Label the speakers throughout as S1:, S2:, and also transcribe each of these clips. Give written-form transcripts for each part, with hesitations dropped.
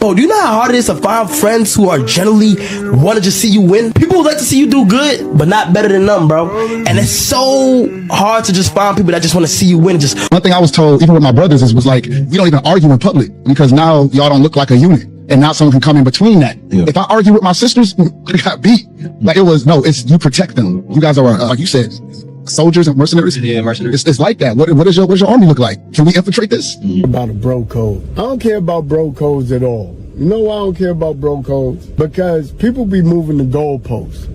S1: Bro, do you know how hard it is to find friends who are generally want to just see you win? People would like to see you do good, but not better than them, bro. And it's so hard to just find people that just want to see you win. Just
S2: one thing I was told, even with my brothers, was like, we don't even argue in public because now y'all don't look like a unit. And now someone can come in between that. Yeah. If I argue with my sisters, I got beat. Like it's you protect them. You guys are, like you said, soldiers and mercenaries.
S3: Yeah, mercenaries.
S2: It's like that. What does your army look like? Can we infiltrate this?
S4: About a bro code. I don't care about bro codes at all. You know why I don't care about bro codes? Because people be moving the goalposts.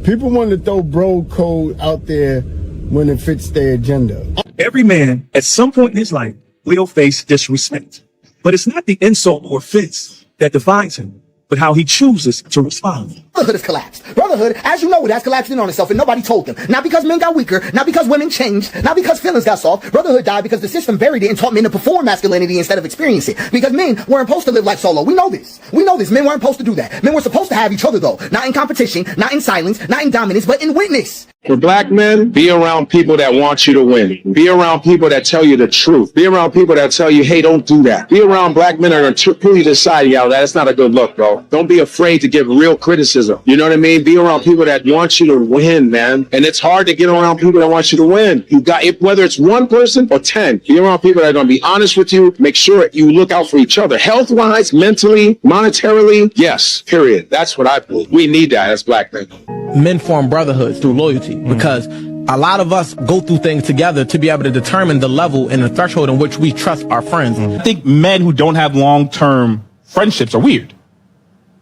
S4: People want to throw bro code out there when it fits their agenda.
S5: Every man at some point in his life will face disrespect. But it's not the insult or offense that defines him, but how he chooses to respond.
S6: Brotherhood has collapsed. Brotherhood, as you know, it has collapsed in on itself, and nobody told them. Not because men got weaker, not because women changed, not because feelings got soft. Brotherhood died because the system buried it and taught men to perform masculinity instead of experience it. Because men weren't supposed to live life solo. We know this. We know this. Men weren't supposed to do that. Men were supposed to have each other, though. Not in competition, not in silence, not in dominance, but in witness.
S7: For black men, be around people that want you to win. Be around people that tell you the truth. Be around people that tell you, hey, don't do that. Be around black men that are going to pull you to the side. Yeah, that's not a good look, bro. Don't be afraid to give real criticism. You know what I mean? Be around people that want you to win, man. And it's hard to get around people that want you to win. You got it, whether it's one person or 10. Be around people that are going to be honest with you. Make sure you look out for each other. Health-wise, mentally, monetarily, yes, period. That's what I believe. We need that as black men.
S8: Men form brotherhoods through loyalty because a lot of us go through things together to be able to determine the level and the threshold in which we trust our friends.
S9: I think men who don't have long-term friendships are weird.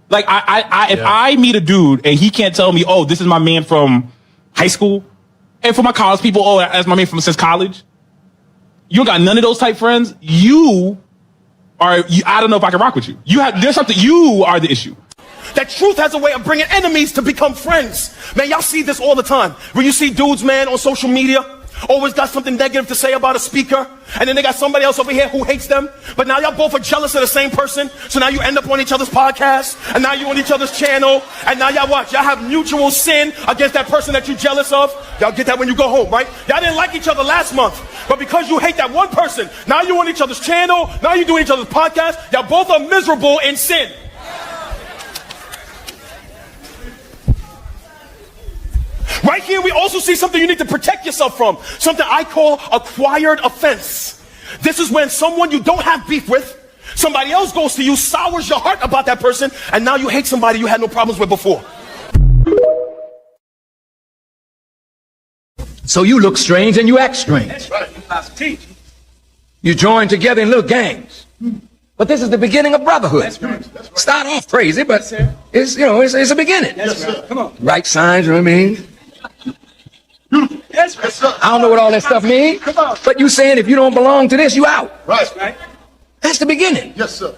S9: Like, if I meet a dude and he can't tell me, oh, this is my man from high school, and for my college people, oh, that's my man from since college. You don't got none of those type friends. I don't know if I can rock with you. There's something, you are the issue.
S10: That truth has a way of bringing enemies to become friends. Man, y'all see this all the time. When you see dudes, man, on social media, always got something negative to say about a speaker, and then they got somebody else over here who hates them, but now y'all both are jealous of the same person, so now you end up on each other's podcasts, and now you on each other's channel, and now y'all watch. Y'all have mutual sin against that person that you're jealous of. Y'all get that when you go home, right? Y'all didn't like each other last month, but because you hate that one person, now you're on each other's channel, now you're doing each other's podcasts. Y'all both are miserable in sin. Right here, we also see something you need to protect yourself from. Something I call acquired offense. This is when someone you don't have beef with, somebody else goes to you, sours your heart about that person, and now you hate somebody you had no problems with before.
S11: So you look strange and you act strange.
S10: That's right.
S11: You join together in little gangs. But this is the beginning of brotherhood.
S10: That's right.
S11: Start off crazy, but it's a beginning.
S10: That's right. Come on.
S11: Right signs, you know what I mean?
S10: Yes, right.
S11: I don't know what all that stuff means, but you saying if you don't belong to this, you out.
S10: Right.
S11: That's the beginning.
S10: Yes, sir.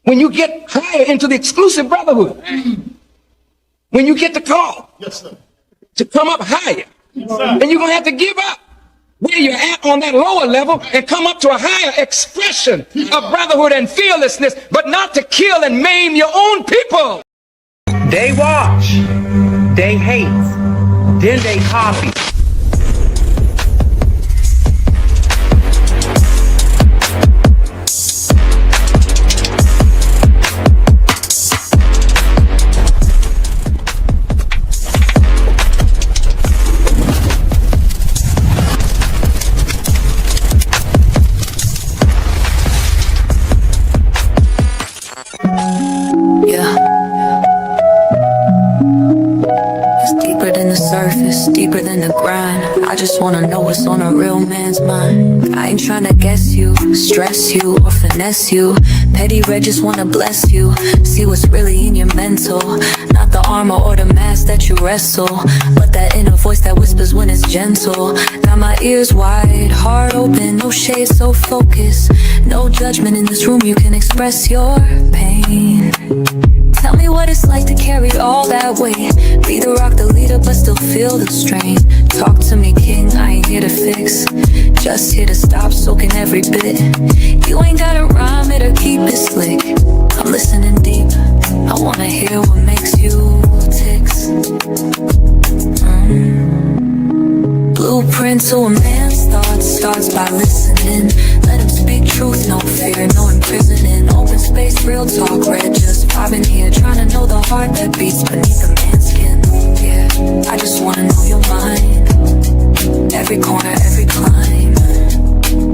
S11: When you get higher into the exclusive brotherhood, when you get the call to come up higher, and you're going to have to give up where you're at on that lower level and come up to a higher expression of brotherhood and fearlessness, but not to kill and maim your own people.
S12: They watch, they hate, then they copy.
S13: Deeper than the grind. I just wanna know what's on a real man's mind. I ain't tryna guess you, stress you, or finesse you. Petty red just wanna bless you. See what's really in your mental. Not the armor or the mask that you wrestle, but that inner voice that whispers when it's gentle. Got my ears wide, heart open, no shade, so focused. No judgment in this room, you can express your pain. Tell me what it's like to carry all that weight. Be the rock, the leader, but still feel the strain. Talk to me, king, I ain't here to fix. Just here to stop soaking every bit. You ain't gotta rhyme it or keep it slick. I'm listening deep, I wanna hear what makes you ticks. Blueprint to a man's thoughts. starts by listening. Let him speak truth, no fear, no imprisoning. Open space, real talk, red just vibing here. Trying to know the heart that beats beneath the man's skin. Yeah, I just wanna know your mind. Every corner, every climb.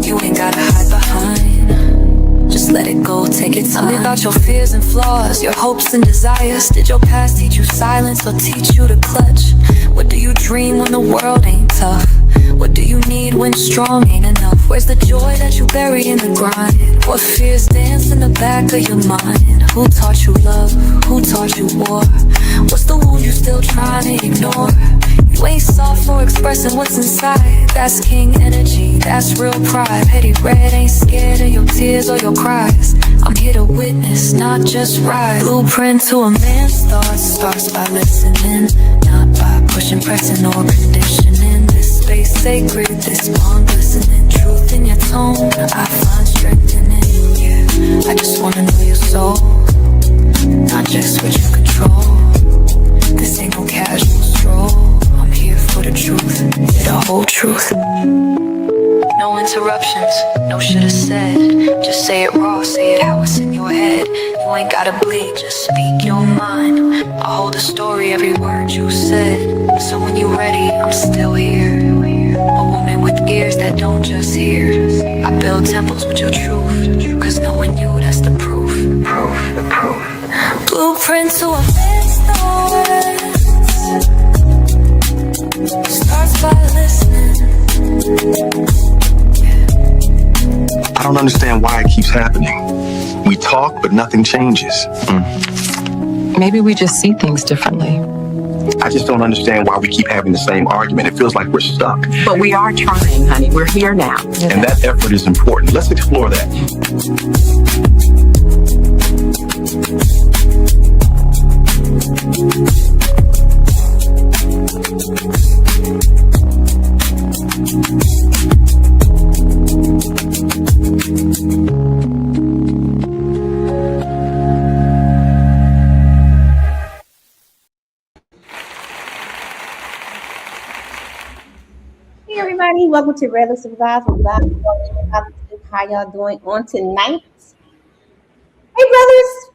S13: You ain't gotta hide behind. Just let it go, take it time. Tell me about your fears and flaws, your hopes and desires. Did your past teach you silence or teach you to clutch? What do you dream when the world ain't tough? What do you need when strong ain't enough? Where's the joy that you bury in the grind? What fears dance in the back of your mind? Who taught you love? Who taught you war? What's the wound you still trying to ignore? You ain't soft for expressing what's inside. That's king energy, that's real pride. Petty red ain't scared of your tears or your cries. I'm here to witness, not just ride. Blueprint to a man's thoughts starts by listening, not by pushing, pressing, or conditioning. This space sacred, this bond glistening. Truth in your tone, I find strength in it. Yeah, I just wanna know your soul, not just what you control. This ain't no casual stroll. I'm here for the truth, the whole truth. No interruptions, no shoulda said. Just say it raw, say it how it's in your head. You ain't gotta bleed, just speak your mind. I'll hold the story, every word you said. So when you're ready, I'm still here. A woman with ears that don't just hear. I build temples with your truth, cause knowing you, that's the proof. The proof. Blueprint to a man's thoughts starts by listening.
S3: I don't understand why it keeps happening. We talk, but nothing changes.
S14: Maybe we just see things differently.
S3: I just don't understand why we keep having the same argument. It feels like we're stuck.
S14: But we are trying, honey. We're here now.
S3: And that effort is important. Let's explore that.
S15: Hey everybody, welcome to Red List of Vibes. How y'all doing on tonight? Hey brothers.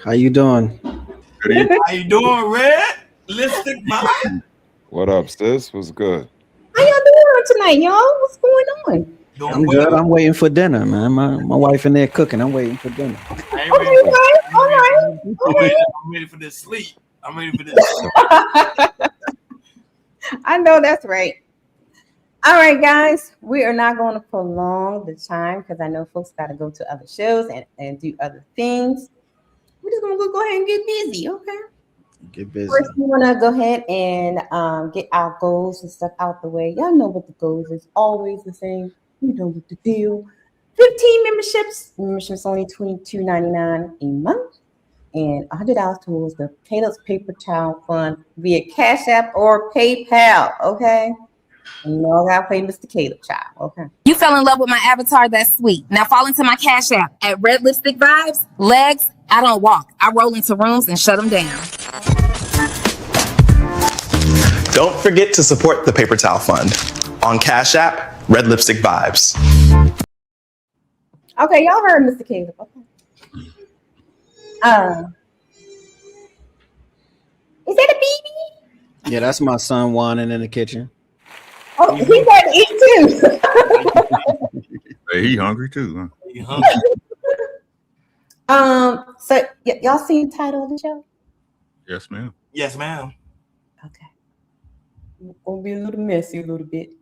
S16: How you doing?
S10: How you doing, Red? Lipstick Vibe?
S17: What up, sis? What's good?
S15: How y'all doing tonight, y'all? What's going on?
S16: I'm good. I'm waiting for dinner, man. My wife in there cooking. I'm waiting for dinner.
S15: All right.
S10: I'm ready for this sleep. I'm ready for this.
S15: I know that's right. All right, guys, we are not going to prolong the time because I know folks got to go to other shows and do other things. We're just going to go ahead and get busy, okay?
S16: Get busy.
S15: First, we want to go ahead and get our goals and stuff out the way. Y'all know what the goals is. Always the same. You know what the deal. 15 memberships. Memberships only $22.99 a month. And $100 towards the Caleb's Paper Towel Fund via Cash App or PayPal, okay? And you all gotta play Mr. Caleb, child, okay?
S18: You fell in love with my avatar, that's sweet. Now fall into my Cash App at Red Lipstick Vibes. Legs, I don't walk. I roll into rooms and shut them down.
S19: Don't forget to support the Paper Towel Fund on Cash App, Red Lipstick Vibes.
S15: Okay, y'all heard Mr. Caleb, okay? Is that a baby?
S16: Yeah, that's my son whining in the kitchen.
S15: Oh, he got to eat too.
S17: Hey, he hungry too, huh?
S15: So y'all seen the title of the show?
S17: Yes, ma'am.
S10: Yes, ma'am.
S15: Okay. Gonna be a little messy a little bit.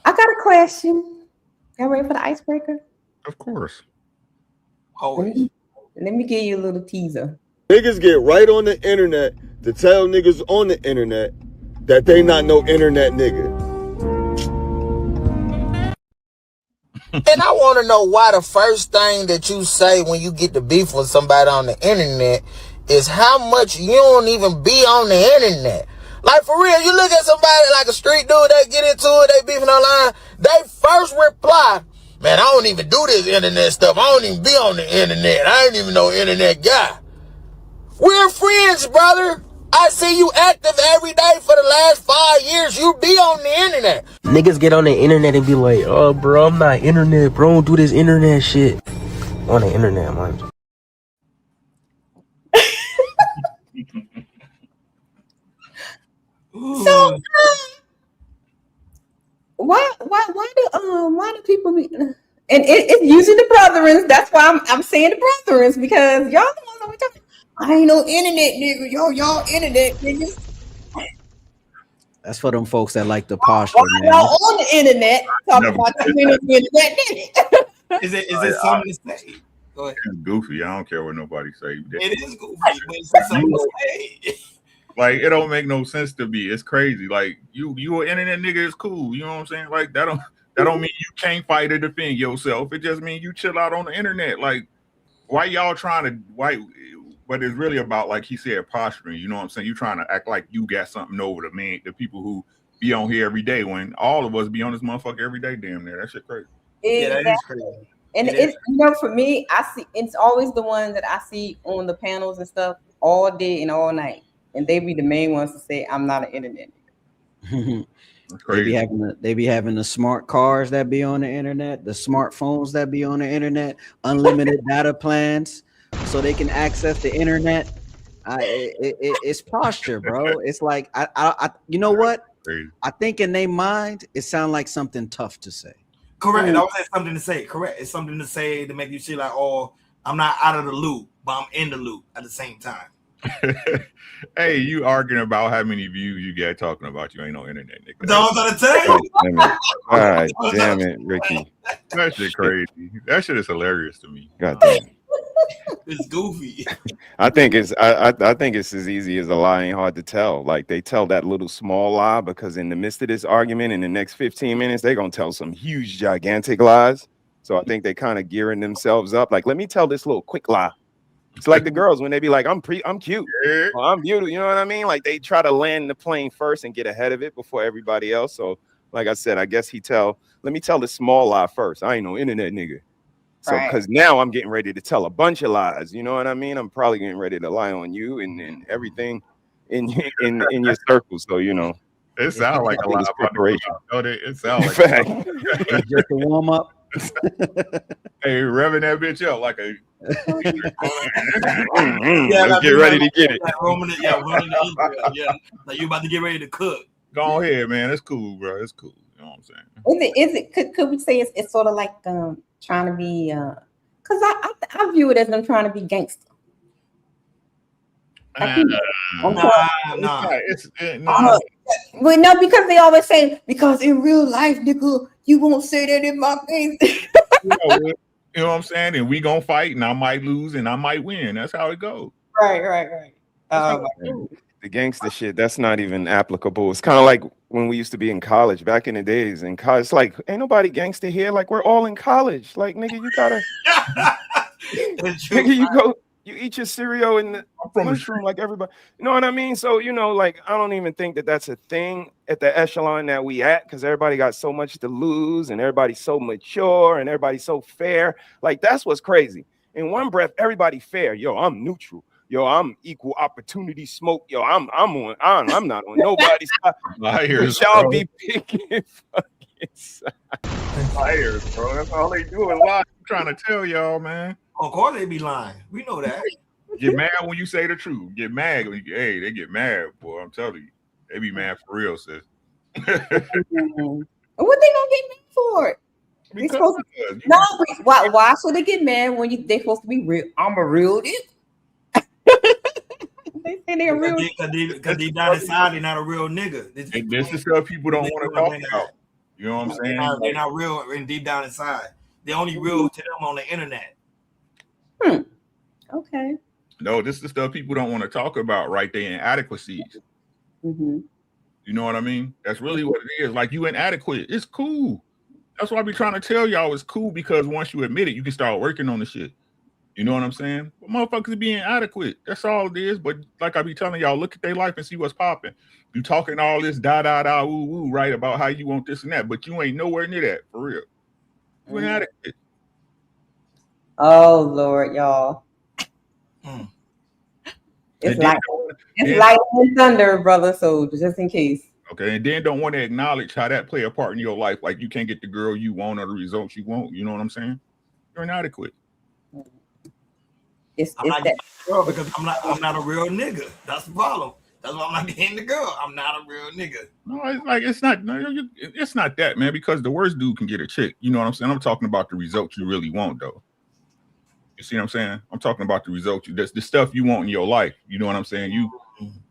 S15: I got a question. Y'all ready for the icebreaker?
S17: Of course.
S15: Let me give you a little teaser.
S4: Niggas get right on the internet to tell niggas on the internet that they not no internet nigga.
S20: And I want to know why the first thing that you say when you get to beef with somebody on the internet is how much you don't even be on the internet. Like, for real, you look at somebody like a street dude, they get into it, they beefing online, they first reply, man, I don't even do this internet stuff. I don't even be on the internet. I ain't even no internet guy. We're friends, brother. I see you active every day for the last 5 years. You be on the internet.
S1: Niggas get on the internet and be like, oh, bro, I'm not internet, bro. Don't do this internet shit. On the internet, man.
S15: So why do people be, and it's usually the brethrens. That's why I'm saying the brethrens, because y'all the ones that we talking. I ain't no internet nigga. Y'all internet niggas.
S16: That's for them folks that like the posture,
S15: Why
S16: man.
S15: y'all on the internet talking about you ain't the internet nigga?
S21: Is it something to say? Go ahead.
S17: It's goofy. I don't care what nobody say.
S21: It is goofy, but it's something to say.
S17: Like, it don't make no sense to me. It's crazy. Like, you an internet nigga is cool. You know what I'm saying? Like, that don't mean you can't fight or defend yourself. It just means you chill out on the internet. Like, why y'all trying to but it's really about, like he said, posturing. You know what I'm saying? You trying to act like you got something over the people who be on here every day, when all of us be on this motherfucker every day. Damn near. That shit crazy.
S21: Yeah, that is crazy.
S15: And it's, for me, I see it's always the ones that I see on the panels and stuff all day and all night, and they be the main ones to say I'm not an internet.
S16: They be having the smart cars that be on the internet, the smartphones that be on the internet, unlimited data plans, so they can access the internet. It's posture, bro. It's like I you know what? I think in their mind it sounds like something tough to say.
S21: Correct. That was something to say. Correct. It's something to say to make you feel like, oh, I'm not out of the loop, but I'm in the loop at the same time.
S17: Hey, you arguing about how many views you get talking about you ain't no internet nigga.
S21: No, I'm gonna tell you.
S17: All right, damn it, Ricky. That shit crazy. That shit is hilarious to me.
S22: God damn.
S21: It's goofy.
S22: I think it's as easy as a lie ain't hard to tell. Like, they tell that little small lie because in the midst of this argument, in the next 15 minutes, they're gonna tell some huge, gigantic lies. So I think they kind of gearing themselves up. Like, let me tell this little quick lie. It's like the girls when they be like, I'm cute, or I'm beautiful. You know what I mean? Like, they try to land the plane first and get ahead of it before everybody else. So, like I said, I guess let me tell the small lie first. I ain't no internet nigga. So, because now I'm getting ready to tell a bunch of lies. You know what I mean? I'm probably getting ready to lie on you and everything in your circle. So, you know,
S17: it sounds like a lot of preparation. It sounds like
S16: just a warm up.
S17: Hey, revving that bitch up like a.
S21: Let's
S17: get ready to get it.
S21: Like you about to get ready to cook.
S17: Go ahead, man. It's cool, bro. It's cool. You know what I'm saying?
S15: Could we say it's sort of like trying to be because I view it as them trying to be gangster. But no, because they always say, because in real life, nigga, you won't say that in my face.
S17: You know what I'm saying? And we gonna fight, and I might lose, and I might win. That's how it goes.
S15: Right.
S22: The gangster shit, that's not even applicable. It's kind of like when we used to be in college back in the days. In college, it's like, ain't nobody gangster here. Like, we're all in college. Like, nigga, you gotta nigga, you eat your cereal in the mushroom like everybody. You know what I mean? So, you know, like, I don't even think that that's a thing at the echelon that we at, because everybody got so much to lose, and everybody's so mature, and everybody's so fair. Like, that's what's crazy. In one breath, everybody fair. Yo, I'm neutral. Yo, I'm equal opportunity smoke. Yo, I'm not on nobody's side.
S17: Liars,
S22: y'all
S17: bro.
S22: be picking fucking sides.
S17: Liars, bro. That's all they do is lie. I'm trying to tell y'all, man.
S21: Of course they be lying. We know that.
S17: Get mad when you say the truth. Get mad when hey, they get mad, boy. I'm telling you, they be mad for real, sis.
S15: What they gonna get mad for? Why should they get mad when they supposed to be real? I'm a real nigga. They say they're real.
S21: Because deep down inside, they're not a real nigga.
S17: This is stuff people don't want to talk about. You know what I'm saying?
S21: They're not real and deep down inside. They're only real to them on the internet.
S15: Okay.
S17: No, this is the stuff people don't want to talk about, right? They inadequacies.
S15: Mm-hmm.
S17: You know what I mean? That's really what it is. Like, you inadequate. It's cool. That's why I be trying to tell y'all it's cool, because once you admit it, you can start working on the shit. You know what I'm saying? But motherfuckers being inadequate. That's all it is. But like I be telling y'all, look at their life and see what's popping. You talking all this woo, right, about how you want this and that, but you ain't nowhere near that, for real. You inadequate.
S15: Oh Lord, y'all. It's like light and thunder, brother. So just in case.
S17: Okay, and then don't want to acknowledge how that play a part in your life. Like you can't get the girl you want or the results you want. You know what I'm saying? You're inadequate.
S21: I'm not getting the girl because I'm not a real nigga. That's the problem. That's why I'm not getting the girl. I'm not a real nigga.
S17: No, it's not that, man. Because the worst dude can get a chick. You know what I'm saying? I'm talking about the results you really want, though. You see what I'm saying? I'm talking about the results. That's the stuff you want in your life. You know what I'm saying? You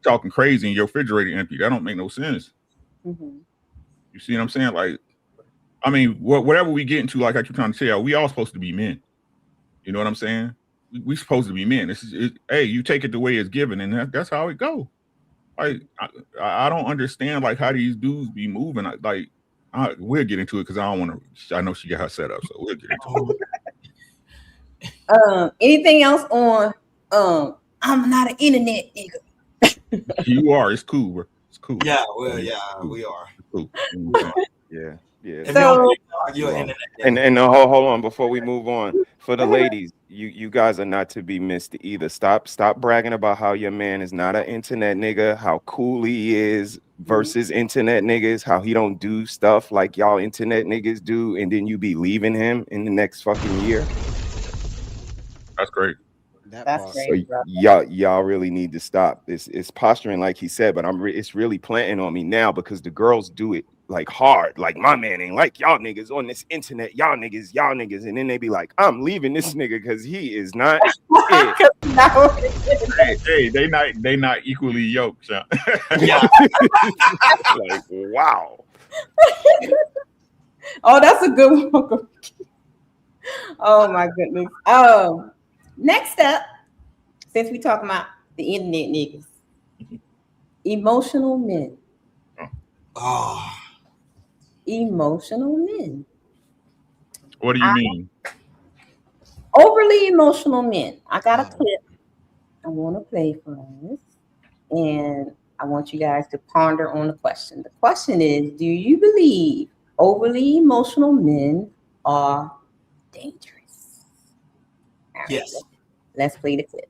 S17: talking crazy and your refrigerator empty. That don't make no sense.
S15: Mm-hmm.
S17: You see what I'm saying? Like, I mean, whatever we get into, like I keep trying to tell, we all supposed to be men. You know what I'm saying? We supposed to be men. Hey, you take it the way it's given, and that's how it go. Like, I don't understand like how these dudes be moving. We'll get into it because I don't want to. I know she got her set up, so we'll get into it.
S15: Anything else on I'm not an internet nigga.
S17: You are. It's cool, bro. It's cool.
S21: Yeah, well, yeah, we are.
S17: It's cool.
S22: Yeah.
S15: So,
S22: And hold on before we move on. For the ladies, you guys are not to be missed either. Stop bragging about how your man is not an internet nigga, how cool he is versus internet niggas, how he don't do stuff like y'all internet niggas do, and then you be leaving him in the next fucking year.
S17: That's great.
S15: That's
S22: great. So y'all really need to stop. It's posturing like he said, but it's really planting on me now because the girls do it like hard. Like my man ain't like y'all niggas on this internet. Y'all niggas, and then they be like, I'm leaving this nigga because he is not it.
S17: hey, they not equally yoked.
S21: Yeah.
S22: Like wow.
S15: Oh, that's a good one. Oh my goodness. Next up, since we talking about the internet niggas, emotional men.
S21: Oh.
S15: Emotional men.
S17: What do you mean?
S15: Overly emotional men. I got a clip I want to play for us, and I want you guys to ponder on the question. The question is, do you believe overly emotional men are dangerous? Right,
S21: yes.
S15: Let's play the clip.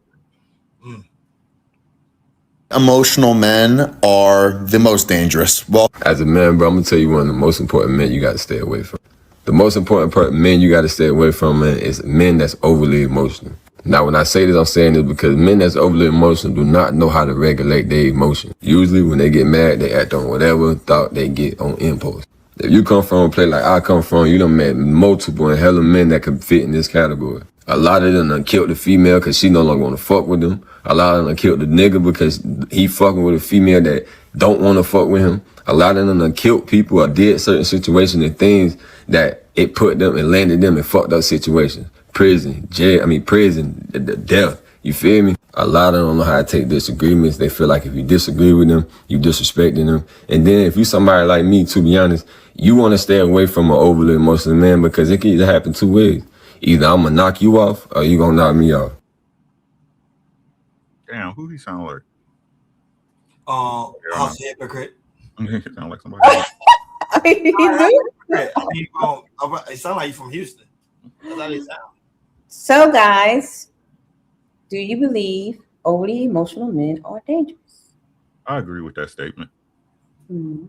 S2: Emotional men are the most dangerous. Well,
S5: as a man, bro, I'm gonna tell you one of the most important men you gotta stay away from. The most important men you gotta stay away from, man, is men that's overly emotional. Now, when I say this, I'm saying this because men that's overly emotional do not know how to regulate their emotion. Usually, when they get mad, they act on whatever thought they get on impulse. If you come from a place like I come from, you done met multiple and hella men that can fit in this category. A lot of them done killed the female because she no longer want to fuck with them. A lot of them done killed the nigga because he fucking with a female that don't want to fuck with him. A lot of them done killed people or did certain situations and things that it put them and landed them in fucked up situations. Prison, death. You feel me? A lot of them don't know how to take disagreements. They feel like if you disagree with them, you disrespecting them. And then if you somebody like me, to be honest, you want to stay away from an overly emotional man because it can either happen two ways. Either I'm gonna knock you off or you gonna knock me off.
S17: Damn, who he sound like?
S21: I'll say hypocrite.
S17: He sound like somebody else.
S21: It sound like you from Houston. That's how they sound.
S15: So, guys, do you believe overly emotional men are dangerous?
S17: I agree with that statement.
S15: Mm-hmm.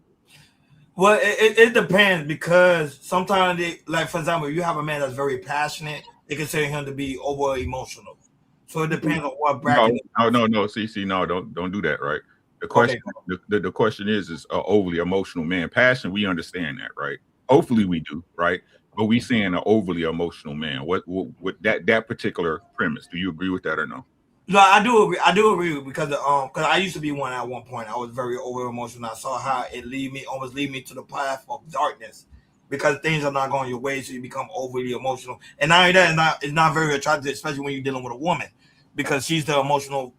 S21: Well, it depends because sometimes like for example, you have a man that's very passionate, they consider him to be over emotional. So it depends on what bracket.
S17: No. See, no, don't do that, right? The question, the question is overly emotional man. Passion, we understand that, right? Hopefully we do, right? But we saying an overly emotional man. What that particular premise? Do you agree with that or no?
S21: No, I do agree. I do agree because I used to be one at one point. I was very over emotional. I saw how it almost lead me to the path of darkness because things are not going your way, so you become overly emotional. And not only that, it's not very attractive, especially when you're dealing with a woman, because she's the emotional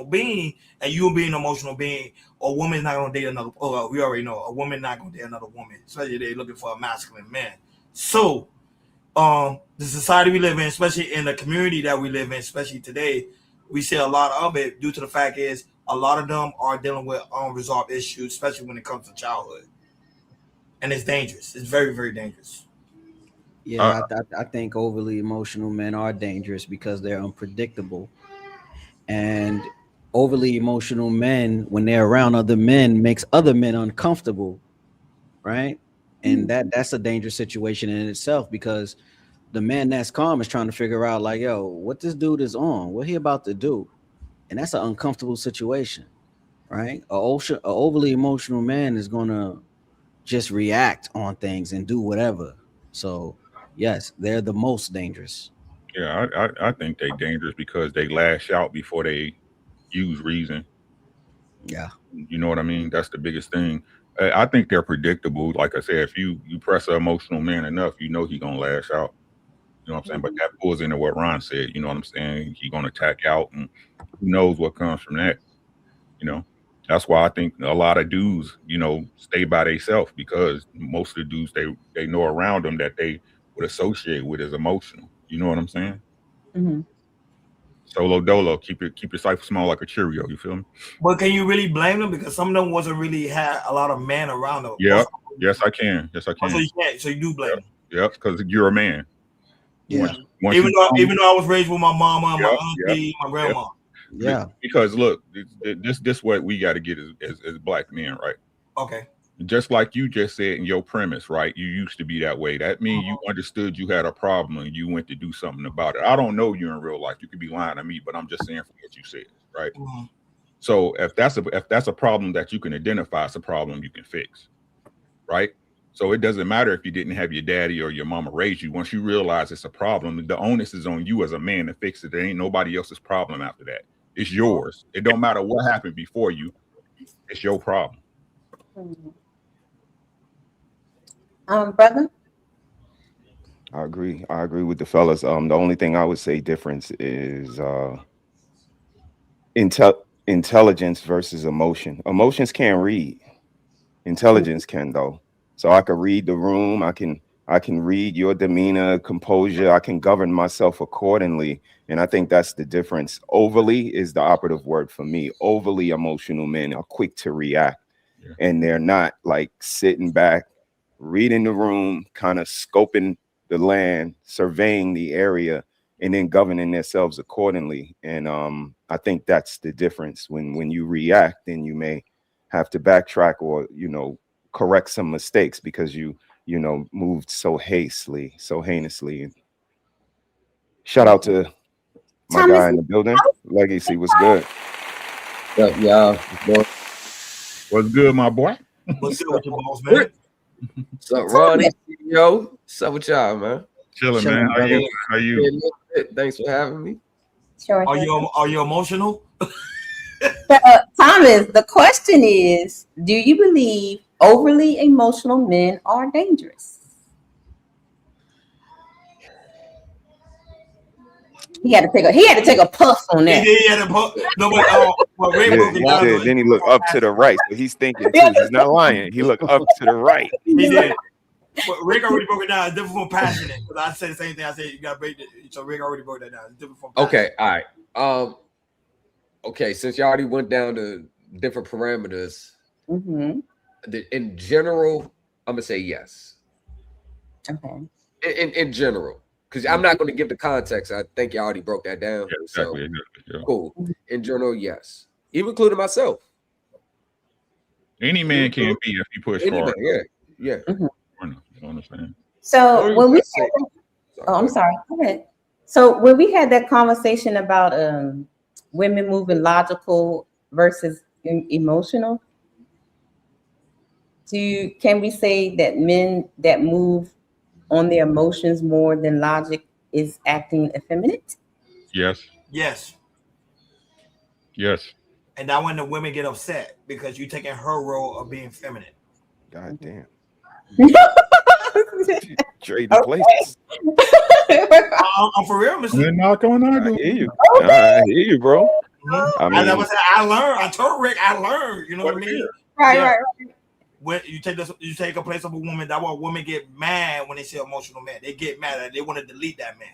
S21: being, and you being an emotional being. A woman's not going to date another. Oh, we already know a woman not going to date another woman, especially if they're looking for a masculine man. So. The society we live in, especially in the community that we live in, especially today, we see a lot of it due to the fact is a lot of them are dealing with unresolved issues, especially when it comes to childhood. And it's dangerous. It's very, very dangerous.
S16: Yeah, I think overly emotional men are dangerous because they're unpredictable. And overly emotional men, when they're around other men, makes other men uncomfortable, right? And that's a dangerous situation in itself, because the man that's calm is trying to figure out, like, yo, what this dude is on, what he about to do, and that's an uncomfortable situation, right? A overly emotional man is gonna just react on things and do whatever. So yes, they're the most dangerous.
S17: Yeah, I think they dangerous because they lash out before they use reason.
S16: Yeah.
S17: You know what I mean? That's the biggest thing. I think they're predictable. Like I said, if you press an emotional man enough, you know he gonna lash out. You know what I'm saying? But that pulls into what Ron said. You know what I'm saying? He gonna attack out, and who knows what comes from that. You know, that's why I think a lot of dudes, you know, stay by themselves, because most of the dudes they know around them that they would associate with is emotional. You know what I'm saying?
S15: Mm-hmm.
S17: Solo dolo, keep your cipher small like a Cheerio. You feel me?
S21: But can you really blame them, because some of them wasn't really had a lot of men around them?
S17: Yeah. Yes, I can. Yes, I can.
S21: So you can't. So you do blame them.
S17: Yep, because you're a man.
S21: Yeah.
S17: Once
S21: Even
S17: you
S21: though I was raised with my mama, my auntie, my grandma.
S16: Yeah.
S17: Because look, this what we got to get as black men, right?
S21: Okay.
S17: Just like you just said in your premise, right? You used to be that way. That means you understood you had a problem and you went to do something about it. I don't know you in real life. You could be lying to me, but I'm just saying from what you said, right?
S21: Mm-hmm.
S17: So if that's a problem that you can identify, it's a problem you can fix, right? So it doesn't matter if you didn't have your daddy or your mama raise you. Once you realize it's a problem, the onus is on you as a man to fix it. There ain't nobody else's problem after that. It's yours. It don't matter what happened before you. It's your problem.
S15: Brother?
S22: I agree. I agree with the fellas. The only thing I would say difference is intelligence versus emotion. Emotions can't read. Intelligence can, though. So I can read the room. I can read your demeanor, composure. I can govern myself accordingly. And I think that's the difference. Overly is the operative word for me. Overly emotional men are quick to react.
S17: Yeah.
S22: And they're not like sitting back, reading the room, kind of scoping the land, surveying the area, and then governing themselves accordingly. And I think that's the difference. When you react, then you may have to backtrack or, you know, correct some mistakes because you moved so hastily, so heinously. And shout out to my guy in the building, Legacy. What's good?
S6: What's up, y'all?
S17: What's good, my boy?
S21: What's good with your balls, man?
S6: What's up, Ronnie? Yo, what's up with y'all, man?
S17: Chilling, man. How you?
S6: Thanks for having me.
S15: Sure.
S21: Are you emotional?
S15: Thomas, the question is, do you believe overly emotional men are dangerous? He had to take a puff on that.
S21: He had a puff. No, but
S22: then he looked up to the right, so he's thinking too. He's not lying. He looked up to the right.
S21: He did. But Rick already broke it down. It's different from passionate. Because I said the same thing. I said you got to break it. So Rick already broke that down. It's different from passionate.
S6: Okay, all right. Okay, since you already went down to different parameters, in general, I'm gonna say yes.
S15: Okay.
S6: In general, because I'm not going to give the context. I think you already broke that down.
S17: Yeah, exactly. Yeah.
S6: Cool. In general, yes, even including myself.
S17: Any man can be if you push hard.
S6: Yeah.
S17: You understand?
S15: So when we, I'm sorry. Go ahead. So when we had that conversation about women moving logical versus emotional, can we say that men that move on their emotions more than logic is acting effeminate?
S17: Yes.
S21: Yes.
S17: Yes.
S21: And that when the women get upset because you're taking her role of being feminine.
S22: God damn.
S21: Trading
S22: places.
S21: I'm for real, Mr.
S17: We're not going on.
S22: I hear you. I hear you, bro.
S21: I mean, I learned. I told Rick I learned. You know what I mean?
S15: Right.
S21: When you take a place of a woman, that's why women get mad when they see an emotional man. They get mad. They want to delete that man.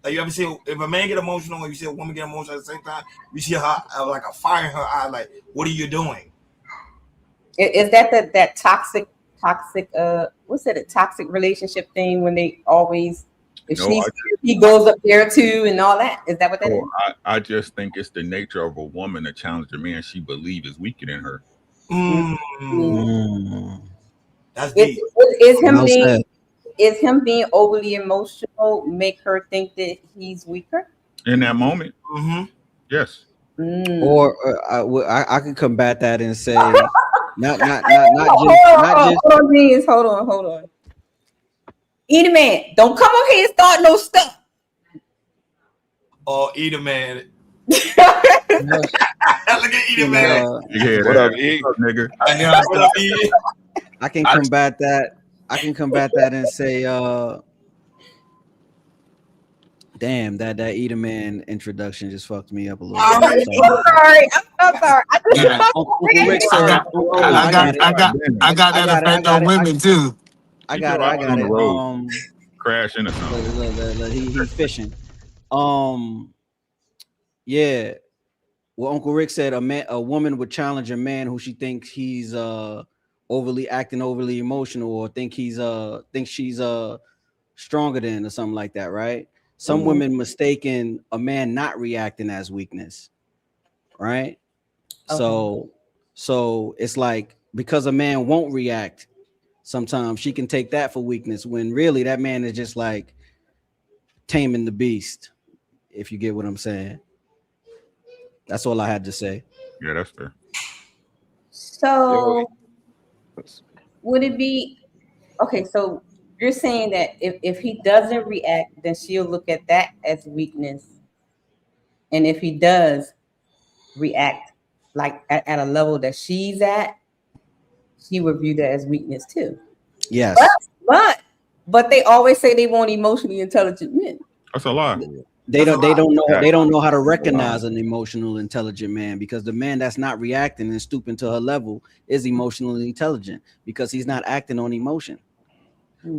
S21: Like you ever see if a man get emotional or you see a woman get emotional at the same time, you see her like a fire in her eye. Like, what are you doing?
S15: Is that toxic? What's it? A toxic relationship thing when they always If
S17: No,
S15: he goes up there too and all that. Is that what that is?
S17: I just think it's the nature of a woman to challenge a man she believes is weaker than her.
S21: That's deep.
S15: Is him being overly emotional make her think that he's weaker?
S17: In that moment, yes.
S16: Or I could combat that and say, not just.
S15: Hold on. Eat a man. Don't come up here and start no stuff.
S21: Or eat a man. Look at eat a man.
S17: What up, E? Nigga?
S21: What up, E?
S16: I can combat that. And say, damn, that eat a man introduction just fucked me up a little bit.
S15: I'm sorry.
S7: I got that effect on women too.
S16: I got it.
S17: Crash into something.
S16: He's fishing. Yeah. Well, Uncle Rick said a woman would challenge a man who she thinks he's overly emotional, or thinks she's stronger than, or something like that, right? Some women mistaken a man not reacting as weakness, right? Okay. So it's like, because a man won't react, sometimes she can take that for weakness, when really that man is just like taming the beast, if you get what I'm saying. That's all I had to say.
S17: Yeah, that's fair.
S15: So would it be okay? So you're saying that if he doesn't react, then she'll look at that as weakness, and if he does react, like at a level that she's at, she would view that as weakness too.
S16: Yes.
S15: But they always say they want emotionally intelligent men.
S17: That's a lie.
S16: They don't know how to recognize an emotional intelligent man, because the man that's not reacting and stooping to her level is emotionally intelligent, because he's not acting on emotion.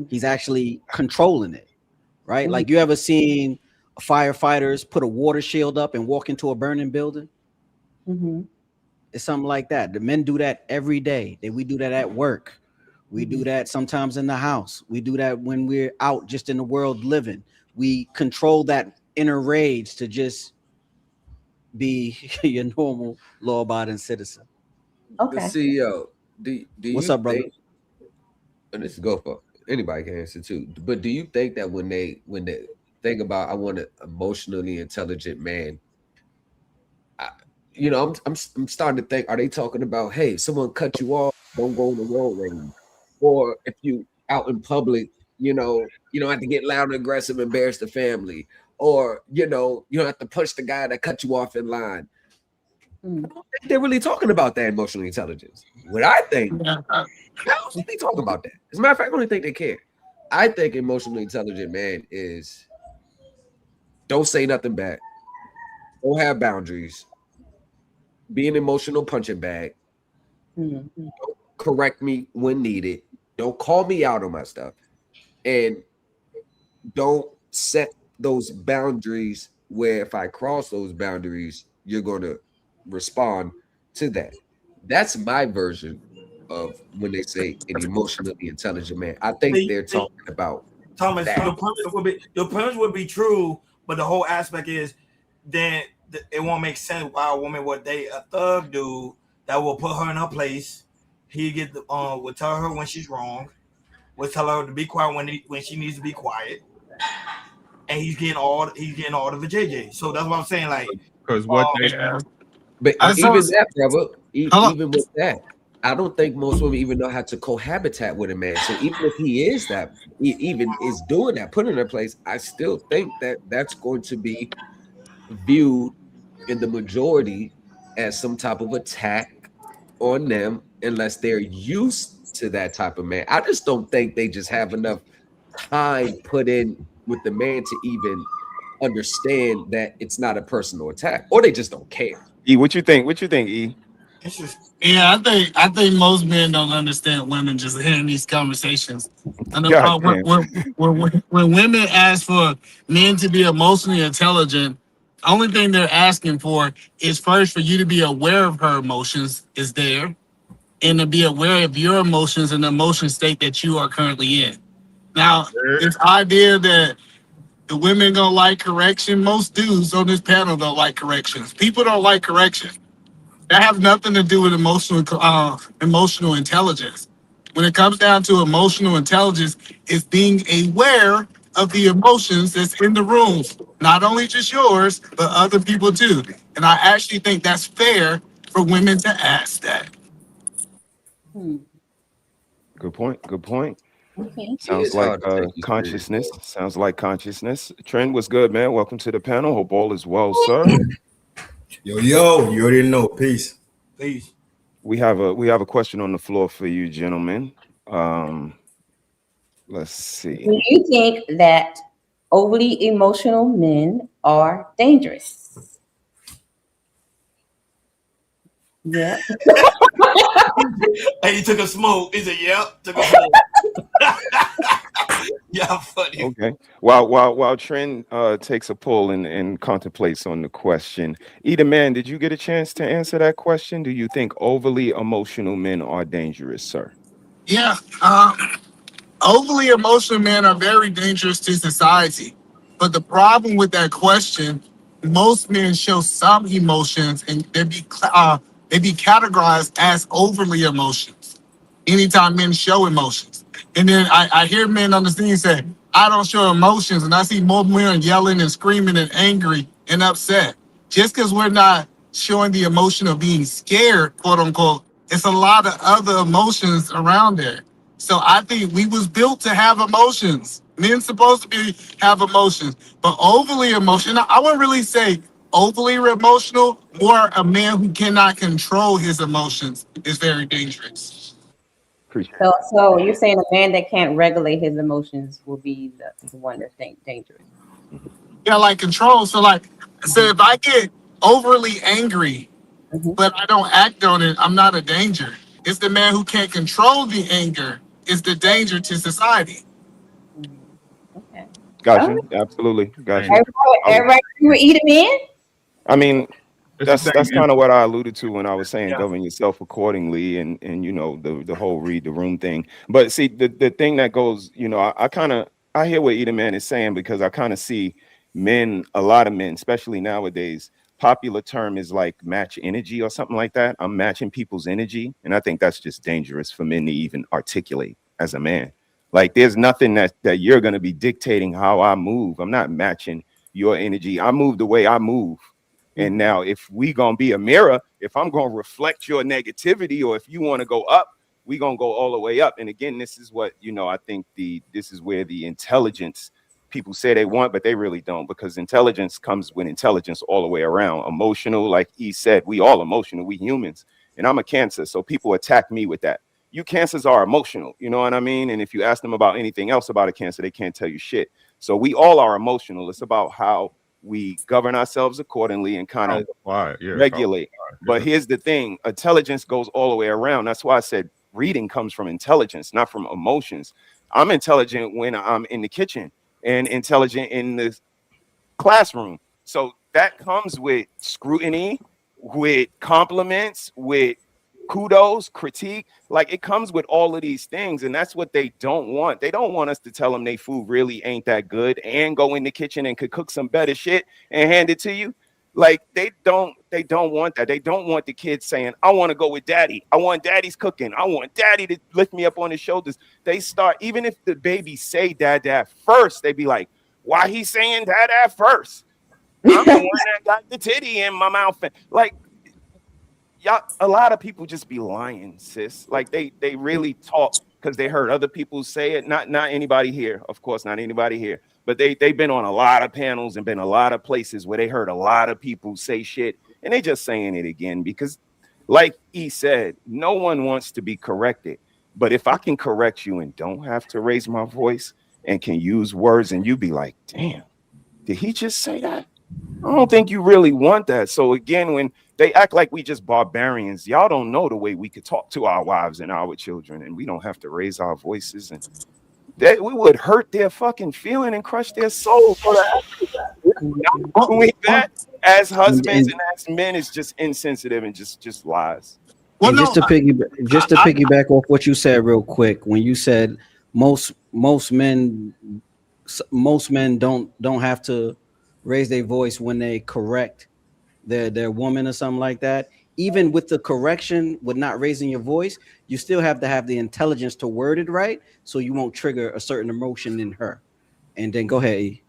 S16: He's actually controlling it, right? Like, you ever seen firefighters put a water shield up and walk into a burning building? It's something like that. The men do that every day. We do that at work. We do that sometimes in the house. We do that when we're out just in the world living. We control that inner rage to just be your normal law-abiding citizen.
S6: Okay. The CEO. Do
S16: What's
S6: you
S16: up, brother?
S6: think, and this go for anybody can answer too, but do you think that when they think about, I want an emotionally intelligent man, I'm starting to think, are they talking about, hey, someone cut you off, don't go on the road range, or if you out in public, you don't have to get loud and aggressive, embarrass the family, or you don't have to push the guy that cut you off in line. I don't think they're really talking about that emotional intelligence. What I think, I don't think they talk about that. As a matter of fact, I don't think they care. I think emotionally intelligent man is don't say nothing back, don't have boundaries, be an emotional punching bag, don't correct me when needed, don't call me out on my stuff, and don't set those boundaries where if I cross those boundaries, you're going to respond to that. That's my version of when they say an emotionally intelligent man. I think they're talking about
S21: Thomas,
S6: that.
S21: your premise would be true, but the whole aspect is then it won't make sense why a woman would date a thug dude that will put her in her place. He will tell her when she's wrong, will tell her to be quiet when she needs to be quiet, and he's getting all the JJ. So that's what I'm saying. Like,
S17: because what they
S6: but even that, brother, even with that, I don't think most women even know how to cohabitate with a man. So even if he is that, even is doing that, put in their place, I still think that that's going to be viewed in the majority as some type of attack on them, unless they're used to that type of man. I just don't think they just have enough time put in with the man to even understand that it's not a personal attack, or they just don't care.
S22: E, what you think? E?
S7: Yeah, I think most men don't understand women just hearing these conversations. And when women ask for men to be emotionally intelligent, only thing they're asking for is first for you to be aware of her emotions is there, and to be aware of your emotions and the emotion state that you are currently in. Now, this idea that The women don't like correction. Most dudes on this panel don't like corrections. People don't like correction. That have nothing to do with emotional intelligence. When it comes down to emotional intelligence, it's being aware of the emotions that's in the room, not only just yours, but other people too. And I actually think that's fair for women to ask that.
S22: Good point. Good point.
S15: Okay.
S22: Sounds like consciousness. Sounds like consciousness. Trend was good, man. Welcome to the panel. Hope all is well, sir.
S8: Yo, you already know. Peace.
S21: Peace.
S22: We have a question on the floor for you, gentlemen. Let's see.
S15: Do you think that overly emotional men are dangerous? Yeah.
S21: Hey, he took a smoke. He said, "Yep, took a smoke." Yeah, funny.
S22: Okay. While Trent takes a poll and contemplates on the question, Eda Man, did you get a chance to answer that question? Do you think overly emotional men are dangerous, sir?
S7: Yeah, overly emotional men are very dangerous to society. But the problem with that question, most men show some emotions and they be categorized as overly emotions. Anytime men show emotions. And then I hear men on the scene say, I don't show emotions. And I see more men yelling and screaming and angry and upset. Just because we're not showing the emotion of being scared, quote unquote, it's a lot of other emotions around there. So I think we was built to have emotions. Men supposed to have emotions, but overly emotional. I wouldn't really say overly emotional. More a man who cannot control his emotions is very dangerous.
S15: So you're saying a man that can't regulate his emotions will be the one that's dangerous.
S7: Yeah, like control. So if I get overly angry, but I don't act on it, I'm not a danger. It's the man who can't control the anger is the danger to society.
S22: Gotcha. Absolutely. Gotcha.
S15: Everybody you eat a man?
S22: I mean, that's
S17: the thing,
S22: kind of what I alluded to when I was saying govern yourself accordingly and you know the whole read the room thing. But see the thing that goes, you know, I hear what Eda Man is saying because I kind of see men, a lot of men, especially nowadays, popular term is like match energy or something like that. I'm matching people's energy, and I think that's just dangerous for men to even articulate as a man. Like there's nothing that you're going to be dictating how I move. I'm not matching your energy. I move the way I move. And now if we gonna be a mirror, if I'm gonna reflect your negativity, or if you want to go up, we gonna go all the way up. And again, this is what, you know, I think this is where the intelligence people say they want, but they really don't, because intelligence comes with intelligence all the way around. Emotional, like he said, we all emotional, we humans. And I'm a Cancer, so people attack me with that. You Cancers are emotional, you know what I mean? And if you ask them about anything else about a Cancer, they can't tell you shit. So we all are emotional. It's about how we govern ourselves accordingly and kind of regulate. But here's the thing, intelligence goes all the way around. That's why I said reading comes from intelligence, not from emotions. I'm intelligent when I'm in the kitchen and intelligent in the classroom. So that comes with scrutiny, with compliments, with kudos, critique. Like it comes with all of these things, and that's what they don't want. They don't want us to tell them they food really ain't that good and go in the kitchen and could cook some better shit and hand it to you. Like they don't want that. They don't want the kids saying, I want to go with daddy. I want daddy's cooking. I want daddy to lift me up on his shoulders. They start, even if the baby say dad first, they be like, why he saying dad first? I'm the one that got the titty in my mouth. Like, y'all, a lot of people just be lying, sis. Like they really talk because they heard other people say it. Not anybody here, of course, not anybody here. But they've been on a lot of panels and been a lot of places where they heard a lot of people say shit, and they just saying it again because, like he said, no one wants to be corrected. But if I can correct you and don't have to raise my voice and can use words, and you be like, damn, did he just say that? I don't think you really want that. So again, when they act like we just barbarians, y'all don't know the way we could talk to our wives and our children, and we don't have to raise our voices, and that we would hurt their fucking feeling and crush their soul for that. Doing that as husbands and as men is just insensitive and just lies.
S16: And just to piggyback off what you said real quick, when you said most men most men don't have to raise their voice when they correct their woman or something like that. Even with the correction, with not raising your voice, you still have to have the intelligence to word it right, so you won't trigger a certain emotion in her. And then go ahead, E.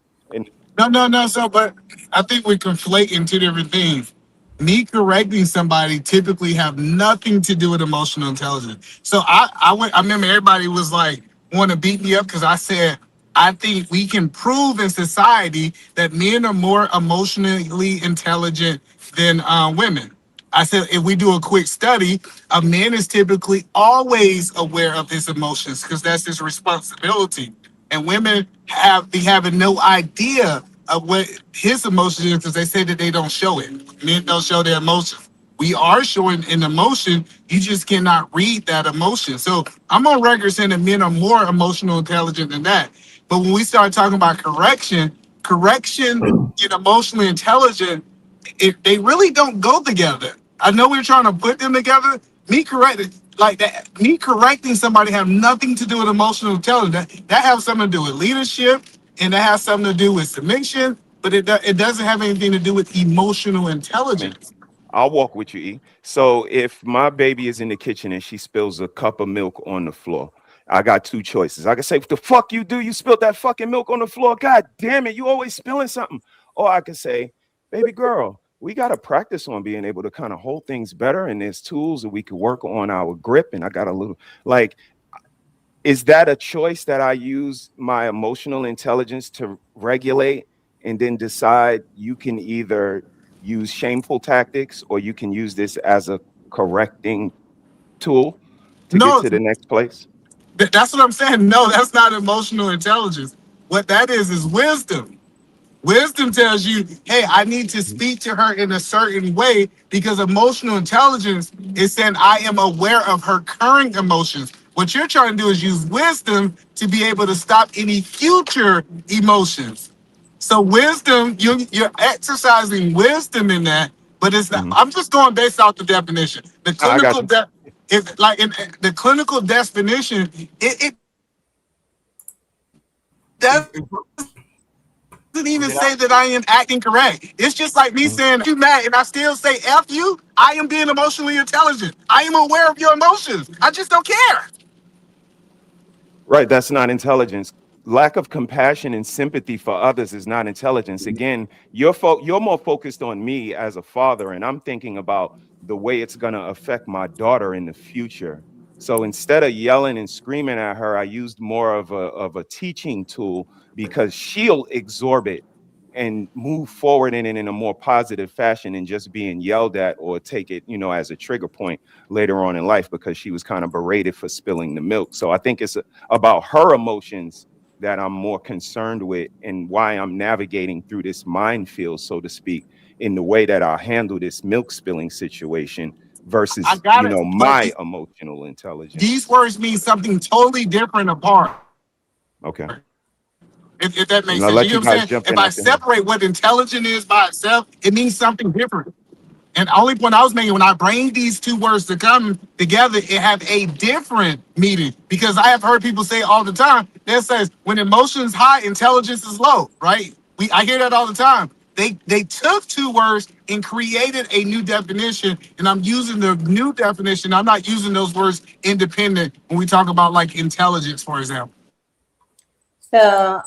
S7: No. So, but I think we're conflating two different things. Me correcting somebody typically have nothing to do with emotional intelligence. So I remember everybody was like, want to beat me up because I said, I think we can prove in society that men are more emotionally intelligent than women. I said, if we do a quick study, a man is typically always aware of his emotions because that's his responsibility. And women be having no idea of what his emotion is because they say that they don't show it. Men don't show their emotions. We are showing an emotion. You just cannot read that emotion. So I'm on record saying that men are more emotional intelligent than that. But when we start talking about correction and emotionally intelligent, they really don't go together. I know we're trying to put them together. Me correcting somebody have nothing to do with emotional intelligence. That has something to do with leadership, and that has something to do with submission. But it doesn't have anything to do with emotional intelligence.
S22: I'll walk with you, E. So if my baby is in the kitchen and she spills a cup of milk on the floor, I got two choices. I can say, "What the fuck you do? You spilled that fucking milk on the floor. God damn it, you always spilling something." Or I can say, "Baby girl, we got to practice on being able to kind of hold things better. And there's tools that we can work on our grip." And I got a little, like, is that a choice that I use my emotional intelligence to regulate and then decide you can either use shameful tactics or you can use this as a correcting tool to get to the next place?
S7: That's what I'm saying. No, that's not emotional intelligence. What that is wisdom. Wisdom tells you, hey, I need to speak to her in a certain way because emotional intelligence is saying I am aware of her current emotions. What you're trying to do is use wisdom to be able to stop any future emotions. So wisdom, you're exercising wisdom in that, but it's not. I'm just going based off the definition. The clinical the clinical definition, it doesn't even say that I am acting correct. It's just like me saying you mad and I still say F you. I am being emotionally intelligent. I am aware of your emotions. I just don't care.
S22: Right, that's not intelligence. Lack of compassion and sympathy for others is not intelligence. Again, you're more focused on me as a father, and I'm thinking about the way it's going to affect my daughter in the future. So instead of yelling and screaming at her, I used more of a teaching tool because she'll absorb it and move forward in it in a more positive fashion than just being yelled at or take it, as a trigger point later on in life because she was kind of berated for spilling the milk. So I think it's about her emotions that I'm more concerned with and why I'm navigating through this minefield, so to speak, in the way that I handle this milk spilling situation versus, my emotional intelligence.
S7: These words mean something totally different apart.
S22: Okay.
S7: If that makes
S22: I'll
S7: sense.
S22: let
S7: You know what I'm saying? If I separate what intelligent is by itself, it means something different. And the only point I was making, when I bring these two words to come together, it have a different meaning. Because I have heard people say all the time, that says when emotion's high, intelligence is low, right? I hear that all the time. They took two words and created a new definition, and I'm using the new definition. I'm not using those words independent when we talk about like intelligence, for example.
S15: So,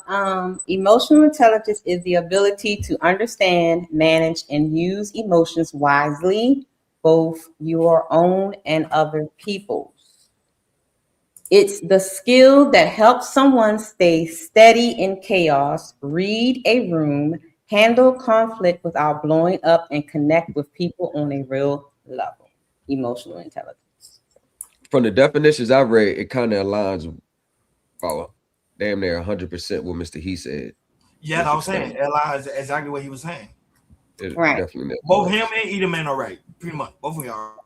S15: emotional intelligence is the ability to understand, manage, and use emotions wisely, both your own and other people's. It's the skill that helps someone stay steady in chaos, read a room, handle conflict without blowing up, and connect with people on a real level. Emotional intelligence.
S6: From the definitions I read, it kind of aligns damn near 100% what Mr. He said.
S21: Yeah, I was saying, Eli is exactly what he was saying.
S15: Right.
S6: Definitely.
S21: Both him and Edelman are right. Pretty much. Both of y'all.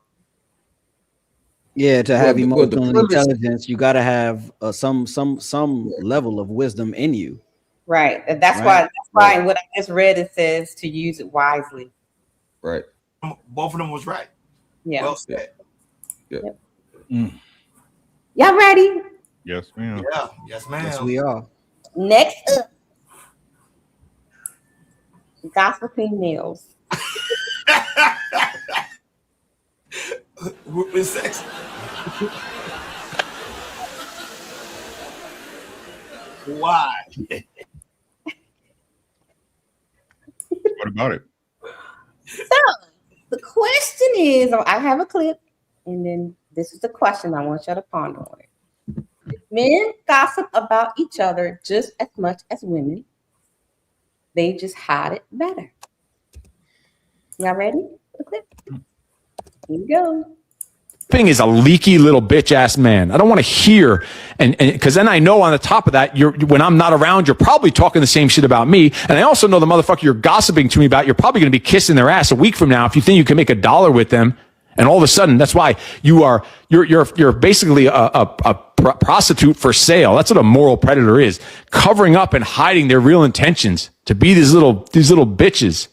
S16: Yeah, to have emotional intelligence, you got to have some level of wisdom in you.
S15: Right. That's why what I just read, it says to use it wisely.
S6: Right.
S21: Both of them was right.
S15: Yeah.
S21: Well said.
S6: Yep.
S15: Y'all ready?
S17: Yes, ma'am.
S21: Yeah. Yes, ma'am.
S16: Yes, we are.
S15: Next up, Gossiping males.
S21: With sex. Why?
S17: What about it?
S15: So the question is, I have a clip, and then this is the question I want y'all to ponder on it. Men gossip about each other just as much as women. They just hide it better. Y'all ready for the clip? Here we go.
S9: Thing is a leaky little bitch ass man. I don't want to hear, and because then I know on the top of that, when I'm not around, you're probably talking the same shit about me, and I also know the motherfucker you're gossiping to me about, you're probably going to be kissing their ass a week from now if you think you can make $1 with them, and all of a sudden that's why you're basically a prostitute for sale. That's what a moral predator is, covering up and hiding their real intentions to be these little bitches.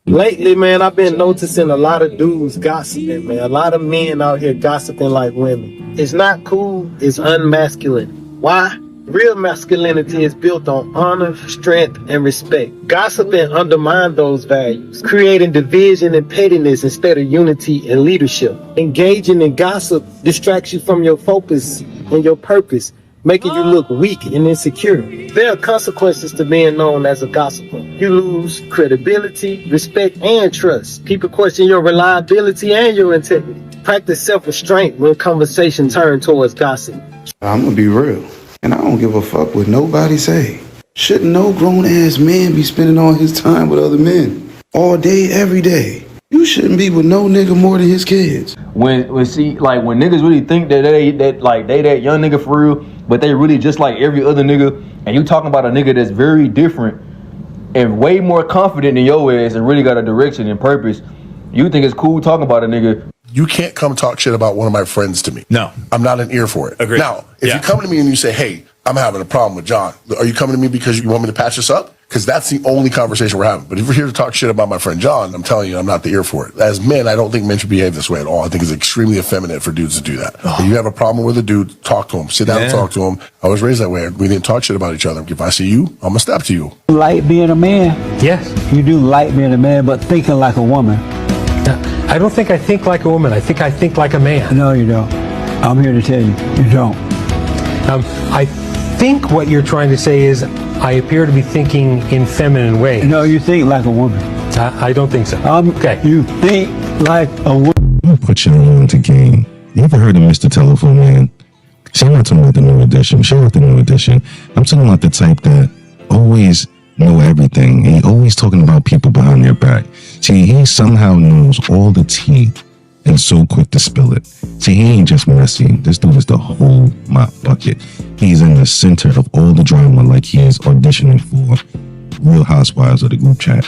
S11: Lately, man, I've been noticing a lot of dudes gossiping, man. A lot of men out here gossiping like women. It's not cool. It's unmasculine. Why? Real masculinity is built on honor, strength, and respect. Gossiping undermines those values, creating division and pettiness instead of unity and leadership. Engaging in gossip distracts you from your focus and your purpose, making you look weak and insecure. There are consequences to being known as a gossiper. You lose credibility, respect, and trust. People question your reliability and your integrity. Practice self-restraint when conversation turns towards gossip.
S23: I'm gonna be real, and I don't give a fuck what nobody say. Shouldn't no grown-ass man be spending all his time with other men? All day, every day. You shouldn't be with no nigga more than his kids.
S24: When niggas really think that they that young nigga for real, but they really just like every other nigga, and you talking about a nigga that's very different and way more confident than your ass and really got a direction and purpose, you think it's cool talking about a nigga.
S25: You can't come talk shit about one of my friends to me. No. I'm not an ear for it.
S26: Agreed.
S25: Now, if you come to me and you say, hey, I'm having a problem with John, are you coming to me because you want me to patch this up? Because that's the only conversation we're having. But if we're here to talk shit about my friend John, I'm telling you, I'm not the ear for it. As men, I don't think men should behave this way at all. I think it's extremely effeminate for dudes to do that. If you have a problem with a dude, talk to him. Sit down and talk to him. I was raised that way. We didn't talk shit about each other. If I see you, I'm going to step to you.
S27: Like being a man? Yes. You do like being a man, but thinking like a woman.
S28: I don't think I think like a woman. I think like a man.
S27: No, you don't. I'm here to tell you, you don't.
S28: I think what you're trying to say is I appear to be thinking in feminine ways.
S27: No, you think like a woman.
S28: I don't think so.
S27: Okay. You think like a woman.
S29: I'm put you on to game. You ever heard of Mr. Telephone Man? See, I'm not talking about the new edition. Shout out the new edition. I'm talking about the type that always know everything, and he always talking about people behind their back. See, he somehow knows all the tea and so quick to spill it. See, he ain't just messy. This dude is the whole mop bucket. He's in the center of all the drama, like he is auditioning for Real Housewives of the group chat.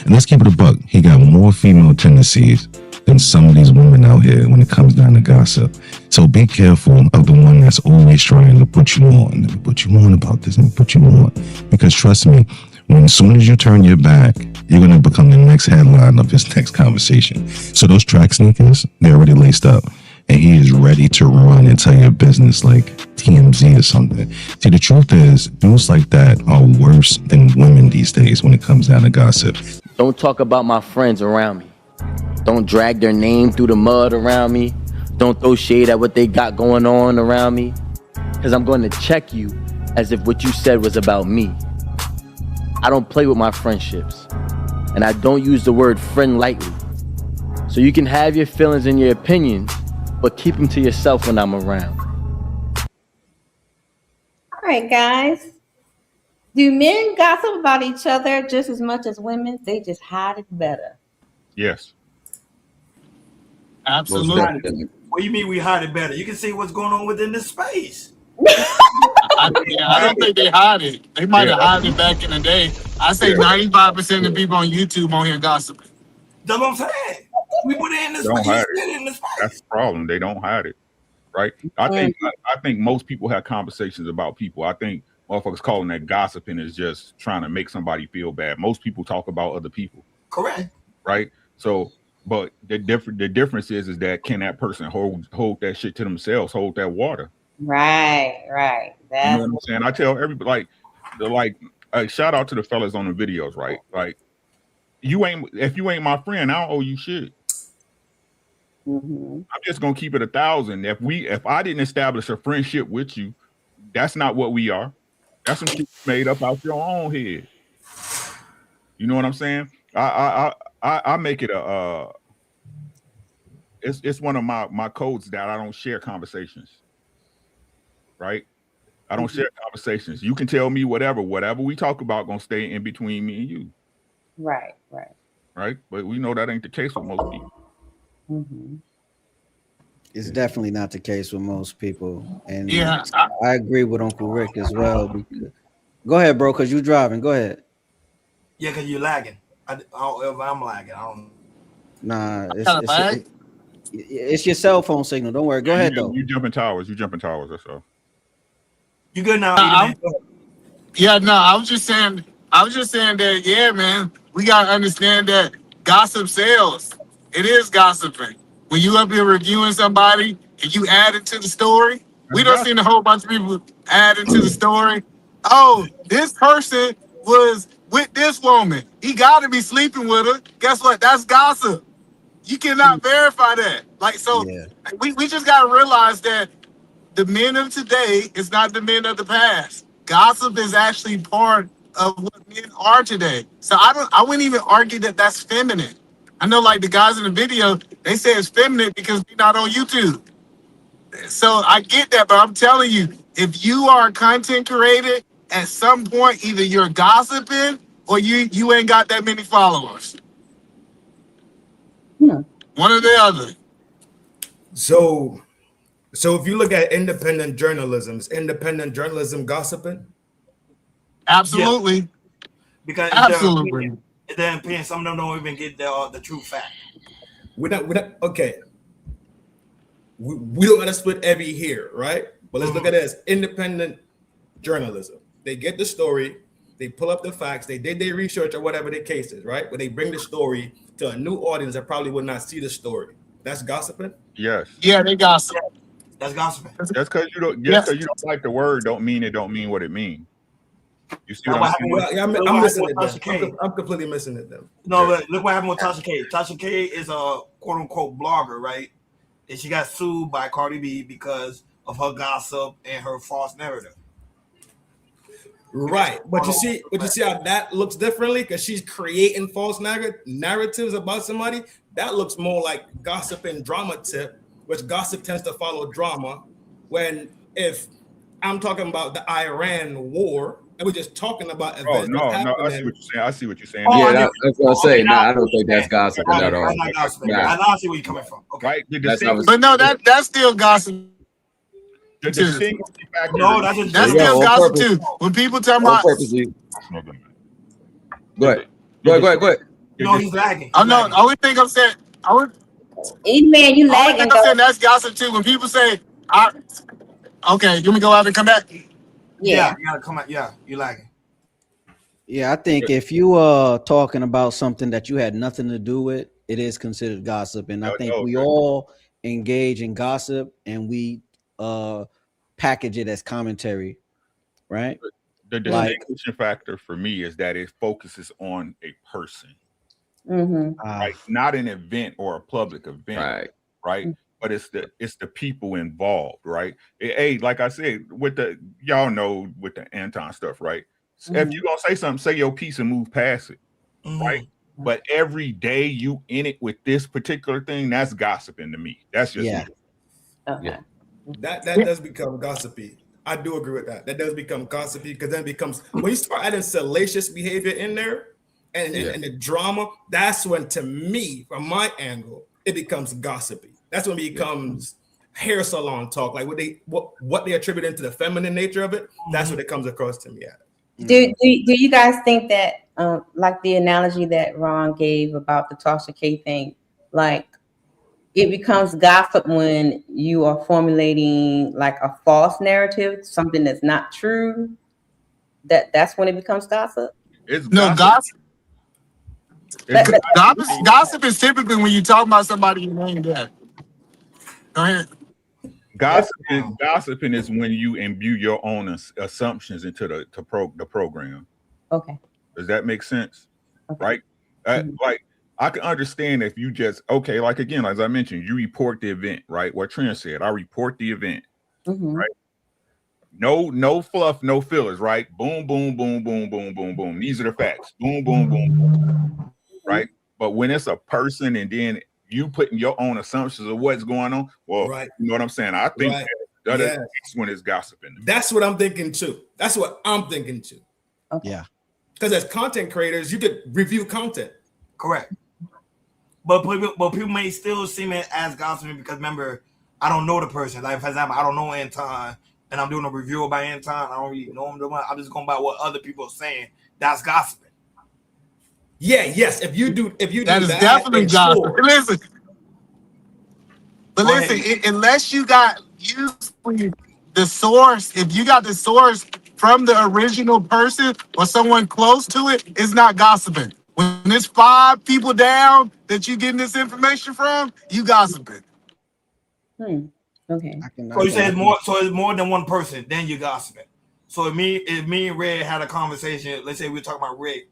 S29: And let's keep it a buck. He got more female tendencies than some of these women out here when it comes down to gossip. So be careful of the one that's always trying to put you on. Let me put you on about this and put you on. Because trust me, when as soon as you turn your back, you're going to become the next headline of his next conversation. So those track sneakers, they're already laced up. And he is ready to run and tell your business like TMZ or something. See, the truth is, dudes like that are worse than women these days when it comes down to gossip.
S24: Don't talk about my friends around me. Don't drag their name through the mud around me. Don't throw shade at what they got going on around me. Because I'm going to check you as if what you said was about me. I don't play with my friendships. And I don't use the word friend lightly. So you can have your feelings and your opinions, but keep them to yourself when I'm around.
S15: All right, guys. Do men gossip about each other just as much as women? They just hide it better.
S17: Yes.
S7: Absolutely.
S21: What do you mean we hide it better? You can see what's going on within this space.
S7: I don't think they hide it. They might have hid it back in the day. I say 95% of people on YouTube on here gossiping.
S21: That's what I'm saying. We put it in the
S17: Don't
S21: space.
S17: hide it. That's the problem. They don't hide it, right? I think most people have conversations about people. I think motherfuckers calling that gossiping is just trying to make somebody feel bad. Most people talk about other people.
S21: Correct.
S17: Right? So, but the difference is that can that person hold that shit to themselves, hold that water?
S15: Right.
S17: You know what I'm saying? I tell everybody, like Shout out to the fellas on the videos, right? Like, if you ain't my friend, I don't owe you shit. I'm just gonna keep it 1,000. If I didn't establish a friendship with you, that's not what we are. That's some shit made up out your own head. You know what I'm saying? I make it it's one of my codes that I don't share conversations. Right? I don't share conversations. You can tell me whatever we talk about gonna stay in between me and you.
S15: Right.
S17: Right? But we know that ain't the case with most people.
S16: It's definitely not the case with most people, and
S7: Yeah,
S16: I agree with Uncle Rick as well. Because, go ahead, bro, because you driving. Go ahead.
S21: Yeah, because you're lagging. I'm lagging. I don't.
S16: Nah, it's your cell phone signal. Don't worry. Go ahead though.
S17: You jumping towers. That's all.
S21: You good now?
S7: I was just saying that, yeah, man, we gotta understand that gossip sells. It is gossiping. When you up here reviewing somebody and you add it to the story, we done seen a whole bunch of people add into the story. Oh, this person was with this woman. He gotta be sleeping with her. Guess what? That's gossip. You cannot verify that. We just gotta realize that the men of today is not the men of the past. Gossip is actually part of what men are today. So I wouldn't even argue that that's feminine. I know, like the guys in the video, they say it's feminine because they're not on YouTube. So I get that, but I'm telling you, if you are a content creator, at some point either you're gossiping or you ain't got that many followers. One or the other.
S8: So if you look at independent journalism, is independent journalism gossiping?
S7: Absolutely.
S21: Yeah. Because
S7: absolutely.
S21: Their opinion, some of them don't even get the true fact.
S8: We don't gotta split every here, right? But let's look at it as independent journalism. They get the story, they pull up the facts, they did their research or whatever the case is, right? But they bring the story to a new audience that probably would not see the story. That's gossiping?
S17: Yes.
S7: Yeah, they gossip.
S21: That's gossiping.
S17: Just because you don't like the word don't mean what it means. You see what I'm saying?
S8: I'm missing it. I'm completely missing it then.
S21: No, but look what happened with Tasha K. Tasha K is a quote unquote blogger, right? And she got sued by Cardi B because of her gossip and her false narrative.
S8: Right, but you see how that looks differently because she's creating false narratives about somebody. That looks more like gossip and drama tip, which gossip tends to follow drama. When if I'm talking about the Iran war and we're just talking about events.
S17: I see what you're saying.
S3: Yeah, that's what I'm saying. I don't think that's gossiping at all.
S21: I see where you're coming from. Okay,
S17: right?
S7: But no, that's still gossip.
S17: No,
S21: that's
S7: still gossip too. When people talk about
S3: Go ahead.
S21: No, he's lagging.
S7: Oh no, only thing I'm saying,
S15: man, you lagging.
S7: I'm saying that's gossip too. When people say, okay, you want me to go out and come back?
S21: Yeah, you gotta come out. Yeah, you lagging.
S16: Yeah, I think if you talking about something that you had nothing to do with, it is considered gossip. And I think we all engage in gossip and we package it as commentary, right?
S17: The distinction factor for me is that it focuses on a person, right? Not an event or a public event, right? But it's the people involved, right? Hey, like I said, with y'all know with the Anton stuff, right? If you gonna say something, say your piece and move past it, right? But every day you in it with this particular thing, that's gossiping to me. That's just me.
S15: Okay.
S8: That does become gossipy. I do agree with that. That does become gossipy because then it becomes when you start adding salacious behavior in there and the drama, that's when, to me, from my angle, it becomes gossipy. That's when it becomes hair salon talk, like what they attribute into the feminine nature of it. That's what it comes across to me at.
S15: Do you guys think that, like the analogy that Ron gave about the Tasha K thing, like it becomes gossip when you are formulating like a false narrative, something that's not true? That's when it becomes gossip.
S7: Gossip is typically when you talk about somebody you named that. Go ahead.
S17: Gossiping is when you imbue your own assumptions into the program.
S15: Okay.
S17: Does that make sense? Right? Like, I can understand if you just, okay, like again, as I mentioned, you report the event, right? What Trent said, I report the event, right? No fluff, no fillers, right? Boom, boom, boom, boom, boom, boom, boom. These are the facts. Boom, boom, boom, boom. Right? But when it's a person and then you putting your own assumptions of what's going on, well, you know what I'm saying? I think that's when it's gossiping.
S8: That's what I'm thinking too. That's what I'm thinking too.
S15: Okay.
S16: Yeah.
S8: Because as content creators, you could review content.
S21: Correct. But people may still see me as gossiping because remember, I don't know the person. Like for example, I don't know Anton, and I'm doing a review about Anton. I don't really know him. I'm just going by what other people are saying. That's gossiping.
S8: Yeah, yes. If you do
S7: That is definitely gossip.
S8: sure.
S7: Listen, but listen, unless you got usually the source, if you got the source from the original person or someone close to it, it's not gossiping. When it's 5 people down that you getting this information from, you gossiping.
S15: Okay.
S21: So you say it's more. So it's more than one person. Then you gossiping. So if me and Red had a conversation, let's say we're talking about Rick.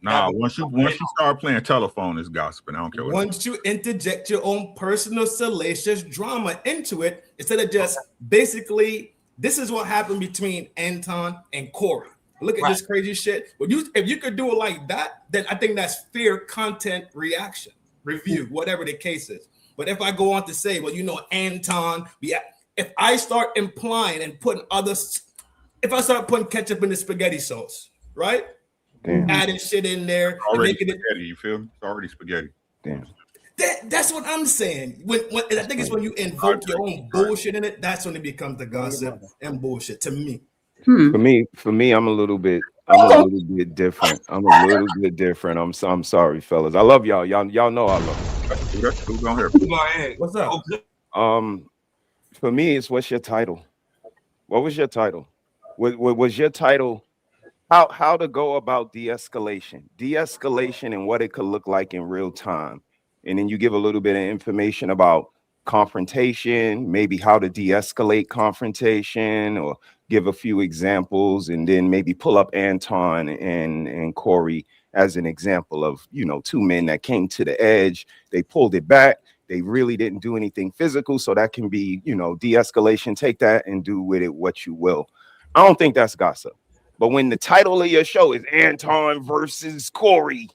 S17: Nah, once you start playing telephone, it's gossiping. I don't care what.
S8: Once you interject your own personal salacious drama into it, instead of just basically, this is what happened between Anton and Corey. Look at this crazy shit. If you could do it like that, then I think that's fair content reaction, review, whatever the case is. But if I go on to say, well, you know, Anton, if I start implying and putting if I start putting ketchup in the spaghetti sauce, right?
S22: Damn.
S8: Adding shit in there,
S17: Already
S8: making
S17: spaghetti, you feel me? It's already spaghetti.
S22: Damn.
S8: That's what I'm saying. When I think it's when you invoke your own bullshit in it, that's when it becomes the gossip and bullshit to me.
S22: For me, I'm a little bit different. I'm a little bit different. I'm sorry, fellas. I love y'all. Y'all know I love you.
S8: What's up?
S22: For me, it's what's your title? What was your title? What was your title? How to go about de-escalation and what it could look like in real time. And then you give a little bit of information about confrontation, maybe how to de-escalate confrontation, or give a few examples, and then maybe pull up Anton and Corey as an example of, you know, 2 men that came to the edge. They pulled it back. They really didn't do anything physical. So that can be, you know, de-escalation. Take that and do with it what you will. I don't think that's gossip. But when the title of your show is Anton versus Corey,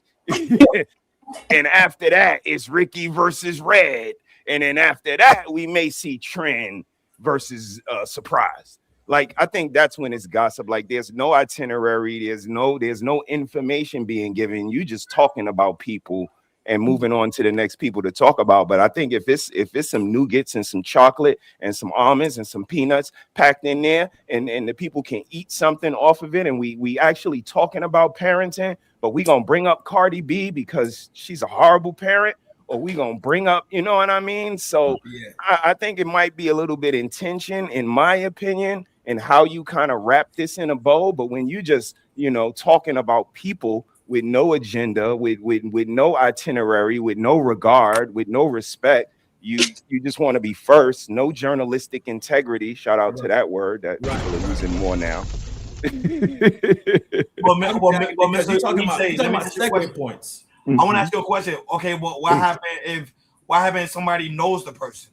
S22: and after that it's Ricky versus Red, and then after that we may see Trend versus Surprise. Like, I think that's when it's gossip. Like, there's no itinerary, there's no information being given. You just talking about people and moving on to the next people to talk about. But I think if it's some nougats and some chocolate and some almonds and some peanuts packed in there, and the people can eat something off of it, and we actually talking about parenting, but we gonna bring up Cardi B because she's a horrible parent, or we gonna bring up, you know what I mean? So I think it might be a little bit intention, in my opinion, in how you kind of wrap this in a bow. But when you just, you know, talking about people with no agenda, with no itinerary, with no regard, with no respect, you just want to be first. No journalistic integrity. Shout out to that word that people are using more now.
S21: Mr.
S8: You're talking about segue points.
S21: I want to ask you a question. Okay, well, what happened if somebody knows the person?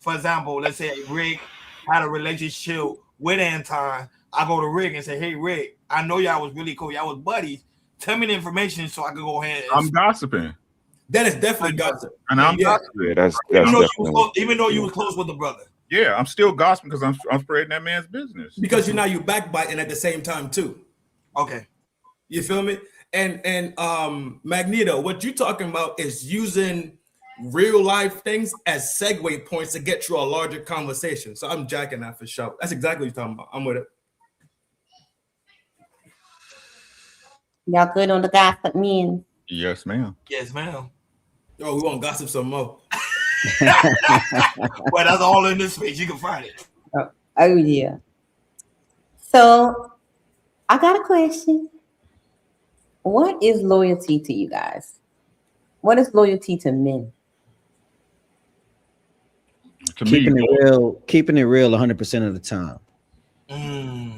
S21: For example, let's say Rick had a relationship with Anton. I go to Rick and say, "Hey, Rick, I know y'all was really cool. Y'all was buddies. Tell me the information so I can go ahead."
S17: I'm gossiping.
S8: That is definitely gossip.
S17: And I'm gossiping.
S22: Yeah, that's
S21: even though you was close with the brother.
S17: Yeah, I'm still gossiping because I'm spreading that man's business.
S8: Because you backbiting at the same time too.
S21: Okay.
S8: You feel me? And Magneto, what you're talking about is using real life things as segue points to get through a larger conversation. So I'm jacking that for sure. That's exactly what you're talking about. I'm with it.
S15: Y'all good on the gossip men?
S17: Yes, ma'am.
S21: Yes, ma'am.
S8: Oh, we want to gossip some more.
S21: Well, that's all in this space. You can find it.
S15: Oh yeah. So I got a question. What is loyalty to you guys? What is loyalty to men?
S16: Keeping it real 100% of the time.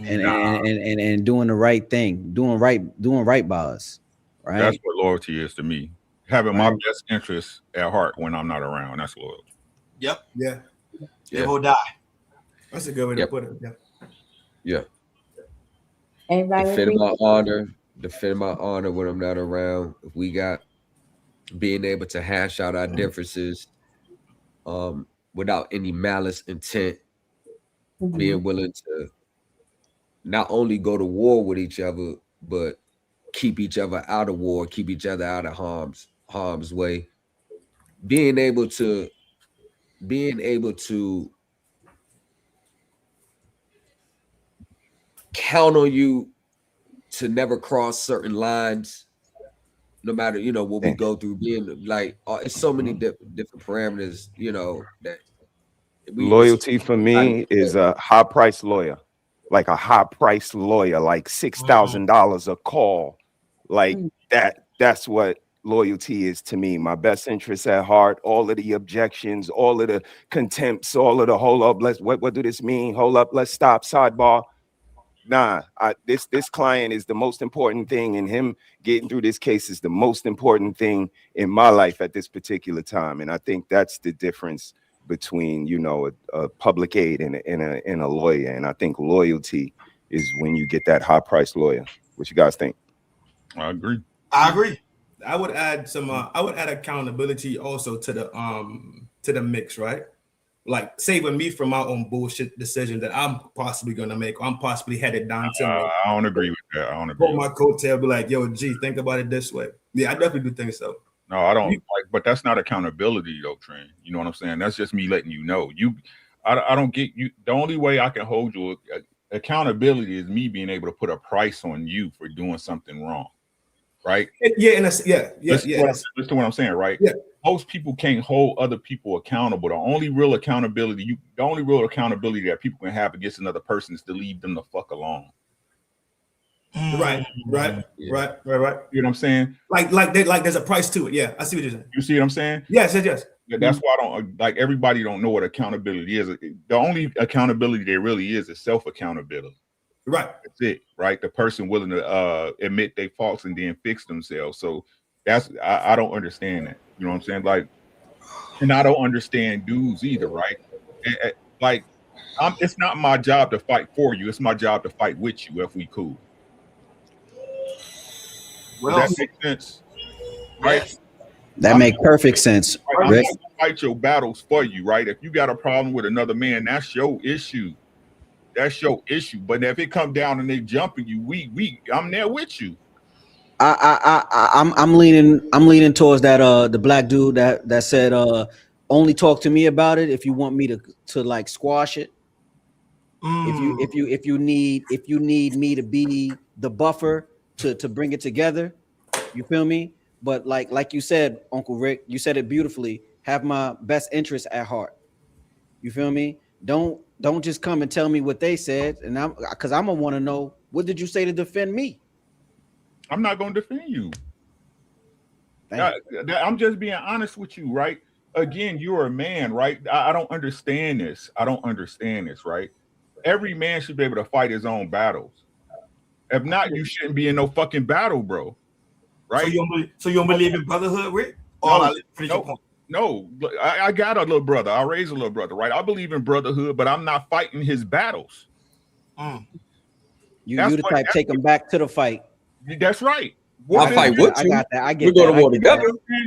S16: and doing the right thing, doing right by us. Right.
S17: That's what loyalty is to me. Having my best interests at heart when I'm not around. That's loyalty.
S21: Yep.
S8: Yeah.
S21: Live or die.
S8: That's a good way to put it. Yeah.
S15: Anybody
S6: Defend
S15: agree?
S6: my honor when I'm not around. If we got being able to hash out our differences without any malice intent, being willing to not only go to war with each other, but keep each other out of war, keep each other out of harm's way. Being able to count on you to never cross certain lines, no matter what we go through. Being like, it's so many different parameters, that
S22: Loyalty for me is a high price lawyer, like a high price lawyer, like $6,000 a call, like that. That's what loyalty is to me. My best interests at heart. All of the objections, all of the contempts, all of the hold up. What do this mean? Hold up. Let's stop. Sidebar. Nah, this client is the most important thing, and him getting through this case is the most important thing in my life at this particular time. And I think that's the difference between a public aid and a lawyer. And I think loyalty is when you get that high price lawyer. What you guys think?
S17: I agree.
S8: I would add accountability also to the mix, right? Like saving me from my own bullshit decision that I'm possibly gonna make, or I'm possibly headed down to.
S17: I don't agree with that. I don't agree.
S8: Pull my coattail, be like, yo, G, think about it this way. Yeah, I definitely do think so.
S17: No, I don't but that's not accountability though, Trent. You know what I'm saying? That's just me letting you know. I don't get you. The only way I can hold you accountability is me being able to put a price on you for doing something wrong. Right?
S8: Listen
S17: to what I'm saying, right?
S8: Yeah.
S17: Most people can't hold other people accountable. The only real accountability that people can have against another person is to leave them the fuck alone.
S8: Right.
S17: You know what I'm saying?
S8: Like there's a price to it. Yeah, I see what you're saying.
S17: You see what I'm saying?
S8: Yes.
S17: Yeah, that's why I don't like everybody don't know what accountability is. The only accountability there really is self-accountability.
S8: Right.
S17: That's it, right? The person willing to admit their faults and then fix themselves. So that's I don't understand that. You know what I'm saying? Like, and I don't understand dudes either, right? Like, it's not my job to fight for you. It's my job to fight with you if we cool.
S21: Well,
S17: does that make sense? Right?
S16: That make perfect sense,
S17: I'm
S16: Rick.
S17: gonna fight your battles for you, right? If you got a problem with another man, that's your issue. That's your issue. But if it come down and they jumping you, I'm there with you.
S16: I'm leaning towards that the black dude that said only talk to me about it if you want me to like squash it. If you need me to be the buffer to bring it together, you feel me? But like you said, Uncle Rick, you said it beautifully. Have my best interests at heart. You feel me? Don't just come and tell me what they said, and I'm gonna want to know what did you say to defend me.
S17: I'm not gonna defend you. I'm just being honest with you, right? Again, you're a man, right? I don't understand this. Right? Every man should be able to fight his own battles. If not, you shouldn't be in no fucking battle, bro. Right?
S21: So you don't believe in brotherhood, Rick?
S17: No, I got a little brother. I raised a little brother, right? I believe in brotherhood, but I'm not fighting his battles.
S16: You the type take him back to the fight.
S17: That's right.
S6: I'll fight with you.
S16: I got that. I get
S6: we go
S16: that.
S6: to war together.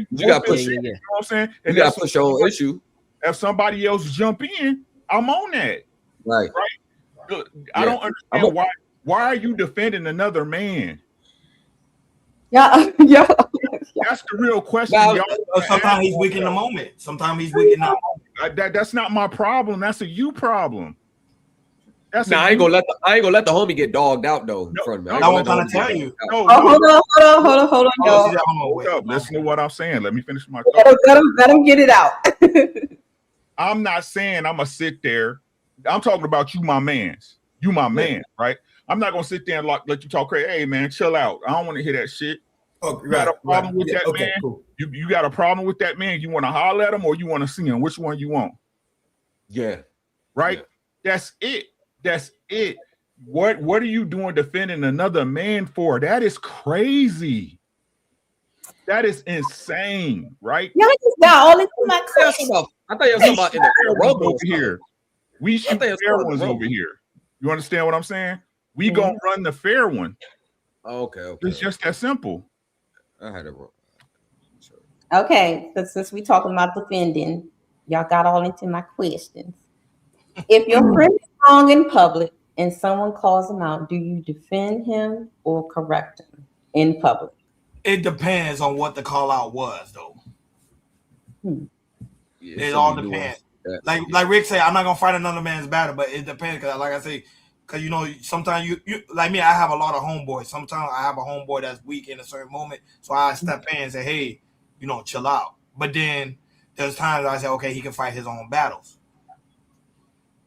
S17: You
S6: got to
S17: push.
S6: push.
S17: You know what I'm saying?
S6: You got to push your own issue.
S17: If somebody else jump in, I'm on that.
S6: Right.
S17: Look, I don't understand why are you defending another man?
S15: Yeah.
S17: That's the real question.
S21: Sometimes he's weak in the moment.
S17: That's not my problem. That's a you problem.
S6: I ain't gonna let the homie get dogged out though. In front of me.
S21: That's what I'm trying to tell you.
S15: Hold on, y'all.
S17: Hold up. Listen to what I'm saying. Let me finish my thought.
S15: Let him get it out.
S17: I'm not saying I'm gonna sit there. I'm talking about you, my mans. You, my man, right? I'm not gonna sit there and let you talk crazy. Hey, man, chill out. I don't want to hear that shit.
S8: Oh,
S17: you got a problem with that man? Cool. You got a problem with that man? You want to holler at him or you want to see him? Which one you want?
S6: Yeah.
S17: Right? Yeah. That's it. What are you doing defending another man for? That is crazy. That is insane, right?
S15: Y'all just got all into my question.
S3: I thought you were talking about in the Rumble
S17: over here. We shoot fair ones over here. You understand what I'm saying? We gonna run the fair one.
S3: Okay.
S17: It's just that simple.
S3: I had it.
S15: Okay, so since we talking about defending, y'all got all into my questions. If your friend is wrong in public and someone calls him out, do you defend him or correct him in public?
S21: It depends on what the call out was, though.
S3: Yeah,
S21: it all depends. Like Rick said, I'm not gonna fight another man's battle, but it depends. Because, like I say, because you know, sometimes you like me, I have a lot of homeboys. Sometimes I have a homeboy that's weak in a certain moment, so I step in and say, hey, you know, chill out. But then there's times I say, okay, he can fight his own battles.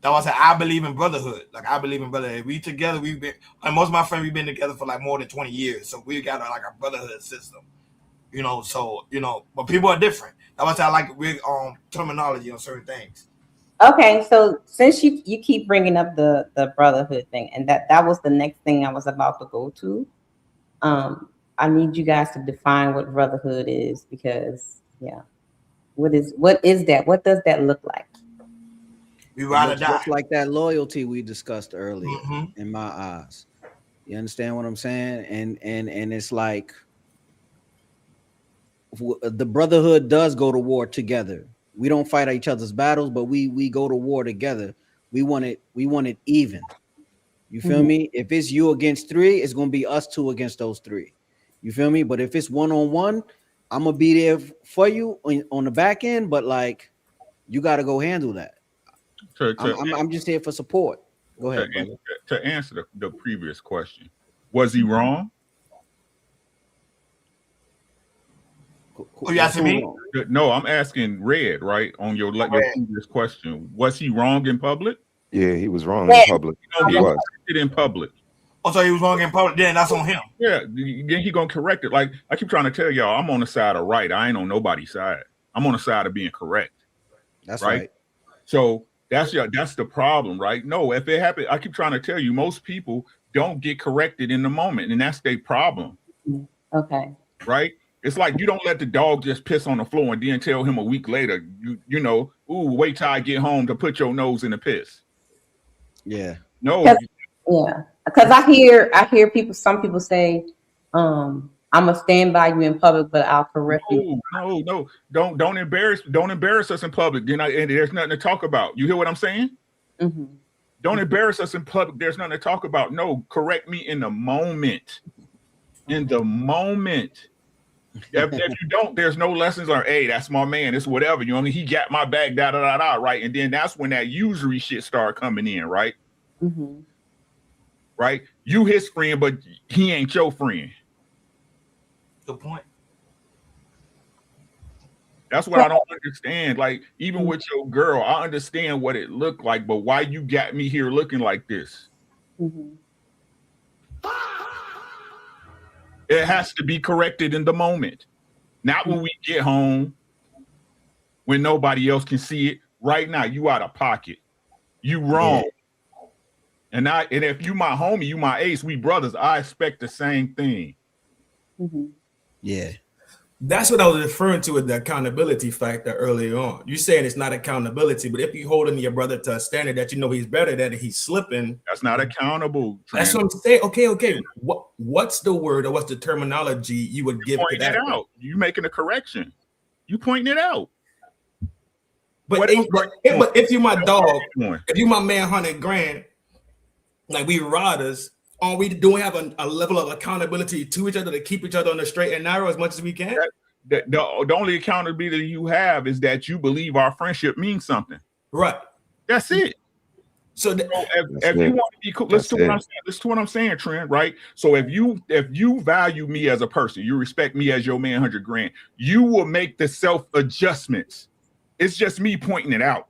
S21: That's why I said I believe in brotherhood. Like I believe in brotherhood. We together, we've been, like most of my friends, we've been together for like more than 20 years. So we got like a brotherhood system. You know, so you know, but people are different. That's why I say I like with terminology on certain things.
S15: Okay, so since you keep bringing up the brotherhood thing, and that was the next thing I was about to go to, I need you guys to define what brotherhood is, because what is that? What does that look like?
S21: We ride or die.
S16: Just like that loyalty we discussed earlier, in my eyes. You understand what I'm saying? And it's like the brotherhood does go to war together. We don't fight each other's battles, but we go to war together. We want it even. You feel me? If it's you against three, it's gonna be us two against those three. You feel me? But if it's one-on-one, I'm gonna be there for you on the back end, but like you gotta go handle that. I'm just here for support. Go ahead, brother.
S17: To answer the previous question, was he wrong?
S21: Oh, you asking me?
S17: No, I'm asking Red, right? On your previous question. Was he wrong in public?
S22: Yeah, he was wrong in public. He was.
S17: In public.
S21: Oh, so he was wrong in public, then that's on him.
S17: Yeah, then he gonna correct it. Like I keep trying to tell y'all, I'm on the side of right. I ain't on nobody's side. I'm on the side of being correct.
S16: That's right.
S17: So that's the problem, right? No, if it happened, I keep trying to tell you, most people don't get corrected in the moment, and that's their problem.
S15: Okay.
S17: Right? It's like you don't let the dog just piss on the floor and then tell him a week later, you know, ooh, wait till I get home to put your nose in the piss.
S16: Yeah.
S17: No.
S15: Yeah. Because I hear some people say, I'm gonna stand by you in public, but I'll correct you.
S17: No. Don't embarrass us in public. And there's nothing to talk about. You hear what I'm saying?
S15: Mm-hmm.
S17: Don't embarrass us in public. There's nothing to talk about. No, correct me in the moment. In the moment. If you don't, there's no lessons learned. Hey, that's my man. It's whatever. You know what I mean? He got my back, right? And then that's when that usury shit start coming in, right?
S15: Mm-hmm.
S17: Right? You his friend, but he ain't your friend.
S21: Good point.
S17: That's what I don't understand. Like, even with your girl, I understand what it looked like, but why you got me here looking like this?
S15: Mm-hmm.
S17: It has to be corrected in the moment. Not when we get home, when nobody else can see it. Right now, you out of pocket. You wrong. Yeah. And if you my homie, you my ace, we brothers, I expect the same thing.
S15: Mm-hmm.
S16: Yeah.
S8: That's what I was referring to with the accountability factor earlier on. You're saying it's not accountability, but if you're holding your brother to a standard that you know he's better than, he's slipping.
S17: That's not accountable.
S8: That's what I'm saying. Okay. What's the word or what's the terminology you would give to that?
S17: You making a correction. You pointing it out.
S8: But if you're my dog, if you're my man, 100 grand, like we riders, do we have a level of accountability to each other to keep each other on the straight and narrow as much as we can?
S17: The only accountability you have is that you believe our friendship means something.
S8: Right.
S17: That's it. So if you want to be cool, listen to what I'm saying, Trent, right? So if you value me as a person, you respect me as your man, 100 grand, you will make the self adjustments. It's just me pointing it out.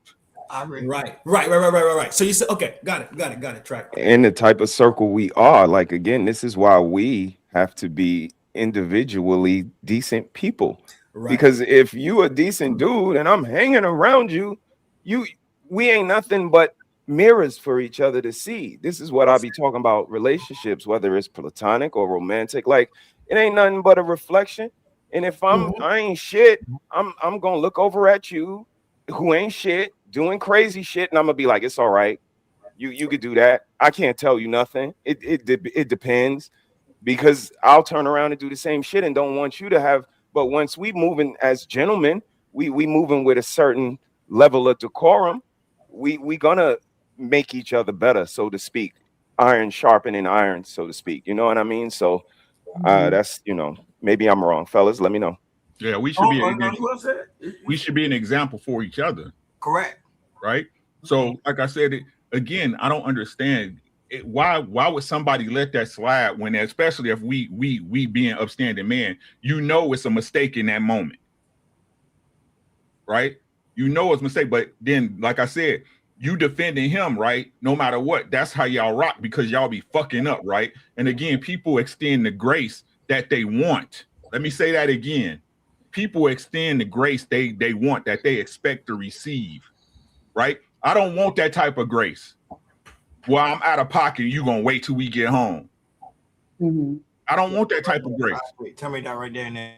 S17: Right.
S8: So you said, okay, got it. Track.
S22: And the type of circle we are, like, again, this is why we have to be individually decent people. Right. Because if you a decent dude and I'm hanging around you, we ain't nothing but mirrors for each other to see. This is what I be talking about relationships, whether it's platonic or romantic. Like it ain't nothing but a reflection. And if I ain't shit, I'm gonna look over at you who ain't shit, doing crazy shit, and I'm gonna be like, it's all right. You could do that. I can't tell you nothing. It depends, because I'll turn around and do the same shit and don't want you to have. But once we moving as gentlemen, we moving with a certain level of decorum. We gonna make each other better, so to speak. Iron sharpening iron, so to speak. You know what I mean? So that's, maybe I'm wrong, fellas. Let me know.
S17: Yeah, we should we should be an example for each other.
S21: Correct.
S17: Right. So, like I said, again, I don't understand why would somebody let that slide when, especially if we being upstanding men, it's a mistake in that moment. Right. It's a mistake, but then, like I said, you defending him, right? No matter what, that's how y'all rock, because y'all be fucking up, right? And again, people extend the grace that they want. Let me say that again. People extend the grace they want, that they expect to receive, right? I don't want that type of grace. Well, I'm out of pocket. You gonna wait till we get home. I don't want that type of grace.
S21: Wait, tell me that right there and then.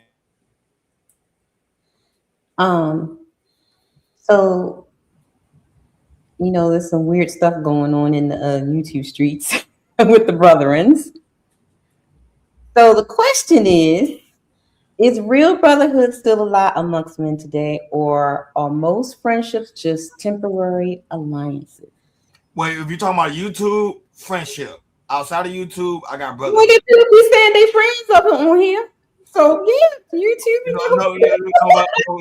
S15: So, there's some weird stuff going on in the YouTube streets with the brethrens. So the question is real brotherhood still alive amongst men today, or are most friendships just temporary alliances?
S21: Wait, if you're talking about YouTube friendship, outside of YouTube, I got brothers.
S15: Well, they people be saying they friends up on here. So yeah, YouTube.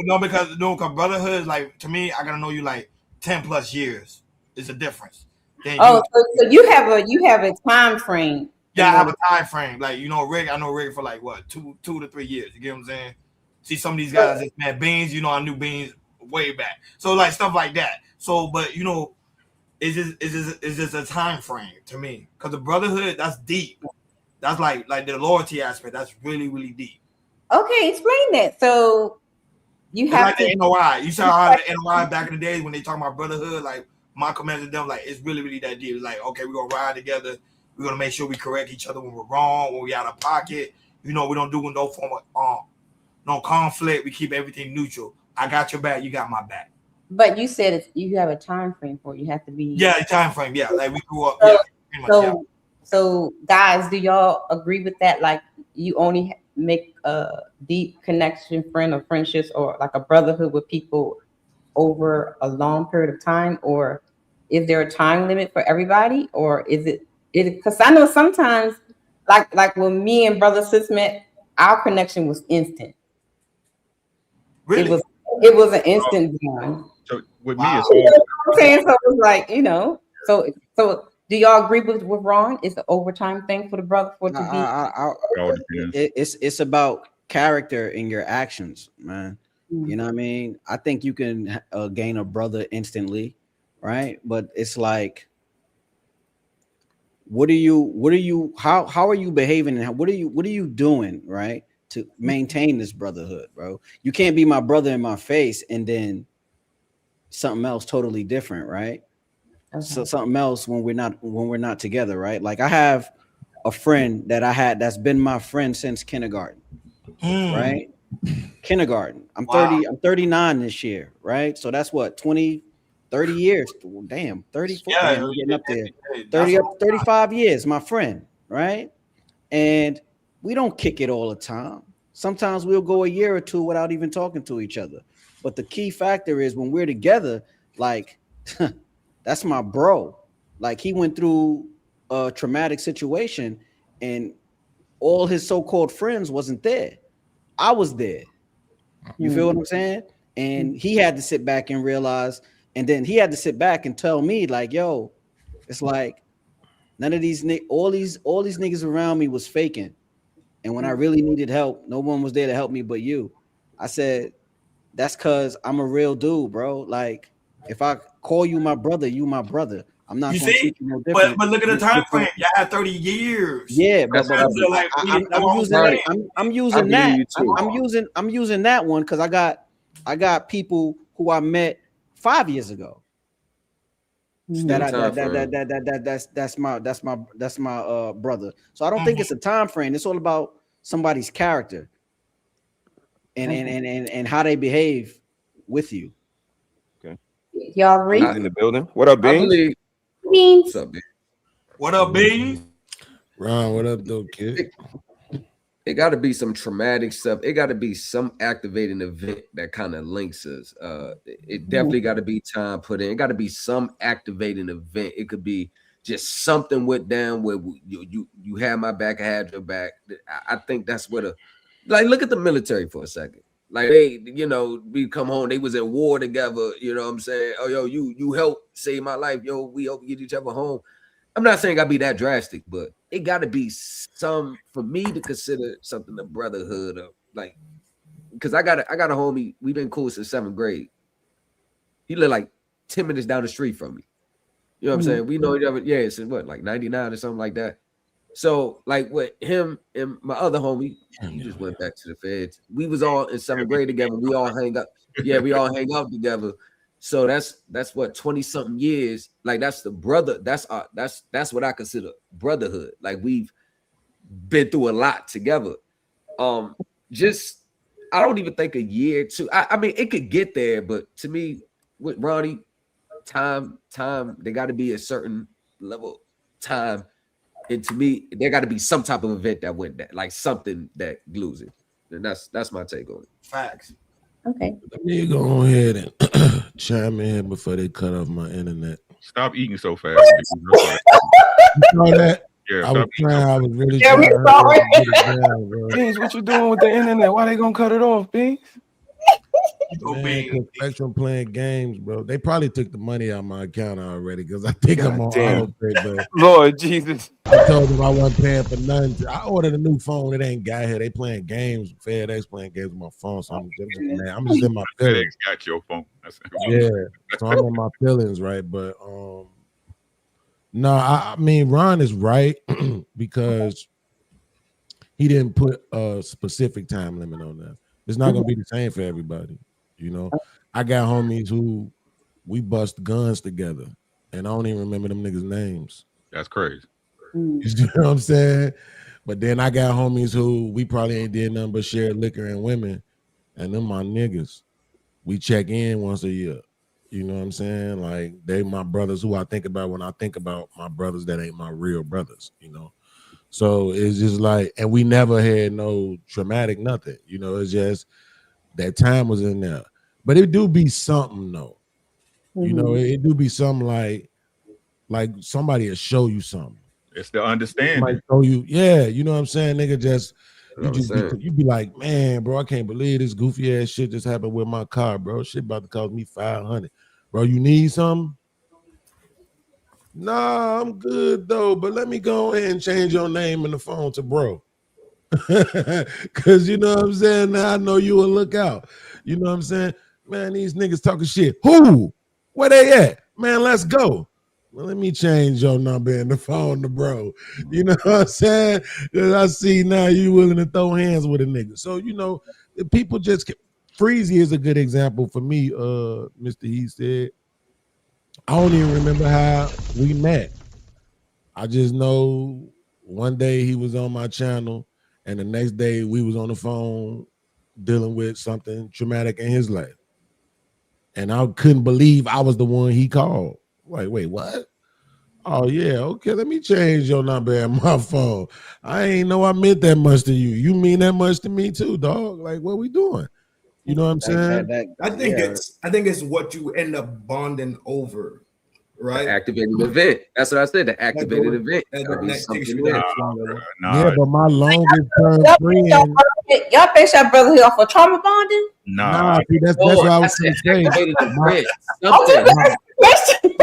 S21: No, because brotherhood is like, to me, I gotta know you like 10 plus years. It's a difference.
S15: So you have a time frame.
S21: Yeah, I have a time frame. Like, Rick, I know Rick for like what, 2 to 3 years. You get what I'm saying? See, some of these guys, man, Beans, I knew Beans way back. So like stuff like that. So, but it's just a time frame to me. Because the brotherhood, that's deep. That's like the loyalty aspect. That's really, really deep.
S15: Okay, explain that. So you have
S21: like the NOI. You saw how the NOI back in the days when they talk about brotherhood, like Malcolm and them, like it's really, really that deep. It's like, okay, we're gonna ride together. We're gonna make sure we correct each other when we're wrong, when we out of pocket. We don't do no form of no conflict. We keep everything neutral. I got your back. You got my back.
S15: But you said you have a time frame for it. You have to be
S21: time frame. Yeah, like we grew up.
S15: So guys, do y'all agree with that? Like you only make a deep connection, friend or friendships, or like a brotherhood with people over a long period of time, or is there a time limit for everybody, or is it? Because I know sometimes, like when me and Brother Sis met, our connection was instant.
S21: Really?
S15: It was an instant bond.
S17: So with
S15: me, so it was like So do y'all agree with Ron? It's the overtime thing for the brother for it to be.
S16: It's about character in your actions, man. You know what I mean? I think you can gain a brother instantly, right? But it's like, how are you behaving, and what are you doing, right, to maintain this brotherhood, bro? You can't be my brother in my face and then something else totally different, right? Okay. So something else when we're not together, right? Like I have a friend that I had that's been my friend since kindergarten, right? Kindergarten. I'm 39 this year, right? So that's what, 30 years. Damn, 34. Yeah, damn, we're getting up there. 35 years, my friend, right? And we don't kick it all the time. Sometimes we'll go a year or two without even talking to each other. But the key factor is when we're together, like that's my bro. Like he went through a traumatic situation and all his so-called friends wasn't there. I was there. You feel what I'm saying? And he had to sit back and realize, and then he had to sit back and tell me, like, yo, it's like none of these all these niggas around me was faking. And when I really needed help, no one was there to help me but you. I said, that's because I'm a real dude, bro. Like, if I call you my brother, you my brother. I'm not.
S21: You see, no different. But look at the time frame. Y'all had 30 years.
S16: Yeah, but I'm using that. I'm using that one because I got people who I met 5 years ago. That's my brother. So I don't think it's a time frame. It's all about somebody's character and how they behave with you.
S22: Okay.
S15: Y'all agree?
S22: Beans in the building. What up, Beans?
S15: Beans.
S3: What's up, Beans?
S21: What up, Beans?
S4: Ron, what up, though, kid?
S6: It got to be some traumatic stuff. It got to be some activating event that kind of links us. It definitely got to be time put in. It got to be some activating event. It could be just something went down where you had my back, I had your back. I think that's what look at the military for a second. Like they, we come home, they was at war together. You know what I'm saying? Oh, yo, you helped save my life. Yo, we help get each other home. I'm not saying it gotta be that drastic, but it gotta be some for me to consider something a brotherhood of because I got a homie, we've been cool since 7th grade. He lived like 10 minutes down the street from me. You know what I'm saying? We know each other, since what, like 99 or something like that. So like with him and my other homie, he just went back to the feds. We was all in 7th grade together. We all hang up. Yeah, we all hang out together. So that's what 20-something years. Like that's the brother. That's what I consider brotherhood. Like we've been through a lot together. Just I don't even think a year or two. I mean, it could get there, but to me, with Ronnie, time, there got to be a certain level time, and to me, there got to be some type of event that went that, like something that glues it. And that's my take on it.
S21: Facts.
S15: Okay.
S4: Let me go ahead and chime in here before they cut off my internet.
S17: Stop eating so fast.
S4: You saw that?
S17: Yeah,
S4: I was trying. I was really
S15: Yeah,
S4: trying.
S15: we saw
S22: Beans, what you doing with the internet? Why they gonna cut it off, Beans?
S4: Man, Spectrum playing games, bro. They probably took the money out of my account already because I think I'm on
S22: damn.
S4: auto pay. But
S22: Lord Jesus.
S4: I told them I wasn't paying for nothing. I ordered a new phone. It ain't got here. They playing games. FedEx playing games with my phone. So I'm just in my feelings.
S17: FedEx got your phone.
S4: Yeah. So I'm in my feelings, right? But no, I mean Ron is right because he didn't put a specific time limit on that. It's not gonna be the same for everybody. I got homies who we bust guns together, and I don't even remember them niggas' names.
S17: That's crazy.
S4: You know what I'm saying? But then I got homies who we probably ain't did nothing but share liquor and women, and them my niggas. We check in once a year. You know what I'm saying? Like they my brothers who I think about when I think about my brothers that ain't my real brothers. So it's just like, and we never had no traumatic nothing. It's just that time was in there. But it do be something though. It do be something like somebody will show you something.
S17: It's the understanding.
S4: Might show you, you know what I'm saying? Nigga you be like, man, bro, I can't believe this goofy ass shit just happened with my car, bro. Shit about to cost me $500. Bro, you need something? Nah, I'm good though, but let me go ahead and change your name in the phone to bro. Cause you know what I'm saying? Now I know you will look out. You know what I'm saying? Man, these niggas talking shit. Who? Where they at? Man, let's go. Well, let me change your number in the phone to bro. You know what I'm saying? Cause I see now you willing to throw hands with a nigga. So, people just Freezy is a good example for me, Mr. He said. I don't even remember how we met. I just know one day he was on my channel and the next day we was on the phone dealing with something traumatic in his life. And I couldn't believe I was the one he called. Like, wait, what? Oh, yeah, okay, let me change your number in my phone. I ain't know I meant that much to you. You mean that much to me too, dog? Like, what we doing? You know what I'm saying?
S8: I think it's what you end up bonding over, right?
S6: The activated event. That's what I said. The activated event.
S4: Yeah, but my longest term friend.
S15: Y'all base your brotherhood off of trauma bonding?
S4: Nah, see, that's what I was going to say.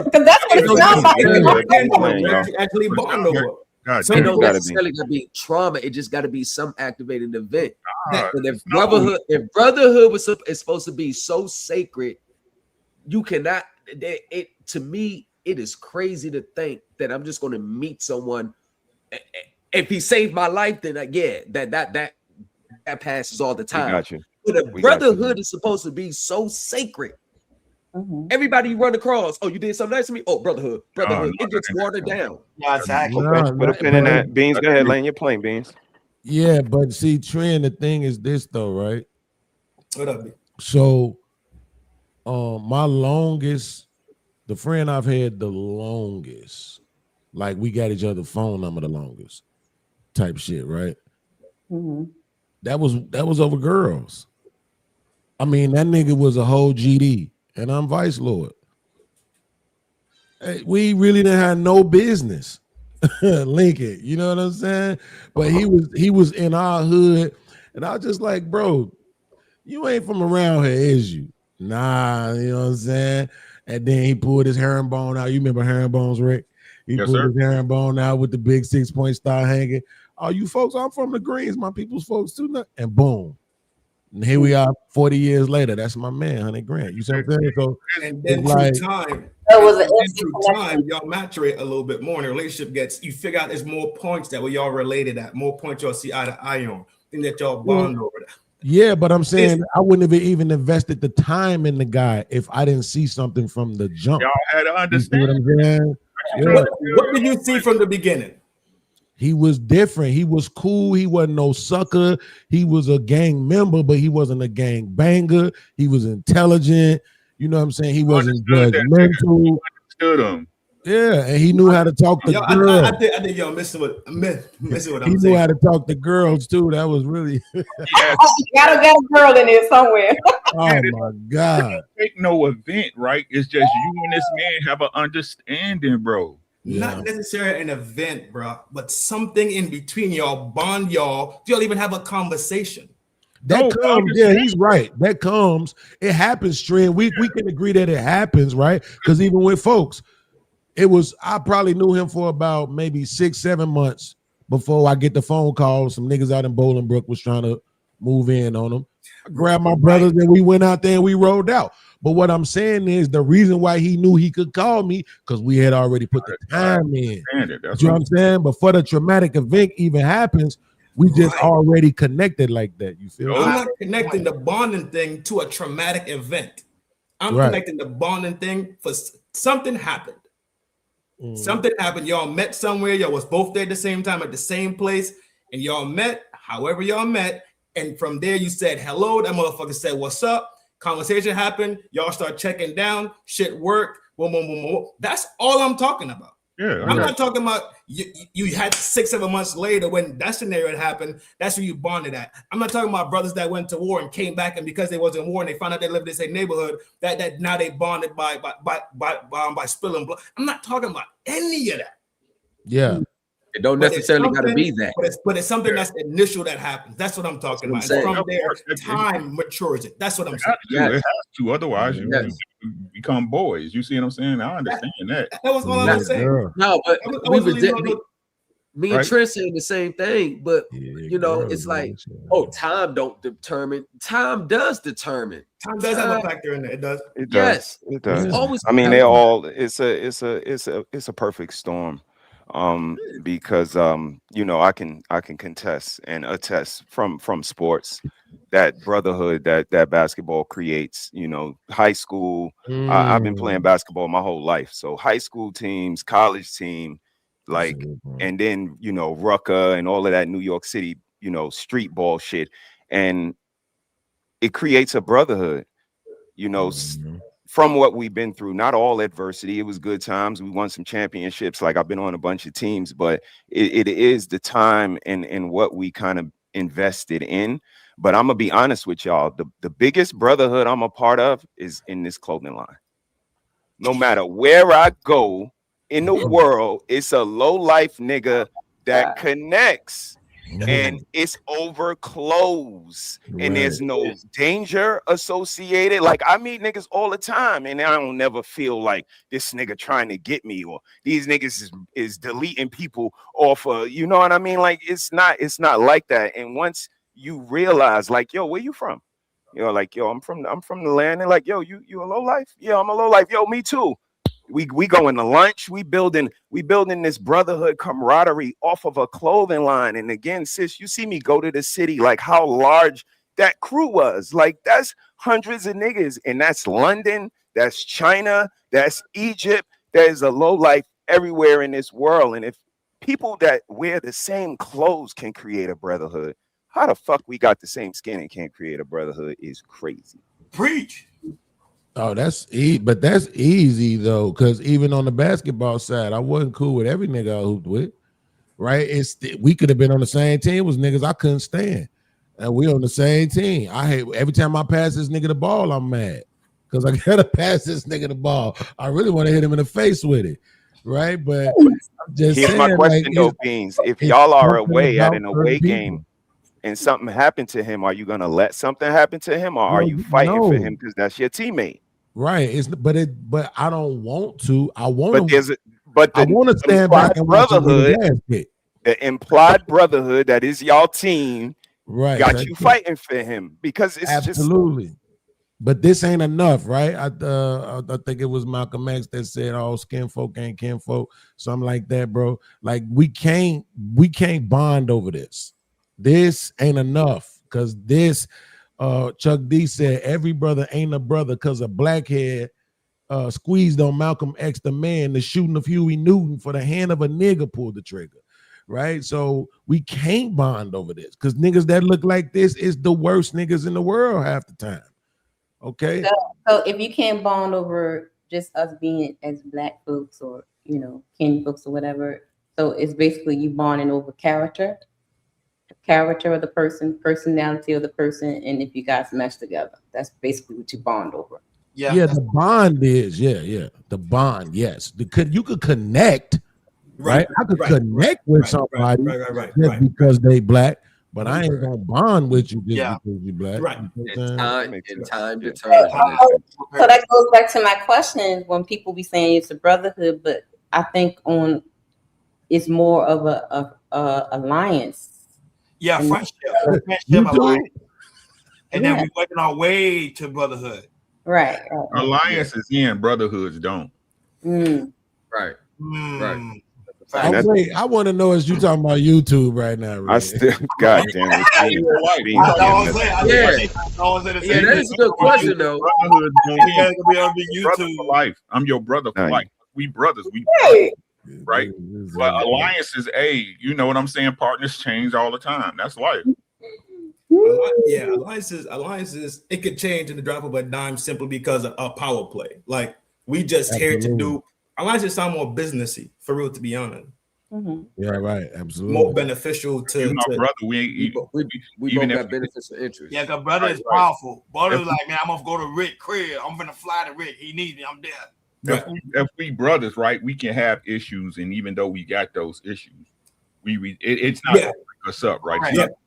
S15: Because that's what it sounds like.
S8: Actually bond over.
S6: So it don't necessarily gotta be trauma. It just got to be some activated event. And if brotherhood is supposed to be so sacred, you cannot. To me, it is crazy to think that I'm just going to meet someone. If he saved my life, then that passes all the time.
S22: Got you.
S6: But a brotherhood is supposed to be so sacred Everybody you run across, oh, you did something nice to me. Oh, brotherhood. It gets watered down.
S21: Yeah, exactly.
S22: Okay, put a pin in that. Beans, go ahead, land your plane, Beans.
S4: Yeah, but see, Trent, the thing is this though, right?
S8: What up, B?
S4: So, my longest, the friend I've had the longest, like we got each other's phone number the longest, type shit, right? That was over girls. I mean, that nigga was a whole GD, and I'm vice lord. Hey, we really didn't have no business linking, you know what I'm saying? But he was in our hood, and I was just like, bro, you ain't from around here, is you? Nah, you know what I'm saying? And then he pulled his herringbone out. You remember herringbones, Rick? He pulled his herringbone out with the big 6-point star hanging. Oh, you folks, I'm from the Greens, my people's folks too. And boom. And here we are 40 years later. That's my man, 100 grand. You see what I'm saying? So
S8: and then
S4: it's like,
S8: through time, y'all maturate a little bit more, and the relationship gets, you figure out there's more points that we all related at, more points y'all see eye to eye on, thing that y'all bond over that.
S4: yeah, but I'm saying I wouldn't have even invested the time in the guy if I didn't see something from the jump.
S17: Y'all had to
S4: You see
S17: understand.
S4: what I'm saying? Yeah.
S8: What did you see from the beginning?
S4: He was different. He was cool. He wasn't no sucker. He was a gang member, but he wasn't a gang banger. He was intelligent. You know what I'm saying? He wasn't judgmental.
S17: Understood him.
S4: Yeah, and he knew how to talk to girls.
S8: I think y'all missing what I'm
S4: He
S8: saying.
S4: knew how to talk to girls too. That was really
S15: Gotta get a girl in there somewhere.
S4: oh my God.
S17: Take no event, right? It's just you and this man have an understanding, bro.
S8: Not necessarily an event, bro, but something in between y'all bond y'all. Y'all even have a conversation.
S4: That comes, yeah, he's right. That comes, it happens, Trent. We can agree that it happens, right? Because even with folks, I probably knew him for about maybe 6-7 months before I get the phone call. Some niggas out in Bolingbrook was trying to move in on him. I grabbed my brothers and we went out there and we rolled out. But what I'm saying is the reason why he knew he could call me, because we had already put the time in. You know what I'm saying? Before the traumatic event even happens, we just already connected like that. You feel?
S8: I'm not connecting the bonding thing to a traumatic event. I'm connecting the bonding thing for something happened. Something happened. Y'all met somewhere. Y'all was both there at the same time at the same place, and y'all met however y'all met. And from there, you said hello. That motherfucker said, "What's up?" Conversation happened. Y'all start checking down. Shit worked. Boom, boom, boom, boom. That's all I'm talking about.
S17: Yeah,
S8: I'm not talking about you had 6-7 months later when that scenario had happened. That's where you bonded at. I'm not talking about brothers that went to war and came back, and because they was in war and they found out they lived in the same neighborhood, that now they bonded by spilling blood. I'm not talking about any of that.
S4: Yeah.
S6: It don't necessarily got to be that.
S8: But it's something that's initial that happens. That's what I'm talking about. And from there, time matures it. That's what I'm saying.
S17: It has to. Otherwise, you become boys. You see what I'm saying? I understand that.
S8: That was all I was saying.
S6: No, but me and Trent saying the same thing. But you know, it's like, time don't determine. Time does determine.
S8: Time does have a factor in it. It does.
S22: It does.
S6: Yes.
S22: It does.
S6: Always
S22: I mean, they're all. It's a perfect storm. Because you know, I can contest and attest from sports that brotherhood that basketball creates. You know, high school. I've been playing basketball my whole life, so high school teams, college team, like, and then you know, Rucker and all of that New York City, you know, street ball shit, and it creates a brotherhood. You know. From what we've been through, not all adversity. It was good times. We won some championships. Like, I've been on a bunch of teams, but it is the time and what we kind of invested in. But I'm gonna be honest with y'all. The biggest brotherhood I'm a part of is in this clothing line. No matter where I go in the world, it's a low life nigga that connects. And it's over clothes, and there's no danger associated. Like, I meet niggas all the time, and I don't never feel like this nigga trying to get me, or these niggas is deleting people off of, you know what I mean? Like, it's not like that. And once you realize, like, yo, where you from? You know, like, yo, I'm from the land. And like, yo, you a low life? Yeah, I'm a low life. Yo, me too. We going to lunch. We building this brotherhood camaraderie off of a clothing line. And again, sis, you see me go to the city, like how large that crew was. Like, that's hundreds of niggas, and that's London, that's China, that's Egypt. There's a low life everywhere in this world. And if people that wear the same clothes can create a brotherhood, how the fuck we got the same skin and can't create a brotherhood is crazy.
S21: Preach.
S4: Oh, that's but that's easy though, because even on the basketball side, I wasn't cool with every nigga I hooped with. Right? We could have been on the same team. It was niggas I couldn't stand. And we on the same team. I hate every time I pass this nigga the ball, I'm mad. Because I gotta pass this nigga the ball. I really want to hit him in the face with it. Right? But I'm just
S22: Here's
S4: saying,
S22: my question
S4: like,
S22: though, Beans. If y'all are
S4: something
S22: away at
S4: about
S22: an away
S4: certain
S22: game
S4: people.
S22: and something happened to him, are you gonna let something happen to him, or are you fighting for him because that's your teammate?
S4: Right. But I don't want to. I want
S22: But
S4: to.
S22: there's I
S4: want to stand back and watch him get his ass kicked.
S22: the implied brotherhood that is y'all team,
S4: Right.
S22: got
S4: That's
S22: you
S4: it.
S22: fighting for him because it's
S4: Absolutely. But this ain't enough, right? I think it was Malcolm X that said, "Oh, skin folk ain't kinfolk," something like that, bro. Like we can't bond over this. This ain't enough because this. Chuck D said every brother ain't a brother because a blackhead squeezed on Malcolm X, the man, the shooting of Huey Newton for the hand of a nigga pulled the trigger. Right? So we can't bond over this because niggas that look like this is the worst niggas in the world half the time. Okay.
S15: So if you can't bond over just us being as black folks or kin folks or whatever, so it's basically you bonding over character of the person, personality of the person, and if you guys mesh together, that's basically what you bond over.
S4: Yeah, the bond is the bond. Yes, you could connect, right? I could connect with somebody just because they black, but I ain't gonna bond with you just because you black.
S6: Right.
S4: You know what I'm saying?
S3: Time determines.
S15: So that goes back to my question when people be saying it's a brotherhood, but I think it's more of a alliance.
S21: Yeah, friendship alliance. And then we're working our way to brotherhood.
S15: Right.
S17: Alliances end, brotherhoods don't.
S3: Right. Right.
S4: I want to know as you talking about YouTube right now. Ray.
S22: I still, God damn it.
S3: Yeah, that is a good question though.
S17: Brotherhoods don't end. Brother for life. I'm your brother for life. We brothers. We right? But alliances, you know what I'm saying? Partners change all the time. That's life.
S8: Yeah, alliances, it could change in the drop of a dime simply because of a power play. Like we just here to do alliances sound more businessy, for real, to be honest.
S4: Yeah, right. Absolutely.
S8: More beneficial to
S17: my brother.
S3: We both got beneficial interest.
S21: Yeah, because brother is powerful. Brother's like, man, I'm gonna go to Rick crib. I'm gonna fly to Rick. He needs me. I'm there.
S17: If we brothers, right, we can have issues, and even though we got those issues, it's not gonna break us up, right?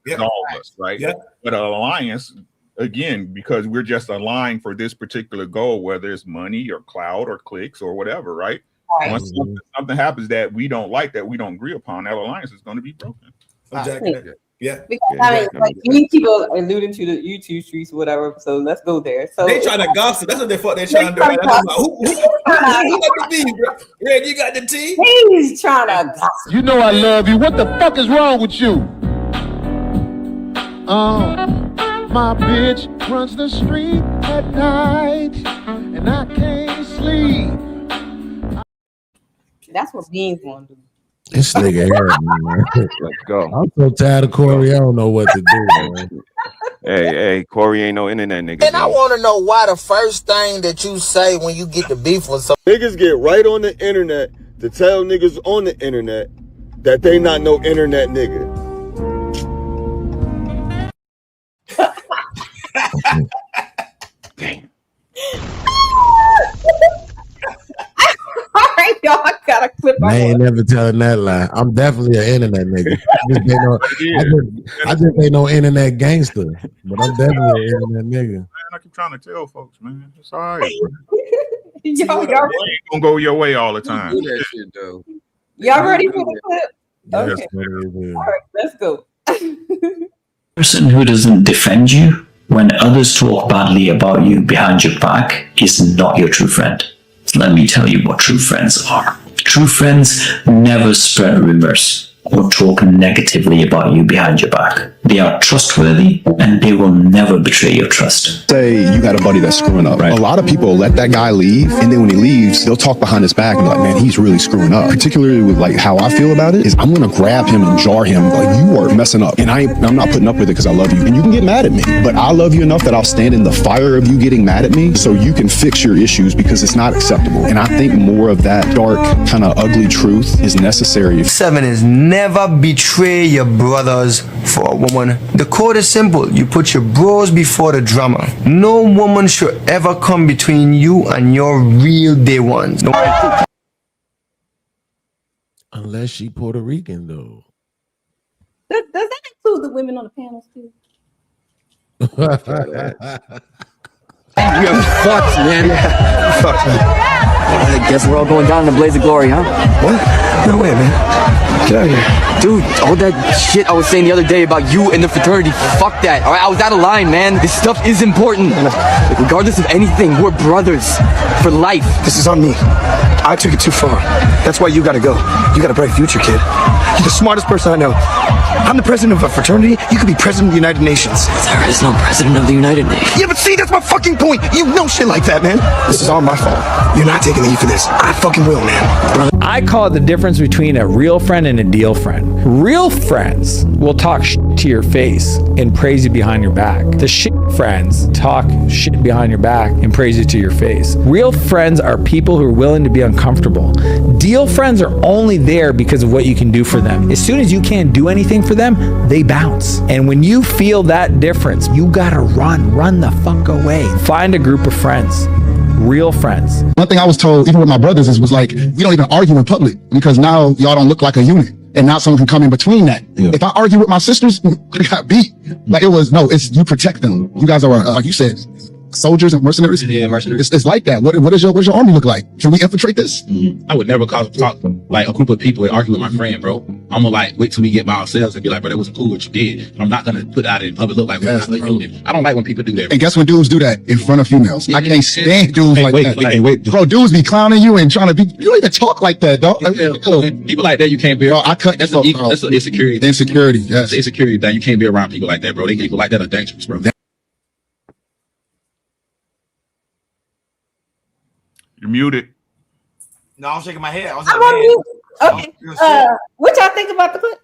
S17: It's all of us, right? Yeah. But an alliance, again, because we're just aligned for this particular goal, whether it's money or clout or clicks or whatever, right? Once something happens that we don't like, that we don't agree upon, that alliance is going to be broken.
S8: Exactly.
S15: Yeah. Because I mean, like you people alluding to the YouTube streets, or whatever. So let's go there. So
S8: they trying to gossip. That's what they trying to do. Right? Who got the tea, bro? Red, you got the tea?
S15: He's trying to gossip.
S1: You know I love you. What the fuck is wrong with you? My bitch runs the street at night, and I can't sleep.
S15: That's what Beans want to do.
S4: This nigga here, man.
S22: Let's go.
S4: I'm so tired of Corey. I don't know what to do, man.
S22: Hey, Corey ain't no internet nigga.
S10: And I want to know why the first thing that you say when you get the beef with some
S12: niggas get right on the internet to tell niggas on the internet that they not no internet nigga.
S22: Damn.
S15: All right, y'all, I got a clip.
S4: I ain't never telling that lie. I'm definitely an internet nigga. I just ain't no internet gangster, but I'm definitely an internet nigga.
S17: Man, I keep trying to tell folks, man, it's all right.
S15: Y'all
S17: ain't gonna go your way all the time.
S3: Do that shit though.
S15: Y'all ready for the clip?
S4: Yes,
S15: Okay. All right, let's go.
S13: Person who doesn't defend you when others talk badly about you behind your back is not your true friend. Let me tell you what true friends are. True friends never spread rumors or talk negatively about you behind your back. They are trustworthy and they will never betray your trust.
S2: Say you got a buddy that's screwing up, right? A lot of people let that guy leave, and then when he leaves, they'll talk behind his back and be like, man, he's really screwing up. Particularly with like how I feel about it is I'm gonna grab him and jar him like, you are messing up. And I'm not putting up with it because I love you. And you can get mad at me, but I love you enough that I'll stand in the fire of you getting mad at me so you can fix your issues, because it's not acceptable. And I think more of that dark, kind of ugly truth is necessary.
S5: 7 is never betray your brothers for a woman. The code is simple. You put your bros before the drama. No woman should ever come between you and your real day ones. No.
S4: Unless she Puerto Rican, though.
S15: Does that include the women on the panels too?
S24: You have fucked, man.
S5: Yeah, fucked.
S24: I guess we're all going down in a blaze of glory, huh?
S5: What? No way, man. Get out of here.
S24: Dude, all that shit I was saying the other day about you and the fraternity, fuck that. All right, I was out of line, man. This stuff is important. Like, regardless of anything, we're brothers for life.
S5: This is on me. I took it too far. That's why you gotta go. You got a bright future, kid. You're the smartest person I know. I'm the president of a fraternity. You could be president of the United Nations.
S24: There is no president of the United Nations.
S5: Yeah, but see, that's my fucking point. You know shit like that, man. This is all my fault. You're not taking the heat for this. I fucking will, man.
S9: I call it the difference between a real friend and a deal friend. Real friends will talk shit to your face and praise you behind your back. The shit friends talk shit behind your back and praise you to your face. Real friends are people who are willing to be uncomfortable. Deal friends are only there because of what you can do for them. As soon as you can't do anything for them, they bounce. And when you feel that difference, you gotta run the fuck away. Find a group of friends. Real friends.
S25: One thing I was told, even with my brothers, was like, we don't even argue in public because now y'all don't look like a unit. And now someone can come in between that. Yeah. If I argue with my sisters, I got beat. Like it was, no, it's you protect them. You guys are, like you said, soldiers and mercenaries.
S11: Yeah, mercenaries.
S25: like that. What does your army look like? Can we infiltrate this?
S11: I would never talk like a group of people and argue with my friend, bro. I'm gonna like wait till we get by ourselves and be like, bro, that wasn't cool what you did. But I'm not gonna put that in public. Look like we're not a unit. I don't like when people do that.
S25: And guess when dudes do that in front of females? I can't stand dudes like that. Bro, dudes be clowning you and trying to be. You don't even talk like that, dog.
S11: People like that you can't be.
S25: Bro, I cut.
S11: That's an insecurity.
S25: Insecurity. Yes.
S11: It's an insecurity that you can't be around people like that, bro. People like that are dangerous, bro.
S17: You're muted.
S21: No, I'm shaking my head.
S15: I'm on mute. Okay. What y'all think about the clip?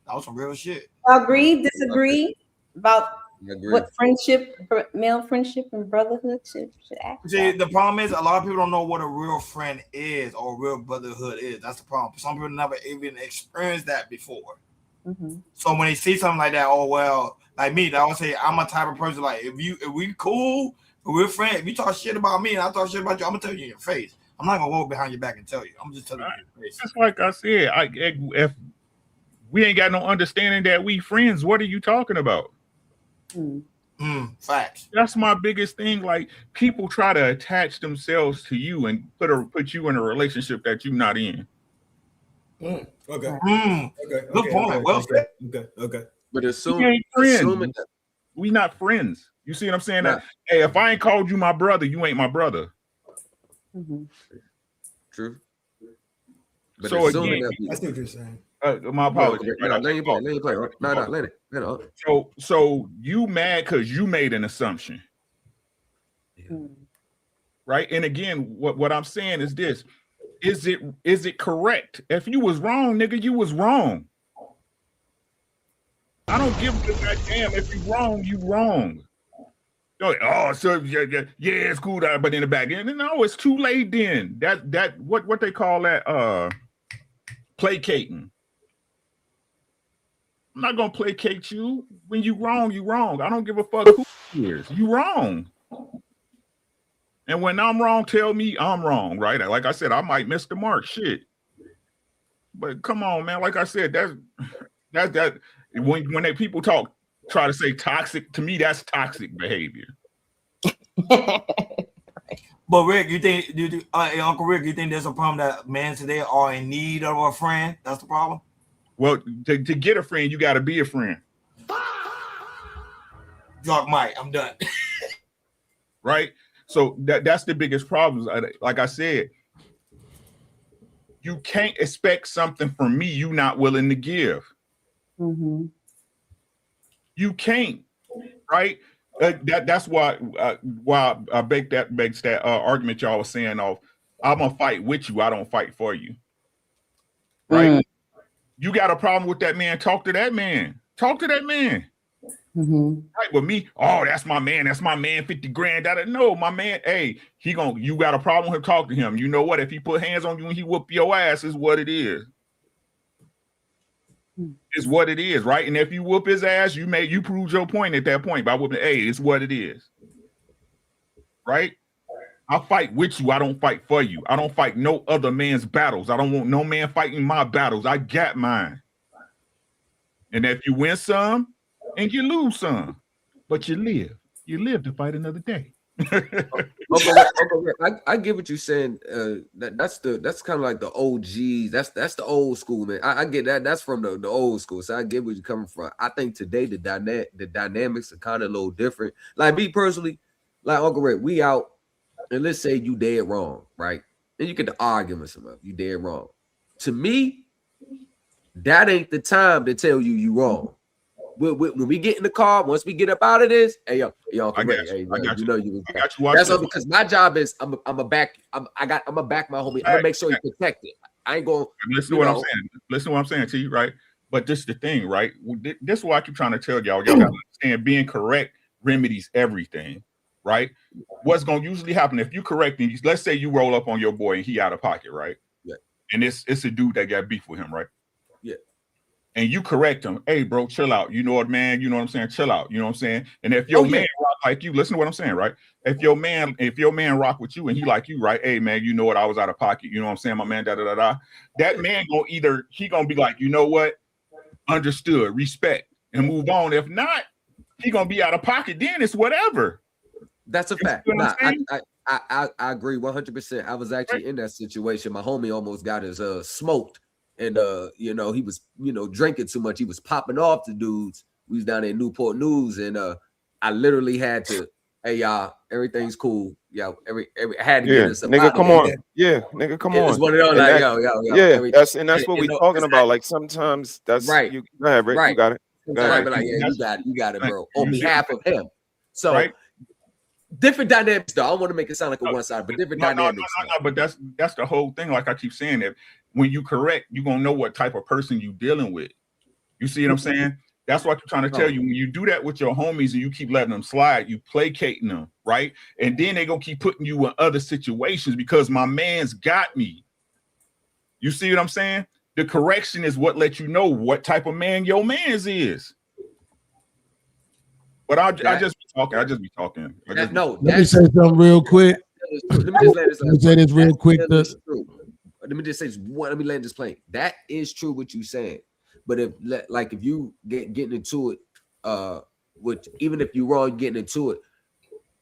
S21: That was some real shit.
S15: Agree, disagree about what friendship, male friendship and brotherhood should act.
S21: See, the problem is a lot of people don't know what a real friend is or a real brotherhood is. That's the problem. Some people never even experienced that before.
S15: Mm-hmm.
S21: So when they see something like that, oh well, like me, I would say I'm a type of person like if we cool, if we're friends, if you talk shit about me and I talk shit about you, I'm gonna tell you in your face. I'm not gonna walk behind your back and tell you. I'm just telling you in your face.
S17: Just like I said, if we ain't got no understanding that we friends, what are you talking about?
S21: Facts.
S17: That's my biggest thing. Like people try to attach themselves to you and put you in a relationship that you're not in.
S8: Okay.
S21: Good point. Well said.
S8: Okay.
S3: But
S17: assuming that we not friends. You see what I'm saying? That, hey, if I ain't called you my brother, you ain't my brother.
S15: Mm-hmm.
S3: True. But
S17: so again,
S8: I see what you're saying.
S17: My apologies.
S3: Let you play. No, let it.
S17: So you mad because you made an assumption, right? And again, what I'm saying is this: is it correct? If you was wrong, nigga, you was wrong. I don't give a goddamn if you wrong, you wrong. Oh, so yeah, it's cool, but in the back end, no, it's too late. Then that what they call that placating. I'm not gonna placate you. When you wrong, you wrong. I don't give a fuck who is. You wrong. And when I'm wrong, tell me I'm wrong, right? Like I said, I might miss the mark. Shit. But come on, man. Like I said, that when they people try to say toxic, to me, that's toxic behavior.
S21: But Rick, Uncle Rick, you think there's a problem that men today are in need of a friend? That's the problem?
S17: Well, to get a friend, you got to be a friend.
S21: Drop Mike, I'm done.
S17: Right? So that's the biggest problem. Like I said, you can't expect something from me you not willing to give.
S15: Mm-hmm.
S17: You can't, right? That's why I baked that argument y'all was saying off. I'm gonna fight with you. I don't fight for you. Right? You got a problem with that man? Talk to that man. Talk to that man. Right with me? Oh, that's my man. That's my man. 50 grand. No, my man. Hey, you got a problem with him? Talk to him. You know what? If he put hands on you and he whoop your ass, is what it is. It's what it is, right? And if you whoop his ass, you proved your point at that point by whooping. Hey, it's what it is, right? I fight with you. I don't fight for you. I don't fight no other man's battles. I don't want no man fighting my battles. I got mine. And if you win some and you lose some, but you live to fight another day.
S6: I get what you're saying. That's kind of like the OGs. That's the old school, man. I get that. That's from the old school. So I get where you're coming from. I think today the dynamics are kind of a little different. Like me personally, like Uncle Rick, we out, and let's say you dead wrong, right? And you get the arguments about you dead wrong. To me, that ain't the time to tell you wrong. When we get in the car, once we get up out of this, hey yo,
S17: I got you. I got you.
S6: That's all because my job is I'm a back my homie. I'm gonna make sure he's protected. I ain't going.
S17: Listen to what I'm saying. Listen to what I'm saying to you, right? But this is the thing, right? This is why I keep trying to tell y'all. Y'all gotta understand, being correct remedies everything, right? What's gonna usually happen if you correct him? Let's say you roll up on your boy and he out of pocket, right?
S6: Yeah.
S17: And it's a dude that got beef with him, right?
S6: Yeah.
S17: And you correct him, hey bro, chill out. You know what, man? You know what I'm saying? Chill out. You know what I'm saying? And if your man rock like you, listen to what I'm saying, right? If your man rock with you and he like you, right? Hey man, you know what? I was out of pocket. You know what I'm saying? My man, That man gonna be like, you know what? Understood, respect, and move on. If not, he gonna be out of pocket. Then it's whatever.
S6: That's a fact. I agree 100%. I was actually in that situation. My homie almost got his smoked. And he was drinking too much. He was popping off the dudes. We was down there in Newport News, and I literally had to, hey y'all, everything's cool. Yo, I had to get us
S22: nigga, come on. Yeah, nigga, come on.
S6: It's one of those like yo.
S22: Yeah, that's what we talking about. Like sometimes that's
S6: right.
S22: You go ahead, Rick.
S6: Right.
S22: You got it.
S6: Right, but like, yeah, you got it, bro. On behalf of him. So different dynamics, though. I don't want to make it sound like a one side, but different dynamics.
S17: No, but that's the whole thing. Like I keep saying, that when you correct, you're gonna know what type of person you dealing with. You see what I'm saying? That's what I'm trying to tell you. When you do that with your homies and you keep letting them slide, you placating them, right? And then they gonna keep putting you in other situations because my man's got me. You see what I'm saying? The correction is what lets you know what type of man your man's is. But I just be talking. Let
S4: me say something real quick. Let me say this real quick.
S6: Let me just say this one. Let me land this plane. That is true what you're saying. But if you getting into it, even if you're wrong, getting into it,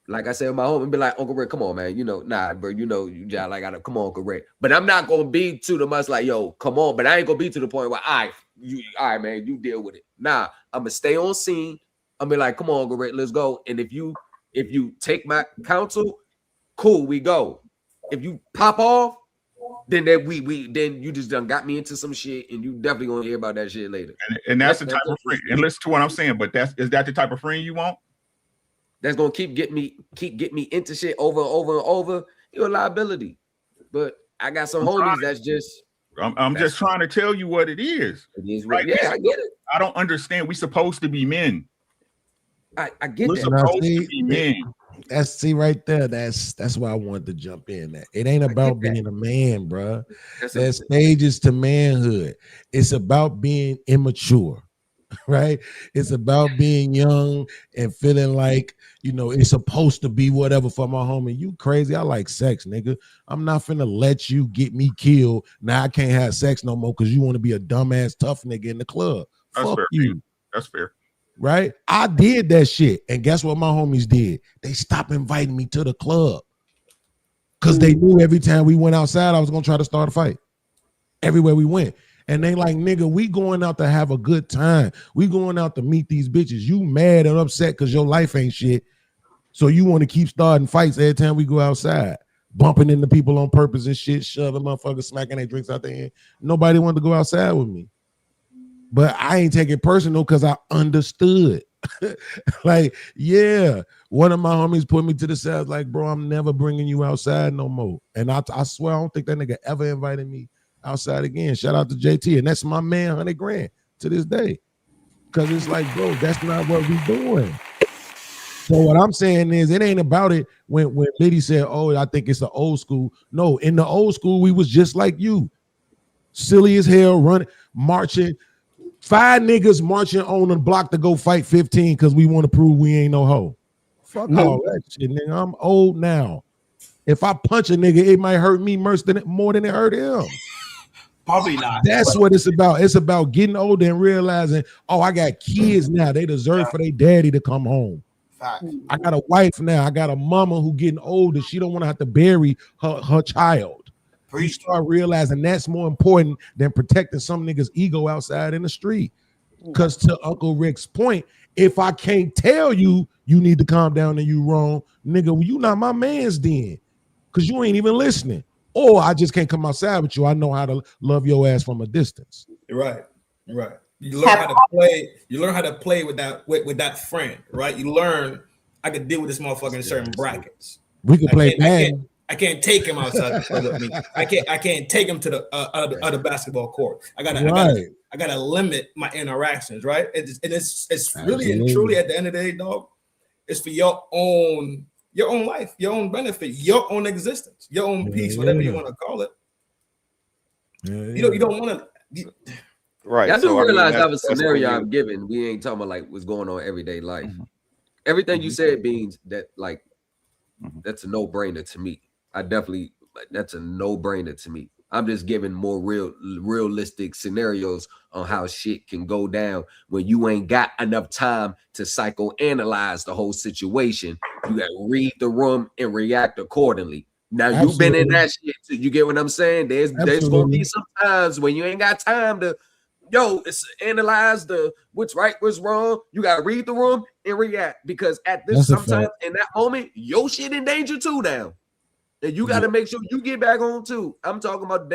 S6: like I said, with my homie, be like, Uncle Rick, come on, man. Nah, bro. You just like gotta come on, Uncle Rick. But I'm not gonna be to the much like, yo, come on. But I ain't gonna be to the point where all right, man, you deal with it. Nah, I'm gonna stay on scene. I'm be like, come on, Uncle Rick, let's go. And if you take my counsel, cool, we go. If you pop off, then you just done got me into some shit, and you definitely gonna hear about that shit later.
S17: And that's the type of friend. And listen to what I'm saying. But is that the type of friend you want?
S6: That's gonna keep get me into shit over and over and over. You're a liability. But I got some homies that's just.
S17: I'm just trying to tell you what it is.
S6: It is right. Yeah, I get it.
S17: I don't understand. We supposed to be men.
S6: I get
S17: We're
S6: that.
S17: supposed to be men.
S4: That's right there. That's why I wanted to jump in. That it ain't about being a man, bro. There's stages to manhood. It's about being immature, right? It's about being young and feeling like it's supposed to be whatever for my homie. You crazy? I like sex, nigga. I'm not finna let you get me killed. Now I can't have sex no more because you want to be a dumbass tough nigga in the club.
S17: That's
S4: Fuck
S17: fair.
S4: you.
S17: That's fair.
S4: Right? I did that shit. And guess what my homies did? They stopped inviting me to the club. Because they knew every time we went outside, I was going to try to start a fight. Everywhere we went. And they like, nigga, we going out to have a good time. We going out to meet these bitches. You mad and upset because your life ain't shit. So you want to keep starting fights every time we go outside. Bumping into people on purpose and shit. Shoving motherfuckers, smacking their drinks out their hand. Nobody wanted to go outside with me. But I ain't take it personal because I understood. Like, yeah, one of my homies put me to the side, like, bro, I'm never bringing you outside no more. And I swear, I don't think that nigga ever invited me outside again. Shout out to JT, and that's my man, 100 grand to this day. Because it's like, bro, that's not what we doing. So what I'm saying is, it ain't about it. When Liddy said, "Oh, I think it's the old school." No, in the old school, we was just like you, silly as hell, running, marching. 5 niggas marching on the block to go fight 15 because we want to prove we ain't no hoe. Fuck all that shit, nigga. I'm old now. If I punch a nigga, it might hurt me more than it hurt him.
S21: Probably not.
S4: That's what it's about. It's about getting older and realizing, oh, I got kids now. They deserve for their daddy to come home.
S21: Fact.
S4: I got a wife now. I got a mama who getting older. She don't want to have to bury her child. You start realizing that's more important than protecting some nigga's ego outside in the street. Because to Uncle Rick's point, if I can't tell you, you need to calm down and you wrong, nigga, you not my man's then. Because you ain't even listening. Or I just can't come outside with you. I know how to love your ass from a distance.
S8: Right. You learn how to play. You learn how to play with that friend, right? You learn I could deal with this motherfucker in certain brackets.
S4: We could play Madden.
S8: I can't take him outside with me. I can't take him to the other basketball court. I gotta limit my interactions, right? It's really and truly at the end of the day, dog. It's for your own life, your own benefit, your own existence, your own peace, whatever you want to call it. You don't want to.
S6: Right. I do realize that was a scenario I'm giving. We ain't talking about like what's going on everyday life. Everything you said means that like that's a no-brainer to me. That's a no-brainer to me. I'm just giving more realistic scenarios on how shit can go down when you ain't got enough time to psychoanalyze the whole situation. You got to read the room and react accordingly. Now you've been in that shit, so you get what I'm saying? There's gonna be some times when you ain't got time to it's analyze the what's right, what's wrong. You gotta read the room and react because at this sometimes in that moment, your shit in danger too now. And you got to make sure you get back on too. I'm talking about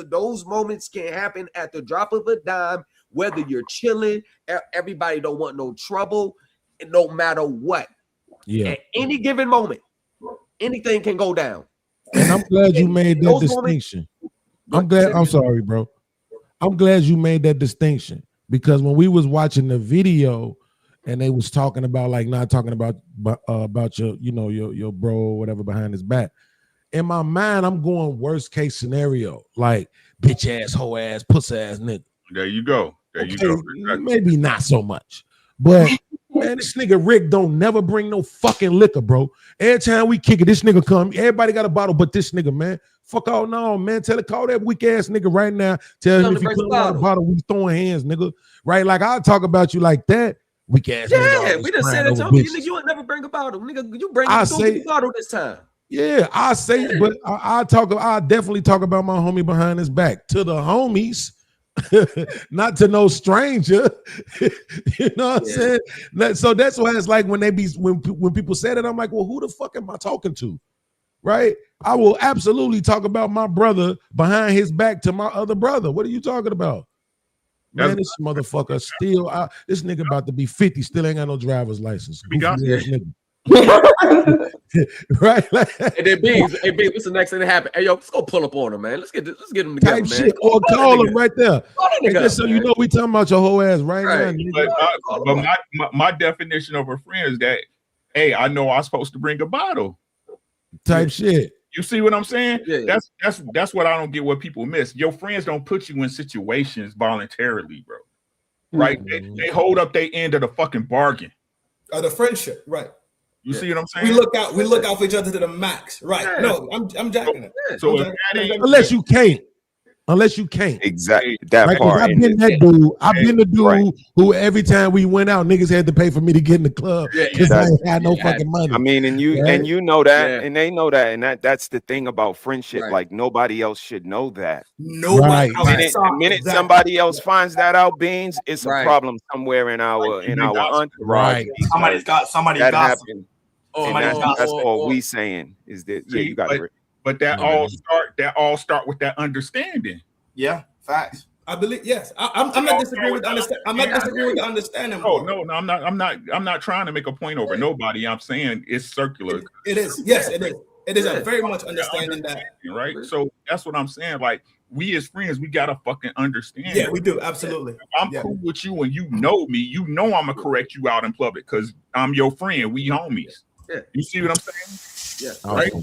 S6: those moments can happen at the drop of a dime, whether you're chilling, everybody don't want no trouble, and no matter what. Yeah. At any given moment, anything can go down.
S4: And I'm glad you made that distinction. I'm sorry, bro. I'm glad you made that distinction because when we was watching the video and they was talking about like not talking about your your bro or whatever behind his back. In my mind, I'm going worst case scenario, like bitch ass, hoe ass, puss ass nigga.
S17: There you go.
S4: Maybe not so much, but man, this nigga Rick don't never bring no fucking liquor, bro. Every time we kick it, this nigga come. Everybody got a bottle, but this nigga, man, fuck all no, man. Call that weak ass nigga right now. Tell him if he come out a bottle, we throwing hands, nigga. Right? Like I'll talk about you like that. Weak ass.
S6: Yeah, we just said it to you. Nigga, you would never bring a bottle, nigga. You bring a bottle this time.
S4: Yeah, I say, but I definitely talk about my homie behind his back to the homies, not to no stranger. You know what I'm saying? So that's why it's like when people say that, I'm like, well, who the fuck am I talking to? Right? I will absolutely talk about my brother behind his back to my other brother. What are you talking about? Man, this motherfucker still this nigga about to be 50, still ain't got no driver's license. Right,
S6: and then Beans, what's the next thing that happened? Hey, yo, let's go pull up on him, man. Let's get them together, man.
S4: Shit, or call him right there. So you know we talking about your whole ass right now.
S17: But my definition of a friend is that, hey, I know I'm supposed to bring a bottle.
S4: Type shit.
S17: You see what I'm saying? Yeah. That's what I don't get. What people miss. Your friends don't put you in situations voluntarily, bro. Right? They hold up their end of the fucking bargain.
S8: The friendship, right?
S17: You see what I'm saying?
S8: We look out for each other to the max, right? Yeah. No, I'm jacking it.
S17: So
S4: unless you can't.
S22: Exactly. That part.
S4: I've been that dude. I've been the dude who every time we went out, niggas had to pay for me to get in the club because I ain't had no fucking money.
S22: I mean, and you know that, and they know that, and that's the thing about friendship.
S8: Right.
S22: Like nobody else should know that.
S8: Nobody.
S22: The minute somebody else finds that out, Beans, it's a problem somewhere in our entourage.
S21: Right. Somebody's got
S22: happened. And that's all we saying is that you got it.
S17: But that all start with that understanding.
S21: Yeah, facts.
S8: I believe yes. I'm not disagreeing with the understand. I'm not disagreeing with the understanding.
S17: No, I'm not trying to make a point over nobody. I'm saying it's circular.
S8: It is. Yes, it is. It is a very much understanding that.
S17: Right. So that's what I'm saying. Like, we as friends, we gotta fucking understand.
S8: Yeah, we do. Absolutely.
S17: If I'm cool with you and you know me, you know I'm gonna correct you out in public because I'm your friend. We homies.
S3: Yeah.
S17: You see what I'm saying?
S3: Yeah.
S17: Right.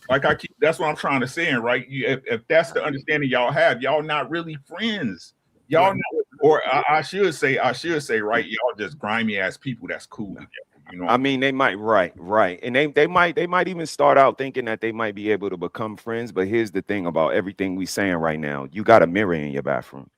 S17: Like that's what I'm trying to say. Right. If that's the understanding y'all have, y'all not really friends. Y'all not, or I should say, right, y'all just grimy ass people that's cool. You know,
S22: I mean, they might, right, and they might even start out thinking that they might be able to become friends. But here's the thing about everything we saying right now: you got a mirror in your bathroom,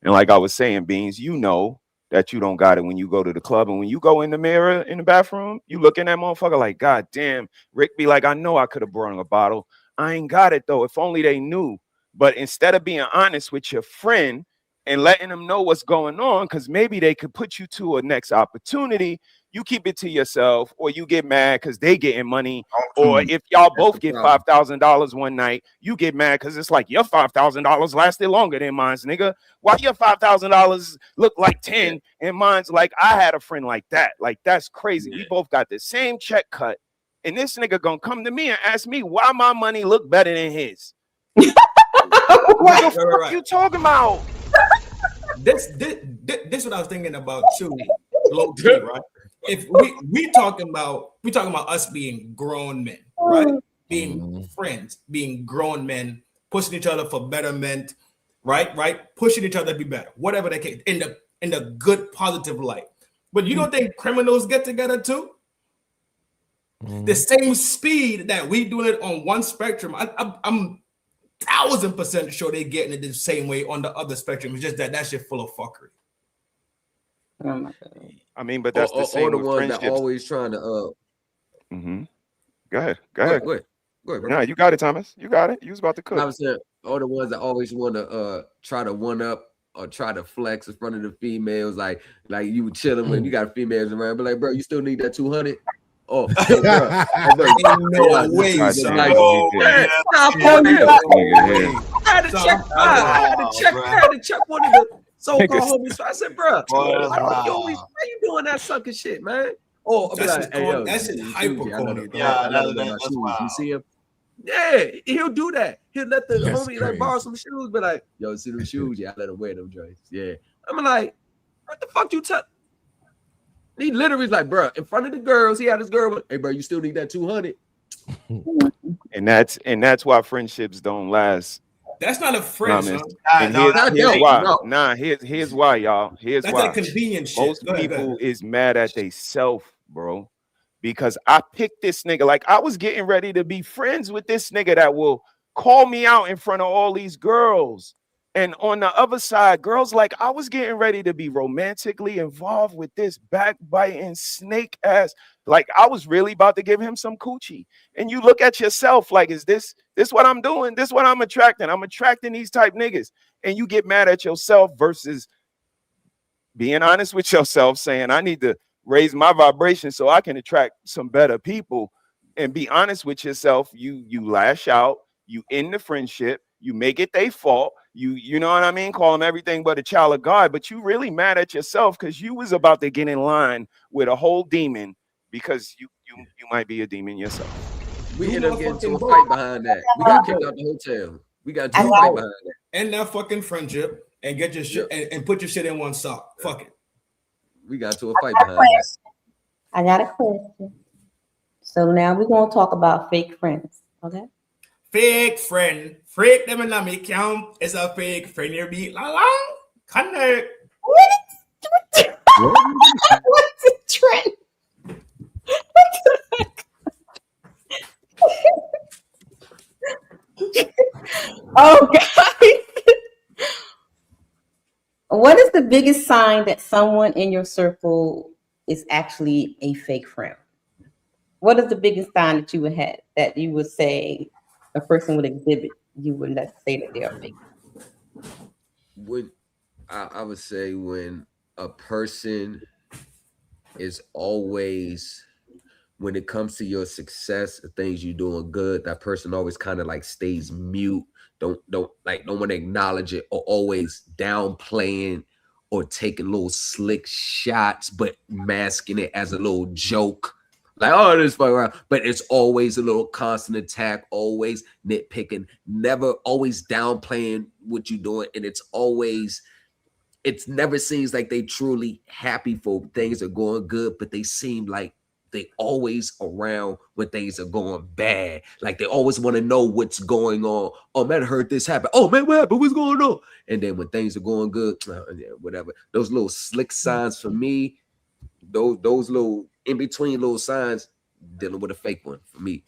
S22: and like I was saying, Beans, you know that you don't got it when you go to the club, and when you go in the mirror in the bathroom, you look in that motherfucker like, God damn, Rick be like, I know I could have brought a bottle, I ain't got it though. If only they knew. But instead of being honest with your friend and letting them know what's going on, because maybe they could put you to a next opportunity, you keep it to yourself, or you get mad because they getting money, or if y'all both get $5,000 one night, you get mad because it's like your $5,000 lasted longer than mine's, nigga. Why your $5,000 look like 10 and mine's like, I had a friend like that. Like, that's crazy. We both got the same check cut, and this nigga gonna come to me and ask me why my money look better than his. What the fuck you talking about?
S8: This what I was thinking about too, low key, right? If we talking about us being grown men, right? Being friends, being grown men, pushing each other for betterment, right? Pushing each other to be better, whatever they can, in the good positive light. But you don't think criminals get together too? The same speed that we doing it on one spectrum, I'm 1000% sure they getting it the same way on the other spectrum. It's just that shit full of fuckery.
S15: Oh my God.
S22: I mean, but that's the same
S3: Or the
S22: with
S3: ones
S22: friendships.
S3: that always trying to
S22: Go ahead.
S3: Go ahead, bro.
S22: Nah, you got it, Thomas. You got it. You was about to cook.
S3: I was saying, all the ones that always want to try to one up or try to flex in front of the females, like you were chilling when you got females around, but like, bro, you still need that 200. Oh, bro.
S8: No way, son.
S3: I had to check one of the so-called homies. So I said, bro, why you doing that sucker shit, man? Oh,
S8: that's hyper corny.
S21: Yeah, that's wild.
S3: You see him? Yeah, he'll do that. He'll let the homie like borrow some shoes, but like, yo, see them shoes? Yeah, I let him wear them joints. Yeah, I'm like, what the fuck you tell? He literally is like, bro, in front of the girls, he had his girl. Hey, bro, you still need that 200?
S22: And that's why friendships don't last.
S8: That's not a friend, son.
S22: And here's why. No. Nah, here's why, y'all. Here's
S8: that's
S22: why.
S8: That's like convenient shit.
S22: Most people is mad at they self, bro. Because I picked this nigga. Like, I was getting ready to be friends with this nigga that will call me out in front of all these girls. And on the other side, girls, like, I was getting ready to be romantically involved with this backbiting snake ass. Like, I was really about to give him some coochie. And you look at yourself like, is this what I'm doing? This what I'm attracting? I'm attracting these type niggas. And you get mad at yourself versus being honest with yourself, saying, I need to raise my vibration so I can attract some better people. And be honest with yourself. You lash out. You end the friendship. You make it their fault. You know what I mean? Call them everything but a child of God. But you really mad at yourself because you was about to get in line with a whole demon because you might be a demon yourself.
S3: We ended up getting into a fight behind that. We got kicked out the hotel. We got into a fight behind that.
S8: End that fucking friendship and get your shit and put your shit in one sock. Fuck it.
S3: We got into a fight behind that.
S15: I got a question. So now we're gonna talk about fake friends. Okay.
S8: Fake friend. Freak them in my camp is a fake friend. You be la connect.
S15: What's the trend? Oh, guys. What is the biggest sign that someone in your circle is actually a fake friend? What is the biggest sign that you would have that you would say a person would exhibit? You would not say that they are fake.
S3: I would say when a person is always
S6: when it comes to your success, the things you're doing good, that person always kind of like stays mute. Don't want to acknowledge it, or always downplaying or taking little slick shots, but masking it as a little joke. Like, oh, this fuck around. But it's always a little constant attack, always nitpicking, never always downplaying what you're doing. And it's never seems like they truly happy for things are going good, but they seem like they always around when things are going bad. Like they always want to know what's going on. Oh man, I heard this happen. Oh man, what happened? What's going on? And then when things are going good, whatever. Those little slick signs for me, those little in between little signs, dealing with a fake one for me.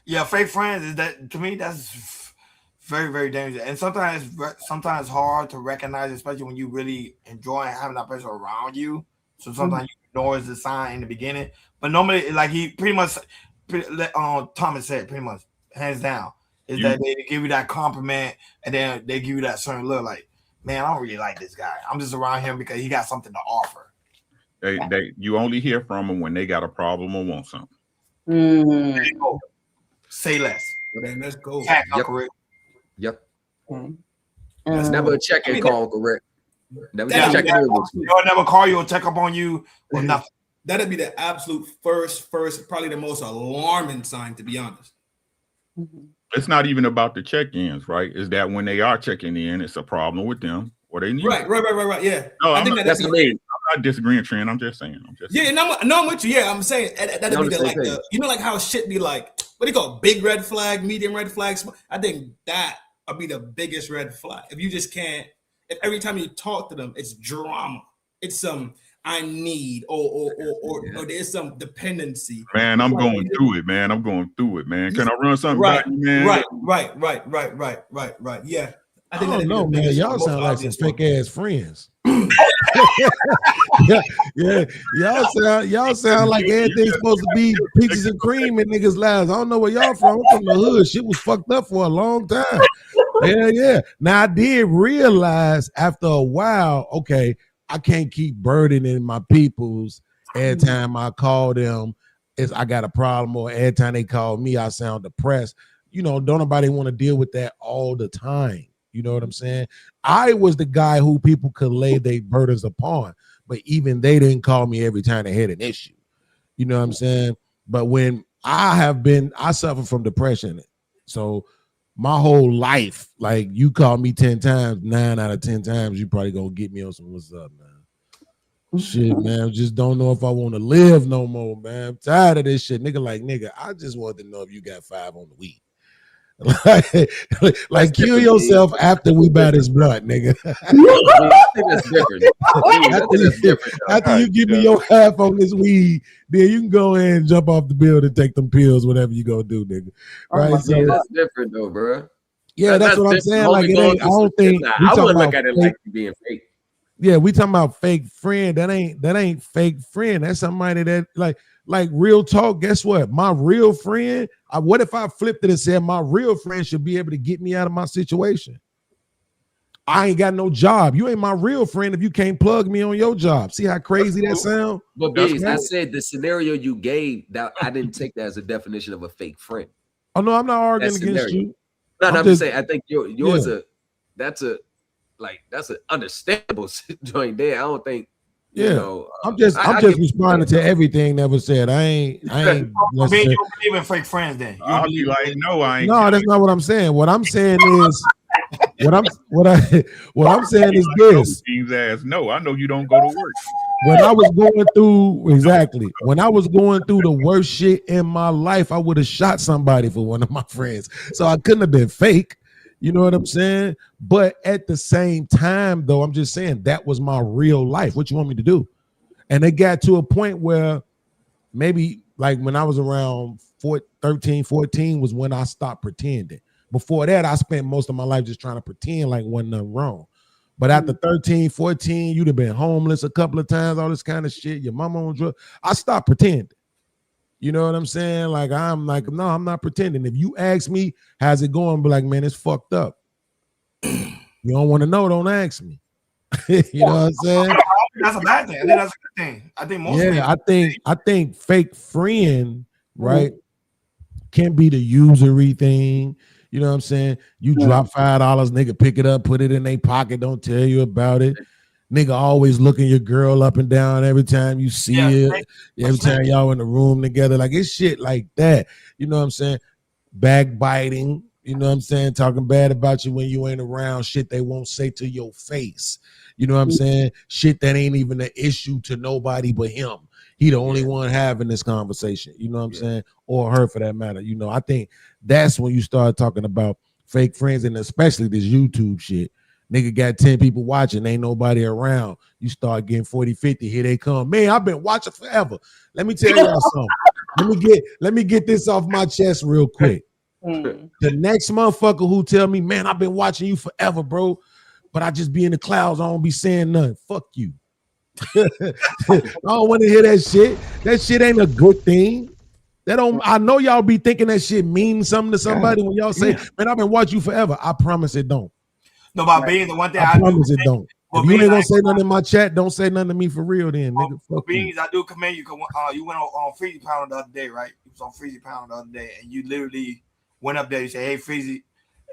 S21: Yeah, fake friends is that to me that's very, very dangerous. And sometimes hard to recognize, especially when you really enjoy having that person around you. So sometimes you ignore the sign in the beginning. But normally, like he pretty much, Thomas said, pretty much, hands down, is that they give you that compliment and then they give you that certain look like, man, I don't really like this guy. I'm just around him because he got something to offer.
S17: You only hear from them when they got a problem or want something.
S21: There you go. Say less.
S8: Well, then let's go.
S6: Yep. It's never a check-in call, correct? Never check in.
S21: They'll never call you or check up on you or nothing.
S8: That'd be the absolute first, probably the most alarming sign, to be honest.
S17: It's not even about the check-ins, right? Is that when they are checking in, it's a problem with them or they need
S8: Right. Yeah.
S17: No,
S8: I think that's what I mean.
S17: I'm not disagreeing, Trent. I'm just saying.
S8: I'm with you. Yeah, I'm saying that'd be the you know, like how shit be like, what do you call it? Big red flag, medium red flags. I think that would be the biggest red flag. If you just can't, if every time you talk to them, it's drama. It's some I need or there's some dependency.
S17: Man, I'm going through it, man. Can I run something back, man?
S8: Right. Yeah.
S4: I don't know, man. Y'all sound like some fake ass friends. yeah. Y'all sound like everything's supposed to be peaches and cream in niggas' lives. I don't know where y'all from. I'm from the hood. Shit was fucked up for a long time. Yeah. Now I did realize after a while, okay, I can't keep burdening my peoples every time I call them. I got a problem, or every time they call me, I sound depressed. You know, don't nobody want to deal with that all the time. You know what I'm saying? I was the guy who people could lay their burdens upon, but even they didn't call me every time they had an issue. You know what I'm saying? But when I suffer from depression. So my whole life, like you call me 10 times, 9 out of 10 times, you probably gonna get me on some what's up, man. Shit, man. Just don't know if I want to live no more, man. I'm tired of this shit. Nigga, I just want to know if you got 5 on the weed. like kill yourself after we buy this blunt, nigga.
S6: I think that's different.
S4: After you give me your half on this weed, then you can go ahead and jump off the building and take them pills, whatever you gonna do, nigga. Right?
S6: So that's different though, bro.
S4: Yeah, that's what I'm saying. Like it ain't. I don't think
S6: I wouldn't look at it like being fake.
S4: Yeah, we talking about fake friend. That ain't fake friend. That's somebody that like real talk. Guess what? My real friend. What if I flipped it and said my real friend should be able to get me out of my situation? I ain't got no job. You ain't my real friend if you can't plug me on your job. See how crazy that sound?
S6: But Bees, I said the scenario you gave, that I didn't take that as a definition of a fake friend.
S4: Oh no, I'm not arguing against you.
S6: No, I'm just saying I think yours that's an understandable joint there. I don't think.
S4: Yeah,
S6: you know,
S4: I'm just responding to everything that was said. I ain't.
S21: You believe in fake friends, then?
S17: I'll be like, no, I ain't.
S4: No, that's not what I'm saying. What I'm saying is, what I'm saying is this.
S17: No, I know you don't go to work.
S4: When I was going through the worst shit in my life, I would have shot somebody for one of my friends. So I couldn't have been fake. You know what I'm saying? But at the same time, though, I'm just saying that was my real life. What you want me to do? And it got to a point where maybe like when I was around 13, 14 was when I stopped pretending. Before that, I spent most of my life just trying to pretend like wasn't nothing wrong. But after 13, 14, you'd have been homeless a couple of times, all this kind of shit. Your mama on drugs. I stopped pretending. You know what I'm saying? Like, I'm like, no, I'm not pretending. If you ask me, how's it going? Be like, man, it's fucked up. You don't want to know, don't ask me. You know what I'm saying?
S21: that's a bad thing. I think that's a good thing. I think most men.
S4: I think fake friend, right, can be the usury thing. You know what I'm saying? You drop $5, nigga, pick it up, put it in their pocket, don't tell you about it. Nigga always looking your girl up and down every time you see it, every time y'all in the room together. Like it's shit like that. You know what I'm saying? Backbiting, you know what I'm saying? Talking bad about you when you ain't around, shit they won't say to your face. You know what I'm saying? Shit that ain't even an issue to nobody but him. He the only one having this conversation. You know what I'm saying? Or her for that matter. You know, I think that's when you start talking about fake friends, and especially this YouTube shit. Nigga got 10 people watching, ain't nobody around. You start getting 40, 50, here they come. Man, I've been watching forever. Let me tell y'all something. Let me get this off my chest real quick. The next motherfucker who tell me, man, I've been watching you forever, bro, but I just be in the clouds, I don't be saying nothing. Fuck you. I don't want to hear that shit. That shit ain't a good thing. That don't. I know y'all be thinking that shit means something to somebody when y'all say, man, I've been watching you forever. I promise it don't.
S21: No, but being the one thing
S4: I promise it don't. If you ain't gonna say nothing in my chat, don't say nothing to me for real then, nigga. Fuck you.
S21: Beans, I do commend you. You went on Freezy Pound the other day, right? You was on Freezy Pound the other day, and you literally went up there. You say, "Hey, Freezy,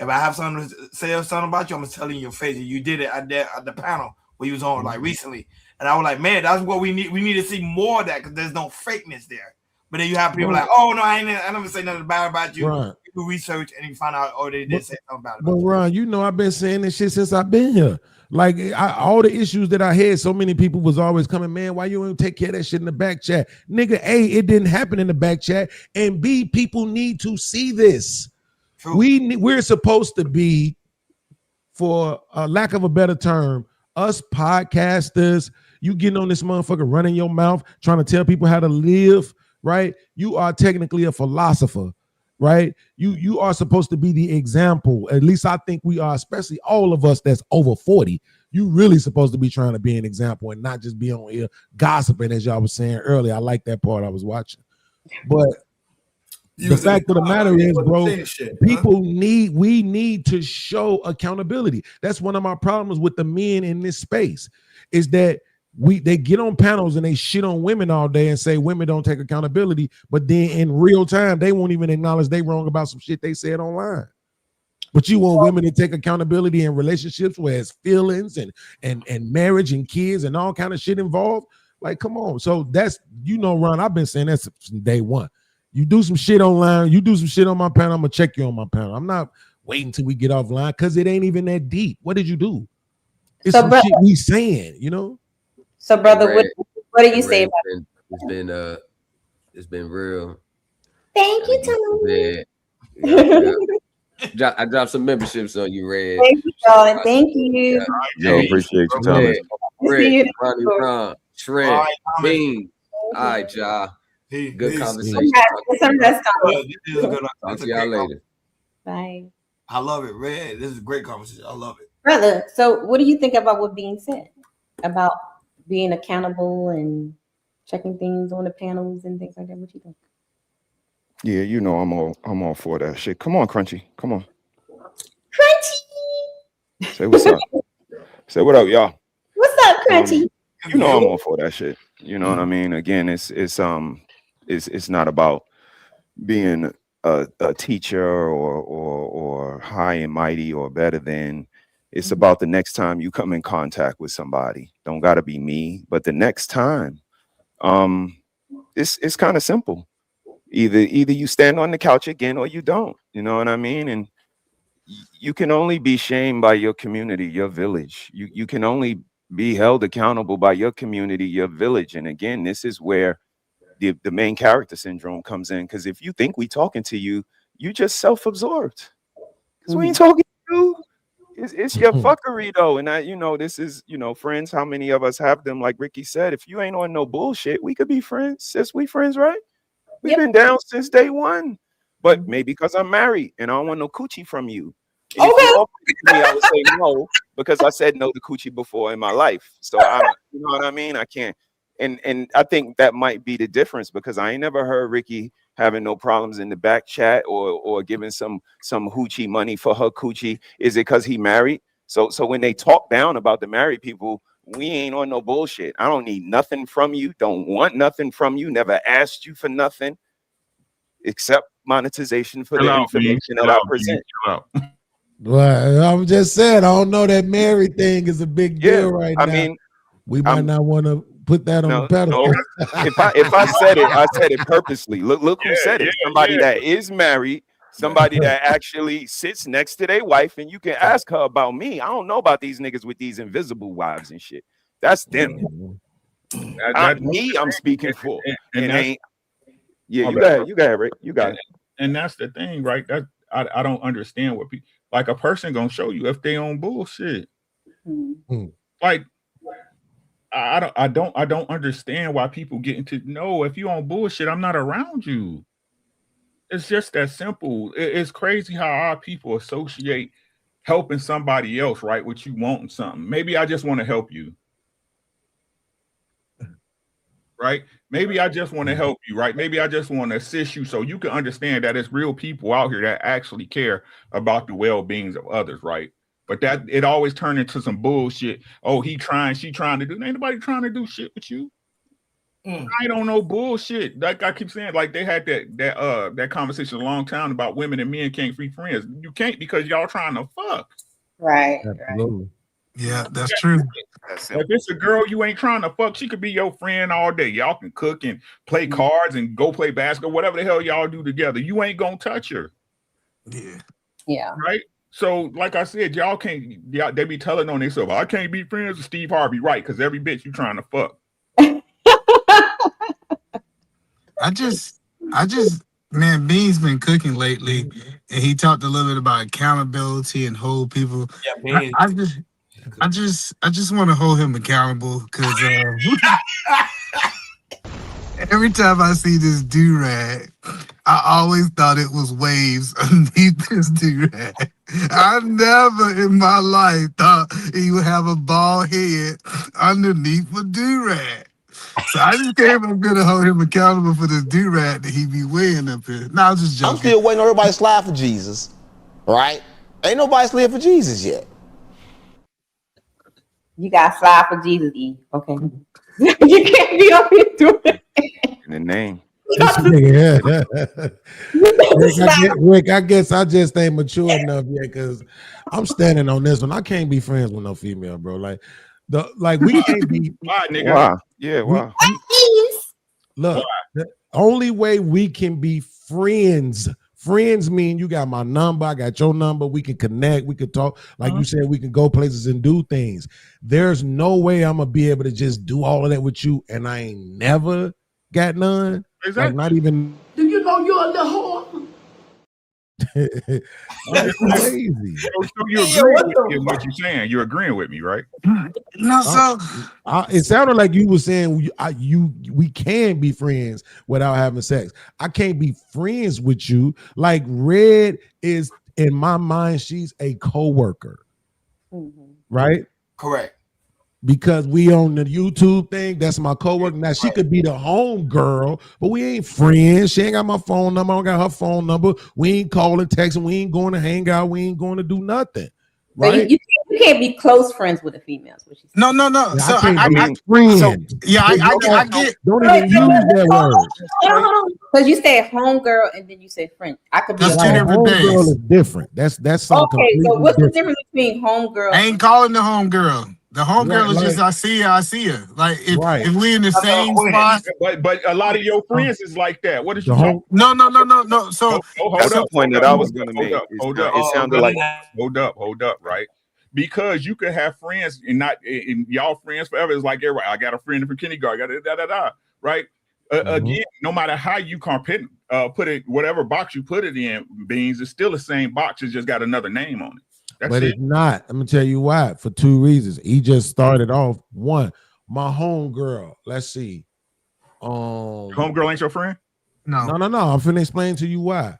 S21: if I have something to say something about you, I'm gonna tell you in your face." And you did it at the panel where you was on like recently, and I was like, "Man, that's what we need. We need to see more of that because there's no fakeness there." But then you have people like, "Oh no, I never say nothing bad about you."
S4: Right.
S21: You do research and you find out, oh, they did say something about it.
S4: But Ron, you know I've been saying this shit since I've been here. Like all the issues that I had, so many people was always coming, man, why you ain't take care of that shit in the back chat? Nigga, A, it didn't happen in the back chat, and B, people need to see this. True. We're supposed to be, for a lack of a better term, us podcasters, you getting on this motherfucker running your mouth, trying to tell people how to live, right? You are technically a philosopher. Right, you are supposed to be the example. At least I think we are, especially all of us that's over 40. You really supposed to be trying to be an example and not just be on here gossiping, as y'all was saying earlier. I like that part I was watching. But the fact of the matter is, bro, we need to show accountability. That's one of my problems with the men in this space, is that they get on panels and they shit on women all day and say women don't take accountability, but then in real time they won't even acknowledge they wrong about some shit they said online. But you want women to take accountability in relationships where it's feelings and marriage and kids and all kind of shit involved. Like, come on. So that's, you know, Ron, I've been saying that since day one. You do some shit online, you do some shit on my panel, I'm gonna check you on my panel. I'm not waiting till we get offline because it ain't even that deep. What did you do? It's some shit we saying, you know.
S15: So, brother, what do you say about
S3: it? It's been real.
S15: Thank you,
S3: Tony. I dropped some memberships on you, Red.
S15: Thank you, John. Thank you.
S22: Yo, appreciate you, Thomas.
S3: Red, Ronnie, Ron, Shred, Bean. All right, y'all. Good conversation. Talk to y'all later.
S15: Bye.
S21: I love it, Red. This is a great conversation. I love it.
S15: Brother, so what do you think about what being said about being accountable and checking things on the panels and things like that? What you think?
S22: Yeah, you know I'm all for that shit. Come on, Crunchy. Come on.
S15: Crunchy.
S22: Say what's up. Say what up, y'all.
S15: What's up, Crunchy?
S22: You know I'm all for that shit. You know what I mean? Again, it's not about being a teacher or high and mighty or better than. It's about the next time you come in contact with somebody. Don't gotta be me, but the next time, it's kind of simple. Either you stand on the couch again or you don't. You know what I mean? And you can only be shamed by your community, your village. You can only be held accountable by your community, your village. And again, this is where the main character syndrome comes in. Because if you think we talking to you, you just self-absorbed. Because we ain't talking to you. It's your fuckery though. And this is, friends, how many of us have them? Like Ricky said, if you ain't on no bullshit, we could be friends. Sis, we friends, right? We've been down since day one. But maybe because I'm married and I don't want no coochie from you. And if you offer it to me, I would say no, because I said no to coochie before in my life. So you know what I mean? I can't. And I think that might be the difference, because I ain't never heard Ricky having no problems in the back chat or giving some hoochie money for her coochie. Is it because he married? So when they talk down about the married people, we ain't on no bullshit. I don't need nothing from you. Don't want nothing from you. Never asked you for nothing except monetization for the information that I present.
S4: Well, I'm just saying, I don't know, that Mary thing is a big deal right now.
S22: I mean,
S4: we might not want to put that on the pedestal.
S22: No. If I said it, I said it purposely. Look who said it. Somebody that is married, somebody that actually sits next to their wife, and you can ask her about me. I don't know about these niggas with these invisible wives and shit. That's them. Me, I'm speaking for. And ain't. Yeah, you got it, Rick. You got it.
S17: And that's the thing, right? That I don't understand what people like. A person gonna show you if they own bullshit. Like I don't understand why people get into if you own bullshit, I'm not around you. It's just that simple. It's crazy how our people associate helping somebody else, right, with you wanting something. Maybe I just want to help you. Right? Maybe I just want to help you, right? Maybe I just want to assist you so you can understand that it's real people out here that actually care about the well-beings of others, right? But that it always turned into some bullshit. Oh, she trying to do. Ain't nobody trying to do shit with you. I don't know bullshit. Like I keep saying, like they had that conversation a long time about women and men can't be friends. You can't because y'all trying to fuck.
S15: Right.
S4: Absolutely.
S7: Yeah, that's true.
S17: If it's a girl you ain't trying to fuck, she could be your friend all day. Y'all can cook and play cards and go play basketball, whatever the hell y'all do together. You ain't gonna touch her.
S15: Yeah.
S17: Right? So, like I said, y'all can't. They be telling on themselves, I can't be friends with Steve Harvey, right? Because every bitch you trying to fuck.
S7: Man, Bean's been cooking lately, and he talked a little bit about accountability and hold people.
S21: Yeah, Bean.
S7: I just want to hold him accountable because every time I see this do-rag, I always thought it was waves underneath this do-rag. I never in my life thought he would have a bald head underneath a do-rag. So I just came up here to hold him accountable for this do-rag that he be wearing up here. No, I'm just joking.
S10: I'm still waiting on everybody to slide for Jesus, right? Ain't nobody slid for Jesus yet.
S15: You got to slide for Jesus, E. Okay. You can't be up here doing it.
S22: In the name.
S4: Rick, I guess I just ain't mature enough yet because I'm standing on this one. I can't be friends with no female, bro. We can't be.
S17: Why, nigga?
S22: Wow. Yeah, wow.
S4: Look, the only way we can be friends. Friends mean you got my number, I got your number, we can connect, we can talk. Like you said, we can go places and do things. There's no way I'm gonna be able to just do all of that with you and I ain't never got none.
S17: Exactly.
S4: Like not even.
S10: Do you know you're a little whore?
S4: That's crazy.
S17: So you agree with what you're saying? You're agreeing with me, right?
S7: No, so
S4: it sounded like you were saying we can be friends without having sex. I can't be friends with you. Like Red is in my mind, she's a coworker, right?
S21: Correct.
S4: Because we on the YouTube thing, that's my coworker. Now she could be the home girl, but we ain't friends. She ain't got my phone number. I don't got her phone number. We ain't calling, texting. We ain't going to hang out. We ain't going to do nothing. Right?
S15: You can't be close friends with a female.
S7: No. So I get.
S4: Don't even use that word.
S15: Because you said home girl and then you said friend. I could be
S7: That's
S15: like,
S7: two different things.
S4: Girl is different. That's something.
S15: Okay, so what's
S4: different.
S15: the difference between home girl?
S7: I ain't calling the home girl. The home girl is just I see her. Like if we in the same spot.
S17: But a lot of your friends is like that. What is you
S7: No. So
S22: That's the point that I was gonna make.
S17: Hold up.
S22: It sounded like
S17: hold up, right? Because you could have friends and y'all friends forever. It's like everybody. I got a friend from kindergarten. Right? Again, no matter how you put it, whatever box you put it in, Beans, it's still the same box. It's just got another name on it.
S4: But it's not. I'm gonna tell you why. For two reasons. He just started off. One, my home girl. Let's see.
S17: Home girl ain't your friend?
S4: No. I'm finna explain to you why.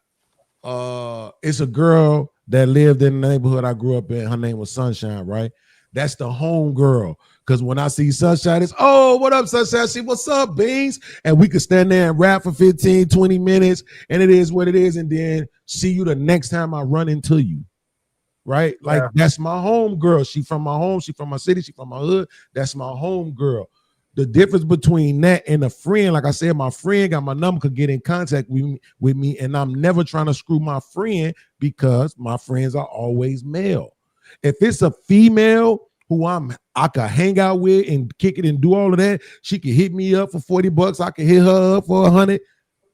S4: It's a girl that lived in the neighborhood I grew up in. Her name was Sunshine, right? That's the home girl. Because when I see Sunshine, it's, oh, what up, Sunshine? See, what's up, Beans? And we could stand there and rap for 15, 20 minutes, and it is what it is, and then see you the next time I run into you. right? Like that's my home girl. She from my home. She from my city. She from my hood. That's my home girl. The difference between that and a friend, like I said, my friend got my number, could get in contact with me, and I'm never trying to screw my friend because my friends are always male. If it's a female who I could hang out with and kick it and do all of that, she can hit me up for $40. I can hit her up for 100.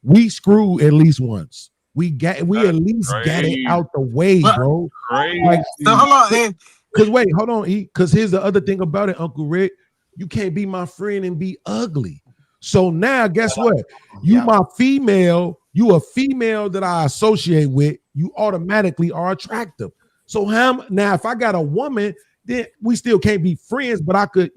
S4: We screw at least once. We at least got it out the way, bro. Like,
S7: so hold on,
S4: hold on, because here's the other thing about it, Uncle Rick. You can't be my friend and be ugly. So now, guess what? You my female. You a female that I associate with. You automatically are attractive. So now, if I got a woman, then we still can't be friends. But I could,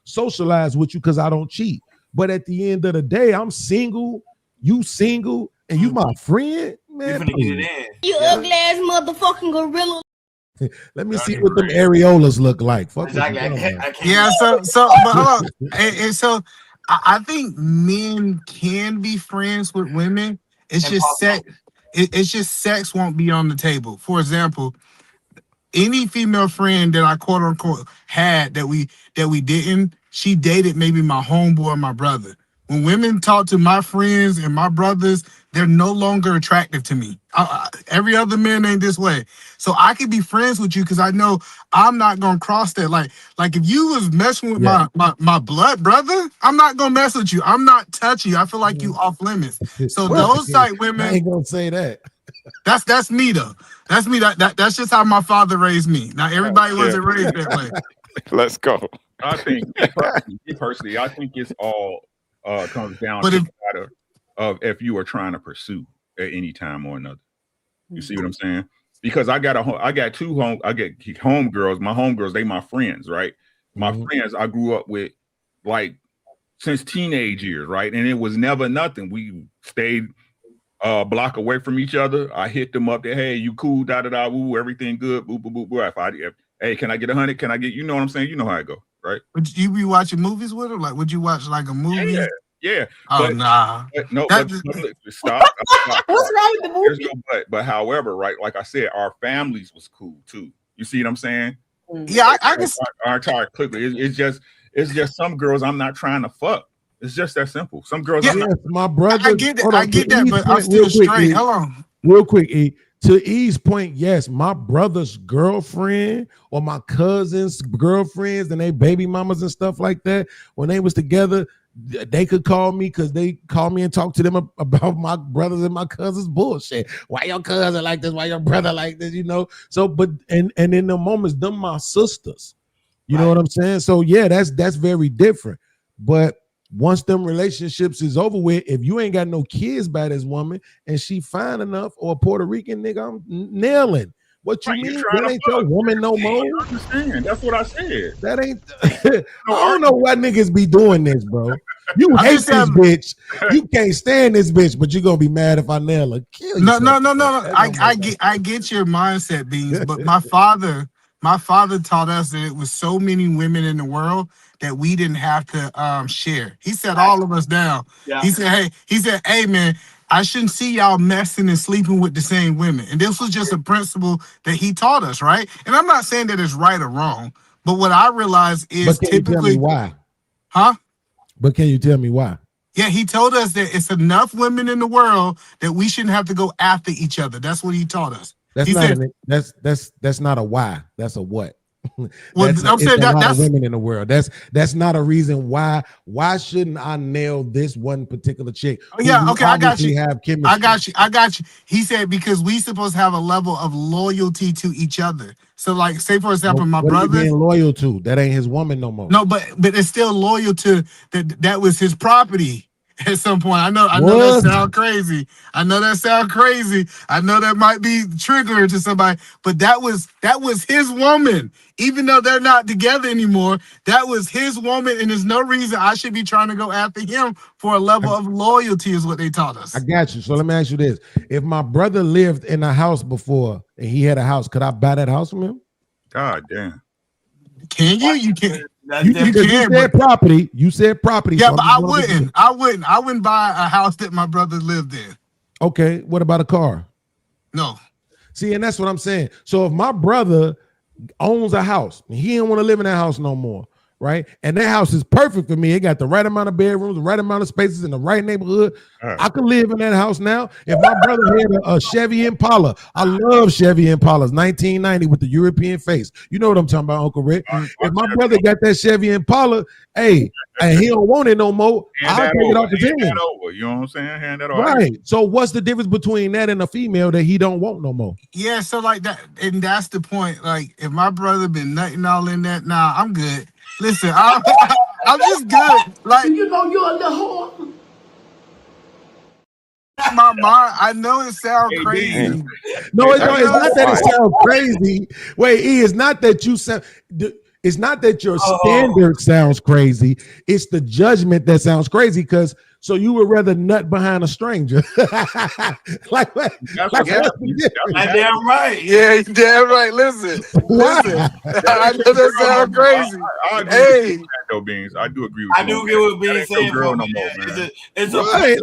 S4: socialize with you because I don't cheat. But at the end of the day, I'm single. You single, and you my friend, man.
S14: You ugly ass motherfucking gorilla.
S4: Let me see what them areolas look like. Fuck
S7: yeah, but hold on. And so I think men can be friends with women. It's just sex. It's just sex won't be on the table. For example, any female friend that I quote unquote had that we didn't, she dated maybe my homeboy or my brother. When women talk to my friends and my brothers, they're no longer attractive to me. Every other man ain't this way. So I could be friends with you because I know I'm not gonna cross that. Like if you was messing with my blood brother, I'm not gonna mess with you. I'm not touching you. I feel like you off limits. So those type women,
S4: I ain't gonna say that.
S7: That's me though. That's me. That's just how my father raised me. Now everybody wasn't raised that way.
S22: Let's go.
S17: I think personally, I think it's all comes down to the matter of if you are trying to pursue at any time or another. You see what I'm saying? Because I got homegirls. My homegirls, they my friends, right? My friends I grew up with like since teenage years, right? And it was never nothing. We stayed a block away from each other. I hit them up there, hey, you cool, woo, everything good, boo, boo, boo, boo. Hey, can I get 100? Can I get, you know what I'm saying? You know how I go, right?
S7: Would you be watching movies with her? Like, would you watch like a movie?
S17: Yeah.
S7: Oh, nah.
S17: But stop.
S15: What's wrong with the movie?
S17: There's no but however, right? Like I said, our families was cool too. You see what I'm saying?
S7: Yeah, I guess
S17: our entire clique. It's just some girls I'm not trying to fuck. It's just that simple. Some girls.
S4: Yeah, my brother.
S7: I get that, but I'm still straight. Hold on.
S4: Real quick, E. To E's point, yes, my brother's girlfriend or my cousin's girlfriends and they baby mamas and stuff like that, when they was together, they could call me because they call me and talk to them about my brothers and my cousins bullshit. Why your cousin like this? Why your brother like this? So, but and in the moments, them my sisters. You know what I'm saying? So yeah, that's very different. But once them relationships is over with, if you ain't got no kids by this woman and she fine enough or a Puerto Rican nigga, I'm nailing. What you mean? That ain't your woman no more.
S17: I understand. That's what I said.
S4: That ain't. I don't know why niggas be doing this, bro. You hate this bitch. You can't stand this bitch, but you're gonna be mad if I nail her. Kill
S7: no. I get your mindset, Beans, but my father taught us that it was so many women in the world that we didn't have to share. He set all of us down. Yeah. He said, hey man, I shouldn't see y'all messing and sleeping with the same women. And this was just a principle that he taught us, right? And I'm not saying that it's right or wrong, but what I realized is typically
S4: why.
S7: Huh?
S4: But can you tell me why?
S7: Yeah, he told us that it's enough women in the world that we shouldn't have to go after each other. That's what he taught us.
S4: That's not a why. That's a what.
S7: Well, I'm saying
S4: that's women in the world. That's not a reason why. Why shouldn't I nail this one particular chick?
S7: Yeah, okay, I got you.
S4: Have chemistry?
S7: I got you. He said because we supposed to have a level of loyalty to each other. So, like, say for example, my brother
S4: being loyal to that ain't his woman no more.
S7: No, but it's still loyal to that was his property. At some point, I know that sound crazy. I know that might be triggering to somebody, but that was his woman. Even though they're not together anymore, that was his woman, and there's no reason I should be trying to go after him for a level of loyalty, is what they taught us.
S4: I got you. So let me ask you this: if my brother lived in a house before and he had a house, could I buy that house from him?
S17: God damn.
S7: Can you? You can.
S4: You said property. You said property.
S7: Yeah, so but I wouldn't buy a house that my brother lived in.
S4: Okay. What about a car?
S7: No.
S4: See, and that's what I'm saying. So if my brother owns a house and he don't want to live in that house no more, right? And that house is perfect for me. It got the right amount of bedrooms, the right amount of spaces in the right neighborhood. I could live in that house now. If my brother had a Chevy Impala, I love Chevy Impalas, 1990 with the European face. You know what I'm talking about, Uncle Rick. If my brother got that Chevy Impala, hey, and he don't want it no more, I'll take it off his
S17: Hand
S4: hand.
S17: that over. You know what I'm saying? Hand that over.
S4: Right. So what's the difference between that and a female that he don't want no more?
S7: Yeah, so like that, and that's the point. Like, if my brother been nutting all in that, nah, I'm good. Listen, I'm just good. Like,
S14: You know you're a little whore.
S7: my mind, I know it sounds crazy.
S4: No, it's not that it sounds crazy. Wait, it's not that you sound. It's not that your standard sounds crazy. It's the judgment that sounds crazy. Because so you would rather nut behind a stranger? Like what? Like,
S21: Damn right.
S7: Yeah, you damn right. Listen. I know that sounds crazy.
S17: I agree with that, though, Beans. I do agree with you.
S21: I do get what Beans saying.
S17: Girl no more, man.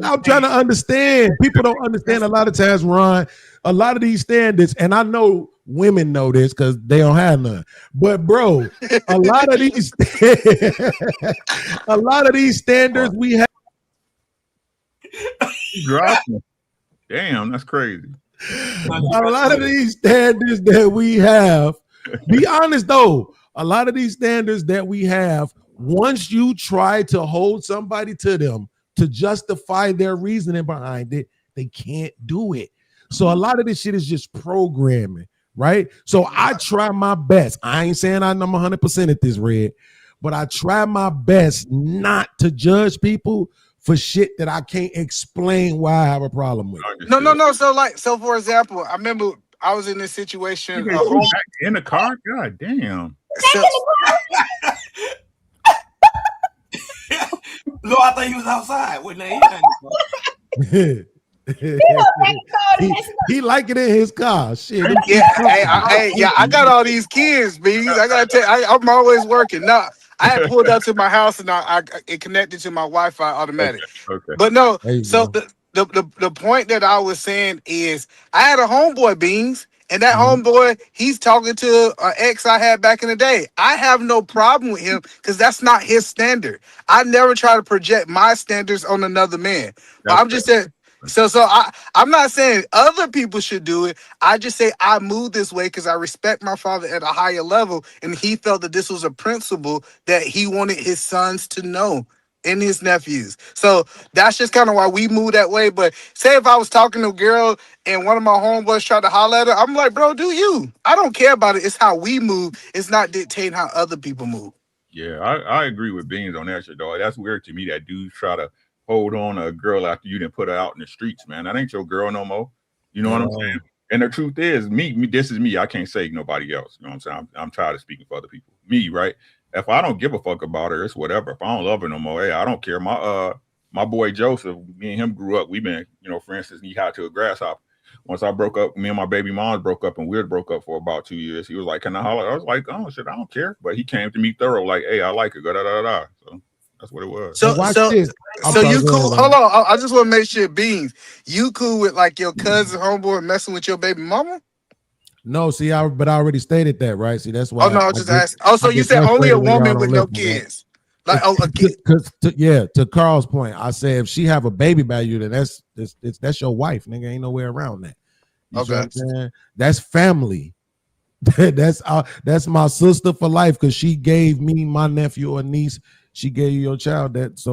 S4: I'm trying to understand. People don't understand a lot of times, Ron. A lot of these standards, and I know women know this because they don't have none. But bro, a lot of these standards we have.
S17: Damn, that's crazy.
S4: A lot of these standards that we have, be honest though, a lot of these standards that we have, once you try to hold somebody to them to justify their reasoning behind it, they can't do it. So a lot of this shit is just programming, right? So I try my best. I ain't saying I'm 100% at this, Red, but I try my best not to judge people for shit that I can't explain why I have a problem with.
S7: No. So for example, I remember I was in this situation.
S17: In the car? God damn.
S21: No, I thought he was outside.
S4: He like it in his car. Shit.
S7: I got all these kids, Beans. I gotta tell you, I'm always working. Now I had pulled up to my house and it connected to my Wi-Fi automatic.
S17: Okay.
S7: But no, so the point that I was saying is I had a homeboy, Beans, and that homeboy, he's talking to an ex I had back in the day. I have no problem with him because that's not his standard. I never try to project my standards on another man. But I'm just saying. So I'm not saying other people should do it. I just say I move this way because I respect my father at a higher level, and he felt that this was a principle that he wanted his sons to know and his nephews. So that's just kind of why we move that way. But say if I was talking to a girl and one of my homeboys tried to holler at her, I'm like, bro, do you? I don't care about it. It's how we move. It's not dictating how other people move.
S17: Yeah, I agree with Beans on that shit, dog. That's weird to me that dudes try to hold on to a girl after you didn't put her out in the streets, man. That ain't your girl no more. You know what I'm saying? And the truth is, me, this is me. I can't say nobody else. You know what I'm saying? I'm tired of speaking for other people. Me, right? If I don't give a fuck about her, it's whatever. If I don't love her no more, hey, I don't care. My boy Joseph, me and him grew up. We've been, for instance, knee high to a grasshopper. Once I broke up, me and my baby moms broke up, and we broke up for about 2 years. He was like, "Can I holler?" I was like, "Oh shit, I don't care." But he came to me thorough, like, "Hey, I like her." Da da da da. So that's what it was.
S7: So you cool? Hold on, I just want to make sure, Beans, you cool with like your cousin, homeboy messing with your baby mama?
S4: No, see, but I already stated that, right? See, that's why.
S7: Oh no, I just asked. Oh, so you said only a woman with no kids? Like, a kid.
S4: To Carl's point, I said if she have a baby by you, then that's your wife, nigga. Ain't nowhere around that. You see what I'm saying? That's family. That's my sister for life because she gave me my nephew or niece. She gave you your child. That's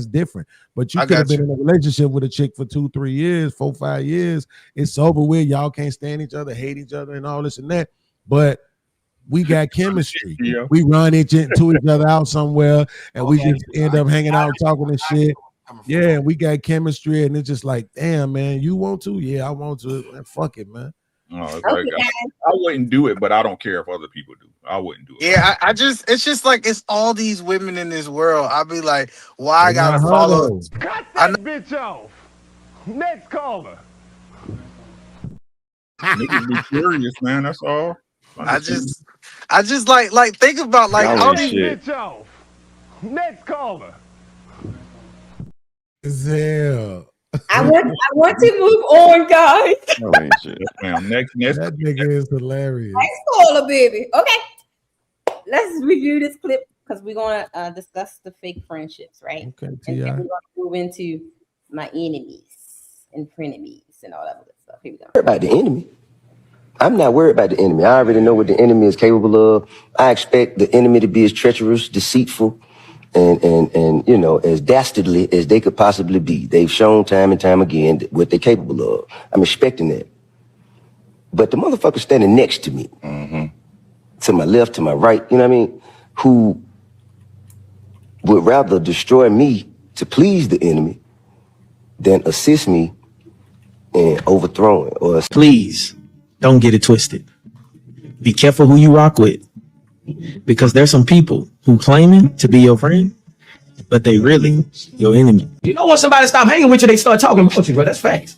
S4: different. But you could have been in a relationship with a chick for 2, 3 years, 4, 5 years. It's over with. Y'all can't stand each other, hate each other, and all this and that. But we got chemistry. We run into each other out somewhere, and we just end up hanging out, talking and shit. Yeah, and we got chemistry, and it's just like, damn, man, you want to? Yeah, I want to. Man, fuck it, man.
S17: No, I wouldn't do it, but I don't care if other people do. I wouldn't do it.
S7: Yeah, it's just like it's all these women in this world. I'll be like, why I gotta follow?
S1: Cut that bitch off. Next caller.
S17: Niggas be curious, man. That's all.
S7: I just like think about like all these
S1: bitch off. Next caller.
S4: Zell.
S15: I I want to move on, guys.
S22: No ain't shit.
S17: Next.
S4: That nigga is hilarious.
S15: Next caller, baby. Okay, let's review this clip because we're gonna discuss the fake friendships, right?
S4: Okay,
S15: And then we're gonna move into my enemies and frenemies and all that other stuff. Here we go.
S16: About the enemy. I'm not worried about the enemy. I already know what the enemy is capable of. I expect the enemy to be as treacherous, deceitful, and you know, as dastardly as they could possibly be. They've shown time and time again what they're capable of. I'm expecting that. But the motherfucker standing next to me, to my left, to my right, you know what I mean, who would rather destroy me to please the enemy than assist me in overthrowing or...
S18: Please don't get it twisted. Be careful who you rock with, because there's some people who claiming to be your friend, but they really your enemy.
S19: You know, when somebody stop hanging with you, they start talking about you, bro. That's facts.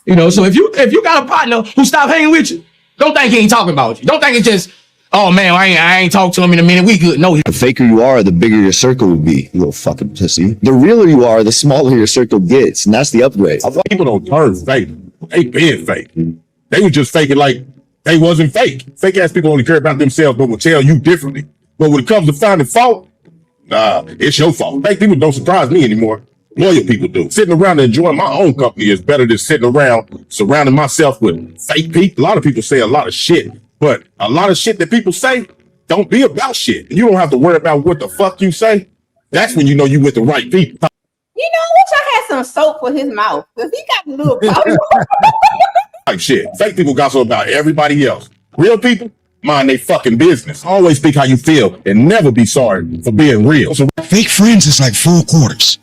S19: You know, so if you got a partner who stop hanging with you, don't think he ain't talking about you. Don't think it's just, oh man, I ain't talked to him in a minute. We good. No.
S2: The faker you are, the bigger your circle will be. You little fucking pussy. The realer you are, the smaller your circle gets, and that's the upgrade.
S20: People don't turn fake. They been fake. They were just faking like they wasn't fake. Fake ass people only care about themselves, but will tell you differently. But when it comes to finding fault, nah, it's your fault. Fake people don't surprise me anymore. Loyal people do. Sitting around and enjoying my own company is better than sitting around surrounding myself with fake people. A lot of people say a lot of shit, but a lot of shit that people say don't be about shit. You don't have to worry about what the fuck you say. That's when you know you with the right people.
S15: You know, I wish I had some soap for his mouth because he got a little powder.
S20: Like shit. Fake people gossip about everybody else. Real people mind they fucking business. Always speak how you feel and never be sorry for being real. So
S23: fake friends is like 4 quarters.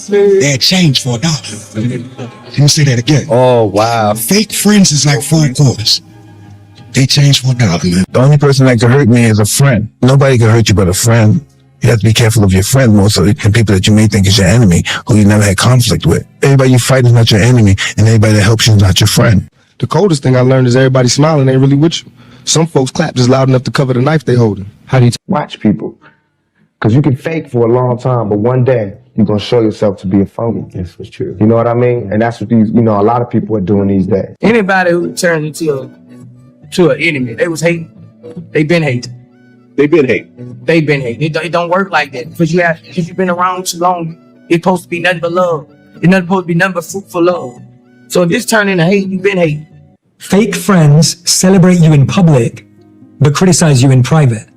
S23: They exchange for $1. Let me say that again.
S2: Oh, wow.
S23: Fake friends is like 4 quarters. They change for $1, man.
S26: The only person that can hurt me is a friend. Nobody can hurt you but a friend. You have to be careful of your friend more so than people that you may think is your enemy, who you never had conflict with. Everybody you fight is not your enemy, and everybody that helps you is not your friend.
S27: The coldest thing I learned is everybody smiling ain't really with you. Some folks clap just loud enough to cover the knife they holding.
S26: How do you watch people? Because you can fake for a long time, but one day you're going to show yourself to be a phony. Yes, that's true. You know what I mean? And that's what these, you know, a lot of people are doing these days.
S19: Anybody who turned into an enemy, they was hating. They been hating.
S20: They've been hating.
S19: They been hating. It don't work like that. Because you've been around too long, it's supposed to be nothing but love. It's not supposed to be nothing but fruitful love. So if this turned into hate, you've been hating.
S28: Fake friends celebrate you in public, but criticize you in private.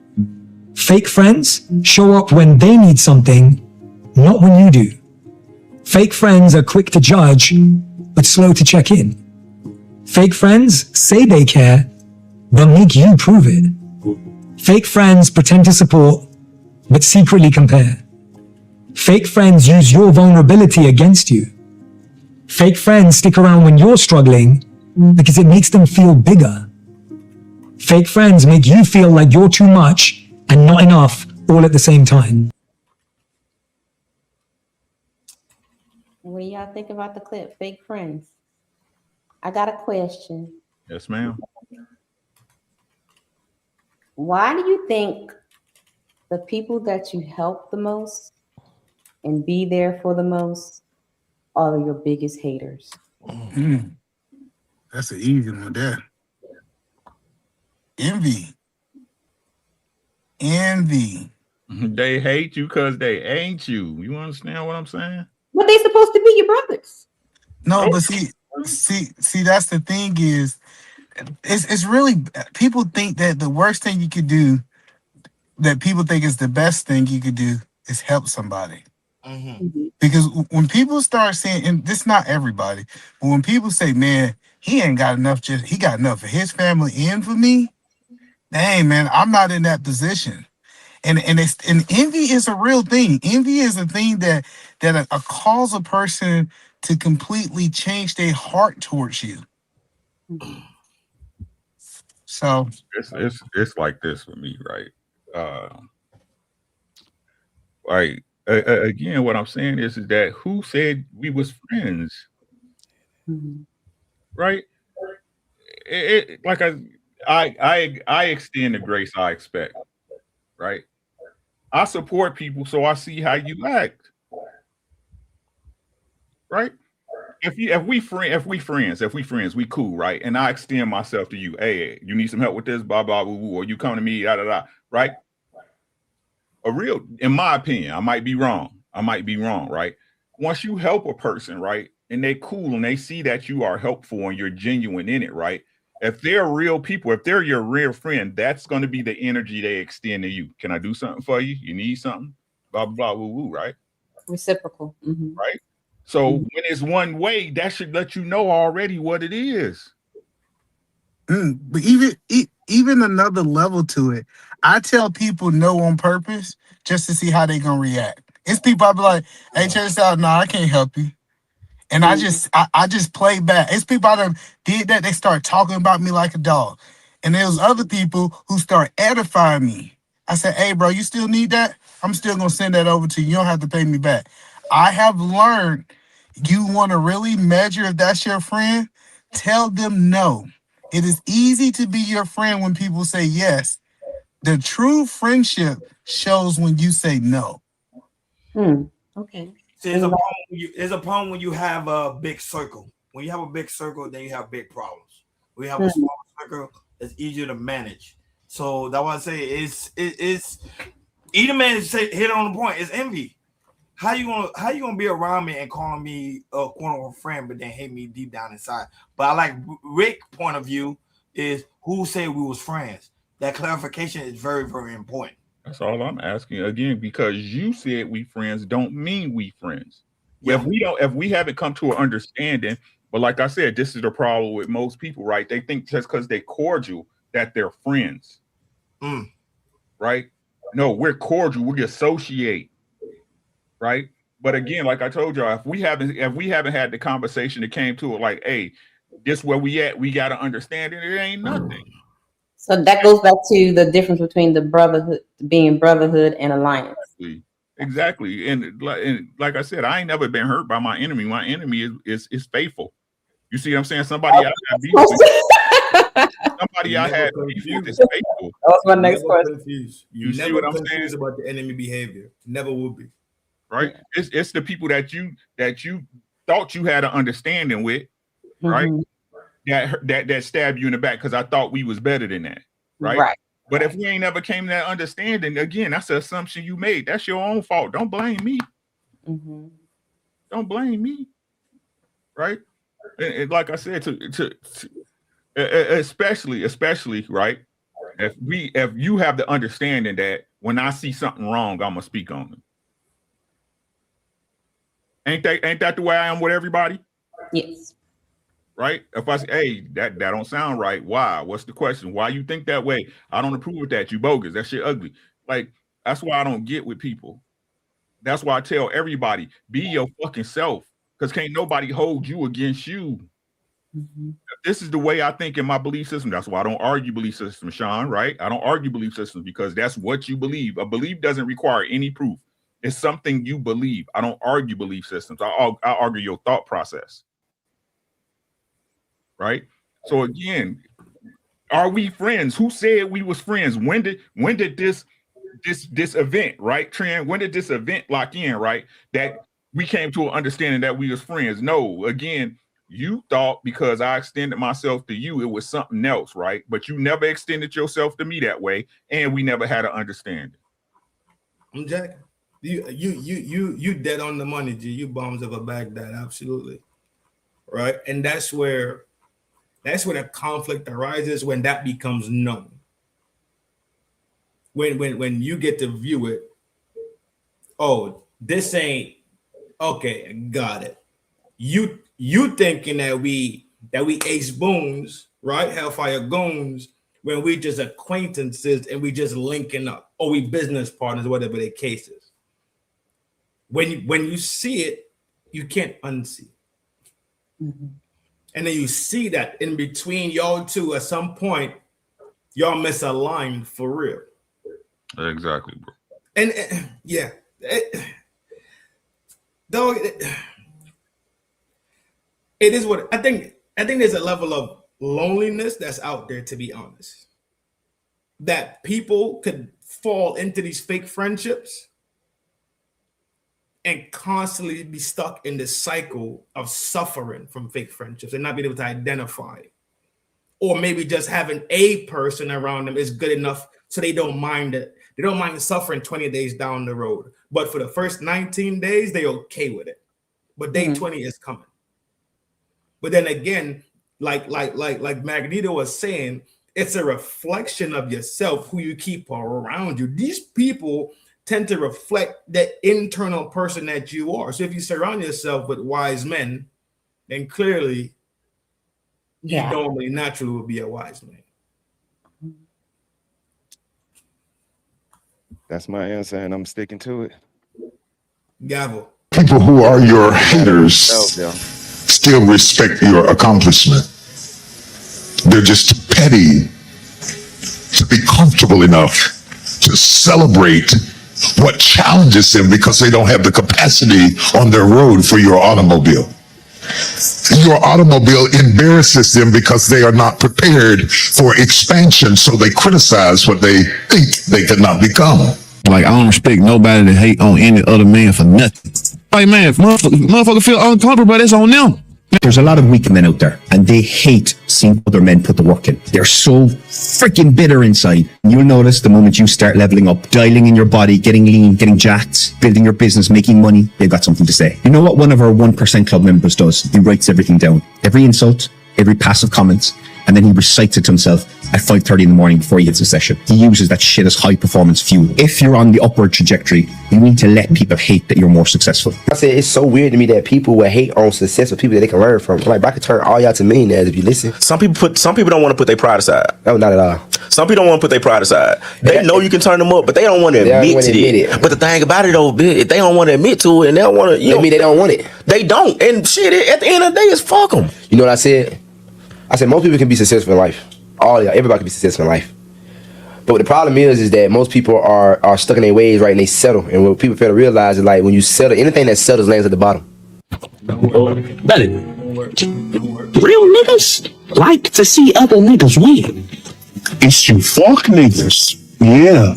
S28: Fake friends show up when they need something, not when you do. Fake friends are quick to judge, but slow to check in. Fake friends say they care, but make you prove it. Fake friends pretend to support, but secretly compare. Fake friends use your vulnerability against you. Fake friends stick around when you're struggling because it makes them feel bigger. Fake friends make you feel like you're too much and not enough all at the same time.
S15: What do y'all think about the clip, Fake Friends? I got a question.
S17: Yes, ma'am.
S15: Why do you think the people that you help the most and be there for the most are your biggest haters?
S20: That's an easy one there. Envy.
S17: They hate you because they ain't you. You understand what I'm saying?
S15: But they supposed to be your brothers.
S20: No, but see, that's the thing is, it's really, people think that the worst thing you could do, that people think is the best thing you could do, is help somebody. Because when people start saying, and this not everybody, but when people say, man, he ain't got enough, he got enough for his family and for me, dang, man, I'm not in that position. And envy is a real thing. Envy is a thing that cause a person to completely change their heart towards you. So
S17: it's like this for me, right? Like again, what I'm saying is that who said we was friends, right? Like I extend the grace I expect, right? I support people, so I see how you act, right? if we friends, we cool, right? And I extend myself to you. Hey, you need some help with this, blah blah blah, or you come to me, da da da, right? In my opinion, I might be wrong, right? Once you help a person, right, and they cool and they see that you are helpful and you're genuine in it, right? If they're real people, if they're your real friend, that's going to be the energy they extend to you. Can I do something for you? You need something? Blah blah blah, woo woo, right?
S15: Reciprocal.
S17: Right. So when it's one way, that should let you know already what it is.
S20: But even another level to it, I tell people no on purpose just to see how they gonna react. It's people I be like, hey, check this out. No, I can't help you. And I just play back. It's people I done did that. They start talking about me like a dog. And there's other people who start edifying me. I said, hey, bro, you still need that? I'm still gonna send that over to you. You don't have to pay me back. I have learned you want to really measure if that's your friend, tell them no. It is easy to be your friend when people say yes. The true friendship shows when you say no.
S15: Okay.
S21: See, there's a problem when you have a big circle. When you have a big circle, then you have big problems. When you have a small circle, it's easier to manage. So that's why I say it's either man hit on the point. It's envy. How you gonna be around me and calling me a quote unquote friend, but then hate me deep down inside? But I like Rick's point of view is who said we was friends. That clarification is very, very important.
S17: That's all I'm asking. Again, because you said we friends don't mean we friends.
S21: Yeah.
S17: If we haven't come to an understanding, but like I said, this is the problem with most people, right? They think just because they cordial that they're friends. Right? No, we're cordial, we associate. Right? But again, like I told y'all, if we haven't had the conversation that came to it, like, hey, this where we at, we gotta understand it. It ain't nothing.
S15: So that goes back to the difference between the brotherhood and alliance.
S17: Exactly. And like I said, I ain't never been hurt by my enemy. My enemy is faithful. You see what I'm saying? Somebody I had beef with. Somebody I had beef with is faithful.
S15: That was my next question.
S21: You
S17: see what I'm saying?
S21: About the enemy behavior. Never will be.
S17: Right? It's the people that you thought you had an understanding with, right? That stabbed you in the back because I thought we was better than that. Right. But if we ain't ever came to that understanding, again, that's an assumption you made. That's your own fault. Don't blame me. Don't blame me. Right. And like I said, especially right. If you have the understanding that when I see something wrong, I'm gonna speak on it. Ain't that the way I am with everybody?
S15: Yes.
S17: Right? If I say, hey, that don't sound right. Why? What's the question? Why you think that way? I don't approve of that. You bogus. That shit ugly. Like, that's why I don't get with people. That's why I tell everybody, be your fucking self. Because can't nobody hold you against you. This is the way I think in my belief system. That's why I don't argue belief system, Sean, right? I don't argue belief systems because that's what you believe. A belief doesn't require any proof. It's something you believe. I don't argue belief systems. I argue your thought process. Right. So again, are we friends? Who said we was friends? When did this event, right, Trent? When did this event lock in, right? That we came to an understanding that we was friends. No, again, you thought because I extended myself to you, it was something else, right? But you never extended yourself to me that way, and we never had an understanding.
S21: I'm Jack. You dead on the money, G. You bombs of a Baghdad, absolutely. Right. And that's where the conflict arises, when that becomes known. When you get to view it, oh, this ain't okay, got it. You thinking that we ace boons, right? Hellfire goons, when we just acquaintances and we just linking up, or we business partners, whatever the case is. When you see it, you can't unsee. And then you see that in between y'all two, at some point, y'all misaligned for real.
S17: Exactly, bro.
S21: And yeah, though it is what I think. I think there's a level of loneliness that's out there, to be honest, that people could fall into these fake friendships and constantly be stuck in this cycle of suffering from fake friendships and not being able to identify, or maybe just having a person around them is good enough so they don't mind it. They don't mind suffering 20 days down the road, but for the first 19 days, they're okay with it. But day 20 is coming. But then again, like Magneto was saying, it's a reflection of yourself, who you keep around you. These people tend to reflect the internal person that you are. So if you surround yourself with wise men, then clearly you normally naturally will be a wise man.
S22: That's my answer, and I'm sticking to it.
S21: Gavel.
S23: People who are your haters still respect your accomplishment. They're just petty to be comfortable enough to celebrate what challenges them because they don't have the capacity on their road for your automobile. Your automobile embarrasses them because they are not prepared for expansion, so they criticize what they think they cannot become.
S27: Like, I don't respect nobody that hate on any other man for nothing. Like, man, if motherfucker feel uncomfortable, that's on them.
S5: There's a lot of weak men out there, and they hate seeing other men put the work in. They're so freaking bitter inside. You'll notice the moment you start leveling up, dialing in your body, getting lean, getting jacked, building your business, making money, they've got something to say. You know what one of our 1% club members does? He writes everything down. Every insult, every passive comment, and then he recites it to himself at 5:30 in the morning before he hits a session. He uses that shit as high performance fuel. If you're on the upward trajectory, you need to let people hate that you're more successful.
S16: I said it's so weird to me that people will hate on successful people that they can learn from. Like, I could turn all y'all to millionaires if you listen.
S8: Some people don't want to put their pride aside.
S16: No, not at all.
S8: Some people don't want to put their pride aside. They know you can turn them up, but they don't want to admit to it. But the thing about it though, if they don't want to admit to it and they don't want to,
S16: they don't want it.
S8: They don't. And shit, at the end of the day, it's fuck them.
S16: You know what I said? I said most people can be successful in life. Everybody can be successful in life. But the problem is that most people are stuck in their ways, right? And they settle. And what people fail to realize is, like, when you settle, anything that settles lands at the bottom.
S9: Belly. Real niggas like to see other niggas win. It's you fuck niggas. Yeah.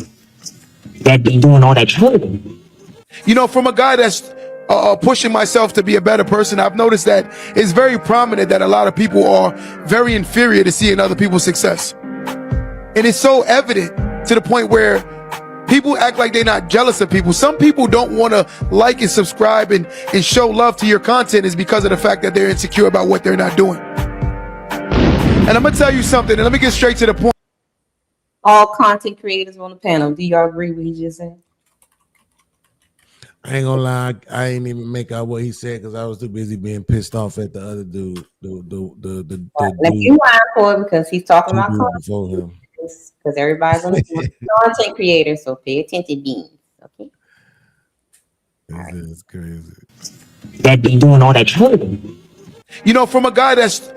S9: That been doing all that trouble.
S1: You know, from a guy that's pushing myself to be a better person, I've noticed that it's very prominent that a lot of people are very inferior to seeing other people's success. And it's so evident to the point where people act like they're not jealous of people. Some people don't want to like and subscribe and show love to your content is because of the fact that they're insecure about what they're not doing. And I'm going to tell you something, and let me get straight to the point.
S15: All content creators on the panel, do y'all agree with what he just said?
S4: I ain't gonna lie, I ain't even make out what he said because I was too busy being pissed off at the other dude.
S15: If you mind for it, because he's talking about content, because everybody's on the content creator, so pay attention, beans. Okay.
S4: This is crazy.
S9: That been doing all that trouble.
S1: You know, from a guy that's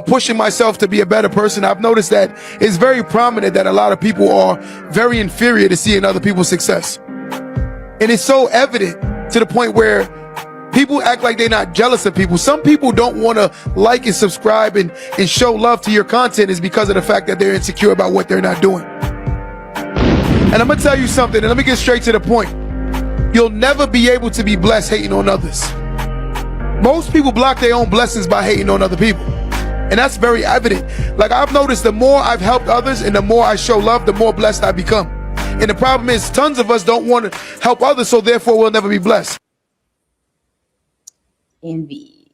S1: pushing myself to be a better person, I've noticed that it's very prominent that a lot of people are very inferior to seeing other people's success. And it's so evident to the point where people act like they're not jealous of people. Some people don't want to like and subscribe and show love to your content is because of the fact that they're insecure about what they're not doing. And I'm going to tell you something, and let me get straight to the point. You'll never be able to be blessed hating on others. Most people block their own blessings by hating on other people. And that's very evident. Like, I've noticed the more I've helped others and the more I show love, the more blessed I become. And the problem is tons of us don't want to help others, so therefore we'll never be blessed.
S15: Envy.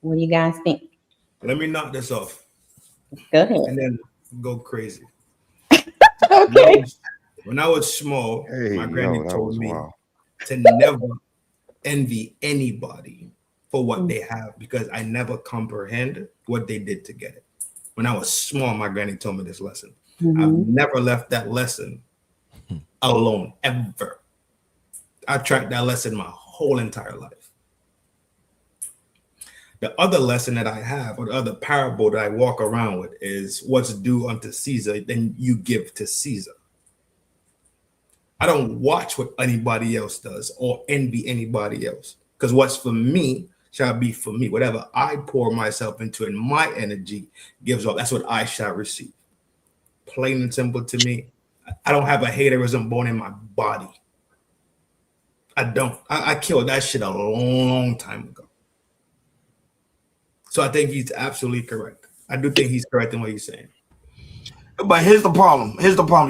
S15: What do you guys think?
S21: Let me knock this off.
S15: Go ahead.
S21: And then go crazy.
S15: Okay.
S21: When I was small, my granny told me to never envy anybody for what they have because I never comprehend what they did to get it. When I was small, my granny told me this lesson. I've never left that lesson alone, ever. I tracked that lesson my whole entire life. The other lesson that I have, or the other parable that I walk around with, is what's due unto Caesar, then you give to Caesar. I don't watch what anybody else does or envy anybody else, because what's for me shall be for me. Whatever I pour myself into and my energy gives off, that's what I shall receive. Plain and simple to me. I don't have a haterism born in my body.
S3: I don't. I killed that shit a long time ago. So I think he's absolutely correct. I do think he's correct in what he's saying.
S21: But here's the problem.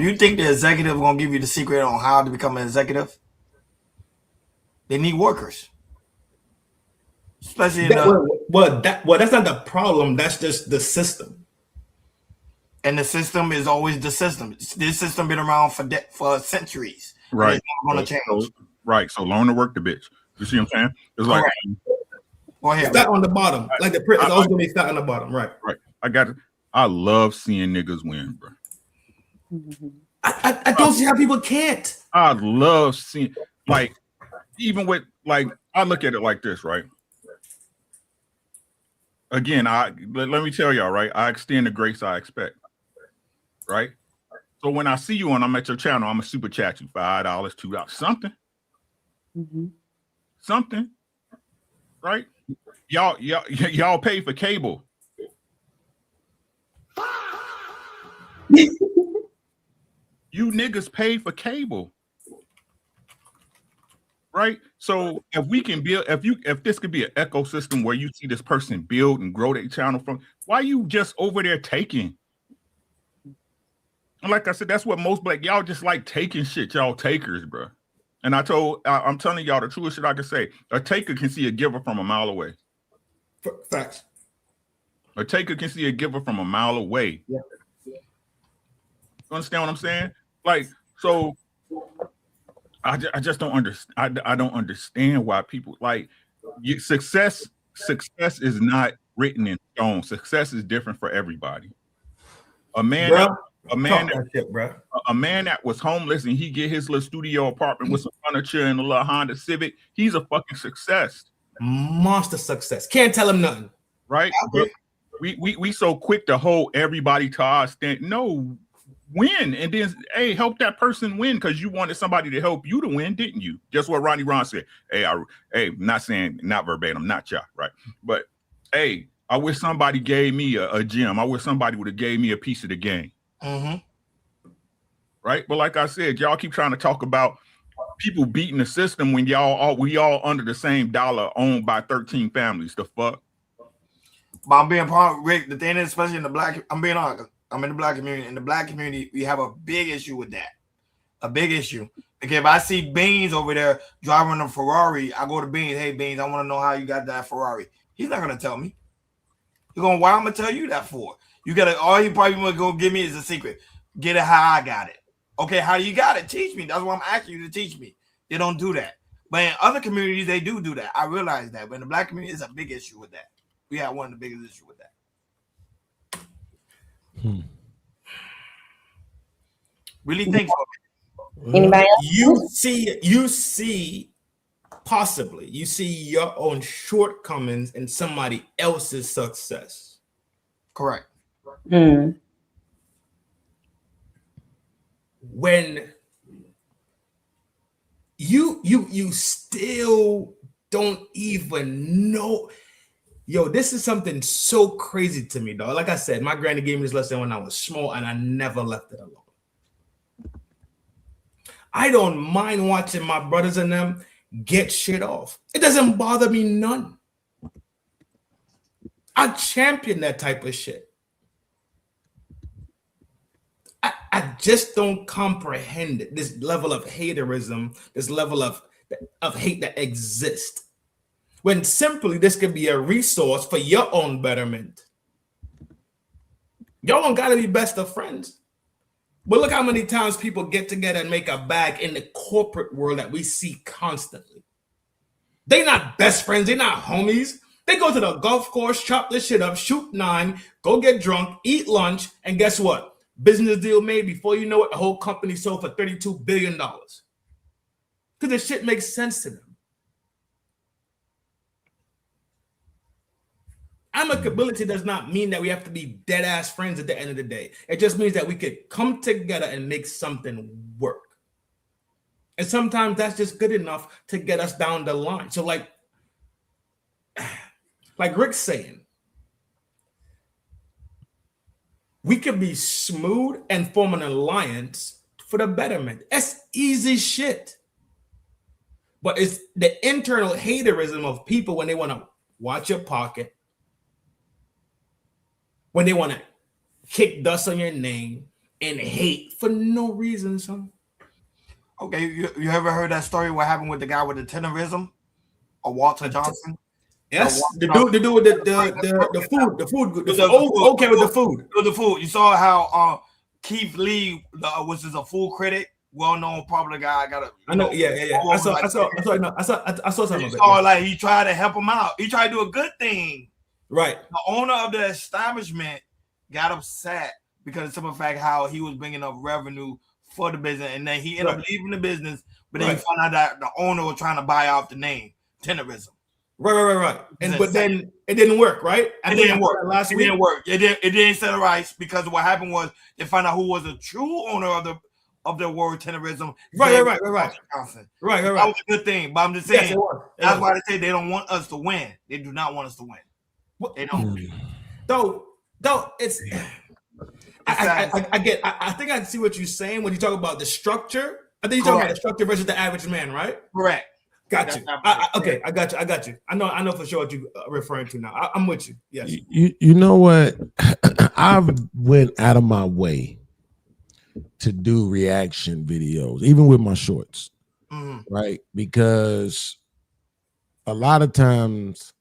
S21: You think the executive gonna give you the secret on how to become an executive? They need workers. Especially
S3: that's not the problem. That's just the system.
S21: And the system is always the system. This system been around for centuries.
S17: Right.
S21: It's not gonna change.
S17: Right. So learn to work the bitch. You see what I'm saying? It's like
S3: start on the bottom. Like the it's always gonna be start on the bottom. Right.
S17: Right. I love seeing niggas win, bro.
S3: I don't see how people can't.
S17: I love seeing, like, even with, like, I look at it like this, right? Again, let me tell y'all, right? I extend the grace I expect, right? So when I see you and I'm at your channel, I'm a super chat you $5, $2, something, something, right? Y'all pay for cable. You niggas pay for cable, right? So if we can build, if this could be an ecosystem where you see this person build and grow their channel from, why you just over there taking? And like I said, that's what most black y'all just like taking shit. Y'all takers, bro. And I'm telling y'all the truest shit I can say. A taker can see a giver from a mile away.
S3: Facts.
S17: A taker can see a giver from a mile away.
S3: Yeah.
S17: You understand what I'm saying? Like, so I just don't understand. I don't understand why people like success. Success is not written in stone. Success is different for everybody. A man that was homeless and he get his little studio apartment with some furniture and a little Honda Civic, he's a fucking success.
S3: Monster success. Can't tell him nothing.
S17: Right? But we so quick to hold everybody to our stand. No, win, and then help that person win because you wanted somebody to help you to win, didn't you? Just what Ronnie Ron said. Not saying, not verbatim, not y'all, right? But I wish somebody gave me a gem. I wish somebody would have gave me a piece of the game. Right? But like I said, y'all keep trying to talk about people beating the system when we all under the same dollar owned by 13 families. The fuck?
S21: But I'm being part of Rick. The thing is, especially in the black, I'm being honest. I'm in the black community. In the black community, we have a big issue with that. A big issue. Because if I see Beans over there driving a Ferrari, I go to Beans. Hey, Beans, I want to know how you got that Ferrari. He's not gonna tell me. He's going, why I'm gonna tell you that for? You gotta. All he probably gonna go give me is a secret. Get it how I got it. Okay, how you got it? Teach me. That's why I'm asking you to teach me. They don't do that. But in other communities, they do that. I realize that. But in the black community, it's a big issue with that. We have one of the biggest issues with that. Really think
S15: anybody else?
S3: You see possibly you see your own shortcomings in somebody else's success.
S21: Correct.
S3: When you still don't even know. Yo, this is something so crazy to me, dog. Like I said, my granny gave me this lesson when I was small, and I never left it alone. I don't mind watching my brothers and them get shit off. It doesn't bother me none. I champion that type of shit. I just don't comprehend it. This level of haterism, this level of hate that exists. When simply this could be a resource for your own betterment. Y'all don't gotta be best of friends. But look how many times people get together and make a bag in the corporate world that we see constantly. They're not best friends, they're not homies. They go to the golf course, chop this shit up, shoot 9, go get drunk, eat lunch, and guess what? Business deal made. Before you know it, the whole company sold for $32 billion. Because the shit makes sense to them. Amicability does not mean that we have to be dead ass friends at the end of the day. It just means that we could come together and make something work. And sometimes that's just good enough to get us down the line. So like Rick's saying, we could be smooth and form an alliance for the betterment. That's easy shit. But it's the internal haterism of people when they want to watch your pocket, when they want to kick dust on your name and hate for no reason, son.
S21: Okay, you ever heard that story? What happened with the guy with the tenderism, or Walter Johnson?
S3: Yes, the dude with the food, okay with the food.
S21: With the food, you saw how Keith Lee, which is a food critic, well-known popular guy.
S3: I know. Yeah. I saw something of it.
S21: Like he tried to help him out. He tried to do a good thing.
S3: Right.
S21: The owner of the establishment got upset because of the fact how he was bringing up revenue for the business, and then he ended up leaving the business. But then he found out that the owner was trying to buy off the name Tenderism.
S3: Right. But then it didn't work, right?
S21: It didn't work. It didn't work. It didn't set the rights because what happened was they found out who was the true owner of the word Tenderism.
S3: Right.
S21: That was a good thing. But I'm just saying that's why they say they don't want us to win. They do not want us to win. They don't.
S3: Though it's I think I see what you're saying when you talk about the structure. I think you're talking about the structure versus the average man, right?
S21: Correct.
S3: Got you. Okay, I got you. I know for sure what you're referring to now. I'm with you. Yes.
S4: You know what? I've went out of my way to do reaction videos, even with my shorts, right? Because a lot of times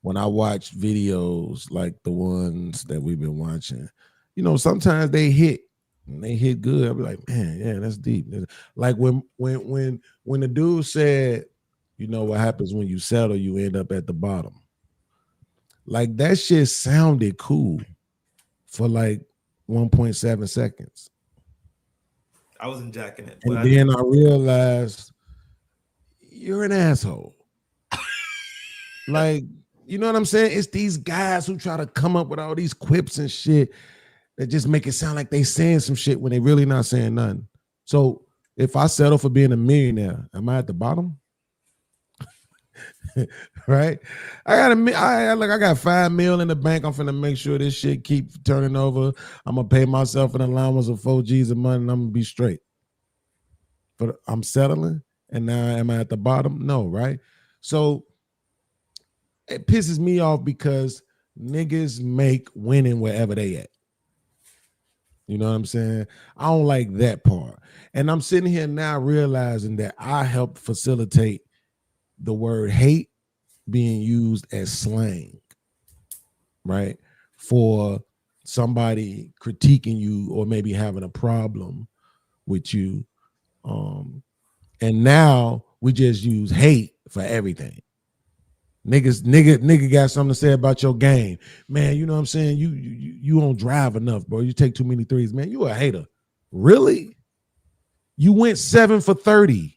S4: when I watch videos like the ones that we've been watching, you know, sometimes they hit and they hit good. I'll be like, man, yeah, that's deep. Like when the dude said, you know what happens when you settle, you end up at the bottom. Like that shit sounded cool for like 1.7 seconds.
S3: I wasn't jacking it.
S4: And then I realized you're an asshole. Like, you know what I'm saying? It's these guys who try to come up with all these quips and shit that just make it sound like they saying some shit when they really not saying nothing. So if I settle for being a millionaire, am I at the bottom? Right? I got $5 million in the bank. I'm finna make sure this shit keep turning over. I'm gonna pay myself an allowance of 4 G's a month and I'm gonna be straight. But I'm settling, and now am I at the bottom? No, right? So it pisses me off because niggas make winning wherever they at. You know what I'm saying? I don't like that part. And I'm sitting here now realizing that I helped facilitate the word hate being used as slang, right? For somebody critiquing you or maybe having a problem with you. And now we just use hate for everything. Nigga got something to say about your game. Man, you know what I'm saying? You don't drive enough, bro. You take too many threes, man. You a hater. Really? You went 7 for 30.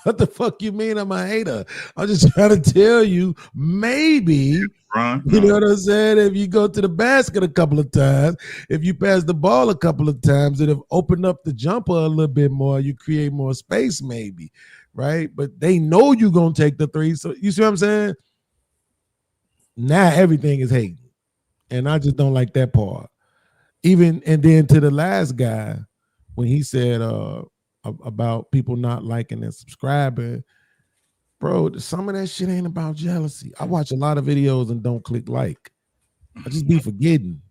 S4: What the fuck you mean I'm a hater? I'm just trying to tell you, maybe, you know what I'm saying? If you go to the basket a couple of times, if you pass the ball a couple of times, it'll open up the jumper a little bit more. You create more space, maybe, right? But they know you're going to take the three. So you see what I'm saying? Now everything is hating. And I just don't like that part. And then to the last guy, when he said, about people not liking and subscribing, bro, some of that shit ain't about jealousy. I watch a lot of videos and don't click like. I just be forgetting.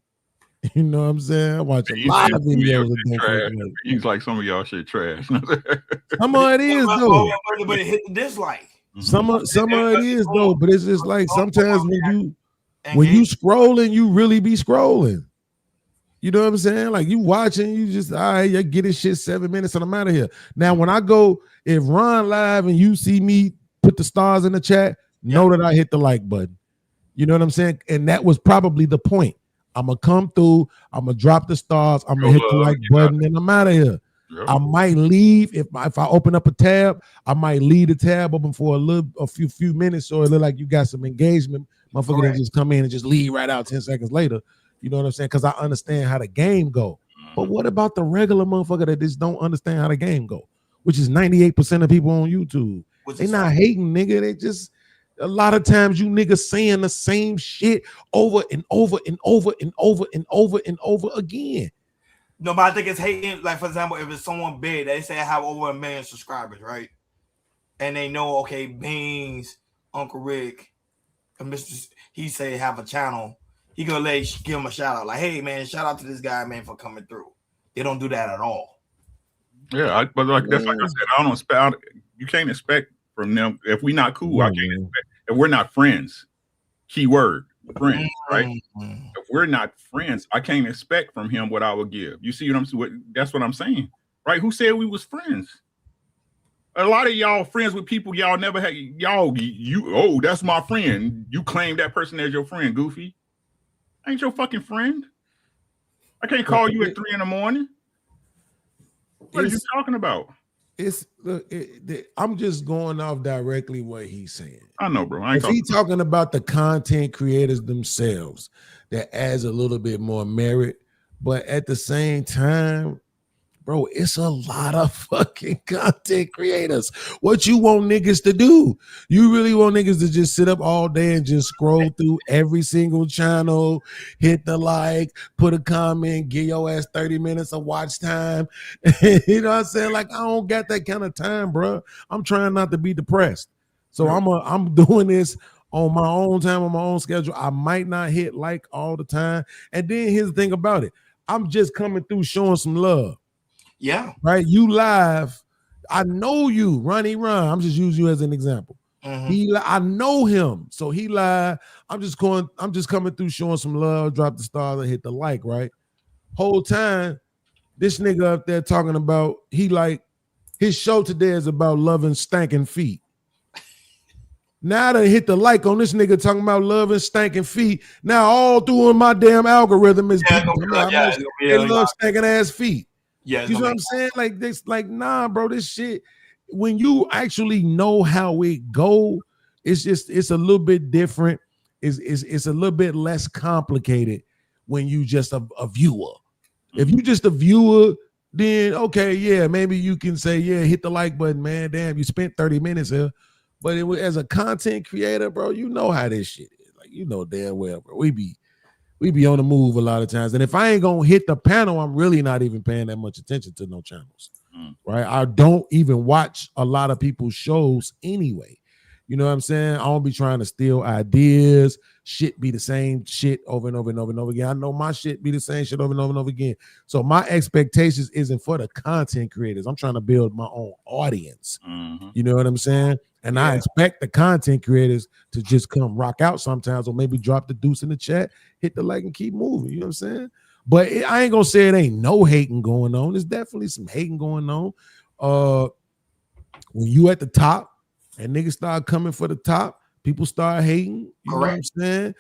S4: You know what I'm saying? I watch a lot of videos and don't click like.
S17: He's like some of y'all shit trash.
S4: Some of it is though.
S21: But it hit the dislike.
S4: Some of it is though, but it's just like sometimes when you scrolling, you really be scrolling. You know what I'm saying? Like you watching, you just, all right, you get this shit 7 minutes and I'm out of here. Now, when I go, if Ron live and you see me put the stars in the chat, know that I hit the like button. You know what I'm saying? And that was probably the point. I'm going to come through, I'm going to drop the stars, I'm going to hit the like button, and I'm out of here. Yep. I might leave, if I open up a tab, I might leave the tab open for a few minutes so it look like you got some engagement. Motherfucker didn't just come in and just leave right out 10 seconds later. You know what I'm saying? Because I understand how the game go. But what about the regular motherfucker that just don't understand how the game go? Which is 98% of people on YouTube. They not hating, nigga. They just, a lot of times you niggas saying the same shit over and over and over and over and over and over again.
S21: No, but I think it's hating. Like, for example, if it's someone big, they say I have over 1 million subscribers, right? and they know, okay, Beans, Uncle Rick, and Mr. He say have a channel, he gonna give him a shout out. Like, hey man, shout out to this guy, man, for coming through. They don't do that at all.
S17: Yeah, but that's like I said, I don't expect. You can't expect from them if we not cool. I can't expect if we're not friends. Keyword friends, right? If we're not friends, I can't expect from him what I would give. You see what I'm saying? That's what I'm saying, right? Who said we was friends? A lot of y'all friends with people y'all never had. Y'all, oh, that's my friend. You claim that person as your friend, Goofy. Ain't your fucking friend. I can't call you at 3 a.m. What are you talking about?
S4: I'm just going off directly what he's saying.
S17: I know, bro.
S4: If he's talking about the content creators themselves, that adds a little bit more merit. But at the same time, bro, it's a lot of fucking content creators. What you want niggas to do? You really want niggas to just sit up all day and just scroll through every single channel, hit the like, put a comment, give your ass 30 minutes of watch time. You know what I'm saying? Like, I don't got that kind of time, bro. I'm trying not to be depressed. So I'm doing this on my own time, on my own schedule. I might not hit like all the time. And then here's the thing about it. I'm just coming through showing some love.
S21: Yeah.
S4: Right. You live. I know you, Ronnie Ron. I'm just using you as an example. I know him. So he live. I'm just coming through showing some love, drop the stars and hit the like, right? Whole time, this nigga up there talking about his show today is about loving stanking feet. Now I hit the like on this nigga talking about loving stanking feet. Now all through in my damn algorithm is people they love stanking ass feet.
S21: Yeah,
S4: you know what I'm saying? Like this, like, nah, bro, this shit, when you actually know how it go, it's a little bit different. It's a little bit less complicated when you just a viewer. If you just a viewer, then okay, yeah, maybe you can say, yeah, hit the like button, man. Damn, you spent 30 minutes here. But as a content creator, bro, you know how this shit is. Like, you know damn well, bro. We be on the move a lot of times. And if I ain't gonna hit the panel, I'm really not even paying that much attention to no channels. Right? I don't even watch a lot of people's shows anyway. You know what I'm saying? I don't be trying to steal ideas. Shit be the same shit over and over and over and over again. I know my shit be the same shit over and over and over again. So my expectations isn't for the content creators. I'm trying to build my own audience. You know what I'm saying? And I expect the content creators to just come rock out sometimes, or maybe drop the deuce in the chat, hit the like and keep moving. You know what I'm saying? But I ain't gonna say it ain't no hating going on. There's definitely some hating going on. When you at the top and niggas start coming for the top, people start hating. You know what I'm saying?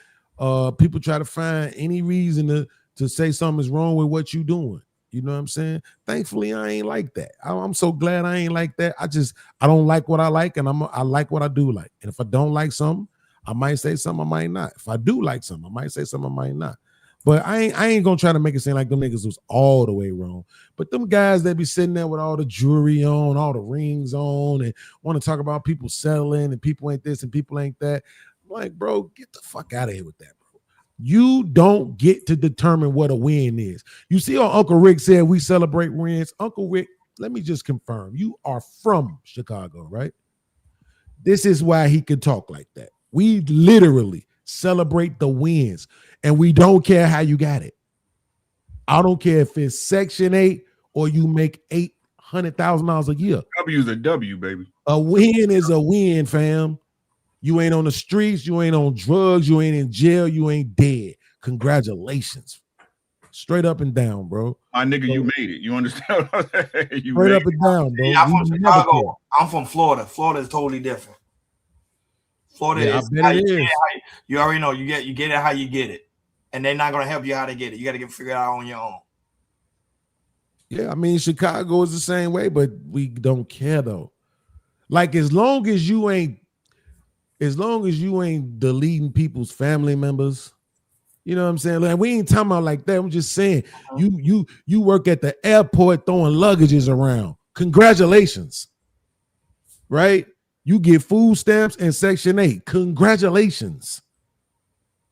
S4: People try to find any reason to say something's wrong with what you doing. You know what I'm saying? Thankfully, I ain't like that. I'm so glad I ain't like that. I don't like what I like, and I like what I do like. And if I don't like something, I might say something, I might not. If I do like something, I might say something, I might not. But I ain't gonna try to make it seem like them niggas was all the way wrong. But them guys that be sitting there with all the jewelry on, all the rings on, and want to talk about people settling and people ain't this and people ain't that. I'm like, bro, get the fuck out of here with that. You don't get to determine what a win is. You see how Uncle Rick said we celebrate wins? Uncle Rick, let me just confirm. You are from Chicago, right? This is why he could talk like that. We literally celebrate the wins, and we don't care how you got it. I don't care if it's Section 8 or you make $800,000 a year.
S17: W is a W, baby.
S4: A win is a win, fam. You ain't on the streets, you ain't on drugs, you ain't in jail, you ain't dead. Congratulations. Straight up and down, bro.
S17: My nigga, you made it. You understand what I'm saying?
S4: Straight up and down, bro.
S21: Yeah, I'm from Chicago. I'm from Florida. Florida is totally different. Florida is how you get it. You already know you get it how you get it. And they're not gonna help you how to get it. You gotta figure it out on your own.
S4: Yeah, I mean, Chicago is the same way, but we don't care though. Like, as long as you ain't deleting people's family members, you know what I'm saying? Like, we ain't talking about like that. I'm just saying, you work at the airport throwing luggages around. Congratulations, right? You get food stamps and Section 8. Congratulations.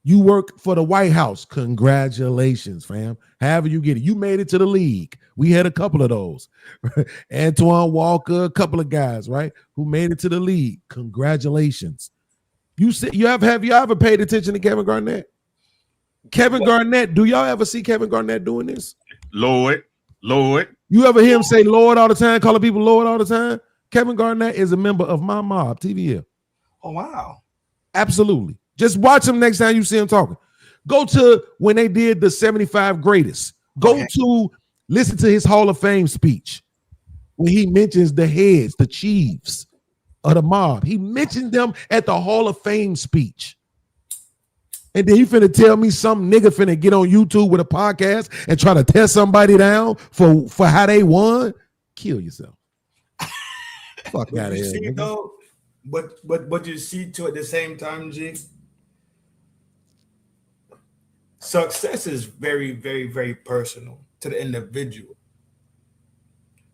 S4: You work for the White House. Congratulations, fam. However you get it. You made it to the league. We had a couple of those. Antoine Walker, a couple of guys, right, who made it to the league. Congratulations. You have you ever paid attention to Kevin Garnett? Kevin Garnett, do y'all ever see Kevin Garnett doing this?
S17: Lord.
S4: You ever hear him say Lord all the time, calling people Lord all the time? Kevin Garnett is a member of my mob, TVL.
S21: Oh, wow.
S4: Absolutely. Just watch him next time you see him talking. Go to when they did the 75 greatest. Go to listen to his Hall of Fame speech when he mentions the heads, the chiefs of the mob. He mentioned them at the Hall of Fame speech. And then he finna tell me some nigga finna get on YouTube with a podcast and try to tear somebody down for how they won. Kill yourself. Fuck out of here.
S21: See, though, but you see too at the same time, G. Success is very, very, very personal to the individual.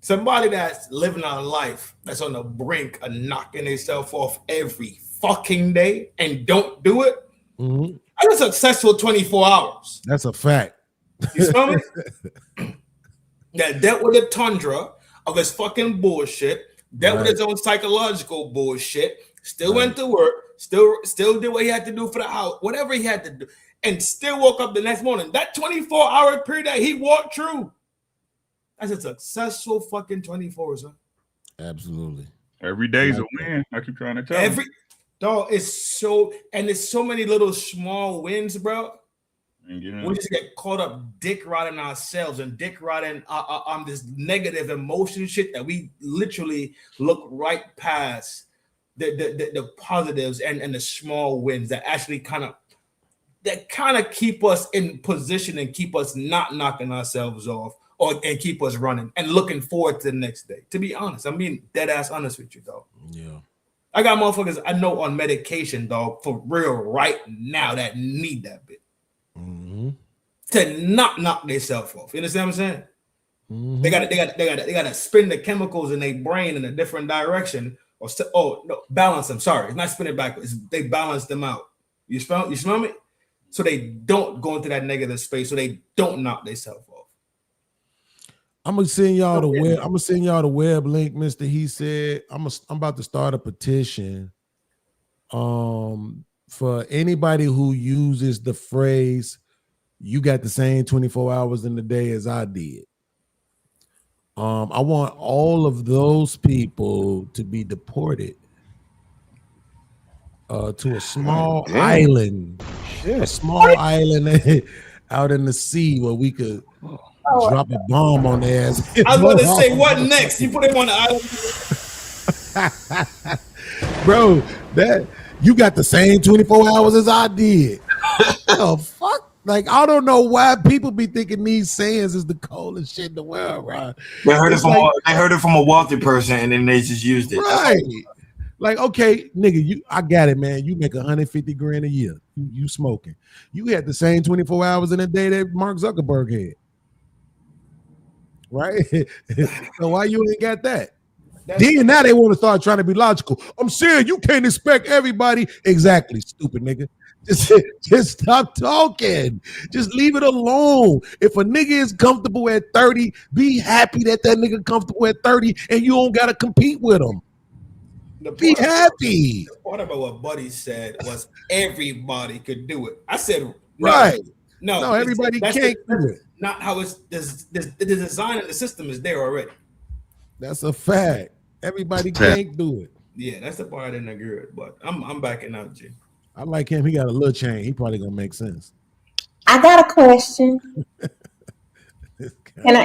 S21: Somebody that's living a life that's on the brink of knocking themselves off every fucking day and don't do it.
S4: Mm-hmm.
S21: I'm a successful 24 hours.
S4: That's a fact.
S21: You smell me? That dealt with the tundra of his fucking bullshit, dealt with his own psychological bullshit, still went to work, still did what he had to do for the house, whatever he had to do, and still woke up the next morning. That 24-hour period that he walked through, that's a successful fucking 24, son.
S4: Absolutely.
S17: Every day's a win. I keep trying to tell you.
S21: Dog, it's so many little small wins, bro. We just get caught up dick riding ourselves and dick riding on this negative emotion shit that we literally look right past the positives and the small wins that actually kind of keep us in position and keep us not knocking ourselves off and keep us running and looking forward to the next day. To be honest, I'm being dead ass honest with you, dog.
S4: Yeah.
S21: I got motherfuckers I know on medication, dog, for real right now that need that bit.
S4: Mm-hmm.
S21: To not knock themselves off. You understand what I'm saying?
S4: Mm-hmm.
S21: They gotta spin the chemicals in their brain in a different direction or balance them. Sorry, it's not spinning backwards. They balance them out. You smell me? So they don't go into that negative space, so they don't knock themselves off.
S4: I'm gonna send y'all the web. I'm gonna send y'all the web link, Mr. He said. I'm about to start a petition. For anybody who uses the phrase, "You got the same 24 hours in the day as I did." I want all of those people to be deported to a small island, island out in the sea where we could drop a bomb on their ass.
S21: I was about to say, what next? You put him on the
S4: island. Bro, that you got the same 24 hours as I did. The fuck? Like, I don't know why people be thinking these sayings is the coldest shit in the world, right?
S21: They heard it from a wealthy person and then they just used it.
S4: Right. Like, okay, nigga, I got it, man. You make 150 grand a year. You smoking. You had the same 24 hours in a day that Mark Zuckerberg had. Right? So why you ain't got that? Then now they want to start trying to be logical. I'm saying you can't expect everybody. Exactly, stupid nigga. Just stop talking. Just leave it alone. If a nigga is comfortable at 30, be happy that nigga comfortable at 30 and you don't got to compete with him. Be happy.
S21: The part about what Buddy said was everybody could do it. I said,
S4: right.
S21: No,
S4: everybody can't do it.
S21: Not how it's the design of the system is there already.
S4: That's a fact. Everybody can't do it.
S21: Yeah, that's the part I didn't agree with, but I'm backing out, G.
S4: I like him. He got a little chain. He probably gonna make sense.
S15: I got a question. Can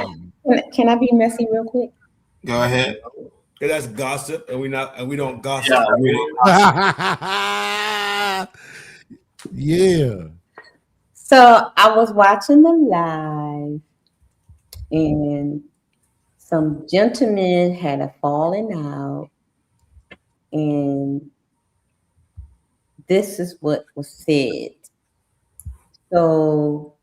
S15: I be messy real quick?
S21: Go ahead. That's gossip, and we don't gossip.
S4: Yeah.
S15: So I was watching the live, and some gentlemen had a falling out, and this is what was said. So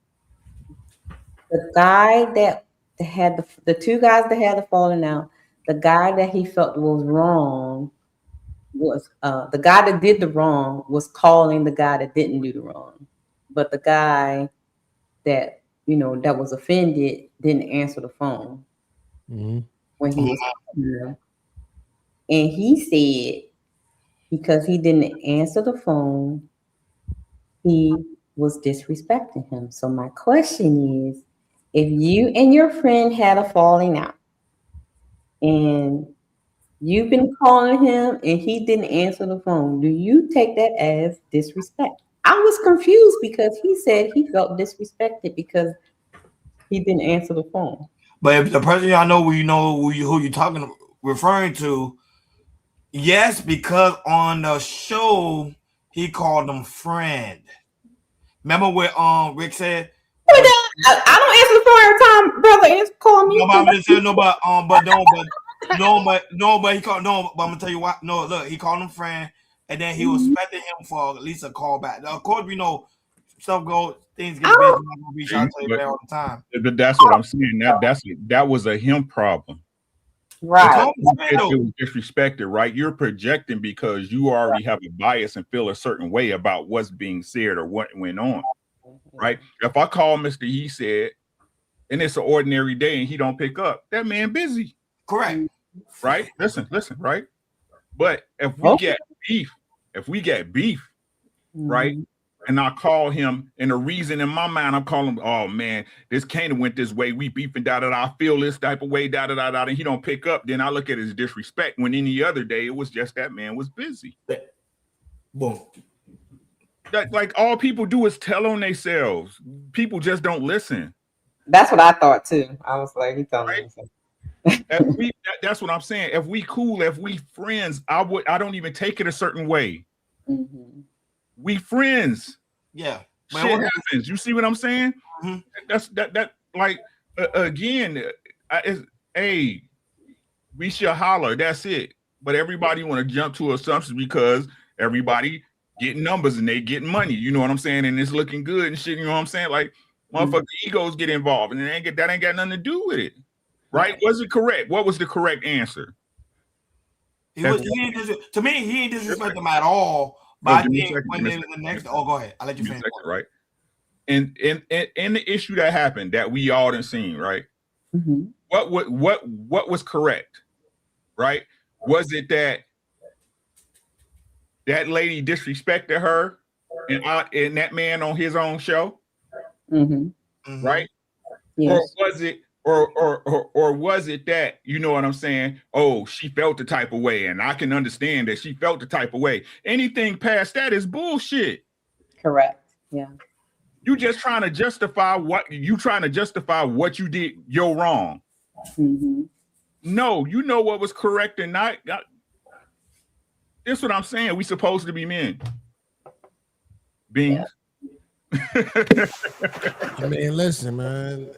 S15: the guy that had the two guys that had the falling out, the guy that he felt was wrong was the guy that did the wrong was calling the guy that didn't do the wrong. But the guy that that was offended didn't answer the phone when he was talking to them. And he said because he didn't answer the phone, he was disrespecting him. So my question is, if you and your friend had a falling out and you've been calling him and he didn't answer the phone, do you take that as disrespect? I was confused because he said he felt disrespected because he didn't answer the phone.
S21: But if the person I know, who you're referring to, yes, because on the show he called them friend. Remember what Rick said?
S15: I don't answer the phone every time, brother. Call me.
S21: No, but I'm just saying, but he called but I'm gonna tell you why. No, look, he called him friend, and then he was expecting him for at least a call back. Now, of course, we know stuff goes, things get busy. I'm gonna reach out to you all the time.
S17: That's what I'm saying. That was a him problem.
S15: Right.
S17: It was disrespected, right? You're projecting because you already have a bias and feel a certain way about what's being said or what went on, right? If I call Mr. He said, and it's an ordinary day and he don't pick up, that man busy.
S21: Correct.
S17: Right? Listen, right? But if we get beef, right? And I call him, and the reason in my mind I'm calling him, oh man, this Kana went this way, we beefing, da-da-da, I feel this type of way, da-da-da-da, and he don't pick up, then I look at his disrespect when any other day it was just that man was busy.
S21: Boom.
S17: That, like, all people do is tell on themselves. People just don't listen.
S15: That's what I thought too. I was like, he telling me.
S17: That's what I'm saying. If we cool, if we friends, I don't even take it a certain way. We friends.
S21: Yeah.
S17: Shit happens. You see what I'm saying? That's like again, we should holler. That's it. But everybody want to jump to assumptions because everybody getting numbers and they getting money. You know what I'm saying? And it's looking good and shit. You know what I'm saying? Like motherfucking egos get involved, and that ain't got nothing to do with it. Right? Was it correct? What was the correct answer?
S21: To me, he ain't disrespect them at all. But I think when they the next, go ahead. I'll let you finish.
S17: Right. And the issue that happened that we all done seen, right? What was correct? Right? Was it that lady disrespected her and that man on his own show? Right?
S15: Yes.
S17: Or was it that, you know what I'm saying? Oh, she felt the type of way, and I can understand that she felt the type of way. Anything past that is bullshit.
S15: Correct. Yeah.
S17: You just trying to justify what you did. You're wrong. No, you know what was correct and not. That's what I'm saying. We supposed to be men. Beings.
S4: I mean, listen, man.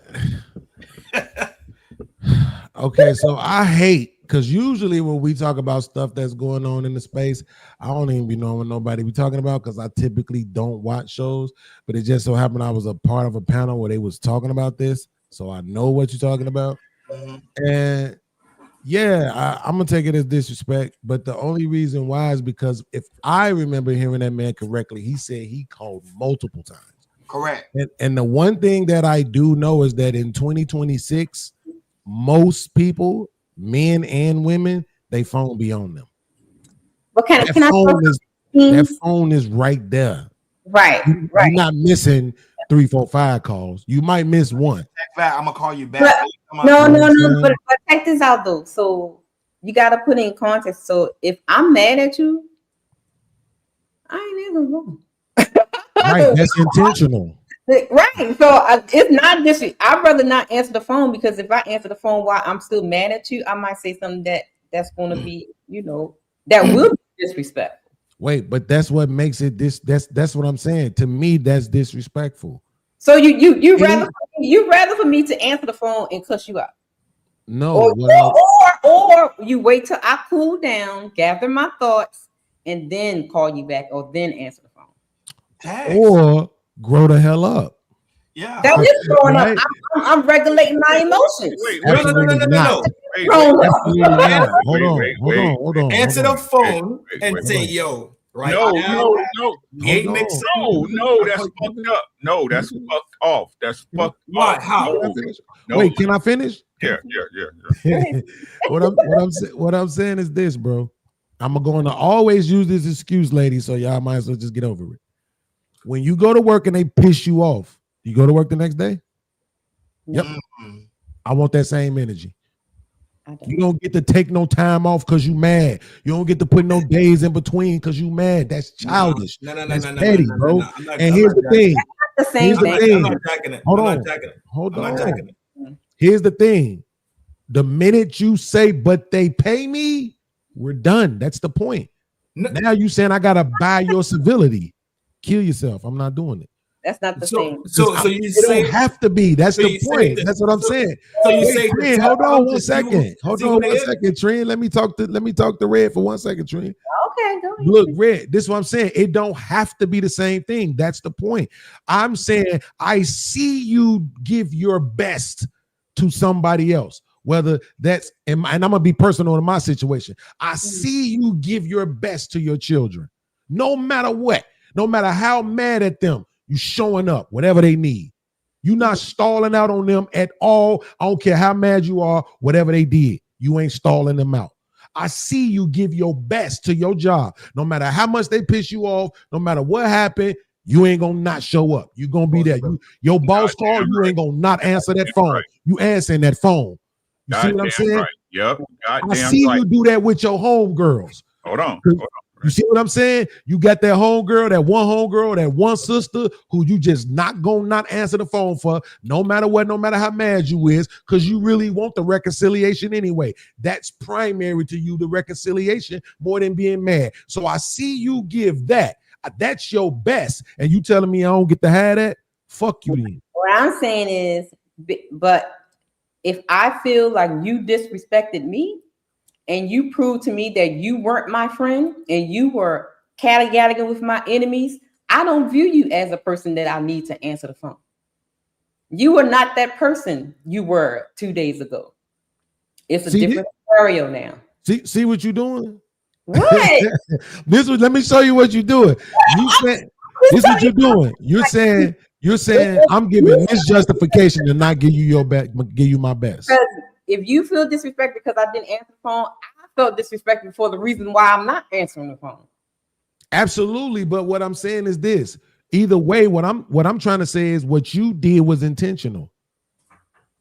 S4: Okay, so I hate because usually when we talk about stuff that's going on in the space, I don't even be knowing what nobody be talking about because I typically don't watch shows. But it just so happened I was a part of a panel where they was talking about this, so I know what you're talking about. And yeah, I'm gonna take it as disrespect. But the only reason why is because if I remember hearing that man correctly, he said he called multiple times.
S21: Correct.
S4: And the one thing that I do know is that in 2026, most people, men and women, they phone be on them.
S15: What kind of
S4: that phone is right there.
S15: Right.
S4: You're not missing 3, 4, 5 calls. You might miss one.
S21: I'm gonna call you back.
S15: No. But check this out though. So you got to put in context. So if I'm mad at you, I ain't even wrong.
S4: Right, that's intentional.
S15: Right. So it's not this. I'd rather not answer the phone because if I answer the phone while I'm still mad at you, I might say something that's going to be, that will be disrespectful.
S4: Wait, but that's what makes it that's what I'm saying. To me, that's disrespectful.
S15: So you rather for me to answer the phone and cuss you out?
S4: No.
S15: Or you wait till I cool down, gather my thoughts, and then call you back or then answer the phone.
S4: Or grow the hell up.
S21: Yeah.
S15: That is growing up. I'm regulating my emotions.
S21: No.
S4: Hold on.
S21: Answer the phone and say, yo,
S3: Right
S17: No,
S3: now,
S17: no,
S3: he ain't mixing.
S17: no, that's fucked up. No, that's fucked off. That's fucked
S3: Why?
S17: off.
S3: How?
S17: No.
S4: Wait, can I finish?
S17: Yeah.
S4: What I'm saying is this, bro. I'm going to always use this excuse, ladies, so y'all might as well just get over it. When you go to work and they piss you off, you go to work the next day? Yep. I want that same energy. You don't get to take no time off because you mad. You don't get to put no days in between because you mad. That's childish. That's petty, bro. And here's the thing.
S15: The same thing.
S3: I'm not jacking it.
S4: Hold
S3: I'm
S4: on.
S3: not jacking it.
S4: Hold
S3: I'm
S4: on.
S3: not jacking it.
S4: Here's the thing. The minute you say, but they pay me, we're done. That's the point. Now you saying I gotta buy your civility. Kill yourself. I'm not doing it.
S15: That's not the same.
S3: So you
S4: It
S3: say
S4: don't have to be. That's
S3: so
S4: the
S3: you say
S4: point.
S3: that-
S4: That's what I'm saying.
S3: So you
S4: Wait,
S3: say
S4: Trin, hold on one second.
S3: see
S4: Hold
S3: what
S4: on
S3: it
S4: one
S3: is?
S4: second, Trin. Let me talk to Red for 1 second, Trin.
S15: Okay, go ahead.
S4: Look, Red, this is what I'm saying. It don't have to be the same thing. That's the point. I'm saying I see you give your best to somebody else. Whether that's, and I'm gonna be personal in my situation. I see you give your best to your children, no matter what, no matter how mad at them, you showing up, whatever they need. You not stalling out on them at all. I don't care how mad you are, whatever they did, you ain't stalling them out. I see you give your best to your job, no matter how much they piss you off, no matter what happened. You ain't gonna not show up. You gonna be there. Your boss call, you ain't gonna not answer that phone. You answering that phone. You see what I'm saying?
S17: Right. Yep.
S4: I see you do that with your homegirls.
S17: Hold on.
S4: You see what I'm saying? You got that homegirl, that one sister who you just not gonna not answer the phone for, no matter what, no matter how mad you is, because you really want the reconciliation anyway. That's primary to you, the reconciliation, more than being mad. So I see you give that. That's your best. And you telling me I don't get to have that? Fuck you then.
S15: What I'm saying is, but if I feel like you disrespected me and you proved to me that you weren't my friend and you were catty-gatting with my enemies, I don't view you as a person that I need to answer the phone. You are not that person you were 2 days ago. It's a different scenario now.
S4: See what you're doing?
S15: What?
S4: Let me show you what you're doing. You said this is what you're doing. You're saying I'm giving this justification to not give you your best, give you my best.
S15: Because if you feel disrespected because I didn't answer the phone, I felt disrespected for the reason why I'm not answering the phone.
S4: Absolutely, but what I'm saying is this. Either way, what I'm trying to say is what you did was intentional.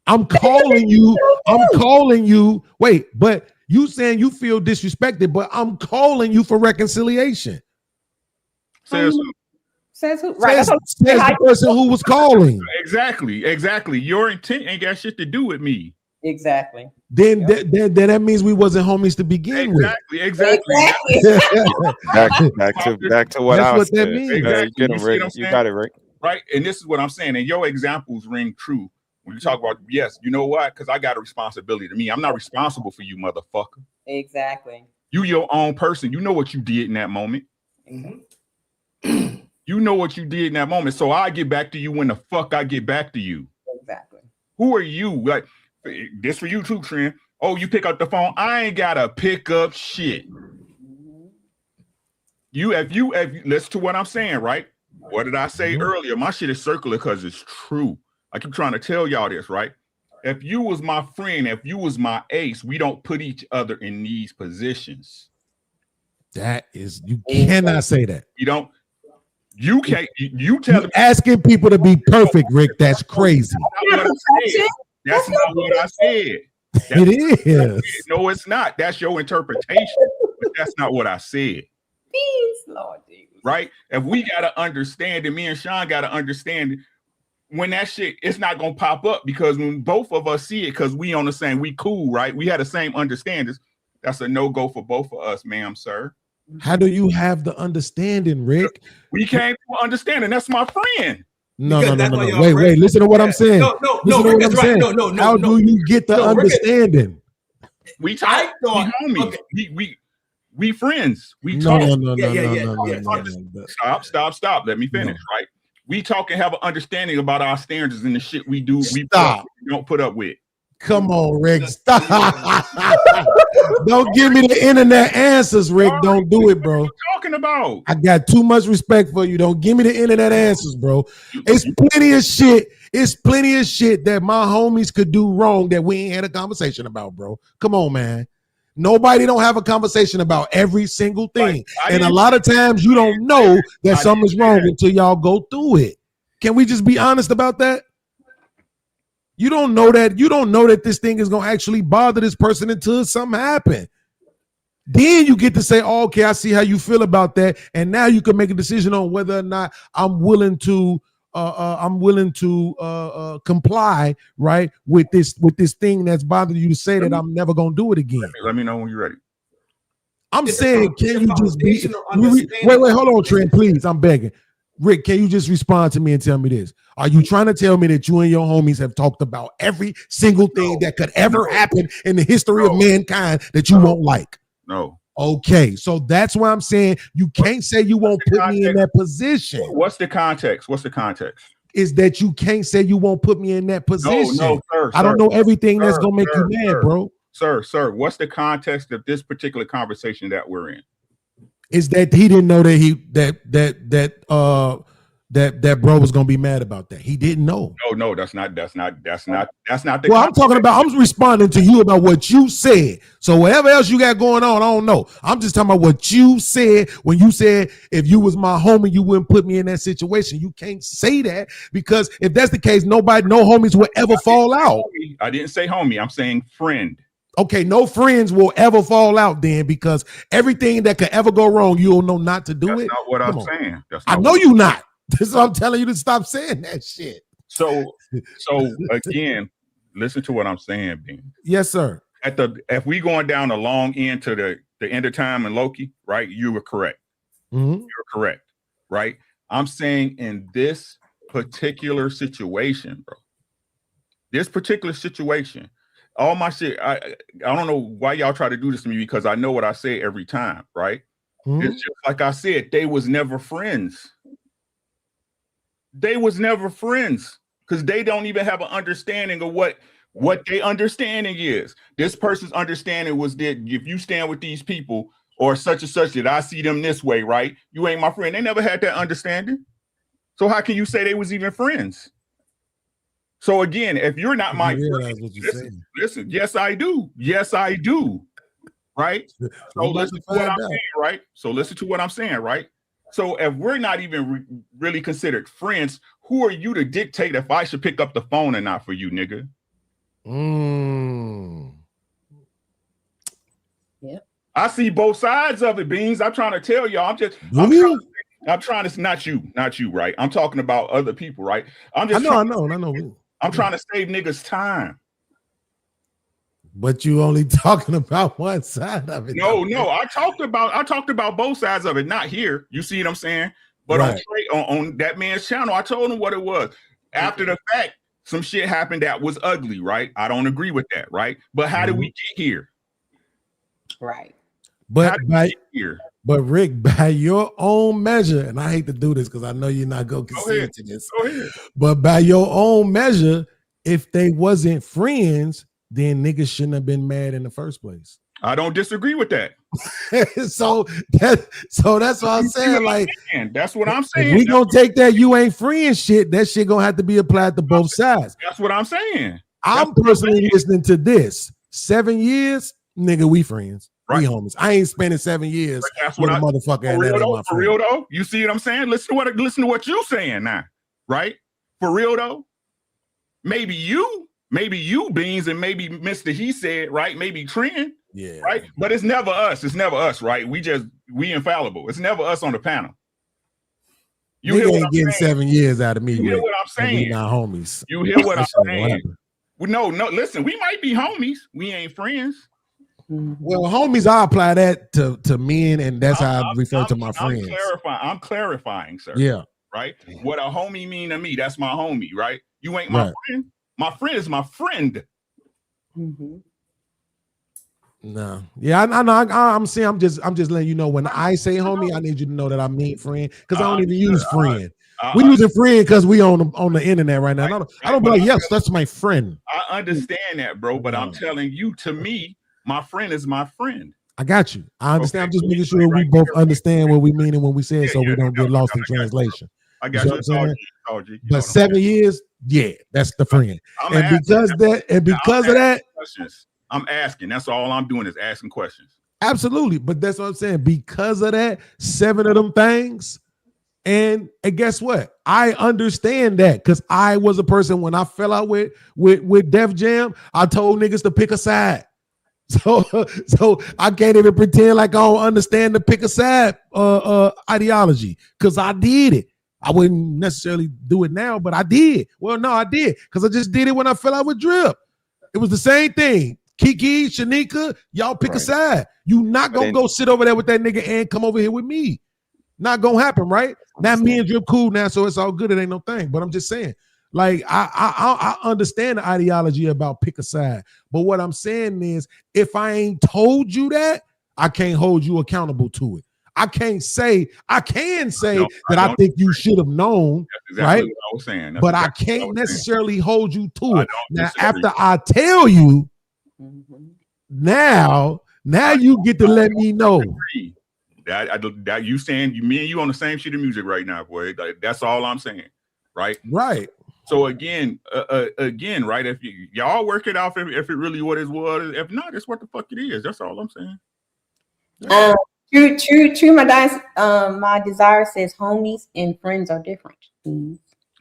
S4: I'm calling you. Wait, but you saying you feel disrespected, but I'm calling you for reconciliation.
S17: Says who?
S15: Says who? Right.
S4: Says the person who was calling.
S17: Exactly. Your intent ain't got shit to do with me.
S15: Exactly.
S4: Then that means we wasn't homies to begin with.
S17: Exactly.
S22: back to what
S4: That's
S22: I
S4: what
S22: was
S4: that
S22: saying.
S4: means.
S22: Get him, Rick. You got it, Rick.
S17: Right. And this is what I'm saying. And your examples ring true when you talk about, yes, you know what? Because I got a responsibility to me. I'm not responsible for you, motherfucker.
S15: Exactly.
S17: You your own person. You know what you did in that moment.
S15: Mm-hmm.
S17: You know what you did in that moment. So I get back to you when the fuck I get back to you.
S15: Exactly.
S17: Who are you? Like, this for you too, Trent. Oh, you pick up the phone. I ain't gotta pick up shit. If you listen to what I'm saying, right? What did I say earlier? My shit is circular because it's true. I keep trying to tell y'all this, right? If you was my friend, if you was my ace, we don't put each other in these positions.
S4: That is, you cannot say that.
S17: You don't. You can't. You tell me
S4: asking people to be perfect, Rick. That's crazy.
S17: That's not what I said.
S4: It is.
S17: No, it's not. That's your interpretation. But that's not what I said.
S15: Please, Lord Jesus.
S17: Right? If we gotta understand, and me and Sean gotta understand, when that shit, it's not gonna pop up because when both of us see it, because we on the same, we cool, right? We had the same understandings. That's a no-go for both of us, ma'am, sir.
S4: How do you have the understanding, Rick?
S17: We came to understanding. That's my friend.
S4: No. Wait. Listen to what I'm saying.
S3: No.
S4: How do you get the understanding?
S17: We talk. We homies. Okay. We friends. We talk. No. Stop. Let me finish. Right. We talk and have an understanding about our standards and the shit we do. We don't put up with.
S4: Come on, Rick. Stop. Don't give me the internet answers, Rick. Don't do it, bro.
S17: What are you talking about?
S4: I got too much respect for you. Don't give me the internet answers, bro. It's plenty of shit. It's plenty of shit that my homies could do wrong that we ain't had a conversation about, bro. Come on, man. Nobody don't have a conversation about every single thing. And a lot of times you don't know that something's wrong until y'all go through it. Can we just be honest about that? You don't know that. You don't know that this thing is going to actually bother this person until something happens. Then you get to say, oh, okay, I see how you feel about that. And now you can make a decision on whether or not I'm willing to comply, right, with this thing that's bothering you to say that I'm never going to do it again.
S17: Let me know when you're ready.
S4: I'm saying, can you just be wait, hold on, Trent, please. I'm begging. Rick, can you just respond to me and tell me this? Are you trying to tell me that you and your homies have talked about every single thing that could ever happen in the history of mankind that you won't like?
S17: No.
S4: Okay, so that's why I'm saying you can't say you won't put me in that position.
S17: What's the context? What's the context?
S4: Is that you can't say you won't put me in that position.
S17: No, sir.
S4: I don't know everything that's gonna make you mad, bro.
S17: Sir, what's the context of this particular conversation that we're in?
S4: Is that he didn't know that bro was gonna be mad about that. He didn't know.
S17: No, that's not the
S4: Well, I'm talking about, I'm responding to you about what you said. So whatever else you got going on, I don't know. I'm just talking about what you said when you said if you was my homie, you wouldn't put me in that situation. You can't say that, because if that's the case, no homies will ever fall out.
S17: I didn't say homie, I'm saying friend.
S4: Okay, no friends will ever fall out then, because everything that could ever go wrong, you'll know not to do it.
S17: That's not what I'm saying.
S4: I know you not. This is why I'm telling you to stop saying that shit.
S17: So again, listen to what I'm saying, Bean.
S4: Yes, sir.
S17: If we going down the long end to the end of time and Loki, right? You were correct.
S4: Mm-hmm.
S17: You're correct, right? I'm saying in this particular situation, bro. This particular situation, all my shit. I don't know why y'all try to do this to me, because I know what I say every time, right?
S4: Mm-hmm.
S17: It's just like I said, they was never friends. They was never friends, because they don't even have an understanding of what their understanding is. This person's understanding was that if you stand with these people or such and such, that I see them this way, right? You ain't my friend. They never had that understanding. So how can you say they was even friends? So again, if you're not my friend, listen, yes, I do. Yes, I do. Right? So listen to what I'm saying, right? So listen to what I'm saying, right? So if we're not even really considered friends, who are you to dictate if I should pick up the phone or not for you, nigga?
S15: Yep.
S17: I see both sides of it, Beans. I'm trying to tell y'all. I'm trying to not you, right? I'm talking about other people, right? I know. I'm trying to save niggas time.
S4: But you only talking about one side of it.
S17: No. I talked about both sides of it, not here. You see what I'm saying? But
S4: right.
S17: on that man's channel, I told him what it was. After the fact, some shit happened that was ugly, right? I don't agree with that, right? But how did we get here?
S15: Right.
S4: But Rick, by your own measure, and I hate to do this because I know you're not going to concede to this.
S17: Go ahead.
S4: But by your own measure, if they wasn't friends, then niggas shouldn't have been mad in the first place.
S17: I don't disagree with that.
S4: so that's what I'm saying. Like,
S17: that's what I'm saying.
S4: We gonna take that you ain't friend shit. That shit gonna have to be applied to both sides.
S17: That's what I'm saying.
S4: I'm personally listening to this. 7 years, nigga, we friends. Right. We homies. I ain't spending 7 years with a motherfucker.
S17: For real though, you see what I'm saying? Listen to what you saying now, right? For real though, maybe you Beans, and maybe Mr. He said, right? Maybe Trent,
S4: yeah,
S17: right? But it's never us. It's never us, right? We infallible. It's never us on the panel.
S4: You ain't getting 7 years out of me.
S17: You hear what I'm saying?
S4: We not homies.
S17: You hear what I'm saying? No. Listen, we might be homies. We ain't friends.
S4: Well, homies, I apply that to men, and that's how I refer to my friends.
S17: I'm clarifying, sir.
S4: Yeah.
S17: Right? What a homie mean to me, that's my homie, right? You ain't my friend. My friend is my friend.
S15: Mm-hmm.
S4: No. Yeah, I know. I'm just letting you know, when I say homie, I need you to know that I mean friend, because I don't even use friend. We use a friend because we on the internet right now. I don't be like, yes, that's my friend.
S17: I understand that, bro, but I'm telling you, to me, my friend is my friend.
S4: I got you. I understand. I'm just making sure we both understand what we mean and when we say it, so we don't get lost in translation.
S17: I got you.
S4: But 7 years, yeah, that's the friend. And because of that,
S17: I'm asking. That's all I'm doing is asking questions.
S4: Absolutely. But that's what I'm saying. Because of that, 7 of them things. And guess what? I understand that because I was a person when I fell out with Def Jam, I told niggas to pick a side. So I can't even pretend like I don't understand the pick a side ideology because I did it. I wouldn't necessarily do it now, but I did. Well, no, I did because I just did it when I fell out with Drip. It was the same thing. Kiki, Shanika, y'all pick a side. You not gonna go sit over there with that nigga and come over here with me. Not gonna happen, right? Now me and Drip cool now, so it's all good. It ain't no thing. But I'm just saying, like I understand the ideology about pick a side. But what I'm saying is, if I ain't told you that, I can't hold you accountable to it. I can say that I think you should have known, right?
S17: What I was saying.
S4: But I can't necessarily hold you to it. Now, after I tell you, now you get to let me know.
S17: That you saying me and you on the same sheet of music right now, boy. That's all I'm saying, right?
S4: Right.
S17: So again, right? If y'all work it out, if it really what it was, if not, it's what the fuck it is. That's all I'm saying.
S15: True. My desire says homies and friends are different.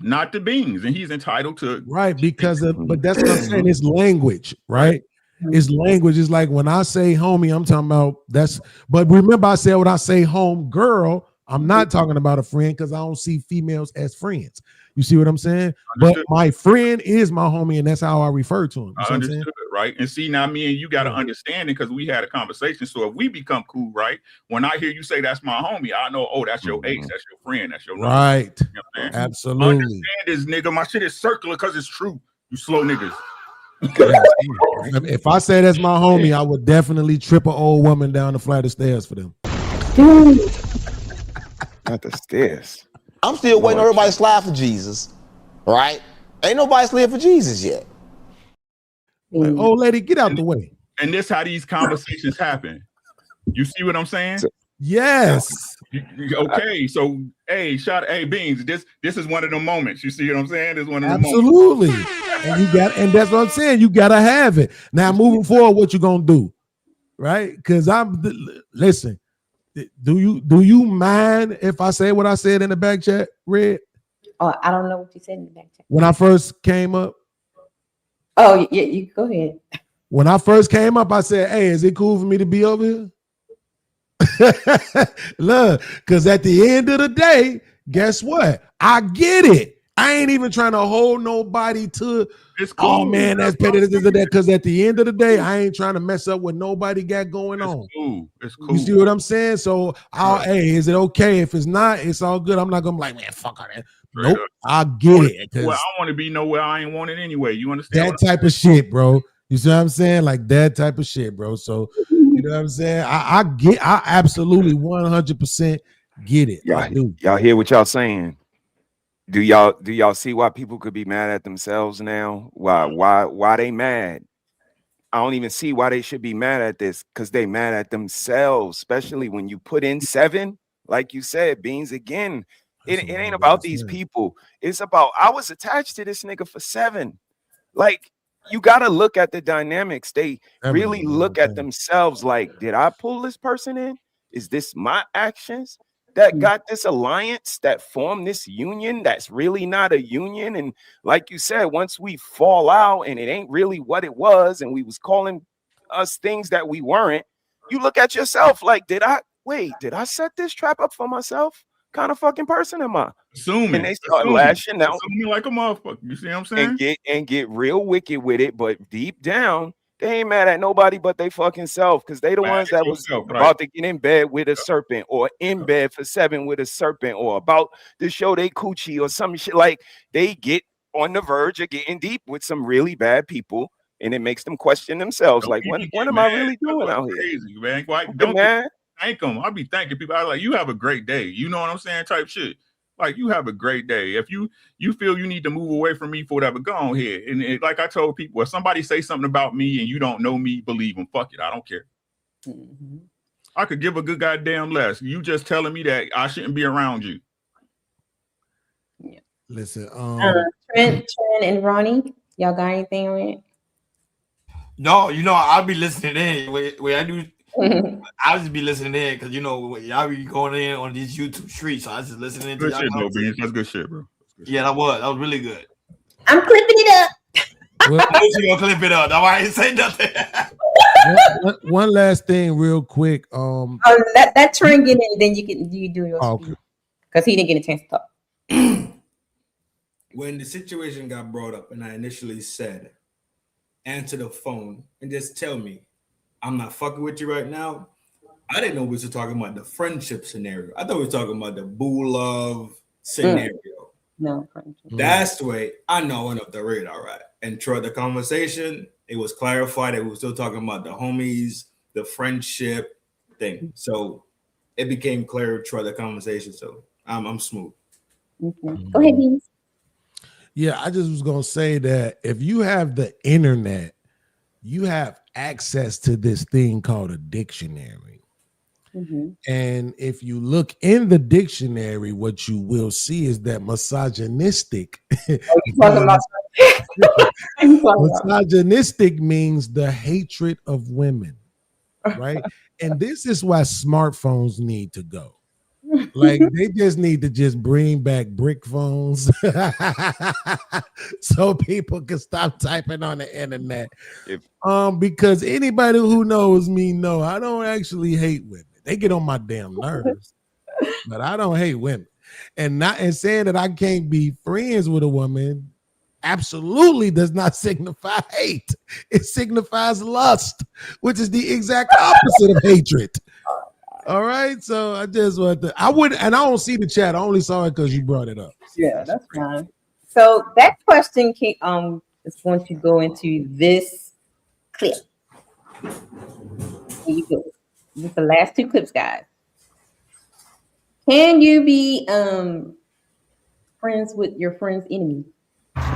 S17: Not the beans, and he's entitled to
S4: right but that's what I'm saying. It's language, right? It's language. It's like when I say homie, I'm talking about that's. But remember, I said when I say home girl, I'm not talking about a friend because I don't see females as friends. You see what I'm saying? But my friend is my homie, and that's how I refer to him.
S17: I understood it, right? And see, now me and you got to understand it because we had a conversation. So if we become cool, right? When I hear you say that's my homie, I know, oh, that's your ace, that's your friend, that's your
S4: right.
S17: You know what I'm saying?
S4: Absolutely.
S17: Understand this, nigga. My shit is circular because it's true. You slow niggas.
S4: If I say that's my homie, I would definitely trip an old woman down the flight of stairs for them.
S22: Not the stairs.
S6: I'm still waiting on everybody to slide for Jesus, right? Ain't nobody slid for Jesus yet.
S4: Like, old lady, get out the way.
S17: And this how these conversations happen. You see what I'm saying?
S4: Yes.
S17: Okay, so hey, Beans. This is one of the moments. You see what I'm saying? This is one of the moments.
S4: Absolutely. And that's what I'm saying. You gotta have it. Now, moving forward, what you gonna do, right? Because listen. Do you mind if I say what I said in the back chat, Red?
S15: Oh, I don't know what you said in the back chat.
S4: When I first came up.
S15: Oh, yeah, you go ahead.
S4: When I first came up, I said, hey, is it cool for me to be over here? Look, because at the end of the day, guess what? I get it. I ain't even trying to hold nobody to,
S17: it's cool.
S4: Oh man, that's petty, this, that. Because at the end of the day, I ain't trying to mess up what nobody got going on.
S17: Cool. It's cool.
S4: You see what I'm saying? So, hey, is it okay? If it's not, it's all good. I'm not gonna be like, man, fuck all that. Nope, I get it.
S17: Well, I want to be nowhere I ain't want it anyway. You understand?
S4: That type of shit, bro. You see what I'm saying? Like that type of shit, bro. So, you know what I'm saying? I absolutely 100% get it.
S22: Y'all hear what y'all saying? Do y'all see why people could be mad at themselves now? Why they mad? I don't even see why they should be mad at this because they mad at themselves, especially when you put in 7, like you said, Beans again. It ain't about these people. It's about I was attached to this nigga for 7. Like you gotta look at the dynamics. They really look at themselves like, did I pull this person in? Is this my actions that got this alliance, that formed this union that's really not a union? And like you said, once we fall out and it ain't really what it was, and we was calling us things that we weren't, you look at yourself like, did I set this trap up for myself? Kind of fucking person am I?
S17: Assuming.
S22: And they start lashing out.
S17: Assuming like a motherfucker. You see what I'm saying?
S22: And get real wicked with it, but deep down, they ain't mad at nobody but they fucking self, because they the ones that was about to get in bed with a serpent, or in bed for 7 with a serpent, or about to show they coochie or some shit. Like they get on the verge of getting deep with some really bad people, and it makes them question themselves. Like, what am I really doing out here?
S17: Crazy, man. Don't thank them. I'll be thanking people. I was like, you have a great day. You know what I'm saying? Type shit. Like, you have a great day. If you feel you need to move away from me for whatever, go on ahead. And like I told people, if somebody say something about me and you don't know me, believe them. Fuck it. I don't care. I could give a good goddamn less. You just telling me that I shouldn't be around you.
S4: Listen,
S15: Trent and Ronnie, y'all got anything on it?
S21: No, I'll be listening in. When I do, I'll just be listening in because y'all be going in on these YouTube streets. So I just listening to
S17: Good
S21: y'all.
S17: shit, though, Beans. That's good shit, bro.
S21: Yeah, that was really good.
S15: I'm clipping it up.
S21: I know you gonna clip it up. That's why I ain't say nothing.
S4: one last thing, real quick.
S15: That Trent get in, then you do your
S4: okay.
S15: Because he didn't get a chance to talk.
S3: When the situation got brought up, and I initially said, "Answer the phone and just tell me I'm not fucking with you right now." I didn't know we were talking about the friendship scenario. I thought we were talking about the boo love scenario.
S15: No friendship.
S3: That's the way I know I went up the radar, right? And throughout the conversation, it was clarified that we were still talking about the homies, the friendship thing. So it became clear throughout the conversation. So I'm smooth.
S15: Go ahead, Beans.
S4: Yeah, I just was gonna say that if you have the internet, you have access to this thing called a dictionary. And if you look in the dictionary, what you will see is that misogynistic. Misogynistic means the hatred of women, right? And this is why smartphones need to go. Like, they just need to just bring back brick phones so people can stop typing on the internet. Because anybody who knows me know I don't actually hate women. They get on my damn nerves, but I don't hate women. And saying that I can't be friends with a woman absolutely does not signify hate. It signifies lust, which is the exact opposite of hatred. All right, so I just want to. I don't see the chat. I only saw it because you brought it up.
S15: Yeah, that's fine. So that question is going to go into this clip. Here you go. This is the last two clips, guys. Can you be friends with your friend's enemy?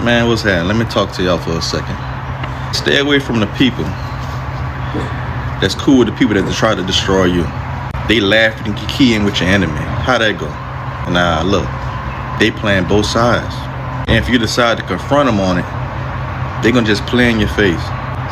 S7: Man, what's happening? Let me talk to y'all for a second. Stay away from the people that's cool with the people that try to destroy you. They laugh and key in with your enemy. How that go? Nah, look, they playing both sides. And if you decide to confront them on it, they gonna just play in your face.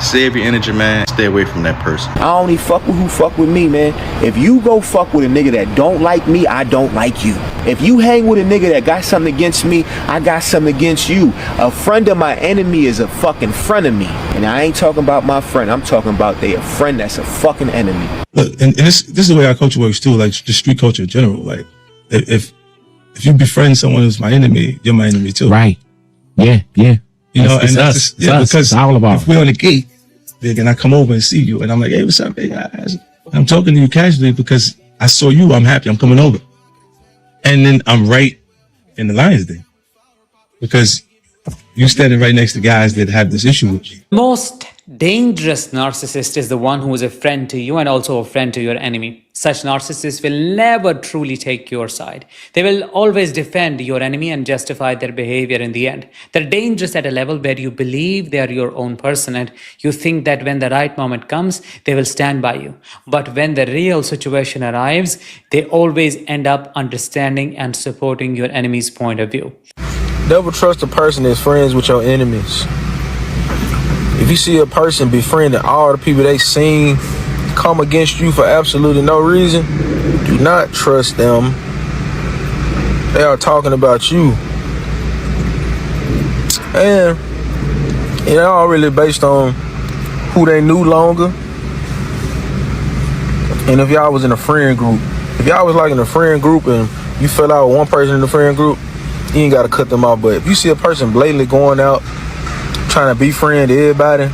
S7: Save your energy, man. Stay away from that person.
S6: I only fuck with who fuck with me, man. If you go fuck with a nigga that don't like me, I don't like you. If you hang with a nigga that got something against me, I got something against you. A friend of my enemy is a fucking friend of me. And I ain't talking about my friend. I'm talking about a friend that's a fucking enemy.
S26: Look, and this is the way our culture works too, like the street culture in general. Like, if you befriend someone who's my enemy, you're my enemy too.
S9: Right. Yeah.
S26: You know,
S9: it's
S26: and
S9: us.
S26: that's just,
S9: It's us.
S26: because
S9: It's all about
S26: if we're on the gate, and I come over and see you, and I'm like, hey, what's up, hey guys? I'm talking to you casually because I saw you. I'm happy. I'm coming over, and then I'm right in the lion's den because you're standing right next to guys that have this issue with you.
S10: Most dangerous narcissist is the one who is a friend to you and also a friend to your enemy. Such narcissists will never truly take your side. They will always defend your enemy and justify their behavior in the end. They're dangerous at a level where you believe they are your own person and you think that when the right moment comes, they will stand by you. But when the real situation arrives, they always end up understanding and supporting your enemy's point of view.
S11: Never trust a person that's friends with your enemies. If you see a person befriending all the people they seen come against you for absolutely no reason, do not trust them. They are talking about you. And it all really based on who they knew longer. And if y'all was in a friend group, if y'all was like in a friend group and you fell out with one person in the friend group, you ain't got to cut them off. But if you see a person blatantly going out trying to befriend everybody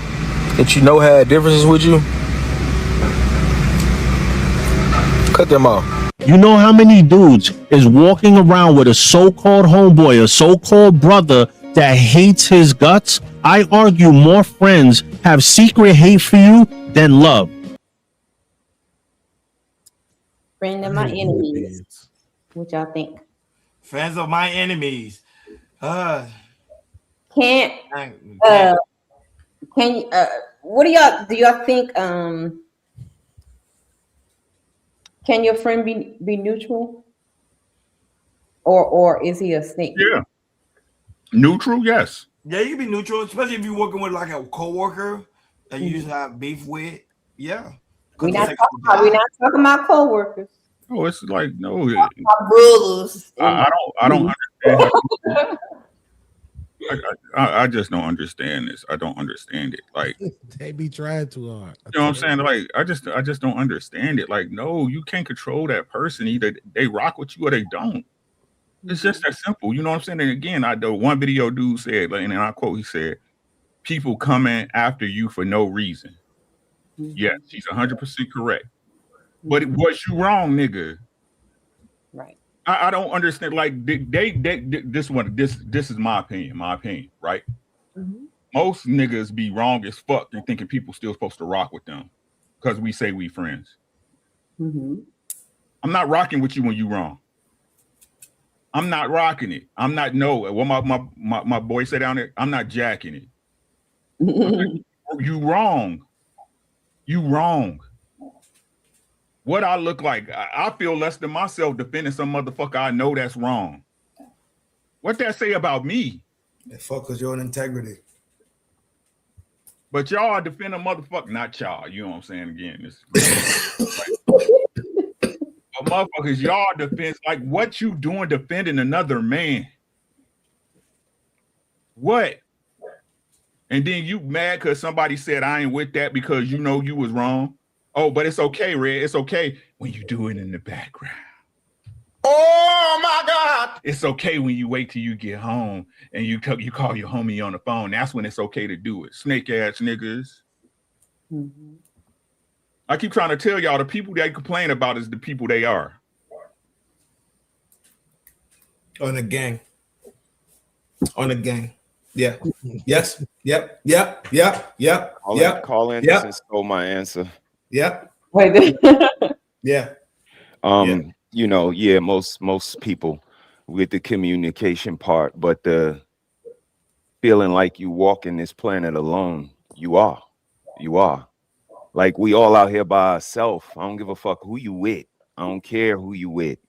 S11: that you know had differences with you, cut them off.
S9: You know how many dudes is walking around with a so-called homeboy, a so-called brother that hates his guts? I argue more friends have secret hate for you than love.
S15: Friend of my enemies. What y'all think?
S21: Friends of my enemies.
S15: Can what do y'all think? Can your friend be neutral, or is he a snake?
S17: Yeah, neutral. Yes.
S21: Yeah, you can be neutral, especially if you're working with like a coworker that you used to have beef with. Yeah.
S15: We're not talking about coworkers.
S17: Oh, it's like no.
S15: My brothers.
S17: I don't understand. I just don't understand this. I don't understand it. Like
S4: they be trying too hard.
S17: You know what I'm saying? Like I just don't understand it. Like no, you can't control that person. Either they rock with you or they don't. It's just that simple. You know what I'm saying? And again, the one video dude said, and I quote, he said, "People coming after you for no reason." Yes, he's 100% correct. But it was you wrong, nigga.
S15: Right.
S17: I don't understand. Like this is my opinion, right? Most niggas be wrong as fuck and thinking people still supposed to rock with them because we say we friends. I'm not rocking with you when you wrong. I'm not rocking it. I'm not what my boy said down there. I'm not jacking it. You wrong. You wrong. What I look like, I feel less than myself defending some motherfucker I know that's wrong. What that say about me?
S21: Yeah, fuck with your own integrity.
S17: But y'all defend a motherfucker, not y'all. You know what I'm saying? Again, but motherfuckers, y'all defense like what you doing defending another man? What? And then you mad because somebody said I ain't with that because you know you was wrong. Oh, but it's okay, Red. It's okay when you do it in the background. Oh my God! It's okay when you wait till you get home and you call your homie on the phone. That's when it's okay to do it. Snake ass niggas. I keep trying to tell y'all the people they complain about is the people they are.
S3: On the gang. On the gang. Yeah. Yes. Yep. Yep. Yep. Yep. Yep.
S22: Call in and stole my answer.
S3: Yep. Yeah.
S22: You know, most people with the communication part, but the feeling like you walking this planet alone, you are. Like we all out here by ourselves. I don't give a fuck who you with. I don't care who you with.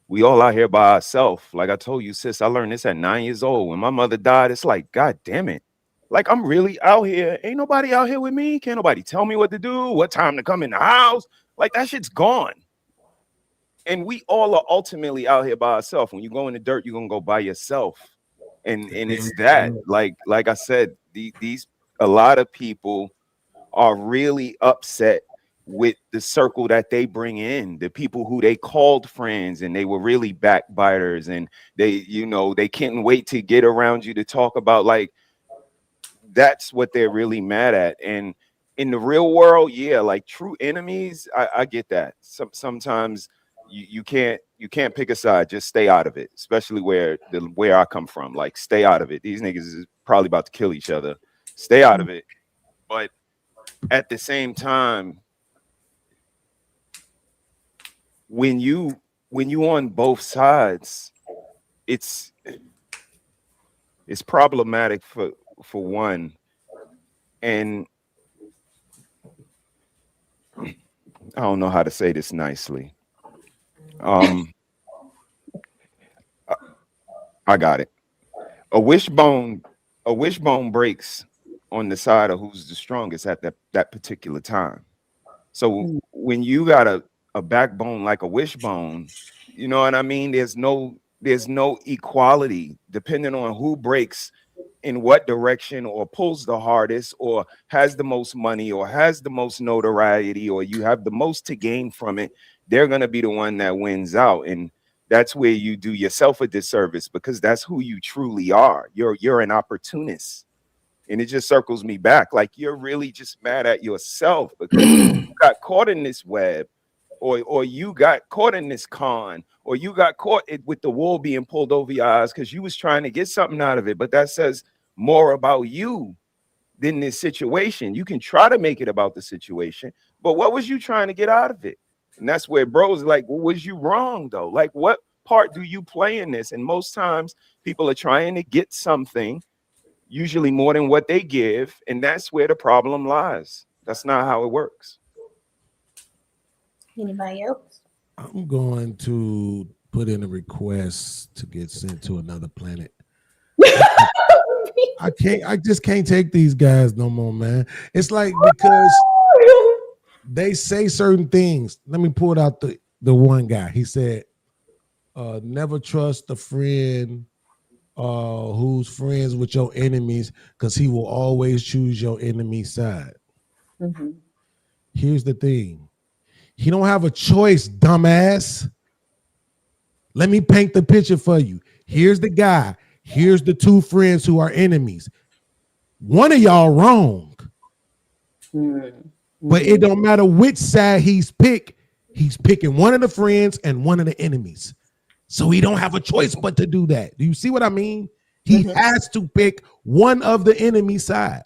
S22: We all out here by ourselves. Like I told you, sis, I learned this at 9 years old. When my mother died, it's like, God damn it. Like I'm really out here. Ain't nobody out here with me. Can't nobody tell me what to do, what time to come in the house. Like that shit's gone. And we all are ultimately out here by ourselves. When you go in the dirt, you're gonna go by yourself. And it's that. Like I said, these a lot of people are really upset with the circle that they bring in, the people who they called friends and they were really backbiters, and they couldn't wait to get around you to talk about, like, that's what they're really mad at. And in the real world, yeah, like true enemies, I get that. Sometimes you can't pick a side, just stay out of it, especially where I come from. Like, stay out of it. These niggas is probably about to kill each other. Stay out of it. But at the same time, when you on both sides, it's problematic for one, and I don't know how to say this nicely. I got it. A wishbone breaks on the side of who's the strongest at that particular time. So when you got a backbone like a wishbone, you know what I mean? There's no equality depending on who breaks in what direction, or pulls the hardest, or has the most money, or has the most notoriety, or you have the most to gain from it. They're going to be the one that wins out. And that's where you do yourself a disservice, because that's who you truly are. You're an opportunist. And it just circles me back. Like, you're really just mad at yourself because you got caught in this web, or you got caught in this con, or you got caught with the wool being pulled over your eyes because you was trying to get something out of it. But that says more about you than this situation. You can try to make it about the situation, but what was you trying to get out of it? And that's where bro's like, well, was you wrong though? Like, what part do you play in this? And most times people are trying to get something, usually more than what they give, and that's where the problem lies. That's not how it works.
S15: Anybody else?
S4: I'm going to put in a request to get sent to another planet. I just can't take these guys no more, man. It's like, because they say certain things. Let me pull out the one guy. He said, never trust a friend who's friends with your enemies, because he will always choose your enemy side.
S15: Mm-hmm.
S4: Here's the thing. He don't have a choice, dumbass. Let me paint the picture for you. Here's the guy. Here's the two friends who are enemies. One of y'all wrong.
S15: Mm-hmm.
S4: But it don't matter which side he's picking one of the friends and one of the enemies. So he don't have a choice but to do that. Do you see what I mean? He has to pick one of the enemy side.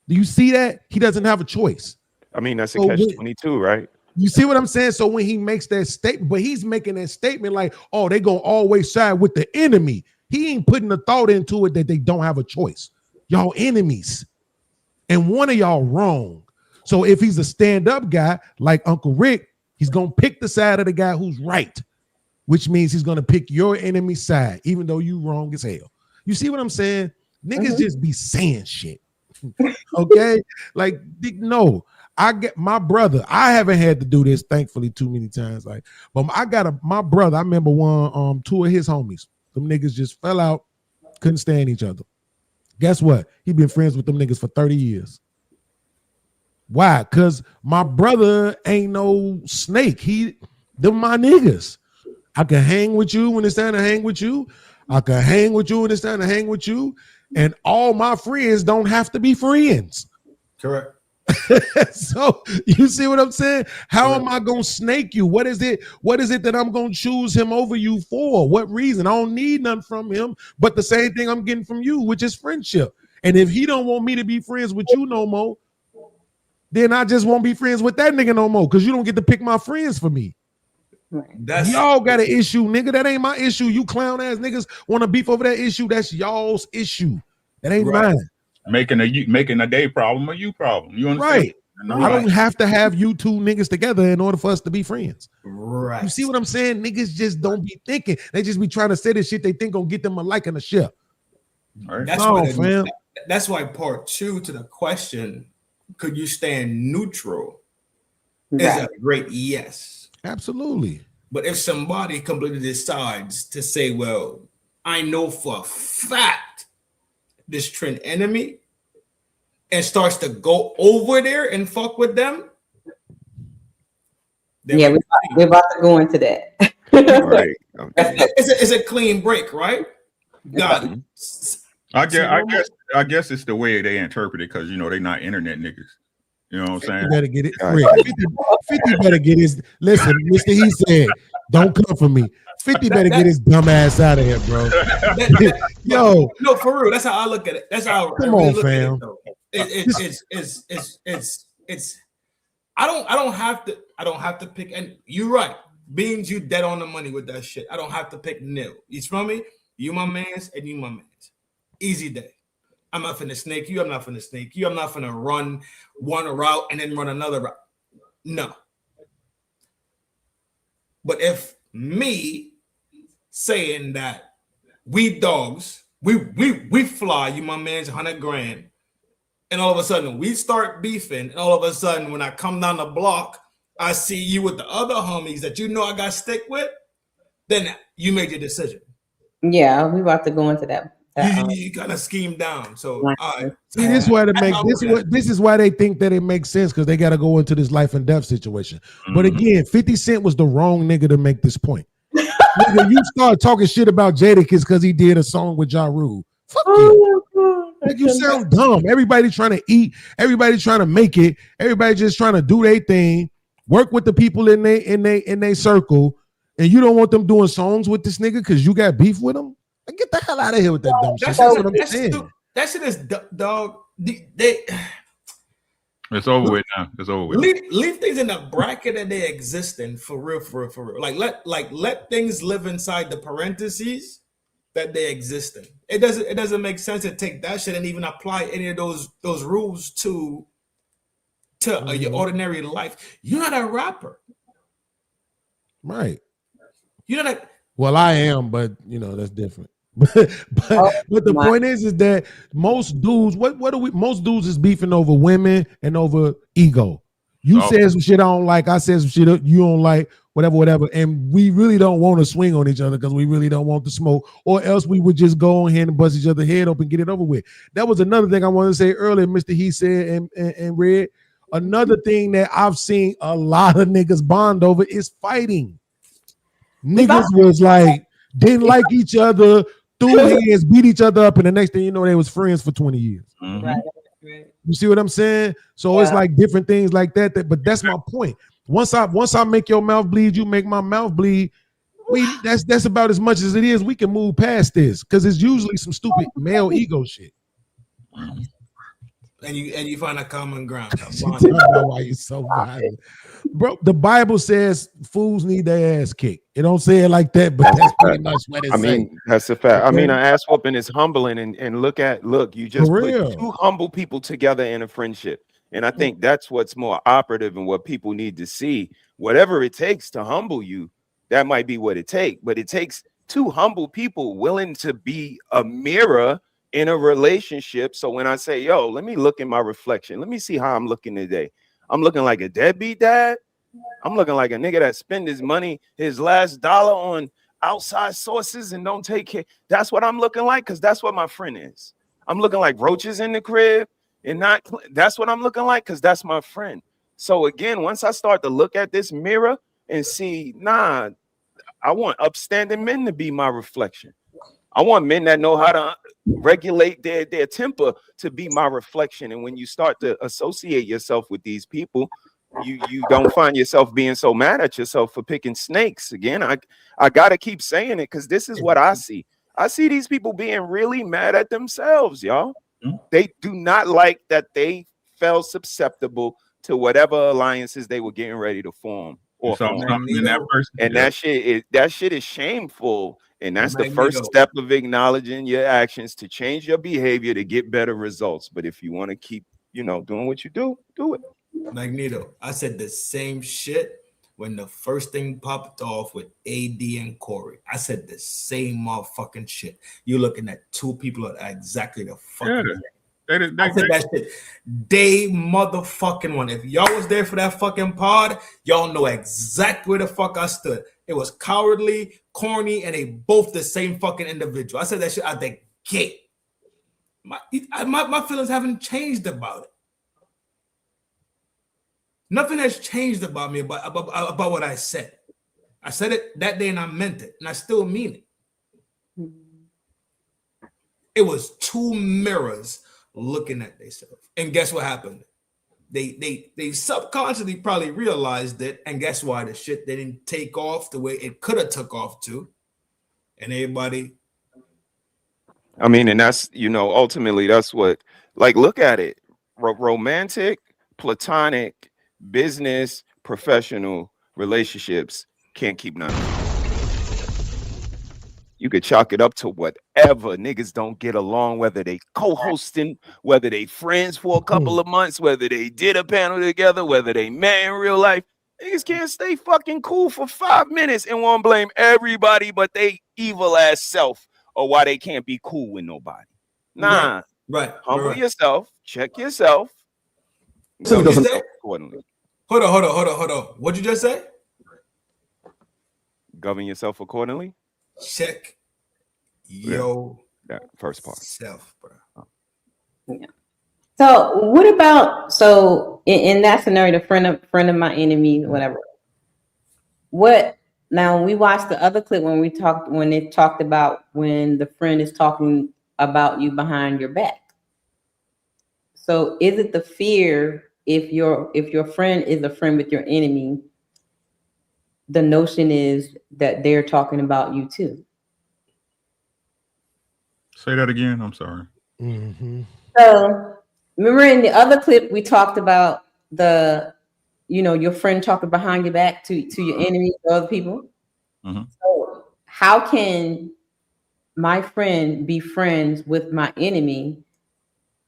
S4: Do you see that? He doesn't have a choice.
S22: I mean, that's a catch-22, right?
S4: You see what I'm saying? So when he makes that statement, but he's making that statement like, oh, they gonna always side with the enemy. He ain't putting the thought into it that they don't have a choice. Y'all enemies. And one of y'all wrong. So if he's a stand-up guy like Uncle Rick, he's gonna pick the side of the guy who's right, which means he's gonna pick your enemy side, even though you wrong as hell. You see what I'm saying? Niggas just be saying shit. Okay? Like, no. I get my brother. I haven't had to do this, thankfully, too many times. Like, but I got my brother. I remember two of his homies. Them niggas just fell out, couldn't stand each other. Guess what? He been friends with them niggas for 30 years. Why? Because my brother ain't no snake. Them my niggas. I can hang with you when it's time to hang with you. I can hang with you when it's time to hang with you. And all my friends don't have to be friends.
S3: Correct.
S4: So you see what I'm saying? How am I gonna snake you? What is it that I'm gonna choose him over you for? What reason? I don't need nothing from him, but the same thing I'm getting from you, which is friendship. And if he don't want me to be friends with you no more, then I just won't be friends with that nigga no more, because you don't get to pick my friends for me. Y'all got an issue, nigga. That ain't my issue. You clown ass niggas want to beef over that issue. That's y'all's issue. That ain't mine.
S17: Making a day problem a you problem. You understand?
S4: Right. I don't have to have you two niggas together in order for us to be friends.
S3: Right.
S4: You see what I'm saying? Niggas just don't be thinking. They just be trying to say this shit they think gonna get them a like and a share.
S17: Right.
S3: That's why part 2 to the question, could you stand neutral, is a great yes.
S4: Absolutely.
S3: But if somebody completely decides to say, well, I know for a fact this trend enemy, and starts to go over there and fuck with them.
S15: Yeah, we're about to go into that.
S22: Right.
S3: It's a clean break, right? Got it.
S17: I guess it's the way they interpret it, because they're not internet niggas. You know what I'm saying?
S4: You better get it. 50 better get his. Listen, Mr. He said, don't come for me. 50 better get his dumb ass out of here, bro. Yo,
S3: no, for real. That's how I look at it. That's how
S4: come on, fam.
S3: It's. I don't have to pick. And you're right. Beans, you dead on the money with that shit. I don't have to pick nil. You feel me? You my mans and you my mans. Easy day. I'm not finna snake you. I'm not finna snake you. I'm not finna run one route and then run another route. No. But if me saying that we dogs, we fly, you my man's 100 grand, and all of a sudden we start beefing, and all of a sudden when I come down the block, I see you with the other homies that I got stick with, then you made your decision.
S15: Yeah, we about to go into that.
S3: You kind of scheme down. So
S4: see, this is why they think that it makes sense, because they got to go into this life and death situation. But again, 50 Cent was the wrong nigga to make this point. Nigga, you start talking shit about Jadakiss because he did a song with Ja Rule. Fuck you. Like, you sound dumb. Everybody trying to eat. Everybody trying to make it. Everybody just trying to do their thing. Work with the people in they circle, and you don't want them doing songs with this nigga because you got beef with him. Like, get the hell out of here with that dumb shit. That's what I'm saying.
S3: That shit is dog.
S17: It's over with now. It's over with.
S3: Leave things in the bracket that they exist in, for real. Let things live inside the parentheses that they exist in. It doesn't make sense to take that shit and even apply any of those rules to your ordinary life. You're not a rapper,
S4: right?
S3: You're not.
S4: Well, I am, but that's different. but the point is that most dudes, most dudes is beefing over women and over ego. You said some shit I don't like, I said some shit you don't like, whatever, and we really don't want to swing on each other because we really don't want the smoke, or else we would just go on here and bust each other head up and get it over with. That was another thing I wanted to say earlier, Mr. He said and Red. Another thing that I've seen a lot of niggas bond over is fighting. Niggas was like, didn't like each other, threw hands, beat each other up, and the next thing you know, they was friends for 20 years.
S21: Right.
S4: You see what I'm saying? So it's like different things like that. But that's my point. Once I make your mouth bleed, you make my mouth bleed. That's about as much as it is. We can move past this because it's usually some stupid male ego shit.
S3: And you find a common ground.
S4: I don't know why you so violent. Bro, the Bible says fools need their ass kicked. It don't say it like that, but that's pretty much what it says.
S22: I mean, that's a fact. I mean, an ass whooping is humbling, and look, you just put two humble people together in a friendship. And I think that's what's more operative and what people need to see. Whatever it takes to humble you, that might be what it takes. But it takes two humble people willing to be a mirror in a relationship. So when I say, yo, let me look in my reflection, let me see how I'm looking today. I'm looking like a deadbeat dad. I'm looking like a nigga that spend his money, his last dollar on outside sources and don't take care. That's what I'm looking like, because that's what my friend is. I'm looking like roaches in the crib and not. That's what I'm looking like, because that's my friend. So again, once I start to look at this mirror and see, nah, I want upstanding men to be my reflection. I want men that know how to regulate their temper to be my reflection. And when you start to associate yourself with these people, you don't find yourself being so mad at yourself for picking snakes. Again, I gotta keep saying it because this is what I see. I see these people being really mad at themselves, y'all. They do not like that they fell susceptible to whatever alliances they were getting ready to form. That shit is shameful. And that's the first step of acknowledging your actions to change your behavior to get better results. But if you want to keep, doing what you do it.
S3: Magneto, I said the same shit when the first thing popped off with AD and Corey. I said the same motherfucking shit. You're looking at two people that are exactly the fucking same. I said that shit. Day motherfucking one. If y'all was there for that fucking pod, y'all know exactly where the fuck I stood. It was cowardly, corny, and they both the same fucking individual. I said that shit out the gate. My feelings haven't changed about it. Nothing has changed about me about what I said. I said it that day and I meant it, and I still mean it. It was two mirrors looking at themselves. And guess what happened? They subconsciously probably realized it, and guess why? The shit they didn't take off the way it could have took off to. And everybody.
S22: I mean, and that's, ultimately that's what, look at it. Romantic, platonic, business, professional relationships can't keep none of it. You could chalk it up to whatever. Niggas don't get along, whether they co-hosting, whether they friends for a couple of months, whether they did a panel together, whether they met in real life. Niggas can't stay fucking cool for 5 minutes and won't blame everybody but they evil ass self or why they can't be cool with nobody. Nah.
S3: Right.
S22: Humble yourself. Check yourself.
S3: So you say? Accordingly. Hold on. What'd you just say?
S22: Govern yourself accordingly.
S3: Check yo
S22: that first part.
S3: Self, bro.
S15: Yeah. So what about in that scenario, the friend of my enemy, whatever. What now? We watched the other clip when it talked about when the friend is talking about you behind your back. So is it the fear if your friend is a friend with your enemy? The notion is that they're talking about you too.
S17: Say that again. I'm sorry.
S15: So Remember in the other clip we talked about your friend talking behind your back to your enemies or other people. So how can my friend be friends with my enemy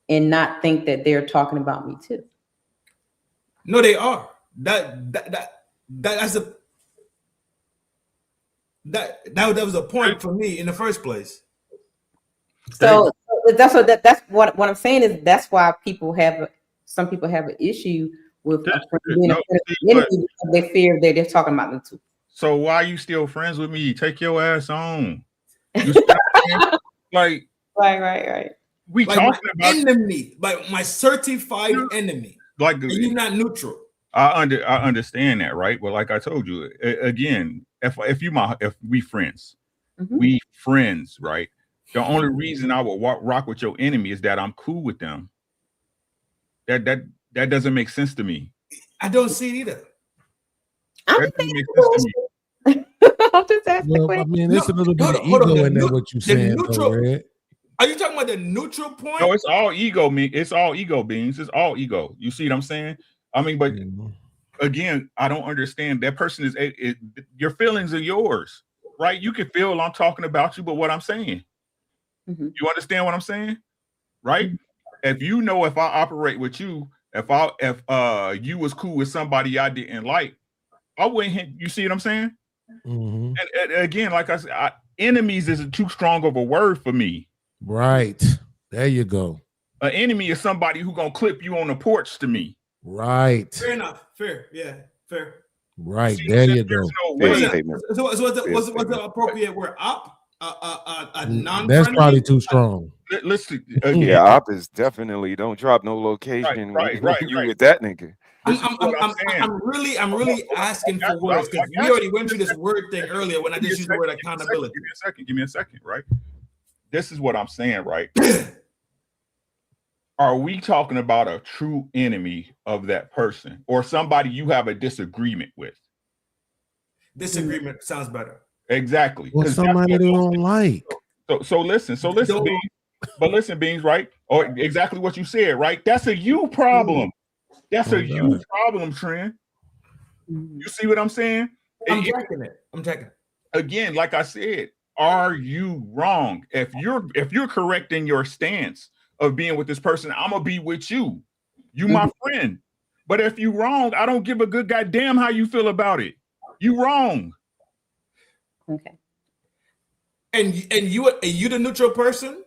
S15: and not think that they're talking about me too?
S3: No, they are. That was a point for me in the first place.
S15: So that's what I'm saying is that's why some people have an issue with a friend being a friend of the enemy because they fear that they're talking about them too.
S17: So why you still friends with me? Take your ass on. You like
S15: right.
S17: We
S3: like
S17: talking
S3: my
S17: about
S3: enemy, like my certified enemy.
S17: Like
S3: and you're not neutral.
S17: I understand that, right? But like I told you again, if we friends, we friends, right? The only reason I would rock with your enemy is that I'm cool with them. That doesn't make sense to me.
S3: I don't see it either.
S15: I'm just asking.
S4: Well, I mean, there's a little bit of ego in there. What you saying, though, Red?
S3: Are you talking about the neutral point?
S17: No, it's all ego. It's all ego, Beans. It's all ego. You see what I'm saying? I mean, but again, I don't understand. That person is your feelings are yours, right? You can feel I'm talking about you, but what I'm saying, you understand what I'm saying, right? If you know, if I operate with you, if you was cool with somebody I didn't like, I wouldn't. You see what I'm saying? And again, like I said, enemies isn't too strong of a word for me.
S4: Right. There you go.
S17: An enemy is somebody who gonna clip you on the porch to me.
S4: Right.
S3: Fair enough. Fair. Yeah. Fair.
S4: Right. There you go.
S3: So what's the appropriate word? A non-friendly?
S4: That's probably too strong.
S17: Listen,
S22: yeah, op is definitely don't drop no location.
S17: Right.
S22: You with that nigga.
S3: I'm really asking for words because we already went through this word thing earlier when I just used the word accountability.
S17: Give me a second, right? This is what I'm saying, right? Are we talking about a true enemy of that person or somebody you have a disagreement with?
S3: Disagreement sounds better.
S17: Exactly.
S4: Or somebody they don't like.
S17: So listen, Beans. But listen, Beans, right? Or exactly what you said, right? That's a you problem. That's a you problem, Trent. You see what I'm saying?
S3: I'm checking it.
S17: Again, like I said, are you wrong? If you're correct in your stance of being with this person, I'm gonna be with you. You my friend. But if you wrong, I don't give a good goddamn how you feel about it. You wrong.
S15: Okay.
S3: And you the neutral person?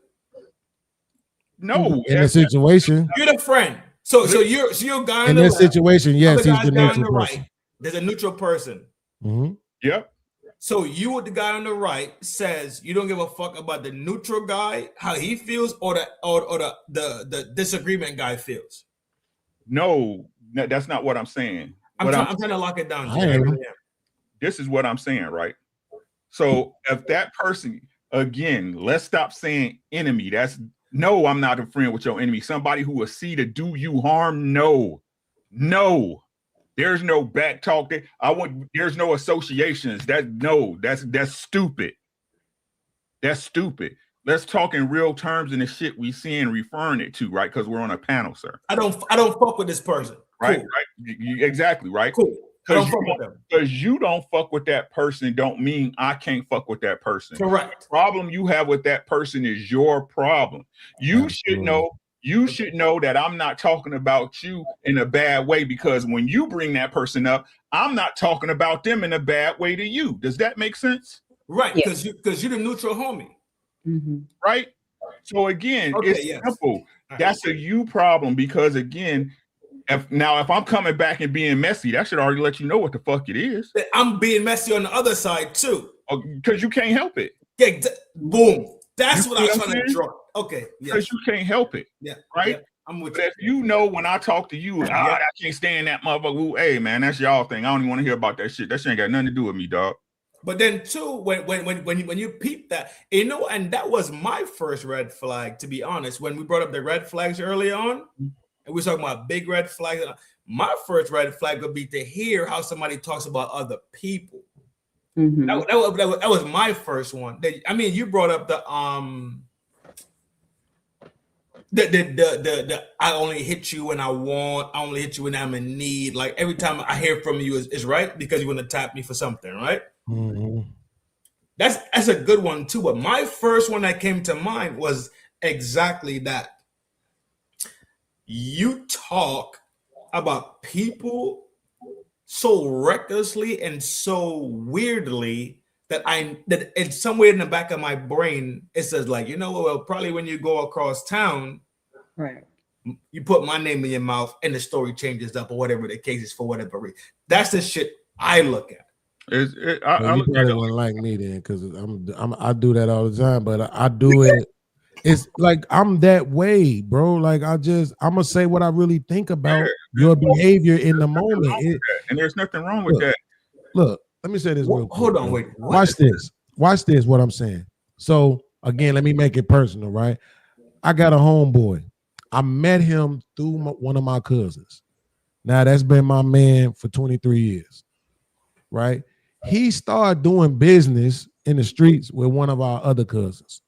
S17: No.
S4: In a situation.
S3: You're the friend. So you're a guy
S4: in this situation, yes, he's the neutral person.
S3: Right. There's a neutral person.
S17: Yep.
S3: So you with the guy on the right says you don't give a fuck about the neutral guy, how he feels, or the disagreement guy feels.
S17: No, that's not what I'm saying.
S3: I'm trying to lock it down.
S17: This is what I'm saying, right? So if that person, again, let's stop saying enemy. No, I'm not a friend with your enemy. Somebody who will see to do you harm. No. There's no back talk. There's no associations. That's stupid. That's stupid. Let's talk in real terms in the shit we see and referring it to, right? Because we're on a panel, sir.
S3: I don't fuck with this person.
S17: Right,
S3: cool.
S17: Right. Exactly, right?
S3: Cool.
S17: Because you don't fuck with that person don't mean I can't fuck with that person.
S3: Correct.
S17: The problem you have with that person is your problem. You should know that I'm not talking about you in a bad way because when you bring that person up, I'm not talking about them in a bad way to you. Does that make sense?
S3: Right, because you're the neutral homie.
S17: Right? So again, it's simple. That's a you problem because again, if I'm coming back and being messy, that should already let you know what the fuck it is.
S3: I'm being messy on the other side too.
S17: Because you can't help it.
S3: Yeah, boom. That's what I'm trying to draw. Okay.
S17: Because you can't help it.
S3: Yeah.
S17: Right?
S3: Yeah, I'm with
S17: but
S3: you.
S17: If you know when I talk to you, I can't stand that motherfucker. Hey man, that's y'all thing. I don't even want to hear about that shit. That shit ain't got nothing to do with me, dog.
S3: But then too, when you peep that, and that was my first red flag, to be honest. When we brought up the red flags early on, and we were talking about big red flags, my first red flag would be to hear how somebody talks about other people. That was my first one. You brought up The I only hit you when I want. I only hit you when I'm in need. Like every time I hear from you is right because you want to tap me for something, right?
S4: Mm-hmm.
S3: That's a good one too. But my first one that came to mind was exactly that. You talk about people so recklessly and so weirdly that it's somewhere in the back of my brain it says like, you know, well, probably when you go across town,
S15: right,
S3: you put my name in your mouth and the story changes up or whatever the case is for whatever reason. That's the shit I look at.
S4: Well, you probably wouldn't like me then, because I do that all the time. But I do it. It's like I'm that way, bro. Like I'm gonna say what I really think about your behavior in the moment.
S17: And there's nothing wrong with that.
S4: Look, let me say this real quick.
S3: Hold on, wait.
S4: Watch this. Watch this. What I'm saying. So again, let me make it personal, right? I got a homeboy. I met him through one of my cousins. Now that's been my man for 23 years, right? He started doing business in the streets with one of our other cousins.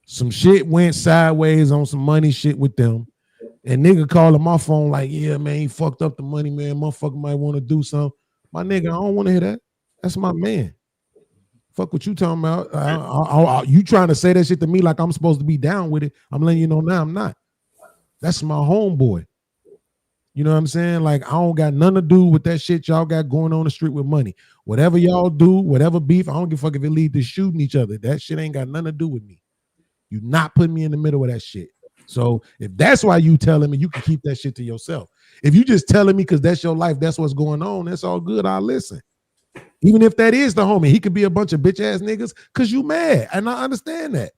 S4: Some shit went sideways on some money shit with them. And nigga calling my phone like, yeah, man, he fucked up the money, man. Motherfucker might want to do something. My nigga, I don't want to hear that. That's my man. Fuck what you talking about. You trying to say that shit to me like I'm supposed to be down with it. I'm letting you know now I'm not. That's my homeboy. You know what I'm saying? Like, I don't got nothing to do with that shit y'all got going on the street with money. Whatever y'all do, whatever beef, I don't give a fuck if it lead to shooting each other. That shit ain't got nothing to do with me. You not putting me in the middle of that shit. So if that's why you telling me, you can keep that shit to yourself. If you just telling me because that's your life, that's what's going on, that's all good. I'll listen. Even if that is the homie, he could be a bunch of bitch ass niggas because you mad. And I understand that.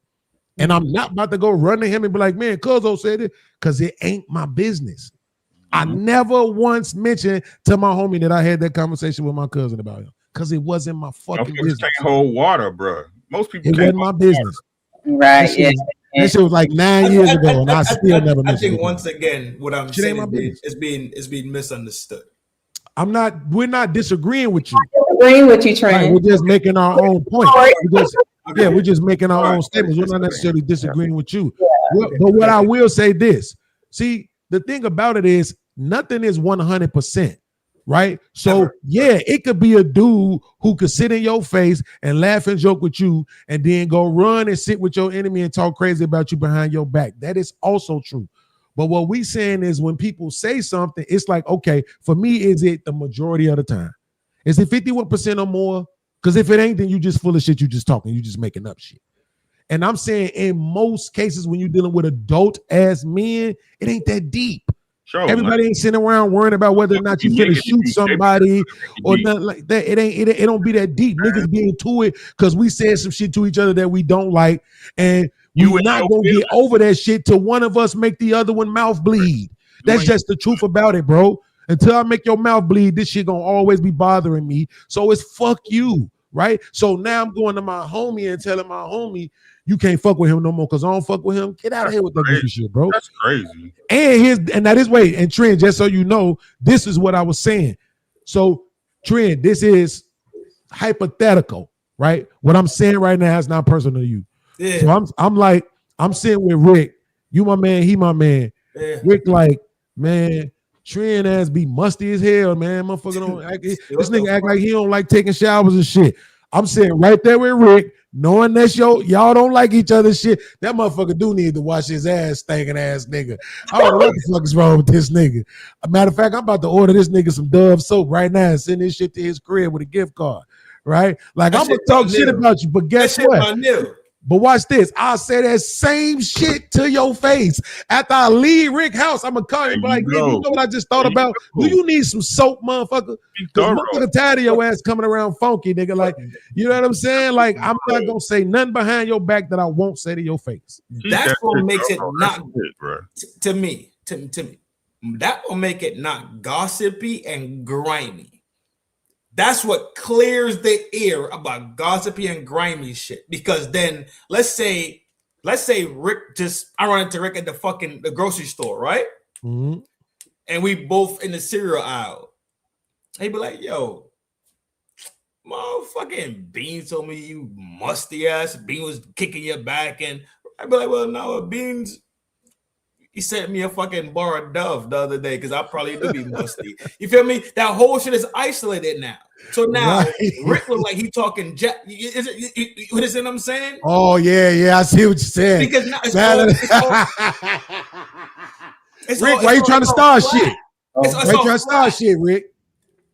S4: And I'm not about to go run to him and be like, man, Cuzzo said it, because it ain't my business. I never once mentioned to my homie that I had that conversation with my cousin about him because it wasn't my fucking business.
S17: Can't hold water, bro. Most people
S4: it wasn't my business.
S15: Right?
S4: That shit was like 9 years ago, and I still never mentioned it.
S3: I think once again, what I'm saying is being misunderstood.
S4: We're not disagreeing with you.
S15: Agreeing with you, Trent.
S4: Right, we're just making our own point. We're just making our own statements. We're not necessarily disagreeing with you. But what I will say this. See, the thing about it is nothing is 100%, right? So yeah, it could be a dude who could sit in your face and laugh and joke with you and then go run and sit with your enemy and talk crazy about you behind your back. That is also true. But what we saying is when people say something, it's like, okay, for me, is it the majority of the time? Is it 51% or more? Because if it ain't, then you just full of shit, you just talking, you just making up shit. And I'm saying in most cases, when you're dealing with adult ass men, it ain't that deep. Sure, everybody ain't sitting around worrying about whether or not you finna shoot somebody or nothing like that. It don't be that deep. Niggas be into it because we said some shit to each other that we don't like, and you're not gonna get over that shit till one of us make the other one mouth bleed. That's just the truth about it, bro. Until I make your mouth bleed, this shit gonna always be bothering me. So it's fuck you, right? So now I'm going to my homie and telling my homie, you can't fuck with him no more because I don't fuck with him. Get out of here with that goofy shit, bro.
S17: That's crazy.
S4: And that is way. And Trent, just so you know, this is what I was saying. So Trent, this is hypothetical, right? What I'm saying right now is not personal to you. Yeah. So I'm sitting with Rick. You my man, he my man. Yeah. Rick like, man, Trent ass be musty as hell, man. Motherfucker don't act, this nigga act like he don't like taking showers and shit. I'm sitting right there with Rick, knowing that y'all don't like each other's shit. That motherfucker do need to wash his ass, stinking ass nigga. I don't know what the fuck is wrong with this nigga. A matter of fact, I'm about to order this nigga some Dove soap right now and send this shit to his crib with a gift card, right? Like, I'm gonna talk shit about you, but guess what? But watch this. I'll say that same shit to your face. After I leave Rick's house, I'm going to call you and be like, nigga, you know what I just thought about? Do you need some soap, motherfucker? Because motherfucker tired of your ass coming around funky, nigga. Like, you know what I'm saying? Like, I'm not going to say nothing behind your back that I won't say to your face.
S3: That's what makes it not, to me, that will make it not gossipy and grimy. That's what clears the air about gossipy and grimy shit. Because then let's say Rick I run into Rick at the grocery store, right? Mm-hmm. And we both in the cereal aisle. He'd be like, yo, motherfucking Bean told me you musty ass. Bean was kicking your back. And I'd be like, well, no, Bean's He sent me a fucking bar of Dove the other day because I probably do be musty. You feel me? That whole shit is isolated now. So now Rick look like he talking jet. Is it? What is it? I'm saying?
S4: Oh yeah. I see what you're saying.
S3: Because now
S4: Rick, why you trying to start shit? Why you trying to start shit, Rick?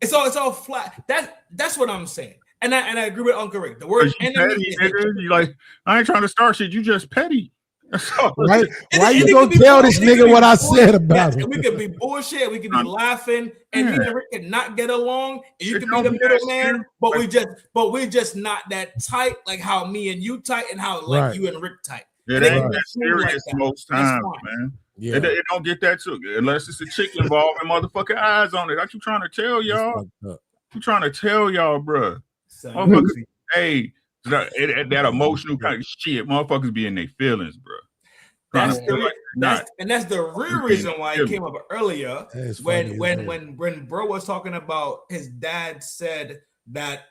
S3: It's all flat. That's what I'm saying. And I agree with Uncle Rick. The word enemy
S17: petty, nigga. You like, I ain't trying to start shit. You just petty.
S4: Right? Why you gonna tell this nigga what I said about him?
S3: We could be bullshit. We could be laughing, and me and Rick could not get along. And you could be the middleman, but we just not that tight, like how me and you tight, and how like you and Rick tight.
S17: It ain't that serious most times, man.
S4: Yeah.
S17: It don't get that too, unless it's a chick involved and motherfucking eyes on it. I keep trying to tell y'all. I'm trying to tell y'all, bro. Hey, that emotional kind of shit, motherfuckers be in their feelings, bro.
S3: That's the real reason why it came up earlier when bro was talking about his dad said that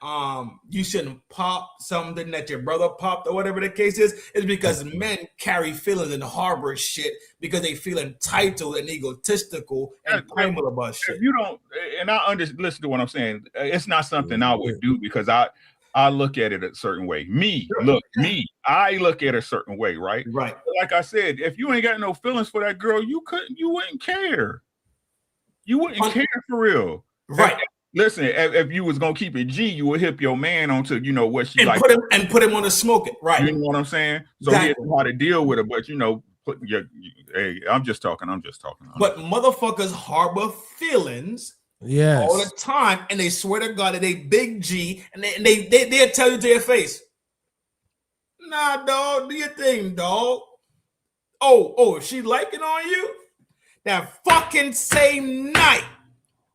S3: you shouldn't pop something that your brother popped or whatever the case is because men carry feelings and harbor shit because they feel entitled and egotistical and primal about shit.
S17: If you don't, and listen to what I'm saying, it's not something I would do because I look at it a certain way. I look at it a certain way, right?
S3: Right.
S17: Like I said, if you ain't got no feelings for that girl, you wouldn't care. You wouldn't care for real.
S3: Right.
S17: Listen, if you was gonna keep it G, you would hip your man onto what she like
S3: put him on the smoking. Right.
S17: You know what I'm saying? So he know how to deal with it, but hey, I'm just talking.
S3: But motherfuckers harbor feelings.
S4: Yes.
S3: All the time, and they swear to God that they big G, and they'll tell you to your face, nah, dog, do your thing, dog. Oh, she liking on you? That fucking same night.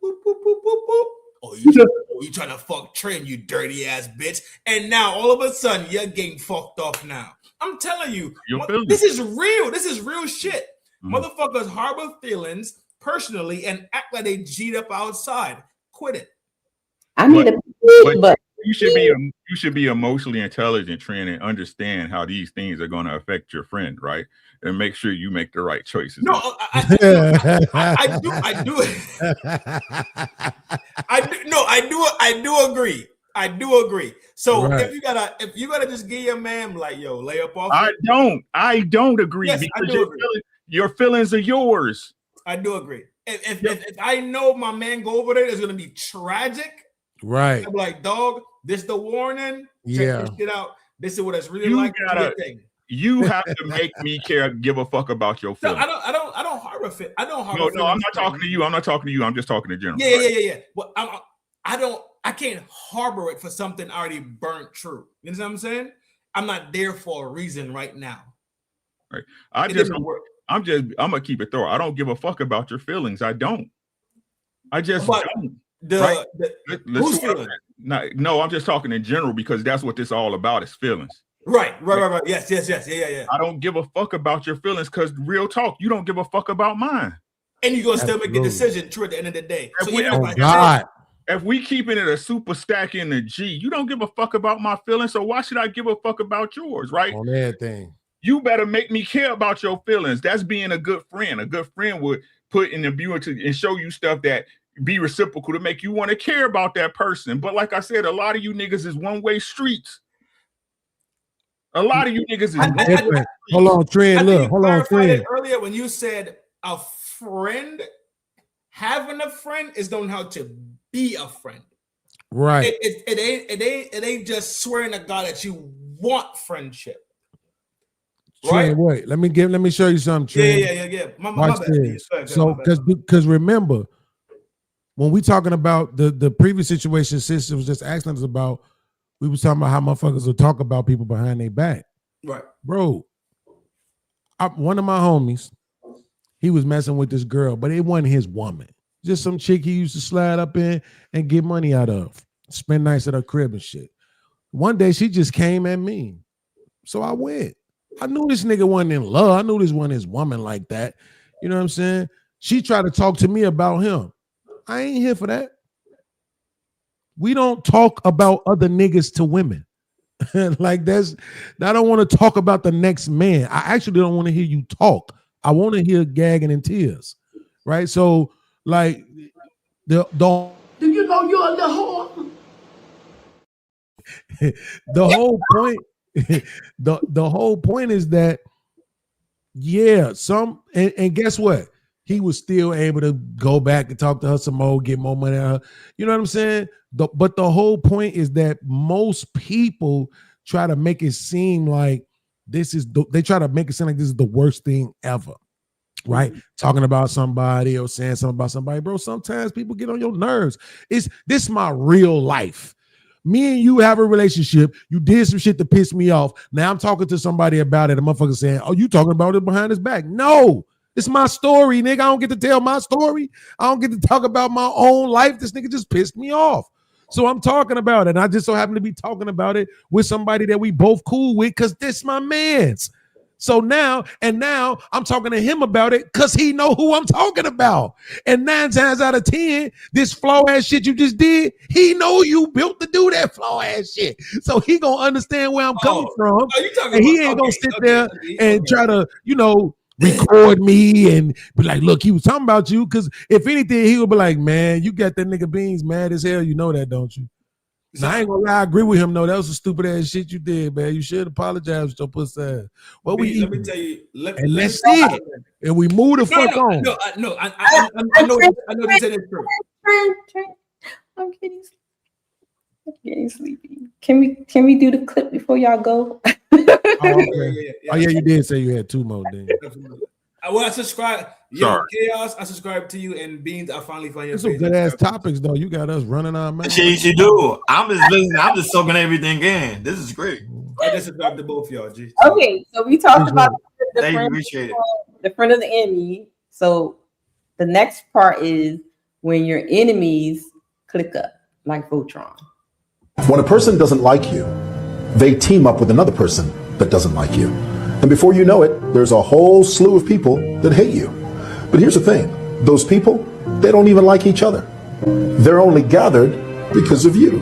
S3: Boop, boop, boop, boop, boop. Oh, you trying to fuck Trent, you dirty ass bitch. And now all of a sudden you're getting fucked off now. I'm telling you, this is real. This is real shit. Motherfuckers harbor feelings personally and act like they G'd up outside. Quit it.
S15: I mean,
S17: but you should be emotionally intelligent, Trent, and understand how these things are going to affect your friend, right? And make sure you make the right choices.
S3: No, I do agree. I do agree. So if you gotta just give your man like, yo, lay up off.
S17: I don't agree because your feelings are yours.
S3: I do agree. If I know my man go over there, it's gonna be tragic.
S4: Right.
S3: I'm like, dog, this the warning.
S4: Yeah.
S3: Check this shit out. This is what it's really like.
S17: You have to make me give a fuck about your feelings.
S3: No, I don't harbor fit. I don't harbor.
S17: No, I'm not talking to you. I'm not talking to you. I'm just talking to general.
S3: Yeah. But I can't harbor it for something already burnt true. You know what I'm saying? I'm not there for a reason right now.
S17: Right. I'm gonna keep it thorough. I don't give a fuck about your feelings. I don't. I just don't.
S3: Who's feeling?
S17: No, I'm just talking in general because that's what this all about is feelings.
S3: Right. Yes. Yeah.
S17: I don't give a fuck about your feelings because real talk, you don't give a fuck about mine.
S3: And you're gonna still make a decision true at the end of the day.
S17: If we keeping it a super stack in the G, you don't give a fuck about my feelings, so why should I give a fuck about yours, right?
S4: On everything.
S17: You better make me care about your feelings. That's being a good friend. A good friend would put in the view and show you stuff that be reciprocal to make you want to care about that person. But like I said, a lot of you niggas is one-way streets. A lot of you niggas is
S4: different. Hold on, Trent. Look, hold on, Trent.
S3: Earlier when you said a friend, having a friend is knowing how to be a friend.
S4: Right.
S3: It ain't just swearing to God that you want friendship.
S4: Trent, wait. Let me show you something, Trent.
S3: Yeah.
S4: Watch this. So because remember, when we talking about the previous situation, sister was just asking us about. We was talking about how motherfuckers will talk about people behind their back.
S3: Right.
S4: Bro, one of my homies, he was messing with this girl, but it wasn't his woman. Just some chick he used to slide up in and get money out of. Spend nights at her crib and shit. One day she just came at me. So I went. I knew this nigga wasn't in love. I knew this wasn't his woman like that. You know what I'm saying? She tried to talk to me about him. I ain't here for that. We don't talk about other niggas to women. Like I don't want to talk about the next man. I actually don't want to hear you talk. I want to hear gagging and tears, right? So like the
S21: Do you know you're a little whore?
S4: the whole point the whole point is that and guess what? He was still able to go back and talk to her some more, get more money out of her. You know what I'm saying? But the whole point is that most people try to make it seem like they try to make it seem like this is the worst thing ever. Right? Talking about somebody or saying something about somebody, bro. Sometimes people get on your nerves. This my real life. Me and you have a relationship. You did some shit to piss me off. Now I'm talking to somebody about it. A motherfucker saying, "Oh, you talking about it behind his back?" No, it's my story, nigga. I don't get to tell my story. I don't get to talk about my own life. This nigga just pissed me off. So I'm talking about it. And I just so happen to be talking about it with somebody that we both cool with because this my man's. So now I'm talking to him about it because he know who I'm talking about. And 9 times out of 10, this flaw ass shit you just did, he know you built to do that flaw ass shit. So he gonna understand where I'm coming from. And he ain't gonna sit there and try to, record me and be like, look, he was talking about you. Because if anything, he would be like, man, you got that nigga Beans mad as hell. You know that, don't you? Now, I ain't gonna lie, I agree with him. No, that was some stupid ass shit you did, man. You should apologize with your pussy ass. What we
S3: let me tell you,
S4: let's see it. And we move the fuck on.
S3: I know this is true.
S15: I'm getting sleepy. Can we do the clip before y'all go?
S4: Oh yeah, you did say you had 2 more. Then.
S3: Well, I subscribe. Yo, Chaos, I subscribe to you, and Beans, I finally find your
S4: There's some good ass topics though. You got us running our mouth.
S21: She do. I'm just listening. I'm just soaking everything in. This is great.
S3: I just subscribe to both y'all. G.
S15: Okay, so we talked about the friend of the enemy. So the next part is when your enemies click up, like Voltron.
S2: When a person doesn't like you, they team up with another person that doesn't like you. And before you know it, there's a whole slew of people that hate you. But here's the thing, those people, they don't even like each other. They're only gathered because of you.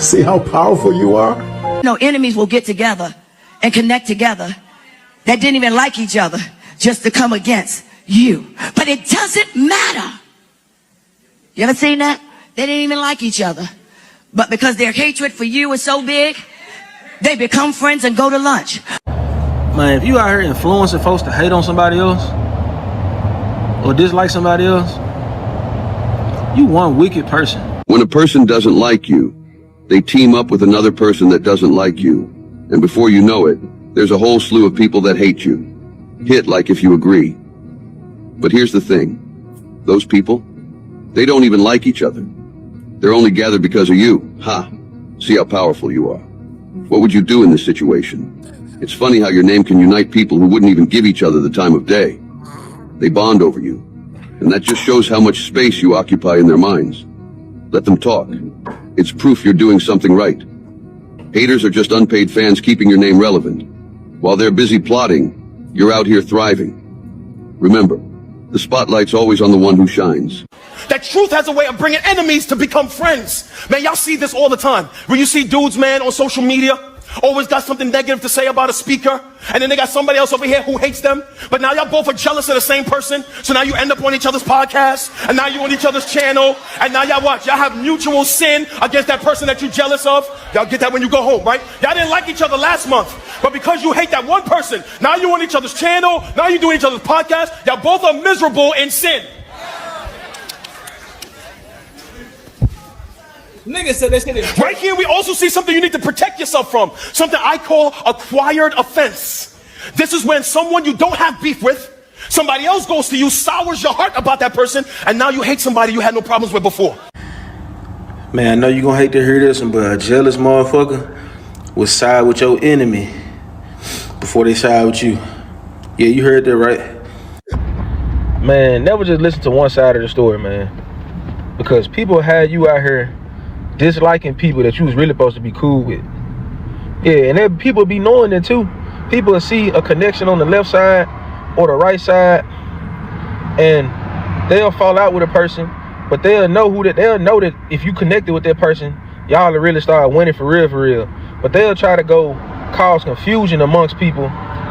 S2: See how powerful you are?
S12: No, enemies will get together and connect together that didn't even like each other just to come against you. But it doesn't matter. You ever seen that? They didn't even like each other. But because their hatred for you is so big, they become friends and go to lunch.
S11: Man, if you out here influencing folks to hate on somebody else or dislike somebody else, you one wicked person.
S13: When a person doesn't like you, they team up with another person that doesn't like you. And before you know it, there's a whole slew of people that hate you. Hit like if you agree. But here's the thing. Those people, they don't even like each other. They're only gathered because of you. Ha! See how powerful you are. What would you do in this situation? It's funny how your name can unite people who wouldn't even give each other the time of day. They bond over you. And that just shows how much space you occupy in their minds. Let them talk. It's proof you're doing something right. Haters are just unpaid fans keeping your name relevant. While they're busy plotting, you're out here thriving. Remember, the spotlight's always on the one who shines.
S14: That truth has a way of bringing enemies to become friends. Man, y'all see this all the time. When you see dudes, man, on social media, always got something negative to say about a speaker, and then they got somebody else over here who hates them, but now y'all both are jealous of the same person, so now you end up on each other's podcast, and now you on each other's channel, and now y'all watch, y'all have mutual sin against that person that you're jealous of. Y'all get that when you go home, right? Y'all didn't like each other last month, but because you hate that one person, now you on each other's channel, now you doing each other's podcast, y'all both are miserable in sin.
S3: Niggas said they said it.
S14: Right here, we also see something you need to protect yourself from. Something I call acquired offense. This is when someone you don't have beef with, somebody else goes to you, sours your heart about that person, and now you hate somebody you had no problems with before.
S11: Man, I know you're gonna hate to hear this one, but a jealous motherfucker will side with your enemy before they side with you. Yeah, you heard that right. Man, never just listen to one side of the story, man. Because people had you out here disliking people that you was really supposed to be cool with. Yeah, and then people be knowing that too. People will see a connection on the left side or the right side, and they'll fall out with a person, but they'll know that if you connected with that person, y'all will really start winning for real. But they'll try to go cause confusion amongst people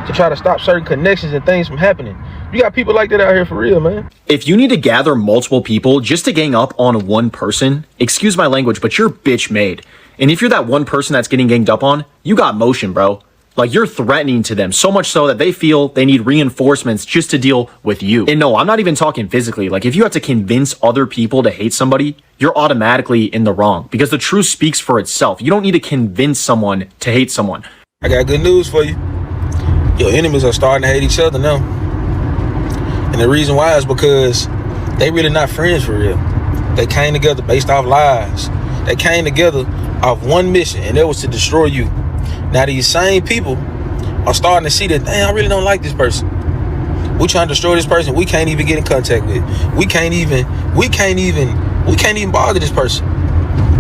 S11: to try to stop certain connections and things from happening. You got people like that out here for real, man.
S18: If you need to gather multiple people just to gang up on one person, excuse my language, but you're bitch made. And if you're that one person that's getting ganged up on, you got motion, bro. Like, you're threatening to them so much so that they feel they need reinforcements just to deal with you. And no, I'm not even talking physically. Like, if you have to convince other people to hate somebody, you're automatically in the wrong because the truth speaks for itself. You don't need to convince someone to hate someone.
S11: I got good news for you. Your enemies are starting to hate each other now. And the reason why is because they really not friends for real. They came together based off lies. They came together off one mission, and that was to destroy you. Now these same people are starting to see that, damn, I really don't like this person. We trying to destroy this person we can't even get in contact with. We can't even bother this person.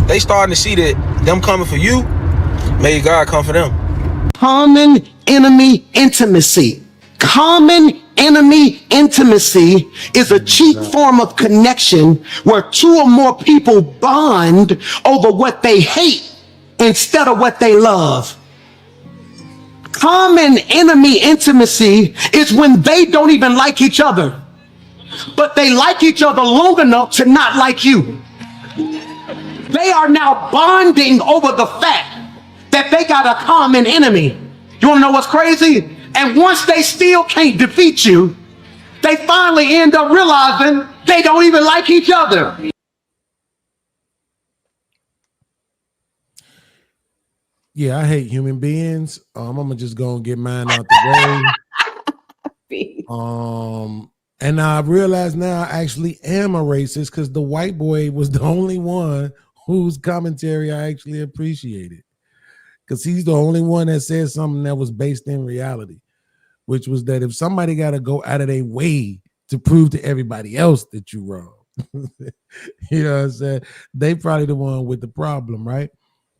S11: They starting to see that them coming for you, may God come for them.
S19: Common enemy intimacy. Common enemy intimacy is a cheap form of connection where two or more people bond over what they hate instead of what they love. Common enemy intimacy is when they don't even like each other, but they like each other long enough to not like you. They are now bonding over the fact that they got a common enemy. You want to know what's crazy? And once they still can't defeat you, they finally end up realizing they don't even like each other.
S4: Yeah, I hate human beings. I'm gonna just go and get mine out the way. And I realize now I actually am a racist because the white boy was the only one whose commentary I actually appreciated. Because he's the only one that said something that was based in reality, which was that if somebody got to go out of their way to prove to everybody else that you're wrong, you know what I'm saying? They probably the one with the problem, right?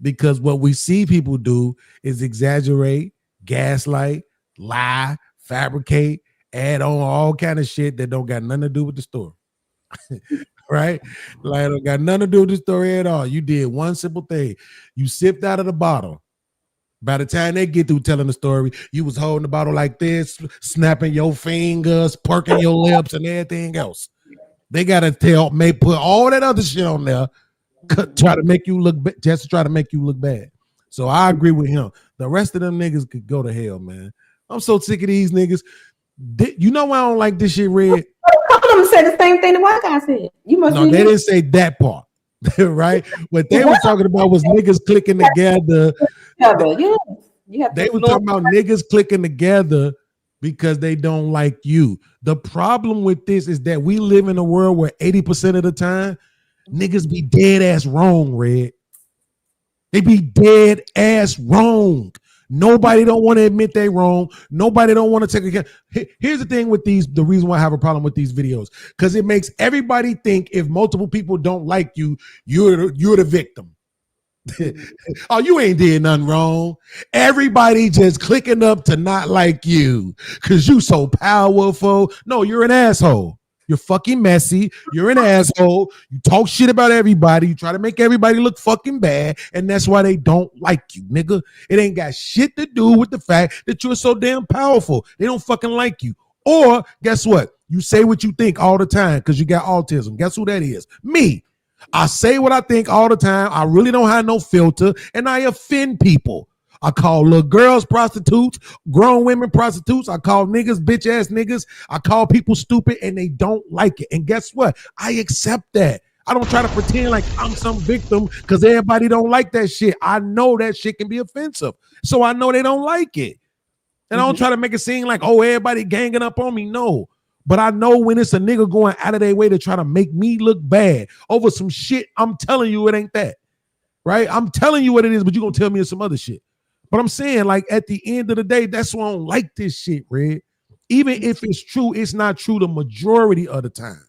S4: Because what we see people do is exaggerate, gaslight, lie, fabricate, add on all kind of shit that don't got nothing to do with the story. Right? Like, don't got nothing to do with the story at all. You did one simple thing. You sipped out of the bottle. By the time they get through telling the story, you was holding the bottle like this, snapping your fingers, perking your lips, and everything else. They gotta put all that other shit on there, try to make you look just to try to make you look bad. So I agree with him. The rest of them niggas could go to hell, man. I'm so sick of these niggas. You know why I don't like this shit, Red?
S15: A couple of them said the same thing the white guy said. You must.
S4: No, they didn't say that part. Right? What they were talking about was niggas clicking together. They were talking about niggas clicking together because they don't like you. The problem with this is that we live in a world where 80% of the time niggas be dead ass wrong, Red. They be dead ass wrong. Nobody don't want to admit they wrong. Nobody don't want to take account. Here's the thing with these, the reason why I have a problem with these videos, because it makes everybody think if multiple people don't like you, you're the victim. Oh, you ain't did nothing wrong. Everybody just clicking up to not like you because you so powerful. No, you're an asshole. You're fucking messy. You're an asshole. You talk shit about everybody. You try to make everybody look fucking bad. And that's why they don't like you, nigga. It ain't got shit to do with the fact that you're so damn powerful. They don't fucking like you. Or guess what? You say what you think all the time because you got autism. Guess who that is? Me. I say what I think all the time. I really don't have no filter. And I offend people. I call little girls prostitutes, grown women prostitutes. I call niggas bitch ass niggas. I call people stupid and they don't like it. And guess what? I accept that. I don't try to pretend like I'm some victim because everybody don't like that shit. I know that shit can be offensive. So I know they don't like it. And I don't try to make it seem like, oh, everybody ganging up on me. No. But I know when it's a nigga going out of their way to try to make me look bad over some shit, I'm telling you it ain't that. Right? I'm telling you what it is, but you're going to tell me it's some other shit. But I'm saying, like, at the end of the day, that's why I don't like this shit, Red. Even if it's true, it's not true the majority of the time.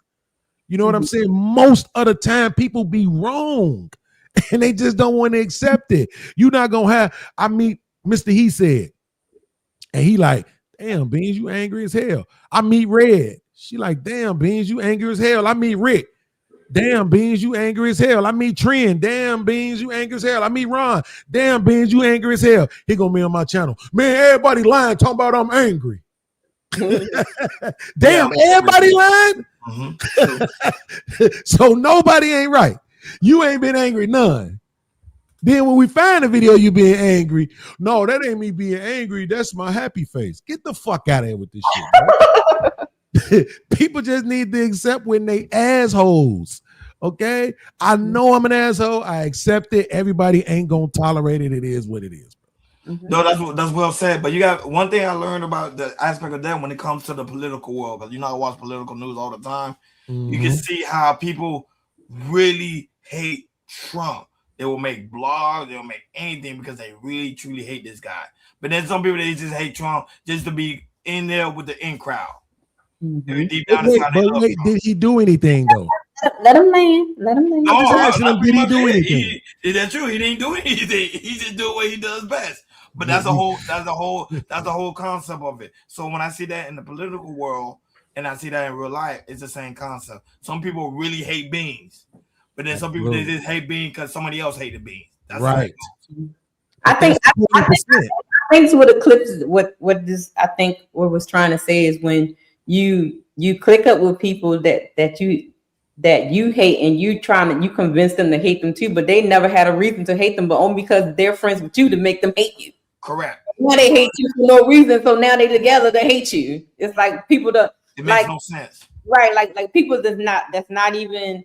S4: You know what I'm saying? Most of the time, people be wrong. And they just don't want to accept it. You're not going to have, I meet Mr. He said, and he like, damn, Beans, you angry as hell. I meet Red. She like, damn, Beans, you angry as hell. I meet Rick. Damn, Beans, you angry as hell. I meet Trend. Damn, Beans, you angry as hell. I meet Ron. Damn, Beans, you angry as hell. He gonna be on my channel. Man, everybody lying, talking about I'm angry. Damn, everybody lying? So nobody ain't right. You ain't been angry none. Then when we find a video you being angry, no, that ain't me being angry. That's my happy face. Get the fuck out of here with this shit. People just need to accept when they assholes. Okay? I know I'm an asshole. I accept it. Everybody ain't gonna tolerate it. It is what it is.
S21: No, that's well said. But you got one thing I learned about the aspect of that when it comes to the political world, because I watch political news all the time. You can see how people really hate Trump. They will make blogs, they'll make anything because they really truly hate this guy. But then some people, they just hate Trump just to be in there with the in crowd. Deep down inside,
S4: Wait, did he do anything though?
S15: Let him land. Let him land.
S21: No,
S4: I'm just asking him, did he do anything?
S21: Is that true? He didn't do anything. He just do what he does best. But that's the whole concept of it. So when I see that in the political world and I see that in real life, it's the same concept. Some people really hate beans, but then some people they just hate beans because somebody else hated beans. That's
S4: right.
S15: I think what the clips what this I think what was trying to say is when you click up with people that you hate and you convince them to hate them too, but they never had a reason to hate them, but only because they're friends with you to make them hate you.
S21: Correct.
S15: Now they hate you for no reason, so now they together to hate you. It's like people that
S21: it makes no sense.
S15: Right, like people that's not even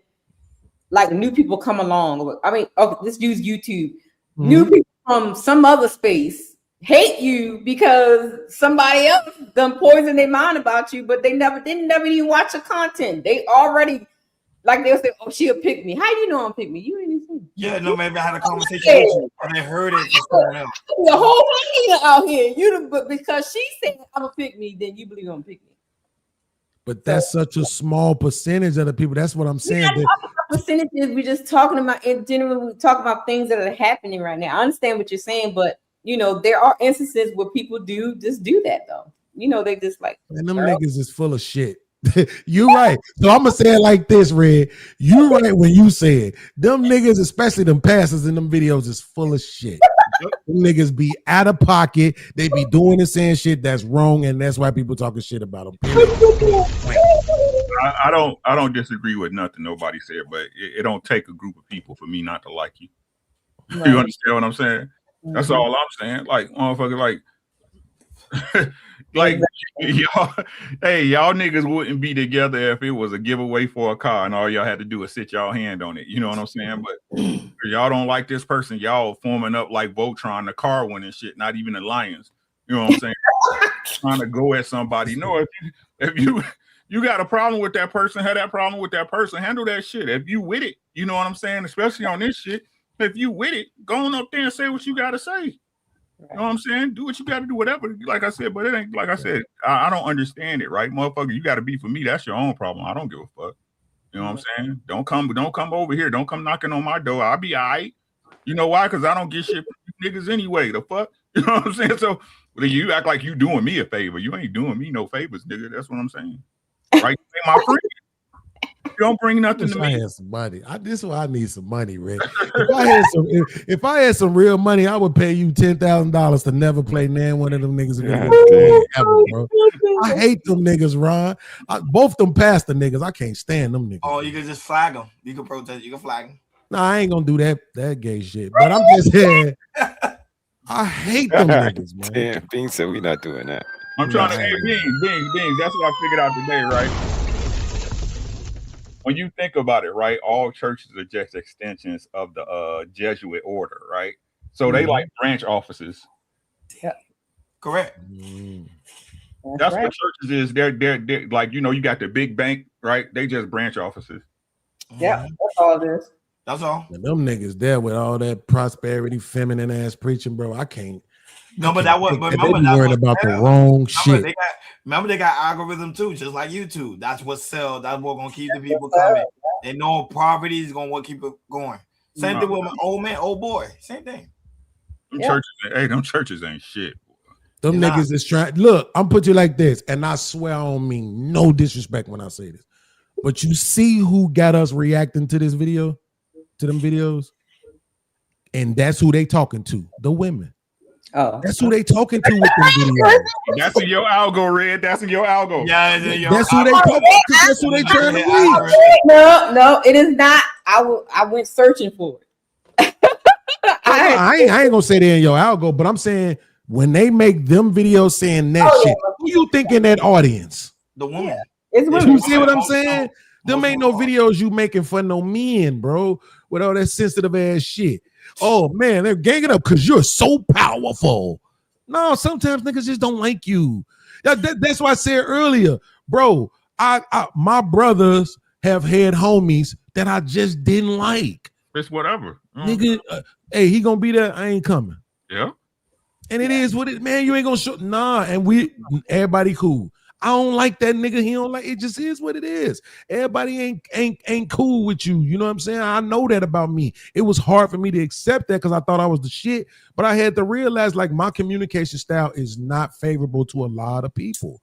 S15: like new people come along. I mean, let's use YouTube. New people from some other space hate you because somebody else done poison their mind about you, but they never even watch the content. They already like they'll say, "Oh, she'll pick me." How you know I'm pick me? You ain't even seen.
S21: Yeah, no, maybe I had a conversation with you, or they heard it from someone else.
S15: The whole hyena out here, but because she said I'm gonna pick me, then you believe I'm gonna pick me.
S4: But that's such a small percentage of the people. That's what I'm saying.
S15: We're not talking about percentages. We're just talking about in general. We talk about things that are happening right now. I understand what you're saying, but there are instances where people do that though. They just like.
S4: And them niggas is full of shit. You right. So I'm gonna say it like this, Red. You right when you say it. Them niggas, especially them pastors in them videos, is full of shit. Them niggas be out of pocket. They be doing and saying shit that's wrong, and that's why people talking shit about them.
S17: I don't disagree with nothing nobody said, but it don't take a group of people for me not to like you. Right. You understand what I'm saying? That's all I'm saying. Like, motherfucker, like y'all niggas wouldn't be together if it was a giveaway for a car and all y'all had to do is sit y'all hand on it. You know what I'm saying? But y'all don't like this person, y'all forming up like Voltron, the car winning shit, not even the Lions. You know what I'm saying? Trying to go at somebody. No, if you got a problem with that person, have that problem with that person, handle that shit. If you with it, you know what I'm saying? Especially on this shit. If you with it, go on up there and say what you gotta say. You know what I'm saying? Do what you got to do, whatever. Like I said, but it ain't like I said. I don't understand it, right, motherfucker? You got to be for me. That's your own problem. I don't give a fuck. You know what I'm saying? Don't come over here. Don't come knocking on my door. I'll be all right. You know why? Because I don't get shit from you niggas anyway. The fuck? You know what I'm saying? So you act like you doing me a favor. You ain't doing me no favors, nigga. That's what I'm saying. Right? My friend. You don't bring nothing to me.
S4: I had some money. This is why I need some money, Rick. If I had some real money, I would pay you $10,000 to never play one of them niggas ever, bro. I hate them niggas, Ron. Both them pastor niggas, I can't stand them niggas.
S21: Oh, you can just flag them. You can protest. You can flag them.
S4: No, I ain't gonna do that gay shit. But I'm just saying, I hate them niggas, man.
S22: Damn, Bean said we not doing that.
S17: I'm trying to say, Beans. That's what I figured out today, right? When you think about it, right, all churches are just extensions of the Jesuit order, right? So they like branch offices.
S21: Yeah, correct.
S17: That's right. What churches is. They're like, you got the big bank, right? They just branch offices.
S15: Yeah, that's all it is.
S21: That's all.
S4: And them niggas there with all that prosperity, feminine ass preaching, bro. I can't.
S21: No, but that was. But remember,
S4: they worried about the wrong shit.
S21: They got algorithm too, just like YouTube. That's what sells. That's what gonna keep the people coming. They know poverty is gonna keep it going. Same thing with my old man, old boy. Same thing.
S17: Them churches ain't shit.
S4: Them niggas is trying. Look, I'm put you like this, and I swear I don't mean no disrespect when I say this. But you see who got us reacting to this video, to them videos, and that's who they talking to, the women.
S15: Oh,
S4: that's who they talking to with them videos.
S17: That's in your algo, Red. That's in your algo.
S21: Yeah,
S4: That's who they talking to. That's who they trying to reach.
S15: No, it is not. I went searching for it.
S4: I ain't gonna say they're in your algo, but I'm saying when they make them videos saying that shit, who you think in that audience?
S21: The woman.
S15: It's
S4: women. You see what I'm saying? Them ain't no videos you making for no men, bro, with all that sensitive ass shit. Oh man, they're ganging up because you're so powerful. No, sometimes niggas just don't like you. That's why I said earlier, bro. My brothers have had homies that I just didn't like.
S17: It's whatever.
S4: Nigga, hey, he gonna be there. I ain't coming.
S17: Yeah.
S4: And it is what it, man. You ain't gonna show. Nah, and everybody cool. I don't like that nigga. He don't like it. Just is what it is. Everybody ain't cool with you. You know what I'm saying? I know that about me. It was hard for me to accept that because I thought I was the shit. But I had to realize like my communication style is not favorable to a lot of people.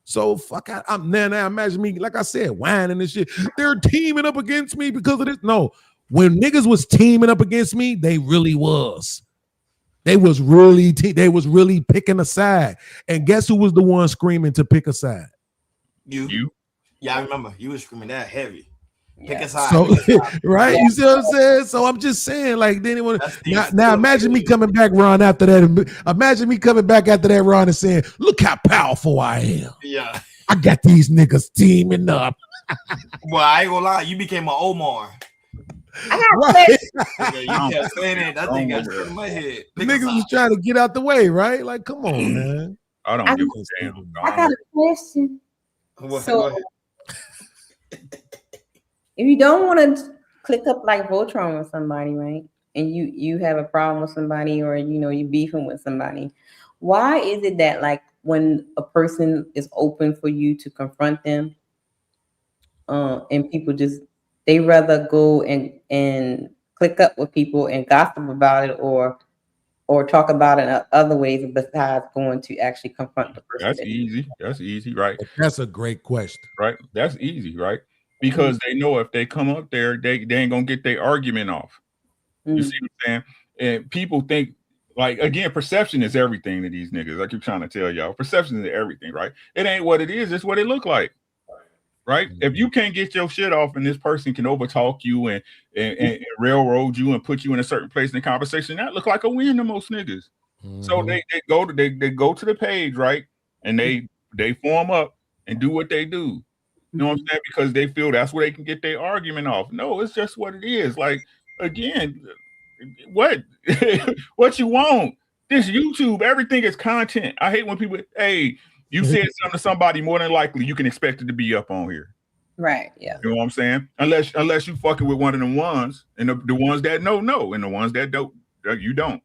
S4: So fuck, I'm now imagine me, like I said, whining and shit. They're teaming up against me because of this. No, when niggas was teaming up against me, they really was. They was really picking a side. And guess who was the one screaming to pick a side?
S21: You. Yeah, I remember. You was screaming that heavy. Pick a side.
S4: So, right? You see what I'm saying? So I'm just saying, like, then now imagine me coming back, Ron, after that. Imagine me coming back after that, Ron, and saying, look how powerful I am.
S21: Yeah.
S4: I got these niggas teaming up.
S21: Well, I ain't gonna lie. You became an Omar.
S4: Right.
S21: You kept saying it. That thing got stuck in my head.
S4: Niggas was trying to get out the way, right? Like, come on, man.
S17: I don't give a damn.
S15: I got a question.
S21: Go
S15: So,
S21: ahead.
S15: if you don't want to click up like Voltron with somebody, right? And you have a problem with somebody, or you beefing with somebody, why is it that like when a person is open for you to confront them, and people they rather go and click up with people and gossip about it or talk about it in other ways besides going to actually confront the person?
S17: That's easy. That's easy, right?
S4: That's a great question.
S17: Right? That's easy, right? Because they know if they come up there, they ain't gonna get their argument off. You see what I'm saying? And people think, like, again, perception is everything to these niggas. I keep trying to tell y'all, perception is everything, right? It ain't what it is, it's what it look like. Right? If you can't get your shit off and this person can overtalk you and railroad you and put you in a certain place in the conversation, that look like a win to most niggas. So they go to the page, right? And they form up and do what they do. You know what I'm saying? Because they feel that's where they can get their argument off. No, it's just what it is. Like, again, what what you want? This YouTube, everything is content. I hate when people, hey, you said something to somebody, more than likely you can expect it to be up on here.
S15: Right. Yeah.
S17: You know what I'm saying? Unless you fucking with one of them ones, and the ones that know, and the ones that don't, you don't.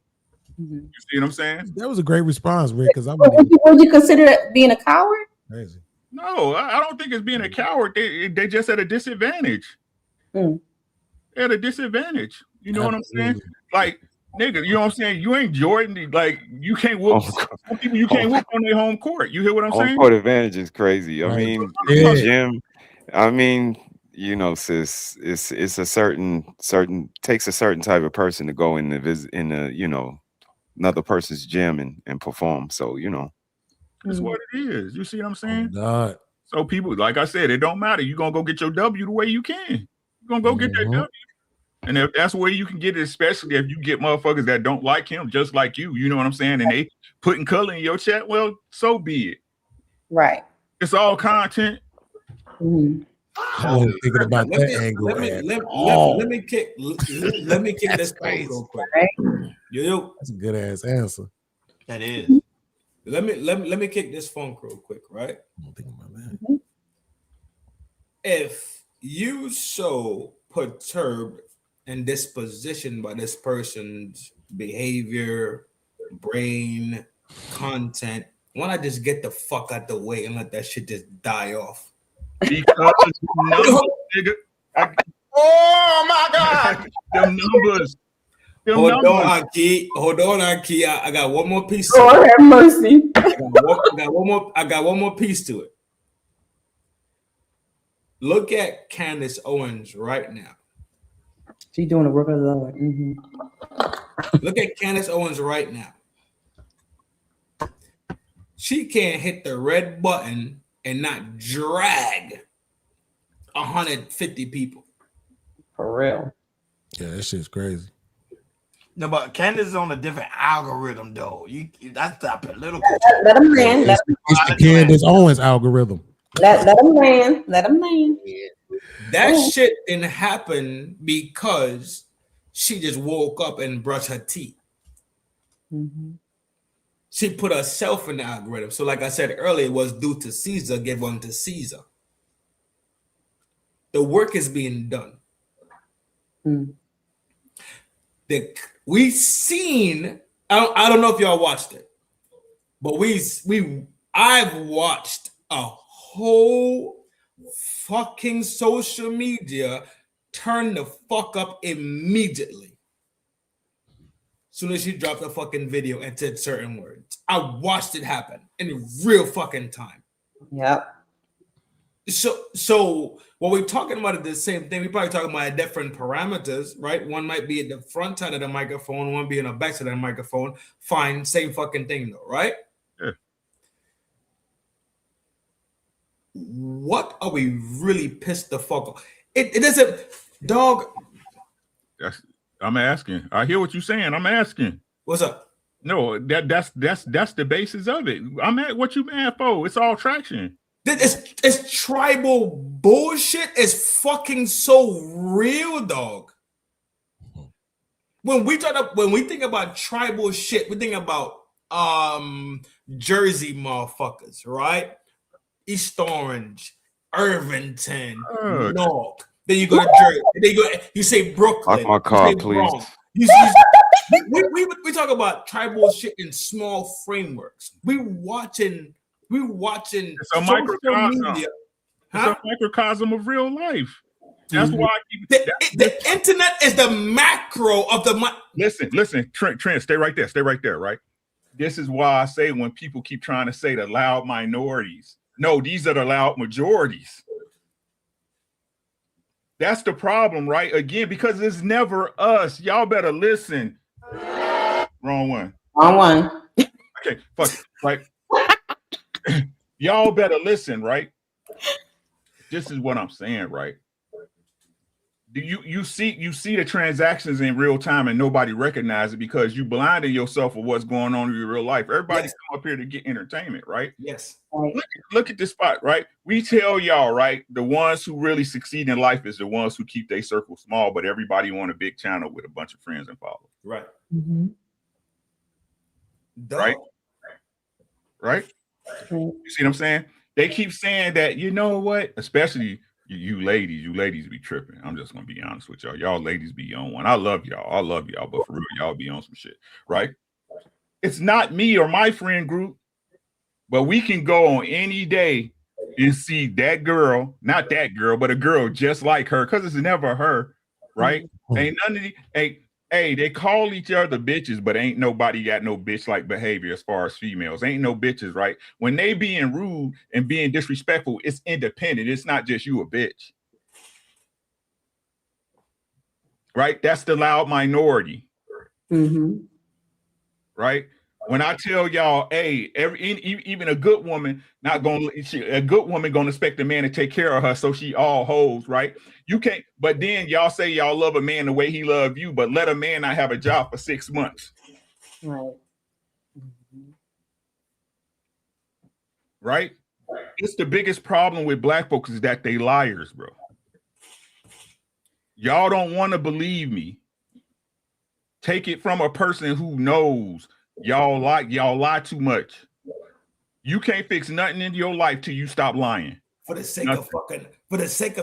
S17: You see what I'm saying?
S4: That was a great response, Rick. Because
S15: would you consider being a coward?
S4: Crazy.
S17: No, I don't think it's being a coward. They just at a disadvantage. They're at a disadvantage. You know what I'm saying? Like, nigga, you know what I'm saying? You ain't Jordan. Like, you can't whoop some people. You can't whoop on their home court. You hear what I'm saying?
S22: Home court advantage is crazy. I mean, Jim. I mean, sis, it's a certain takes a certain type of person to go in another person's gym and perform. So
S17: it's what it is. You see what I'm saying?
S4: God.
S17: So people, like I said, it don't matter. You're gonna go get your W the way you can. You're gonna go get that W. And if that's where you can get it, especially if you get motherfuckers that don't like him just like you know what I'm saying? And they putting color in your chat, well, so be it.
S15: Right.
S17: It's all content.
S4: I was thinking about that angle.
S3: Let me kick this phone real quick. Yo,
S4: that's a good ass answer.
S21: That is.
S3: Let me kick this phone real quick, right?
S4: I'm thinking about that.
S3: If you so perturbed and dispositioned by this person's behavior, brain, content, why not just get the fuck out the way and let that shit just die off?
S17: Because numbers, nigga.
S21: Oh my God!
S17: Them numbers.
S3: Hold on, Aki. I got one more piece.
S15: Lord have mercy.
S3: I got one more piece to it. Look at Candace Owens right now.
S15: She's doing the work of the Lord.
S3: Look at Candace Owens right now. She can't hit the red button and not drag 150 people.
S15: For real.
S4: Yeah, that shit's crazy.
S21: No, but Candace is on a different algorithm, though. That's the political.
S15: Let him land.
S4: It's the Candace Owens algorithm.
S15: Let him land. Let him land.
S3: That shit didn't happen because she just woke up and brushed her teeth. She put herself in the algorithm. So, like I said earlier, it was due to Caesar, give unto Caesar. The work is being done. We seen. I don't know if y'all watched it, but I've watched a whole fucking social media turn the fuck up immediately. Soon as she dropped a fucking video and said certain words, I watched it happen in real fucking time.
S15: Yep.
S3: So what we're talking about is the same thing. We're probably talking about different parameters, right? One might be at the front side of the microphone, one be in the back side of the microphone. Fine, same fucking thing though, right?
S17: Yeah.
S3: What are we really pissed the fuck off? It doesn't, dog.
S17: I'm asking. I hear what you're saying. I'm asking.
S3: What's up?
S17: No, that's the basis of it. I'm at what you mad for. It's all traction.
S3: It's tribal bullshit. It's fucking so real, dog. When we think about tribal shit, we think about Jersey motherfuckers, right? East Orange, Irvington, Newark. Then you go to Jersey. Then you say Brooklyn.
S22: Lock my car, please.
S3: We talk about tribal shit in small frameworks. We watching
S17: it's a microcosm.
S3: Media.
S17: It's a microcosm of real life. That's why I keep
S3: the internet is the macro of the
S17: listen, Trent, stay right there, right? This is why I say when people keep trying to say the loud minorities, no, these are the loud majorities. That's the problem, right? Again, because it's never us. Y'all better listen. Wrong one. Okay, fuck it, right? Y'all better listen, right? This is what I'm saying, right? Do you see the transactions in real time and nobody recognizes it because you blinded yourself with what's going on in your real life. Everybody come up here to get entertainment, right?
S3: Yes.
S17: Look at this spot, right? We tell y'all, right? The ones who really succeed in life is the ones who keep their circle small, but everybody want a big channel with a bunch of friends and followers.
S3: Right.
S17: Right? You see what I'm saying? They keep saying that, you know what? Especially you ladies be tripping. I'm just gonna be honest with y'all. Y'all ladies be on one. I love y'all, but for real, y'all be on some shit, right? It's not me or my friend group, but we can go on any day and see that girl, not that girl, but a girl just like her, because it's never her, right? Ain't none of the hey, they call each other bitches, but ain't nobody got no bitch-like behavior as far as females. Ain't no bitches, right? When they being rude and being disrespectful, it's independent. It's not just you a bitch. Right? That's the loud minority. Right? When I tell y'all, hey, even a good woman gonna expect a man to take care of her, so she all hoes, right? You can't, but then y'all say y'all love a man the way he loved you, but let a man not have a job for 6 months.
S15: Right.
S17: Right? It's the biggest problem with black folks is that they liars, bro. Y'all don't want to believe me. Take it from a person who knows. Y'all lie too much. You can't fix nothing in your life till you stop lying.
S3: For the sake of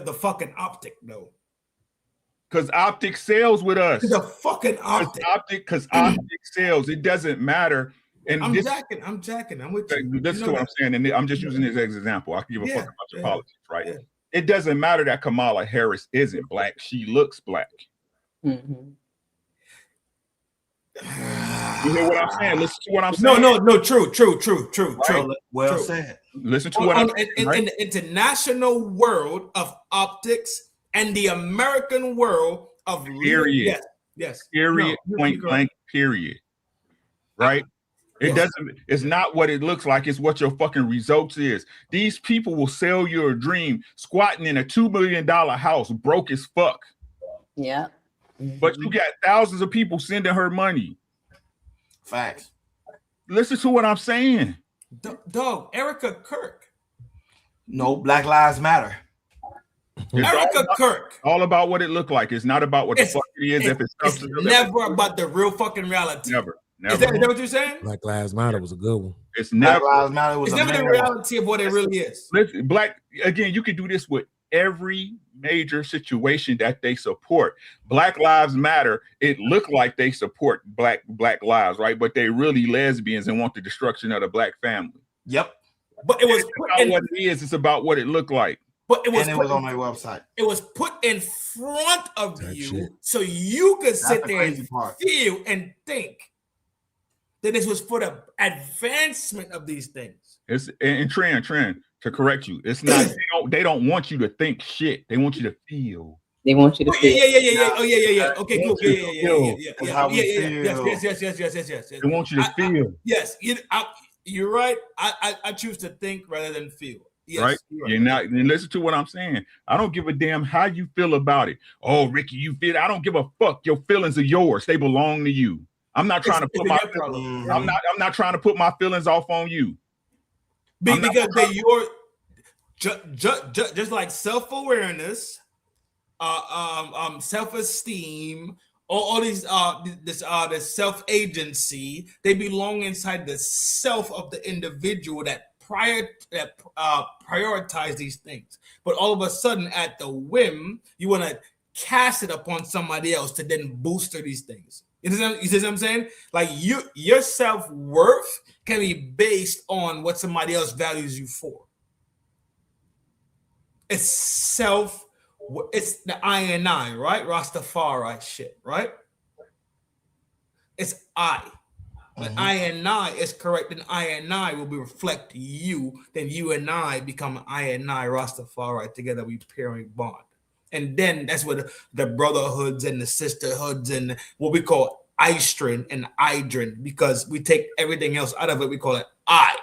S3: the fucking optic, though.
S17: Because optic sells with us.
S3: The fucking optic.
S17: Because optic sells. It doesn't matter. And
S3: I'm jacking. I'm with you.
S17: This is what I'm saying, and I'm just using this as an example. I can give a fuck about your politics, right? Yeah. It doesn't matter that Kamala Harris isn't black. She looks black. You hear what I'm saying? Listen to what I'm
S3: No,
S17: saying.
S3: True.
S21: Well said.
S17: Listen to what I'm saying.
S3: In the international world of optics and the American world of
S17: Period.
S3: Yes.
S17: Period.
S3: No,
S17: Point blank. Period. Right. It doesn't. It's not what it looks like. It's what your fucking results is. These people will sell you a dream, squatting in a $2 million house, broke as fuck.
S15: Yeah.
S17: But you got thousands of people sending her money.
S21: Facts.
S17: Listen to what I'm saying.
S3: Dog, Erica Kirk.
S21: No, Black Lives Matter.
S3: Erica Kirk.
S17: All about what it looked like. It's not about what the fuck it is. If
S3: it's never about the real fucking reality.
S17: Never.
S3: Is that what you're saying?
S4: Black Lives Matter was a good one.
S17: It's never.
S21: Black Lives Matter was
S3: it's never the reality of what it really is.
S17: Listen, again, you can do this with every major situation that they support. Black Lives Matter, it looked like they support black lives, right? But they really lesbians and want the destruction of the black family.
S21: Yep.
S3: But it was
S17: about what it is, it's about what it looked like.
S3: But it was
S21: on their website.
S3: It was put in front of so you could sit there and feel and think that this was for the advancement of these things.
S17: It's and trend to correct you. It's not. They don't want you to think shit. They want you to feel.
S15: They want you to feel.
S3: Yeah. Oh yeah. Okay, cool. Yeah. Yes.
S17: They want you to feel.
S3: Yes, you're right. I choose to think rather than feel. Yes,
S17: right? You're not. And listen to what I'm saying. I don't give a damn how you feel about it. Oh, Ricky, you feel. I don't give a fuck. Your feelings are yours. They belong to you. I'm not trying to put my. I'm not trying to put my feelings off on you.
S3: Because they're your. Just like self-awareness, self-esteem, all these this self-agency, they belong inside the self of the individual that prioritize these things. But all of a sudden, at the whim, you want to cast it upon somebody else to then booster these things. You see what I'm saying? Like your self-worth can be based on what somebody else values you for. It's the I and I, right? Rastafari shit, right? It's I. When I and I is correct, then I and I will reflect you. Then you and I become I and I, Rastafari. Together we pairing bond. And then that's where the brotherhoods and the sisterhoods and what we call Istrin and Idrin, because we take everything else out of it. We call it I.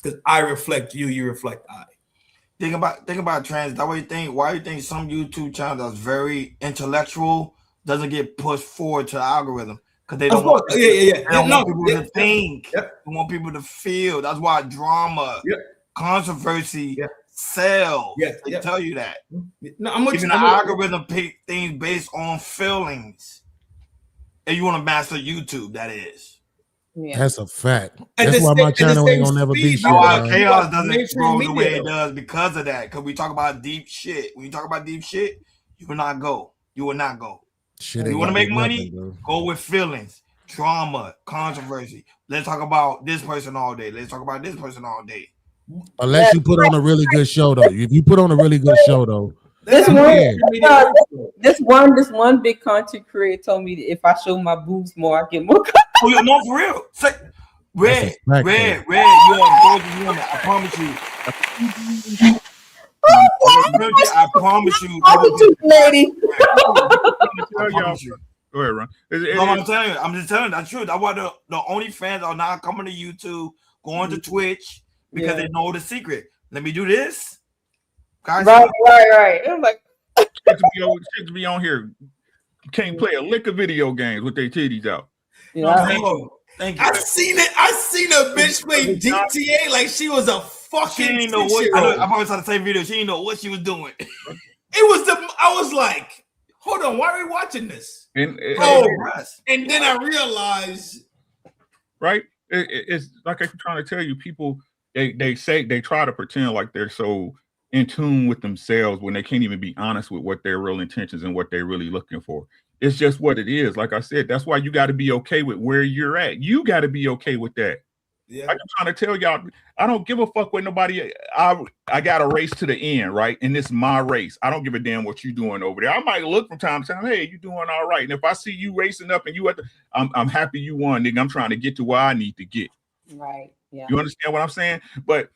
S3: Because I reflect you, you reflect I.
S21: Think about trans. That way you think. Why do you think some YouTube channel that's very intellectual doesn't get pushed forward to the algorithm? Because they don't want people to think. They want people to feel. That's why drama, controversy, sells. They tell you that.
S3: No,
S21: even the algorithm pick things based on feelings. And you want to master YouTube, that is.
S15: Yeah.
S4: That's a fact. That's why my channel ain't gonna never be shit.
S21: Why chaos doesn't grow the way it does because of that. Because we talk about deep shit. When you talk about deep shit, you will not go. You will not go.
S4: Shit,
S21: you want to make money? Go with feelings, drama, controversy. Let's talk about this person all day. Let's talk about this person all day.
S4: Unless you put on a really good show, though. If you put on a really good show, though.
S15: This one big content creator told me that if I show my boobs more, I get more.
S21: Oh, you're not for real. Red, you're a golden woman. I promise you. I promise you.
S15: Lady.
S17: Go ahead, Ron.
S21: I'm telling you. I'm just telling you the truth. That's why the OnlyFans are now coming to YouTube, going to Twitch because they know the secret. Let me do this. Guys,
S15: right. I'm like,
S17: chicks be on here. Can't play a lick of video games with their titties out.
S21: Thank you.
S3: I seen a bitch play GTA like she was a fucking.
S21: She didn't know what. I probably saw the same video. She didn't know what she was doing.
S3: I was like, hold on, why are we watching this?
S17: And
S3: then I realized,
S17: right? It's like I'm trying to tell you, people. They say they try to pretend like they're so in tune with themselves when they can't even be honest with what their real intentions and what they're really looking for. It's just what it is. Like I said, that's why you got to be okay with where you're at. You got to be okay with that.
S3: Yeah.
S17: I'm trying to tell y'all, I don't give a fuck what nobody. I got a race to the end, right? And this is my race. I don't give a damn what you doing over there. I might look from time to time, hey, you doing all right. And if I see you racing up and you at the, I'm happy you won, nigga. I'm trying to get to where I need to get.
S15: Right. Yeah.
S17: You understand what I'm saying? But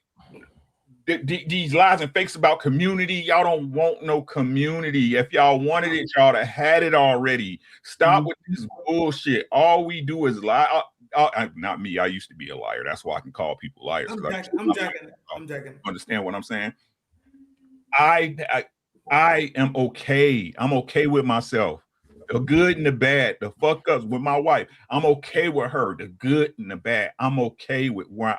S17: these lies and fakes about community, y'all don't want no community. If y'all wanted it, y'all have had it already. Stop with this bullshit. All we do is lie. Not me. I used to be a liar. That's why I can call people liars.
S3: I'm jacking.
S17: Understand what I'm saying? I am okay. I'm okay with myself. The good and the bad, the fuck ups with my wife. I'm okay with her. The good and the bad. I'm okay with where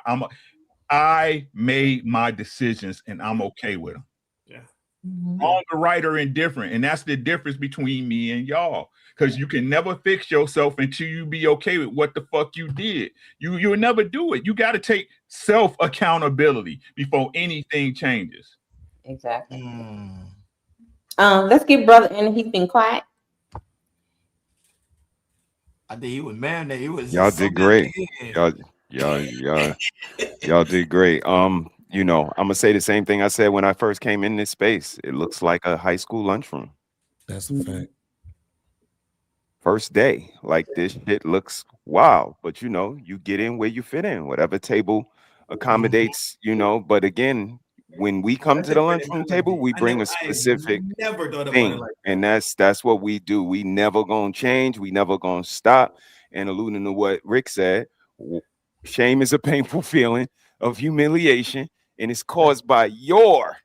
S17: I made my decisions and I'm okay with them.
S3: Yeah.
S17: Wrong or right or indifferent. And that's the difference between me and y'all. Because you can never fix yourself until you be okay with what the fuck you did. You'll never do it. You got to take self-accountability before anything changes.
S15: Exactly. Let's give brother in. He's been quiet.
S21: I think he was mad that he was.
S22: Y'all did great. Y'all did great. You know, I'm gonna say the same thing I said when I first came in this space. It looks like a high school lunchroom.
S4: That's a fact.
S22: First day, like this shit looks wild, but you know, you get in where you fit in, whatever table accommodates, you know. But again, when we come to the lunchroom table, we bring a specific thing, and that's what we do. We never gonna change. We never gonna stop. And alluding to what Rick said, shame is a painful feeling of humiliation, and it's caused by your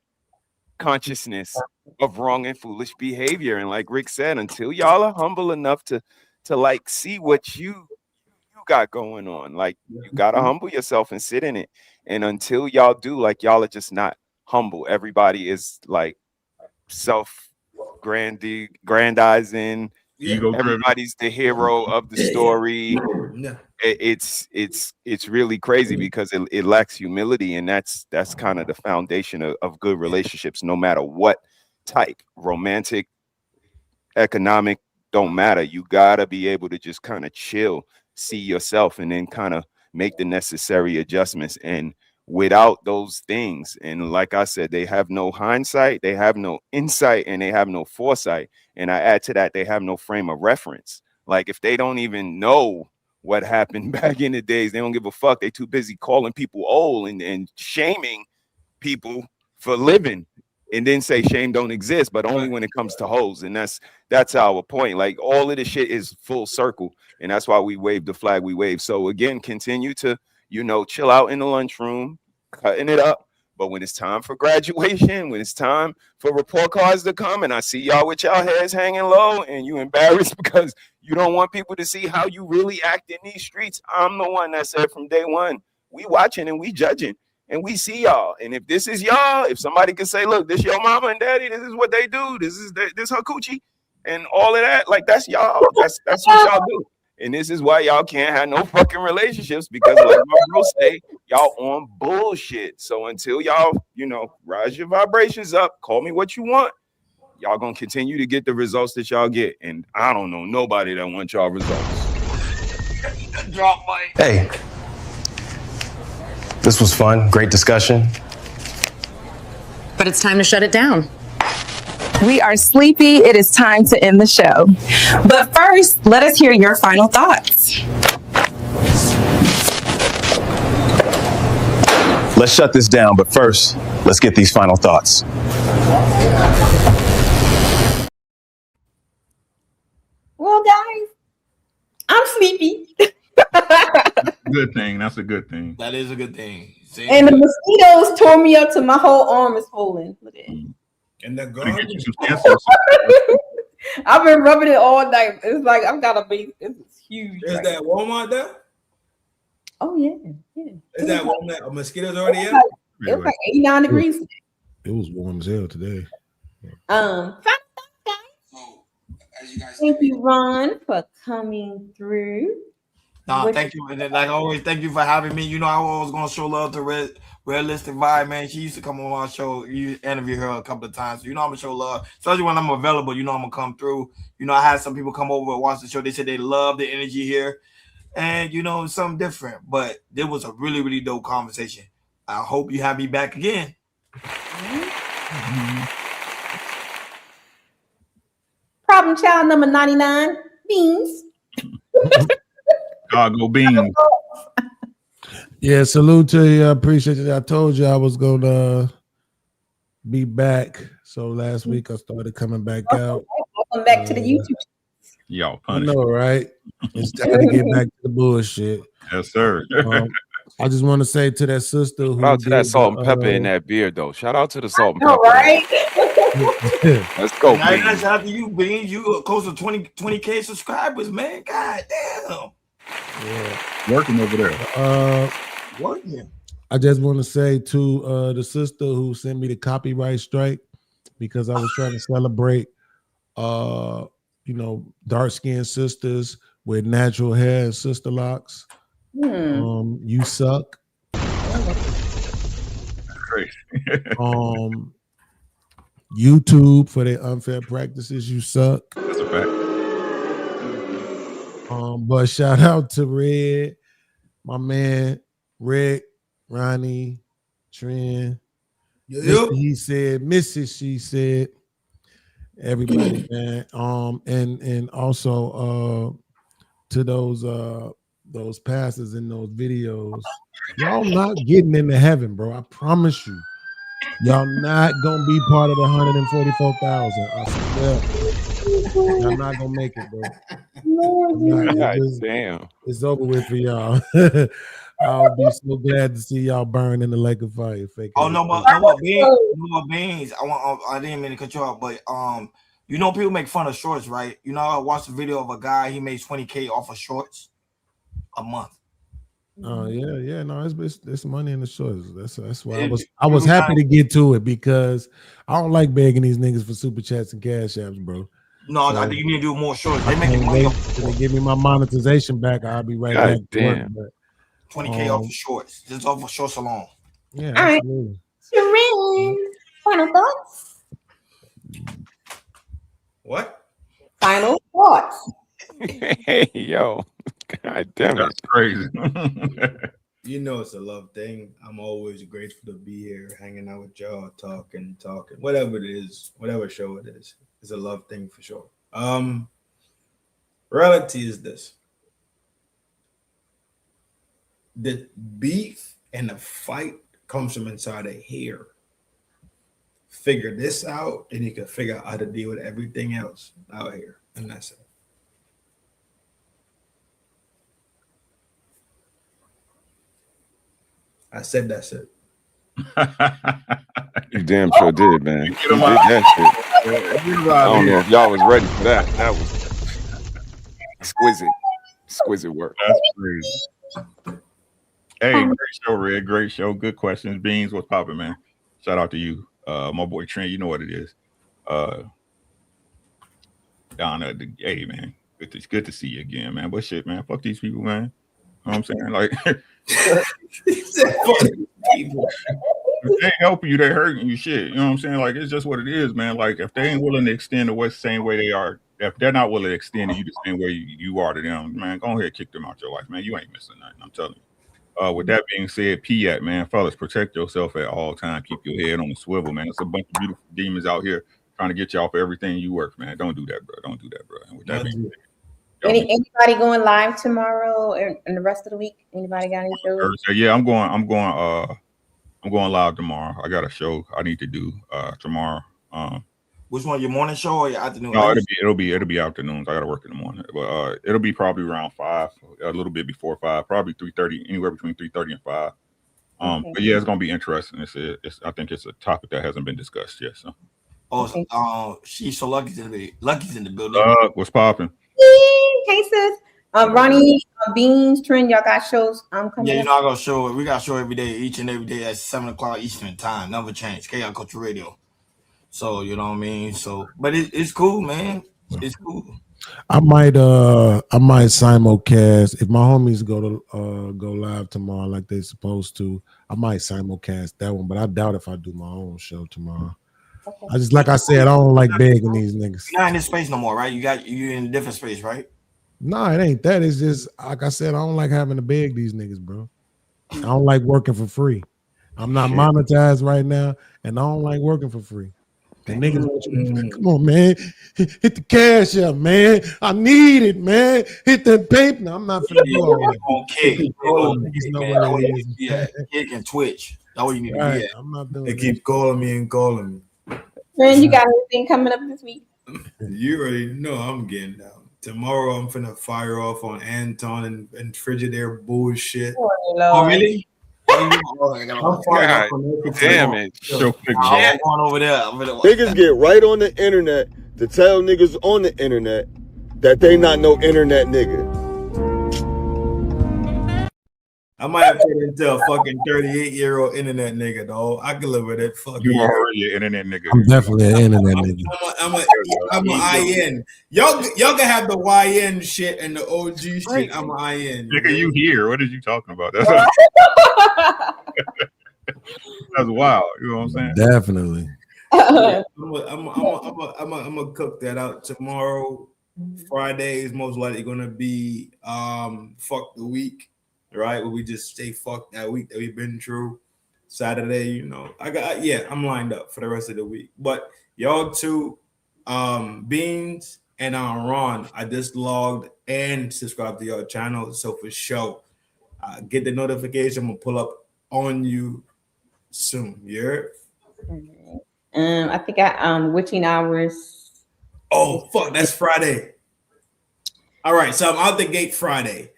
S22: consciousness of wrong and foolish behavior. And like Rick said, until y'all are humble enough to like see what you got going on, like you gotta humble yourself and sit in it. And until y'all do, like y'all are just not humble. Everybody is like self-grandizing. Everybody's the hero of the story. It's really crazy because it lacks humility, and that's kind of the foundation of good relationships, no matter what type, romantic, economic, don't matter. You gotta be able to just kind of chill, see yourself, and then kind of make the necessary adjustments. And without those things, and like I said, they have no hindsight, they have no insight, and they have no foresight. And I add to that, they have no frame of reference. Like if they don't even know what happened back in the days, they don't give a fuck. They too busy calling people old and shaming people for living, and then say shame don't exist, but only when it comes to hoes. And that's our point. Like all of this shit is full circle, and that's why we wave the flag we wave. So again, continue to, you know, chill out in the lunchroom, cutting it up. But when it's time for graduation, when it's time for report cards to come, and I see y'all with y'all heads hanging low and you embarrassed because you don't want people to see how you really act in these streets, I'm the one that said from day one, we watching and we judging and we see y'all. And if this is y'all, if somebody can say, look, this your mama and daddy, this is what they do, this her coochie and all of that, like that's y'all. That's what y'all do. And this is why y'all can't have no fucking relationships, because like my bro say, y'all on bullshit. So until y'all, you know, rise your vibrations up, call me what you want, y'all gonna continue to get the results that y'all get. And I don't know nobody that wants y'all results.
S21: Drop mic.
S5: Hey, this was fun. Great discussion.
S8: But it's time to shut it down.
S20: We are sleepy. It is time to end the show. But first, let us hear your final thoughts.
S5: Let's shut this down, but first, let's get these final thoughts.
S15: Well, guys, I'm sleepy.
S17: Good thing. That's a good thing.
S21: That is a good thing. See?
S15: And the mosquitoes tore me up to my whole arm is swollen. Look at it.
S3: And the garbage.
S15: I've been rubbing it all night. It's like I've got a big. It's huge.
S3: Is that Walmart there?
S15: Oh yeah.
S3: Is that Walmart? Mosquitoes already
S15: It
S3: out?
S15: was like 89 degrees.
S4: It was warm as hell today.
S15: Final thoughts, guys. Thank you, Ron, for coming through.
S21: Nah, thank you. And like always, thank you for having me. You know, I was gonna show love to Realistic Vibe, man. She used to come on our show. You interview her a couple of times. So, you know, I'm gonna show love. Especially when I'm available, you know, I'm gonna come through. You know, I had some people come over and watch the show. They said they love the energy here. and you know, something different. But there was a really, really dope conversation. I hope you have me back again.
S15: Problem child number 99, Beans.
S17: Chicago Beans.
S4: Yeah, salute to you. I appreciate it. I told you I was gonna be back. So last week I started coming back out.
S15: Welcome back to the YouTube.
S17: Y'all
S4: I
S17: punish.
S4: know, right? It's time to get back to the bullshit.
S17: Yes, sir.
S4: I just want to say to that sister who
S22: Shout out to that
S4: did
S22: salt and
S4: the,
S22: pepper in that beard, though. Shout out to the salt and
S15: All
S22: pepper.
S15: right.
S22: Let's go,
S21: Now,
S22: Beans.
S21: shout out to you, Beans. You are close to 20K subscribers, man. God damn.
S17: Working over there.
S21: Working.
S4: I just want to say to the sister who sent me the copyright strike because I was trying to celebrate, dark skinned sisters with natural hair and sister locks. You suck.
S17: Crazy.
S4: YouTube for their unfair practices. You suck.
S17: That's a fact.
S4: But shout out to Red, my man, Rick, Ronnie, Trin. Mr. He said, Mrs. She said, everybody, man. And also to those pastors in those videos, y'all not getting into heaven, bro. I promise you. Y'all not gonna be part of the 144,000. I swear. Y'all not gonna make it, bro.
S22: Damn.
S4: It's over with for y'all. I'll be so glad to see y'all burn in the lake of fire. Fake
S21: No more beans. I didn't mean to cut you off, but you know, people make fun of shorts, right? You know, I watched a video of a guy, he made 20K off of shorts a month.
S4: Oh yeah, no, it's money in the shorts. That's why I was happy to get to it because I don't like begging these niggas for super chats and cash apps, bro.
S21: No,
S4: So,
S21: I think you need to do more shorts. They making money off
S4: they give me my monetization back. I'll be right back.
S22: Damn.
S4: To work,
S21: 20K off of shorts, just off of shorts alone.
S4: Yeah,
S15: All right.
S4: absolutely.
S15: Shereen, final thoughts?
S21: What?
S15: Final thoughts.
S22: Hey, yo. God damn it.
S17: That's crazy.
S3: You know it's a love thing. I'm always grateful to be here, hanging out with y'all, talking, whatever it is, whatever show it is. It's a love thing for sure. Reality is this. The beef and the fight comes from inside of here. Figure this out, and you can figure out how to deal with everything else out here. And that's it. I said that's it.
S22: You damn sure did, man. You did that shit. I don't know if y'all was ready for that. That was exquisite work.
S17: That's crazy. Hey, great show, Red. Great show. Good questions. Beans, what's popping, man? Shout out to you. My boy Trent, you know what it is. Donna, hey, man. Good to see you again, man. But shit, man. Fuck these people, man. You know what I'm saying? Like, if they helping you, they hurting you. Shit, you know what I'm saying? Like, it's just what it is, man. Like, if they ain't willing to extend the same way they are, if they're not willing to extend to you the same way you are to them, man, go ahead, kick them out your life, man. You ain't missing nothing. I'm telling you. With that being said, PIAT, man, fellas, protect yourself at all times. Keep your head on the swivel, man. It's a bunch of beautiful demons out here trying to get you off everything you work, man. Don't do that, bro. Don't do that, bro. And with that being said,
S15: Anybody going live tomorrow and the rest of the week? Anybody got any shows?
S17: Yeah, I'm going live tomorrow. I got a show I need to do tomorrow.
S21: Which one, your morning show or your afternoon?
S17: No, it'll be afternoons. I gotta work in the morning, but it'll be probably around 5, a little bit before 5, probably 3:30, anywhere between 3:30 and 5. But yeah, it's gonna be interesting. I think it's a topic that hasn't been discussed yet. So,
S21: she's so lucky to be in the building.
S17: What's popping?
S15: Hey sis, Ronnie, Beans, Trent, y'all got shows coming.
S21: Yeah, you know I got show. We got show every day, each and every day at 7:00 Eastern time. Never change. KI Culture Radio. So you know what I mean. So, but it's cool, man. It's cool.
S4: I might simulcast if my homies go live tomorrow like they supposed to. I might simulcast that one, but I doubt if I do my own show tomorrow. Okay. I just like I said, I don't like begging these niggas.
S21: You're not in this space no more, right? You're in a different space, right?
S4: No, it ain't that. It's just like I said, I don't like having to beg these niggas, bro. I don't like working for free. I'm not monetized right now, and I don't like working for free. The niggas, come on, man, hit the cash up, man. I need it, man. Hit that paper. No, I'm not finna do all that.
S21: On Kick.
S4: Niggas know what it is.
S21: Yeah, Kick and Twitch. That's what you need to
S4: Right,
S21: be at.
S4: I'm not doing
S21: They
S4: that.
S21: keep calling me and calling me.
S15: Friend, you got anything coming up this week?
S21: You already know I'm getting down. Tomorrow I'm finna fire off on Anton and Frigidaire bullshit.
S15: Oh,
S21: really? I'm firing
S22: God
S21: off on everything.
S22: damn it.
S21: So I'm going over there.
S1: Niggas get right on the internet to tell niggas on the internet that they not no internet nigga.
S21: I might have turned into a fucking 38-year-old internet nigga, dog. I can live with it. Fuck
S17: You
S21: yeah.
S17: already an internet nigga.
S4: I'm definitely an internet nigga.
S21: I'm an IN. Y'all can have the YN shit and the OG shit. I'm an IN.
S17: Nigga, you here? What are you talking about? That's that's wild. You know what I'm saying?
S4: Definitely.
S21: Yeah, I'm gonna cook that out tomorrow. Friday is most likely gonna be fuck the week, right? Where we just stay fucked that week that we've been through. Saturday, you know, I'm lined up for the rest of the week. But y'all two, Beans and Ron, I just logged and subscribed to your channel. So for sure, get the notification. I'm gonna pull up on you soon. Yeah.
S15: I think witching hours.
S21: Oh fuck, that's Friday. All right, so I'm out the gate Friday.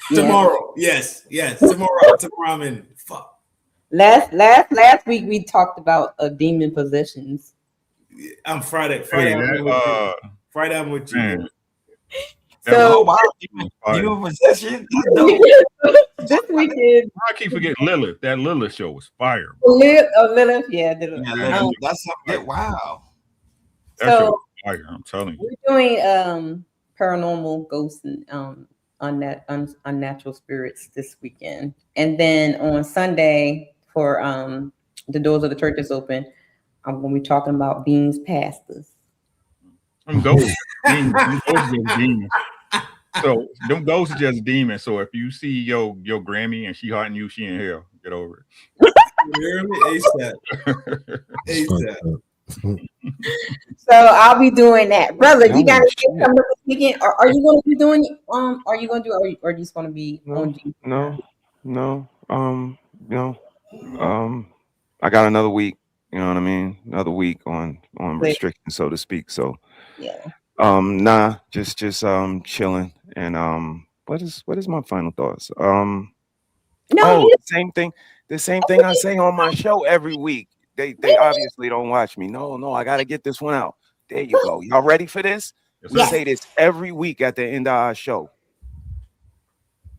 S15: Yeah.
S21: Tomorrow, yes. Tomorrow I'm in. Fuck.
S15: Last week we talked about demon possessions.
S21: I'm Friday.
S17: Hey,
S21: Friday I'm with you.
S17: Man.
S15: So
S21: demon possession.
S15: this weekend.
S17: I keep forgetting Lilith. That Lilith show was fire.
S15: Lilith, yeah.
S21: That's something. Wow.
S17: That show
S15: So
S17: was fire. I'm telling you.
S15: we're doing paranormal ghosts and unnatural spirits this weekend, and then on Sunday for the doors of the church is open. I'm gonna be talking about Beans pastors.
S17: Them ghosts, them ghosts are demons. So them ghosts are just demons. So if you see your Grammy and she haunting you, she in hell. Get over it.
S21: You hear me? ASAP.
S15: So I'll be doing that, brother. You got anything coming up this weekend? Are you going to be doing? Are you going to do? Or are you just going to be on?
S22: No. I got another week. You know what I mean? Another week on restrictions, so to speak. So
S15: yeah.
S22: Just chilling. And what is my final thoughts? The same thing I say on my show every week. They obviously don't watch me. No, I gotta get this one out. There you go. Y'all ready for this? We say this every week at the end of our show.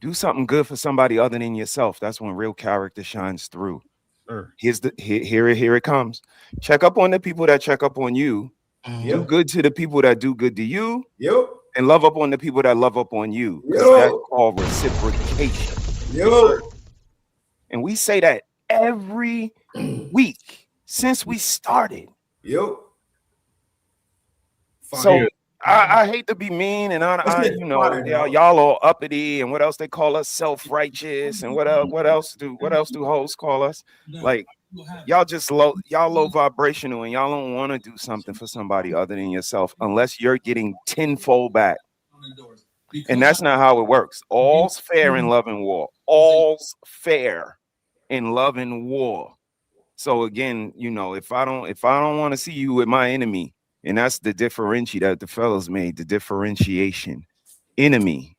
S22: Do something good for somebody other than yourself. That's when real character shines through.
S17: Sure.
S22: Here it comes. Check up on the people that check up on you. Do good to the people that do good to you.
S21: Yep.
S22: And love up on the people that love up on you. That's called reciprocation. And we say that every week since we started.
S21: Yep.
S22: So I hate to be mean, and y'all all uppity, and what else they call us, self-righteous, and what else do hoes call us? Like y'all just low vibrational, and y'all don't want to do something for somebody other than yourself unless you're getting tenfold back. And that's not how it works. All's fair in love and war. All's fair in love and war. So again, if I don't want to see you with my enemy, and that's the differentiate that the fellas made, the differentiation. Enemy.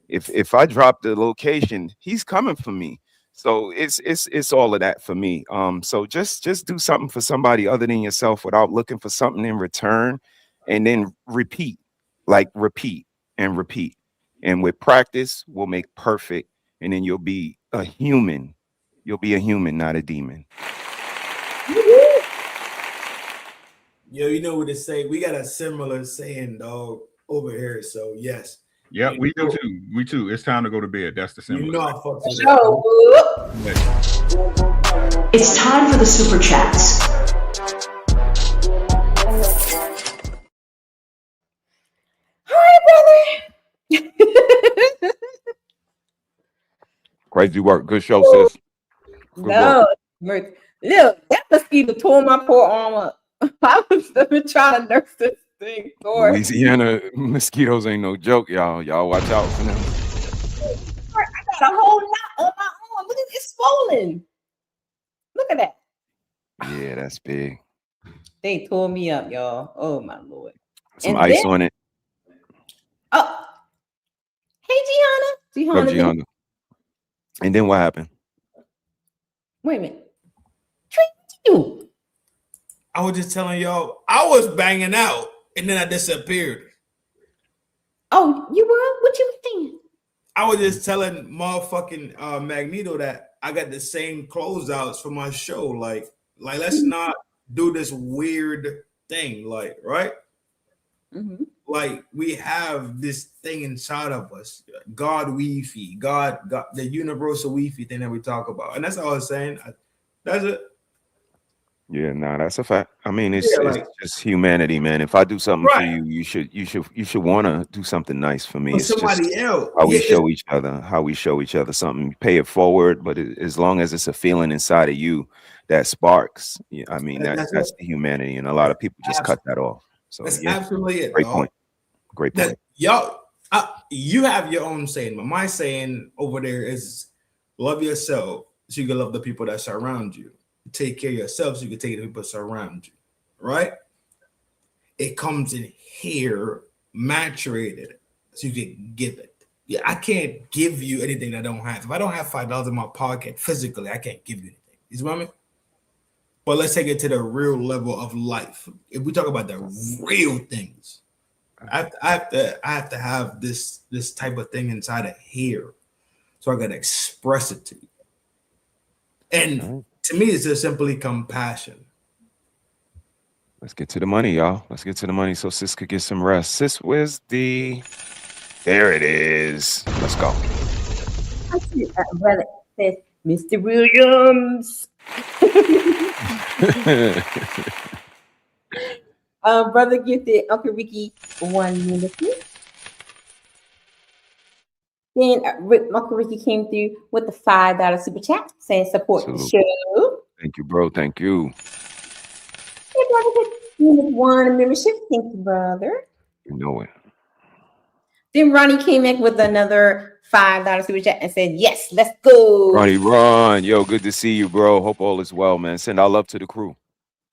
S22: If I drop the location, he's coming for me. So it's all of that for me. So just do something for somebody other than yourself without looking for something in return, and then repeat. And with practice, we'll make perfect, and then you'll be a human. You'll be a human, not a demon.
S21: Yo, you know what to say? We got a similar saying, dog, over here. So yes.
S17: Yeah, we do too. We too. It's time to go to bed. That's the similar.
S21: You know I fuck with
S17: that.
S7: It's time for the super chats.
S15: Hi, brother.
S22: Crazy work. Good show, sis. Good
S15: No,
S22: work.
S15: look, that mosquito tore my poor arm up. I was been trying to nurse this thing for.
S22: Louisiana mosquitoes ain't no joke, y'all. Y'all watch out for them.
S15: I got a whole knot on my arm. Look at it, it's swollen. Look at that.
S22: Yeah, that's big.
S15: They tore me up, y'all. Oh my lord.
S22: Some ice on it.
S15: Oh, hey Gianna.
S22: Up, Gianna. And then what happened?
S15: Wait a minute. Trey, what you do?
S3: I was just telling y'all, I was banging out and then I disappeared.
S15: Oh, you were? What you were thinking?
S3: I was just telling motherfucking Magneto that I got the same closeouts for my show. Like let's not do this weird thing. Like, right?
S15: Mm-hmm.
S3: Like we have this thing inside of us, God Wi-Fi, God, the universal Wi-Fi thing that we talk about, and that's all I was saying. That's it.
S22: Yeah, nah, that's a fact. I mean, it's just humanity, man. If I do something for you, you should want to do something nice for me.
S3: For
S22: It's
S3: somebody
S22: just
S3: else.
S22: how we show each other something. Pay it forward, but as long as it's a feeling inside of you that sparks, I mean, that's the humanity, and a lot of people just cut that off. So
S3: That's absolutely it.
S22: Great
S3: dog.
S22: point. Great point.
S3: Y'all, you have your own saying, but my saying over there is love yourself so you can love the people that surround you. Take care of yourself so you can take care of the people that surround you. Right? It comes in here maturated so you can give it. Yeah, I can't give you anything I don't have. If I don't have $5 in my pocket physically, I can't give you anything. You see what I mean? But let's take it to the real level of life. If we talk about the real things, I have to have this type of thing inside of here, so I can express it to you. And to me, it's just simply compassion.
S22: Let's get to the money, y'all. Let's get to the money so sis could get some rest. Sis, where's the? There it is. Let's go.
S15: I see brother says, Mr. Williams. Brother gifted Uncle Ricky 1 minute. Then Uncle Ricky came through with the $5 super chat saying support the show.
S22: Thank you, bro. Thank you.
S15: Hey, brother, gifted 1 membership. Thank you, brother.
S22: You know it.
S15: Then Ronnie came in with another $5 super chat and said, yes, let's go.
S22: Ronnie, Ron. Yo, good to see you, bro. Hope all is well, man. Send our love to the crew.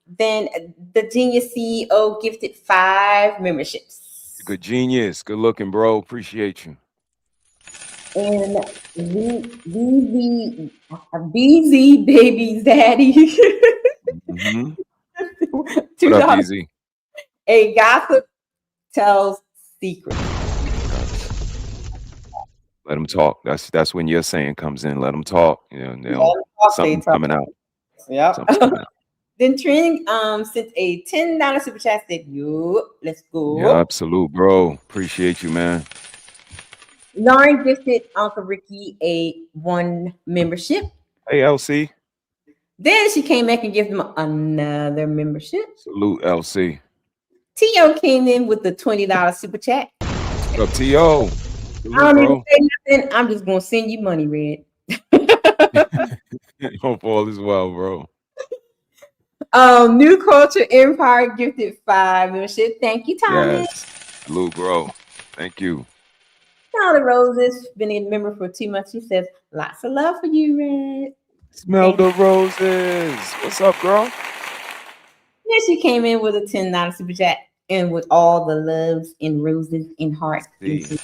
S15: Then the Genius CEO gifted 5 memberships.
S22: Good genius. Good looking, bro. Appreciate you.
S15: And BZ Baby's daddy.
S22: Mm-hmm. What up, BZ?
S15: A gossip tells secrets.
S22: Let them talk. That's when your saying comes in. Let them talk. You know, something's coming out.
S15: Yeah. Then Trinh sent a $10 super chat. Said, "Yo, let's go."
S22: Yeah, absolute, bro. Appreciate you, man.
S15: Lauren gifted Uncle Ricky a 1 membership.
S22: Hey, LC.
S15: Then she came back and gave him another membership.
S22: Salute, LC.
S15: T.O. came in with the $20 super chat.
S22: What up, T.O.? Salute,
S15: I don't even say nothing. I'm just gonna send you money, Red.
S22: Hope all is well, bro.
S15: New Culture Empire gifted 5 membership. Thank you, Thomas.
S22: Yes. Salute, bro. Thank you.
S15: Smell the Roses, been a member for 2 months. She says, lots of love for you, Red.
S22: Smell the roses. What's up, girl?
S15: Then she came in with a $10 super chat and with all the loves and roses and hearts.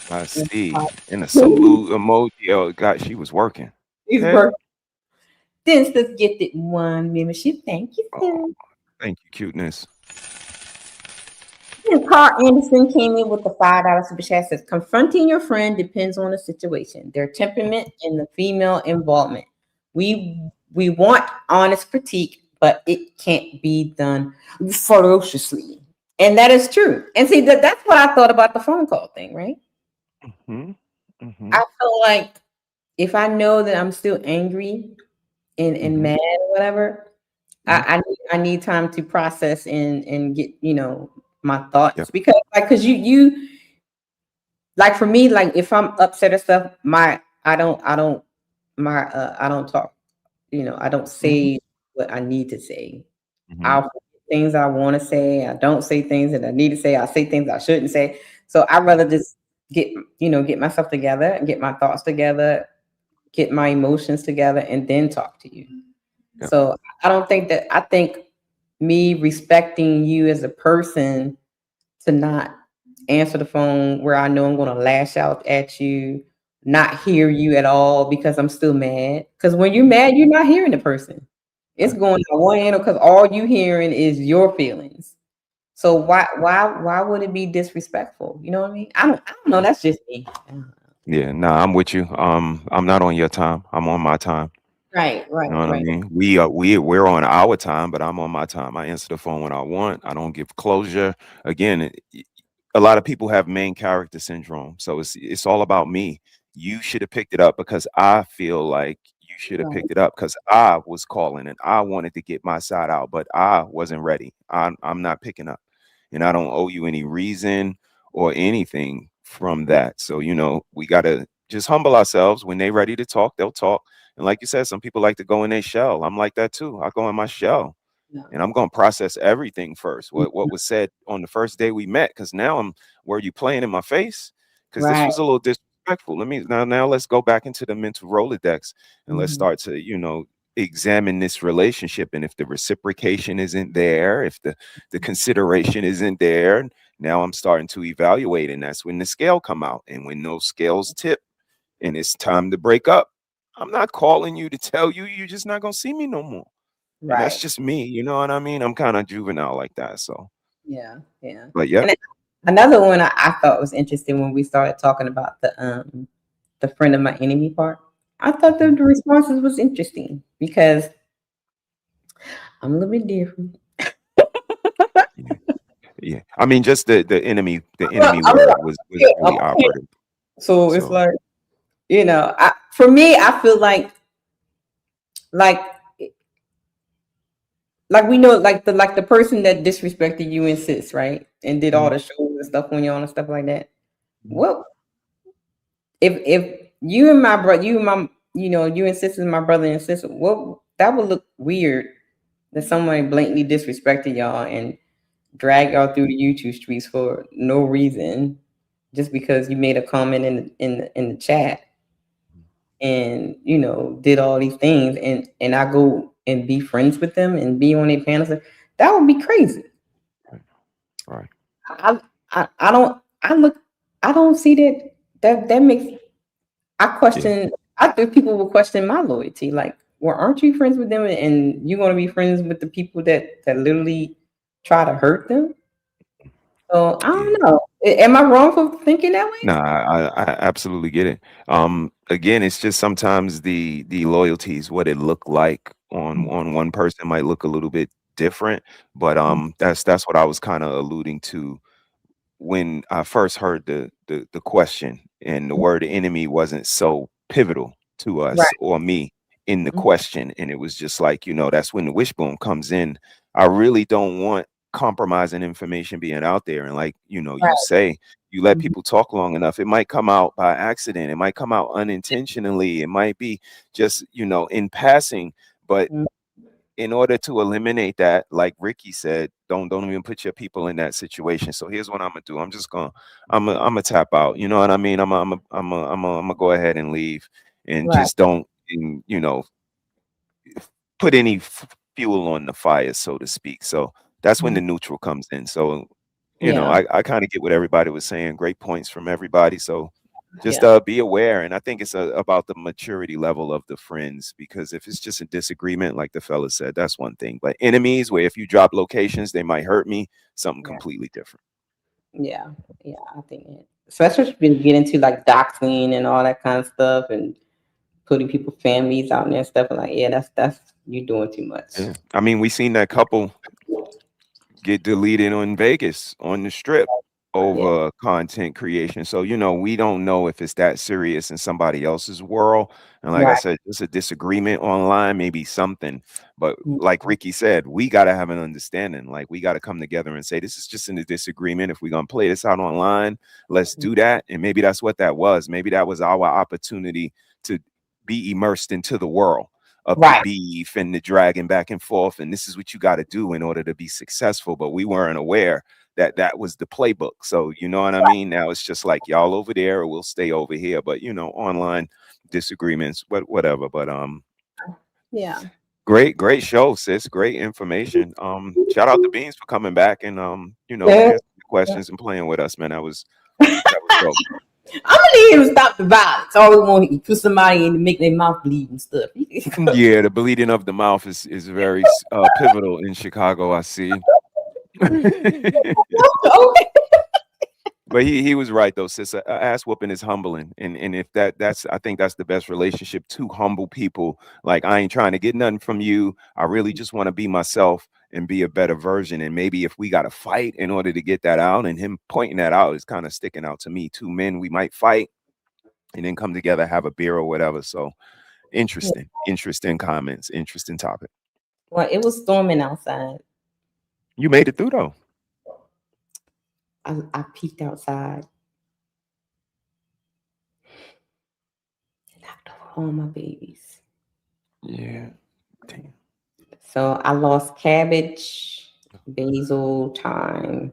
S22: I see. And a salute emoji. Oh, God, she was working.
S15: She's working. Then Sis gifted 1 membership. Thank you, Sis.
S22: Oh, thank you, cuteness.
S15: And Carl Anderson came in with the $5 super chat. Says, confronting your friend depends on the situation, their temperament, and the female involvement. We want honest critique, but it can't be done ferociously. And that is true. And see, that's what I thought about the phone call thing, right?
S22: Mm-hmm. Mm-hmm.
S15: I feel like if I know that I'm still angry and mad or whatever, I need time to process and get, my thoughts. Because you like, for me, like if I'm upset or stuff, I don't I don't talk, I don't say what I need to say. I'll say things I want to say. I don't say things that I need to say. I say things I shouldn't say. So I'd rather just get myself together and get my thoughts together, get my emotions together, and then talk to you.
S22: Yeah.
S15: So I think me respecting you as a person to not answer the phone where I know I'm going to lash out at you, not hear you at all because I'm still mad. Because when you're mad, you're not hearing the person. It's going on one end because all you hearing is your feelings. So why would it be disrespectful? You know what I mean? I don't know. That's just me.
S22: Yeah, nah, I'm with you. I'm not on your time. I'm on my time.
S15: Right,
S22: You know what I
S15: right.
S22: mean? We're on our time, but I'm on my time. I answer the phone when I want. I don't give closure. Again, a lot of people have main character syndrome, so it's all about me. You should have picked it up because I feel like you should have
S15: Right.
S22: picked it up because I was calling and I wanted to get my side out, but I wasn't ready. I'm not picking up, and I don't owe you any reason or anything from that. So we gotta just humble ourselves. When they ready to talk, they'll talk. And like you said, some people like to go in their shell. I'm like that too. I go in my shell and I'm going to process everything first. What was said on the first day we met, because now were you playing in my face? Because this
S15: Right.
S22: was a little disrespectful. Let me now let's go back into the mental Rolodex and let's
S15: Mhm.
S22: start to examine this relationship. And if the reciprocation isn't there, if the consideration isn't there, now I'm starting to evaluate, and that's when the scale come out. And when those scales tip and it's time to break up, I'm not calling you to tell you you're just not gonna see me no more. And that's
S15: Right.
S22: just me, you know what I mean? I'm kind of juvenile like that. So,
S15: Yeah, yeah.
S22: but yeah,
S15: And then another one I thought was interesting when we started talking about the friend of my enemy part. I thought the responses was interesting because I'm a little bit different.
S22: yeah. I mean, just the enemy
S15: I'm
S22: word was
S15: a
S22: really operative.
S15: So it's
S22: So,
S15: like, for me, I feel like we know like the person that disrespected you and sis, right? And did all the shows and stuff on y'all and stuff like that. Well, if you and my brother, you and sis is my brother and sister, well, that would look weird that someone blatantly disrespected y'all and drag y'all through the YouTube streets for no reason, just because you made a comment in the chat and did all these things, and I go and be friends with them and be on their panels. That would be crazy.
S22: right.
S15: I don't I don't see that makes I question. I think people will question my loyalty. Like, well, aren't you friends with them, and you're going to be friends with the people that literally try to hurt them? So I don't know. Am I wrong for thinking that way?
S22: No, I absolutely get it. Again, it's just sometimes the loyalties, what it looked like on one person might look a little bit different, but that's what I was kind of alluding to when I first heard the question, and the word enemy wasn't so pivotal to us
S15: Right.
S22: or me in the question, and it was just like, that's when the wishbone comes in. I really don't want compromising information being out there, and like you
S15: Right.
S22: say, you let people talk long enough, it might come out by accident, it might come out unintentionally, it might be just in passing, but in order to eliminate that, like Ricky said, don't even put your people in that situation. So here's what I'm gonna do. I'm gonna tap out. You know what I mean? I'm gonna go ahead and leave, and
S15: Right.
S22: just don't, put any fuel on the fire, so to speak. So that's when the neutral comes in. So
S15: Yeah.
S22: I kind of get what everybody was saying. Great points from everybody. So just
S15: Yeah.
S22: be aware, and I think it's about the maturity level of the friends, because if it's just a disagreement, like the fella said, that's one thing, but enemies, where if you drop locations they might hurt me, something
S15: Yeah.
S22: completely different.
S15: Yeah. Yeah. I think it. Especially if you get into like doxing and all that kind of stuff, and putting people's families out there and stuff. Like, yeah, that's you doing too much.
S22: Yeah. I mean, we seen that couple get deleted in Vegas on the strip
S15: Yeah.
S22: over content creation. So, we don't know if it's that serious in somebody else's world. And like I
S15: Right.
S22: said, it's a disagreement online, maybe something. But like Ricky said, we got to have an understanding. Like, we got to come together and say, this is just in a disagreement. If we're going to play this out online, let's do that. And maybe that's what that was. Maybe that was our opportunity to be immersed into the world of the beef and the dragging back and forth, and this is what you got to do in order to be successful. But we weren't aware that that was the playbook. So you know what I mean? Now it's just like y'all over there, or we'll stay over here. But you know, online disagreements, whatever. But
S15: yeah.
S22: Great show, sis. Great information. Shout out to Beans for coming back and you know, answering questions and playing with us, man. That was dope.
S6: I'm gonna need him to stop the violence. I always want to put somebody in to make their mouth bleed and stuff.
S22: Yeah, the bleeding of the mouth is very pivotal in Chicago, I see. But he was right though, sis. Ass whooping is humbling, and if that's I think that's the best relationship, to humble people. Like, I ain't trying to get nothing from you. I really just want to be myself and be a better version. And maybe if we got to fight in order to get that out, and him pointing that out is kind of sticking out to me. Two men, we might fight and then come together, have a beer or whatever. So interesting comments, interesting topic.
S6: Well, it was storming outside.
S22: You made it through though.
S6: I peeked outside. Knocked over all my babies.
S22: Yeah. Damn.
S6: So I lost cabbage, basil, thyme,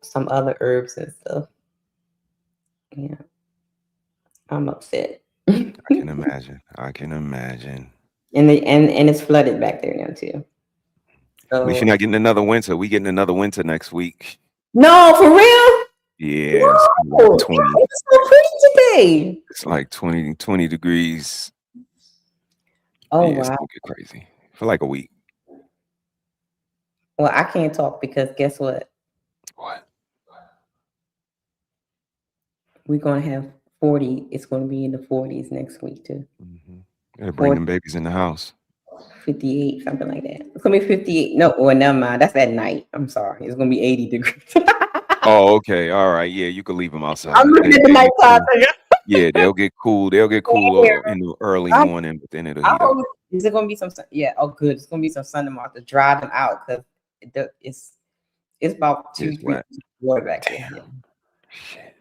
S6: some other herbs and stuff. Yeah. I'm upset.
S22: I can imagine.
S6: And it's flooded back there now too. So,
S22: at least you're not getting another winter. We getting another winter next week.
S6: No, for real?
S22: Yeah.
S6: No,
S22: it's like 20.
S6: It's so pretty today.
S22: It's like 20 degrees.
S6: Oh,
S22: yeah, it's
S6: wow.
S22: gonna get crazy for like a week.
S6: Well, I can't talk because guess what?
S22: What?
S6: We're going to have 40. It's going to be in the 40s next week too.
S22: Gotta bring them babies in the house.
S6: 58, something like that. It's going to be 58. No, well, never mind. That's at night. I'm sorry. It's going to be 80 degrees.
S22: Oh, okay. All right. Yeah, you can leave them outside.
S6: I'm looking at the nighttime.
S22: Yeah, they'll get cool. They'll get cool in the early morning, but then it'll heat up.
S6: Is it going to be some sun? Yeah. Oh, good. It's going to be some sun tomorrow to dry them out because it's about 2 3 water back there. Yeah.
S22: Shit.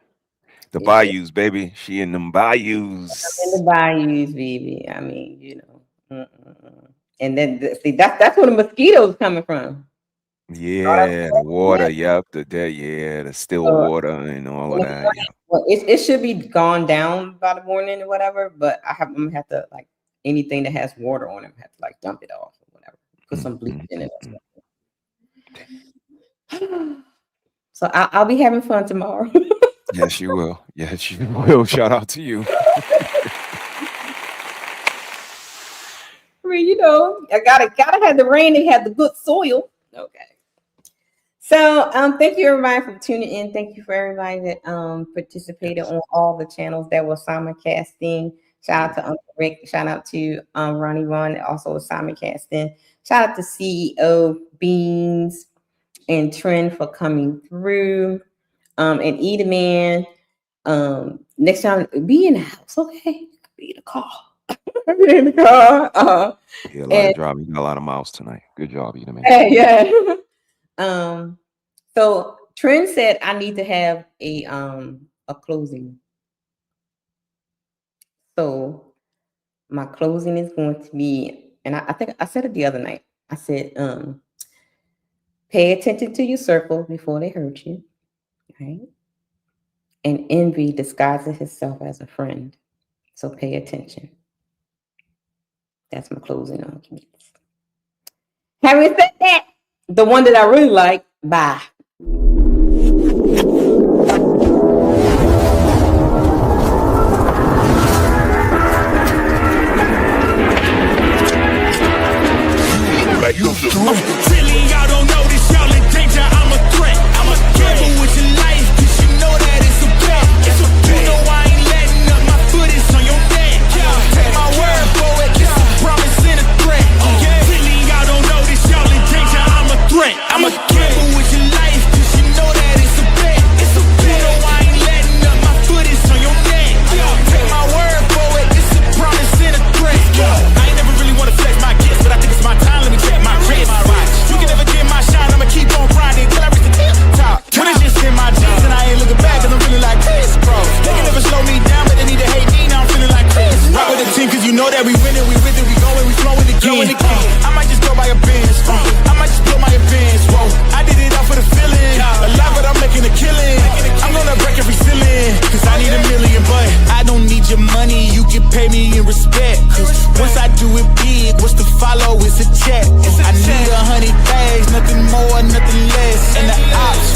S22: The bayous, baby. She in them bayous.
S6: I'm in the bayous, baby. I mean, you know. And then see that's where the mosquitoes coming from.
S22: Yeah, the water. Yep, the still water and all of that. Yeah.
S6: Well, it should be gone down by the morning or whatever. But I'm gonna have to, like, anything that has water on it, I have to like dump it off or whatever. Put some bleach in it. So I'll be having fun tomorrow.
S22: Yes, you will. Yes, you will. Shout out to you.
S6: I mean, you know, I gotta have the rain and have the good soil. Okay. So thank you everybody for tuning in. Thank you for everybody that participated on all the channels that were simulcasting. Shout out to Uncle Rick. Shout out to Ronnie Ron, also simulcasting. Shout out to CEO Beans and Trend for coming through. And Eat a Man. Next time, be in the house, okay? Be in the car. Be in the car.
S22: Yeah, a lot of driving. You got a lot of miles tonight. Good job, Eat a Man.
S6: Hey, yeah. So Trent said I need to have a closing. So my closing is going to be, and I think I said it the other night. I said, pay attention to your circle before they hurt you. Right? And envy disguises itself as a friend. So pay attention. That's my closing arguments. Having said that, the one that I really like, bye.
S16: Silly, y'all don't know this, y'all in danger. I'm a threat. I'm a careful with your life, cause you know that it's a bet. You know I ain't letting up, my foot is on your neck. Take my word for it, it's a promise and a threat. Silly, y'all don't know this, y'all in danger. I'm a threat. I'm a careful with your life, cause you know that it's a bet. You know I ain't letting up, my foot is on your neck. Take my word for it, it's a promise and a threat. I ain't never really wanna flex my gifts, but I think it's my time. Let me check my wrist.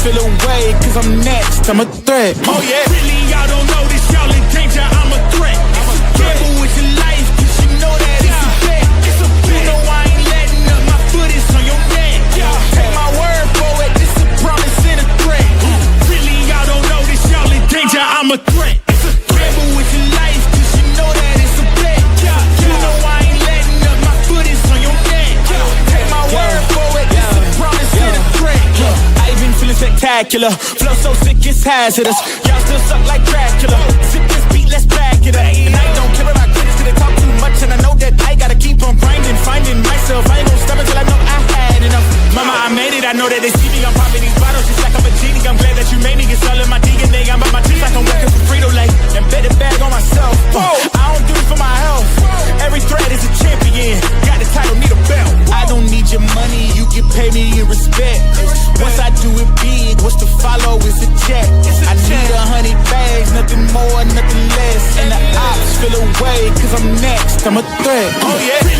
S16: feel away, cause I'm next, I'm a threat. Oh yeah. Really, y'all don't know this, y'all in danger, I'm a threat. Gamble with your life, cause you know that it's a bet. You know I ain't letting up, my foot is on your neck. Take my word for it, this a promise and a threat. Really, y'all don't know this, y'all in danger, I'm a threat. Gamble with your life, cause you know that it's a bet. You know I ain't letting up, my foot is on your neck. Take my word for it, this a promise and a threat. I been feeling spectacular, flow so sick it's hazardous. Y'all still suck like Dracula. Zip this beat, let's back it up. And I don't care about critics, cause they talk too much, and I know that I gotta keep on grinding, finding myself. I ain't gon' stop until I know I had enough. Mama, I made it, I know that they see me, I'm popping these bottles just like I'm a genie. I'm glad that you made me, it's all in my DNA. I'm about my teeth like I'm working for Frito-Lay, and bet the bag on myself. I don't do it for my health. Every threat is a champion, got the title, need a belt. I don't need your money, you can pay me in respect. Once I do it big, what's to follow is a check. I need 100 bags, nothing more, nothing less. And the ops feel away, cause I'm next, I'm a threat. Oh yeah.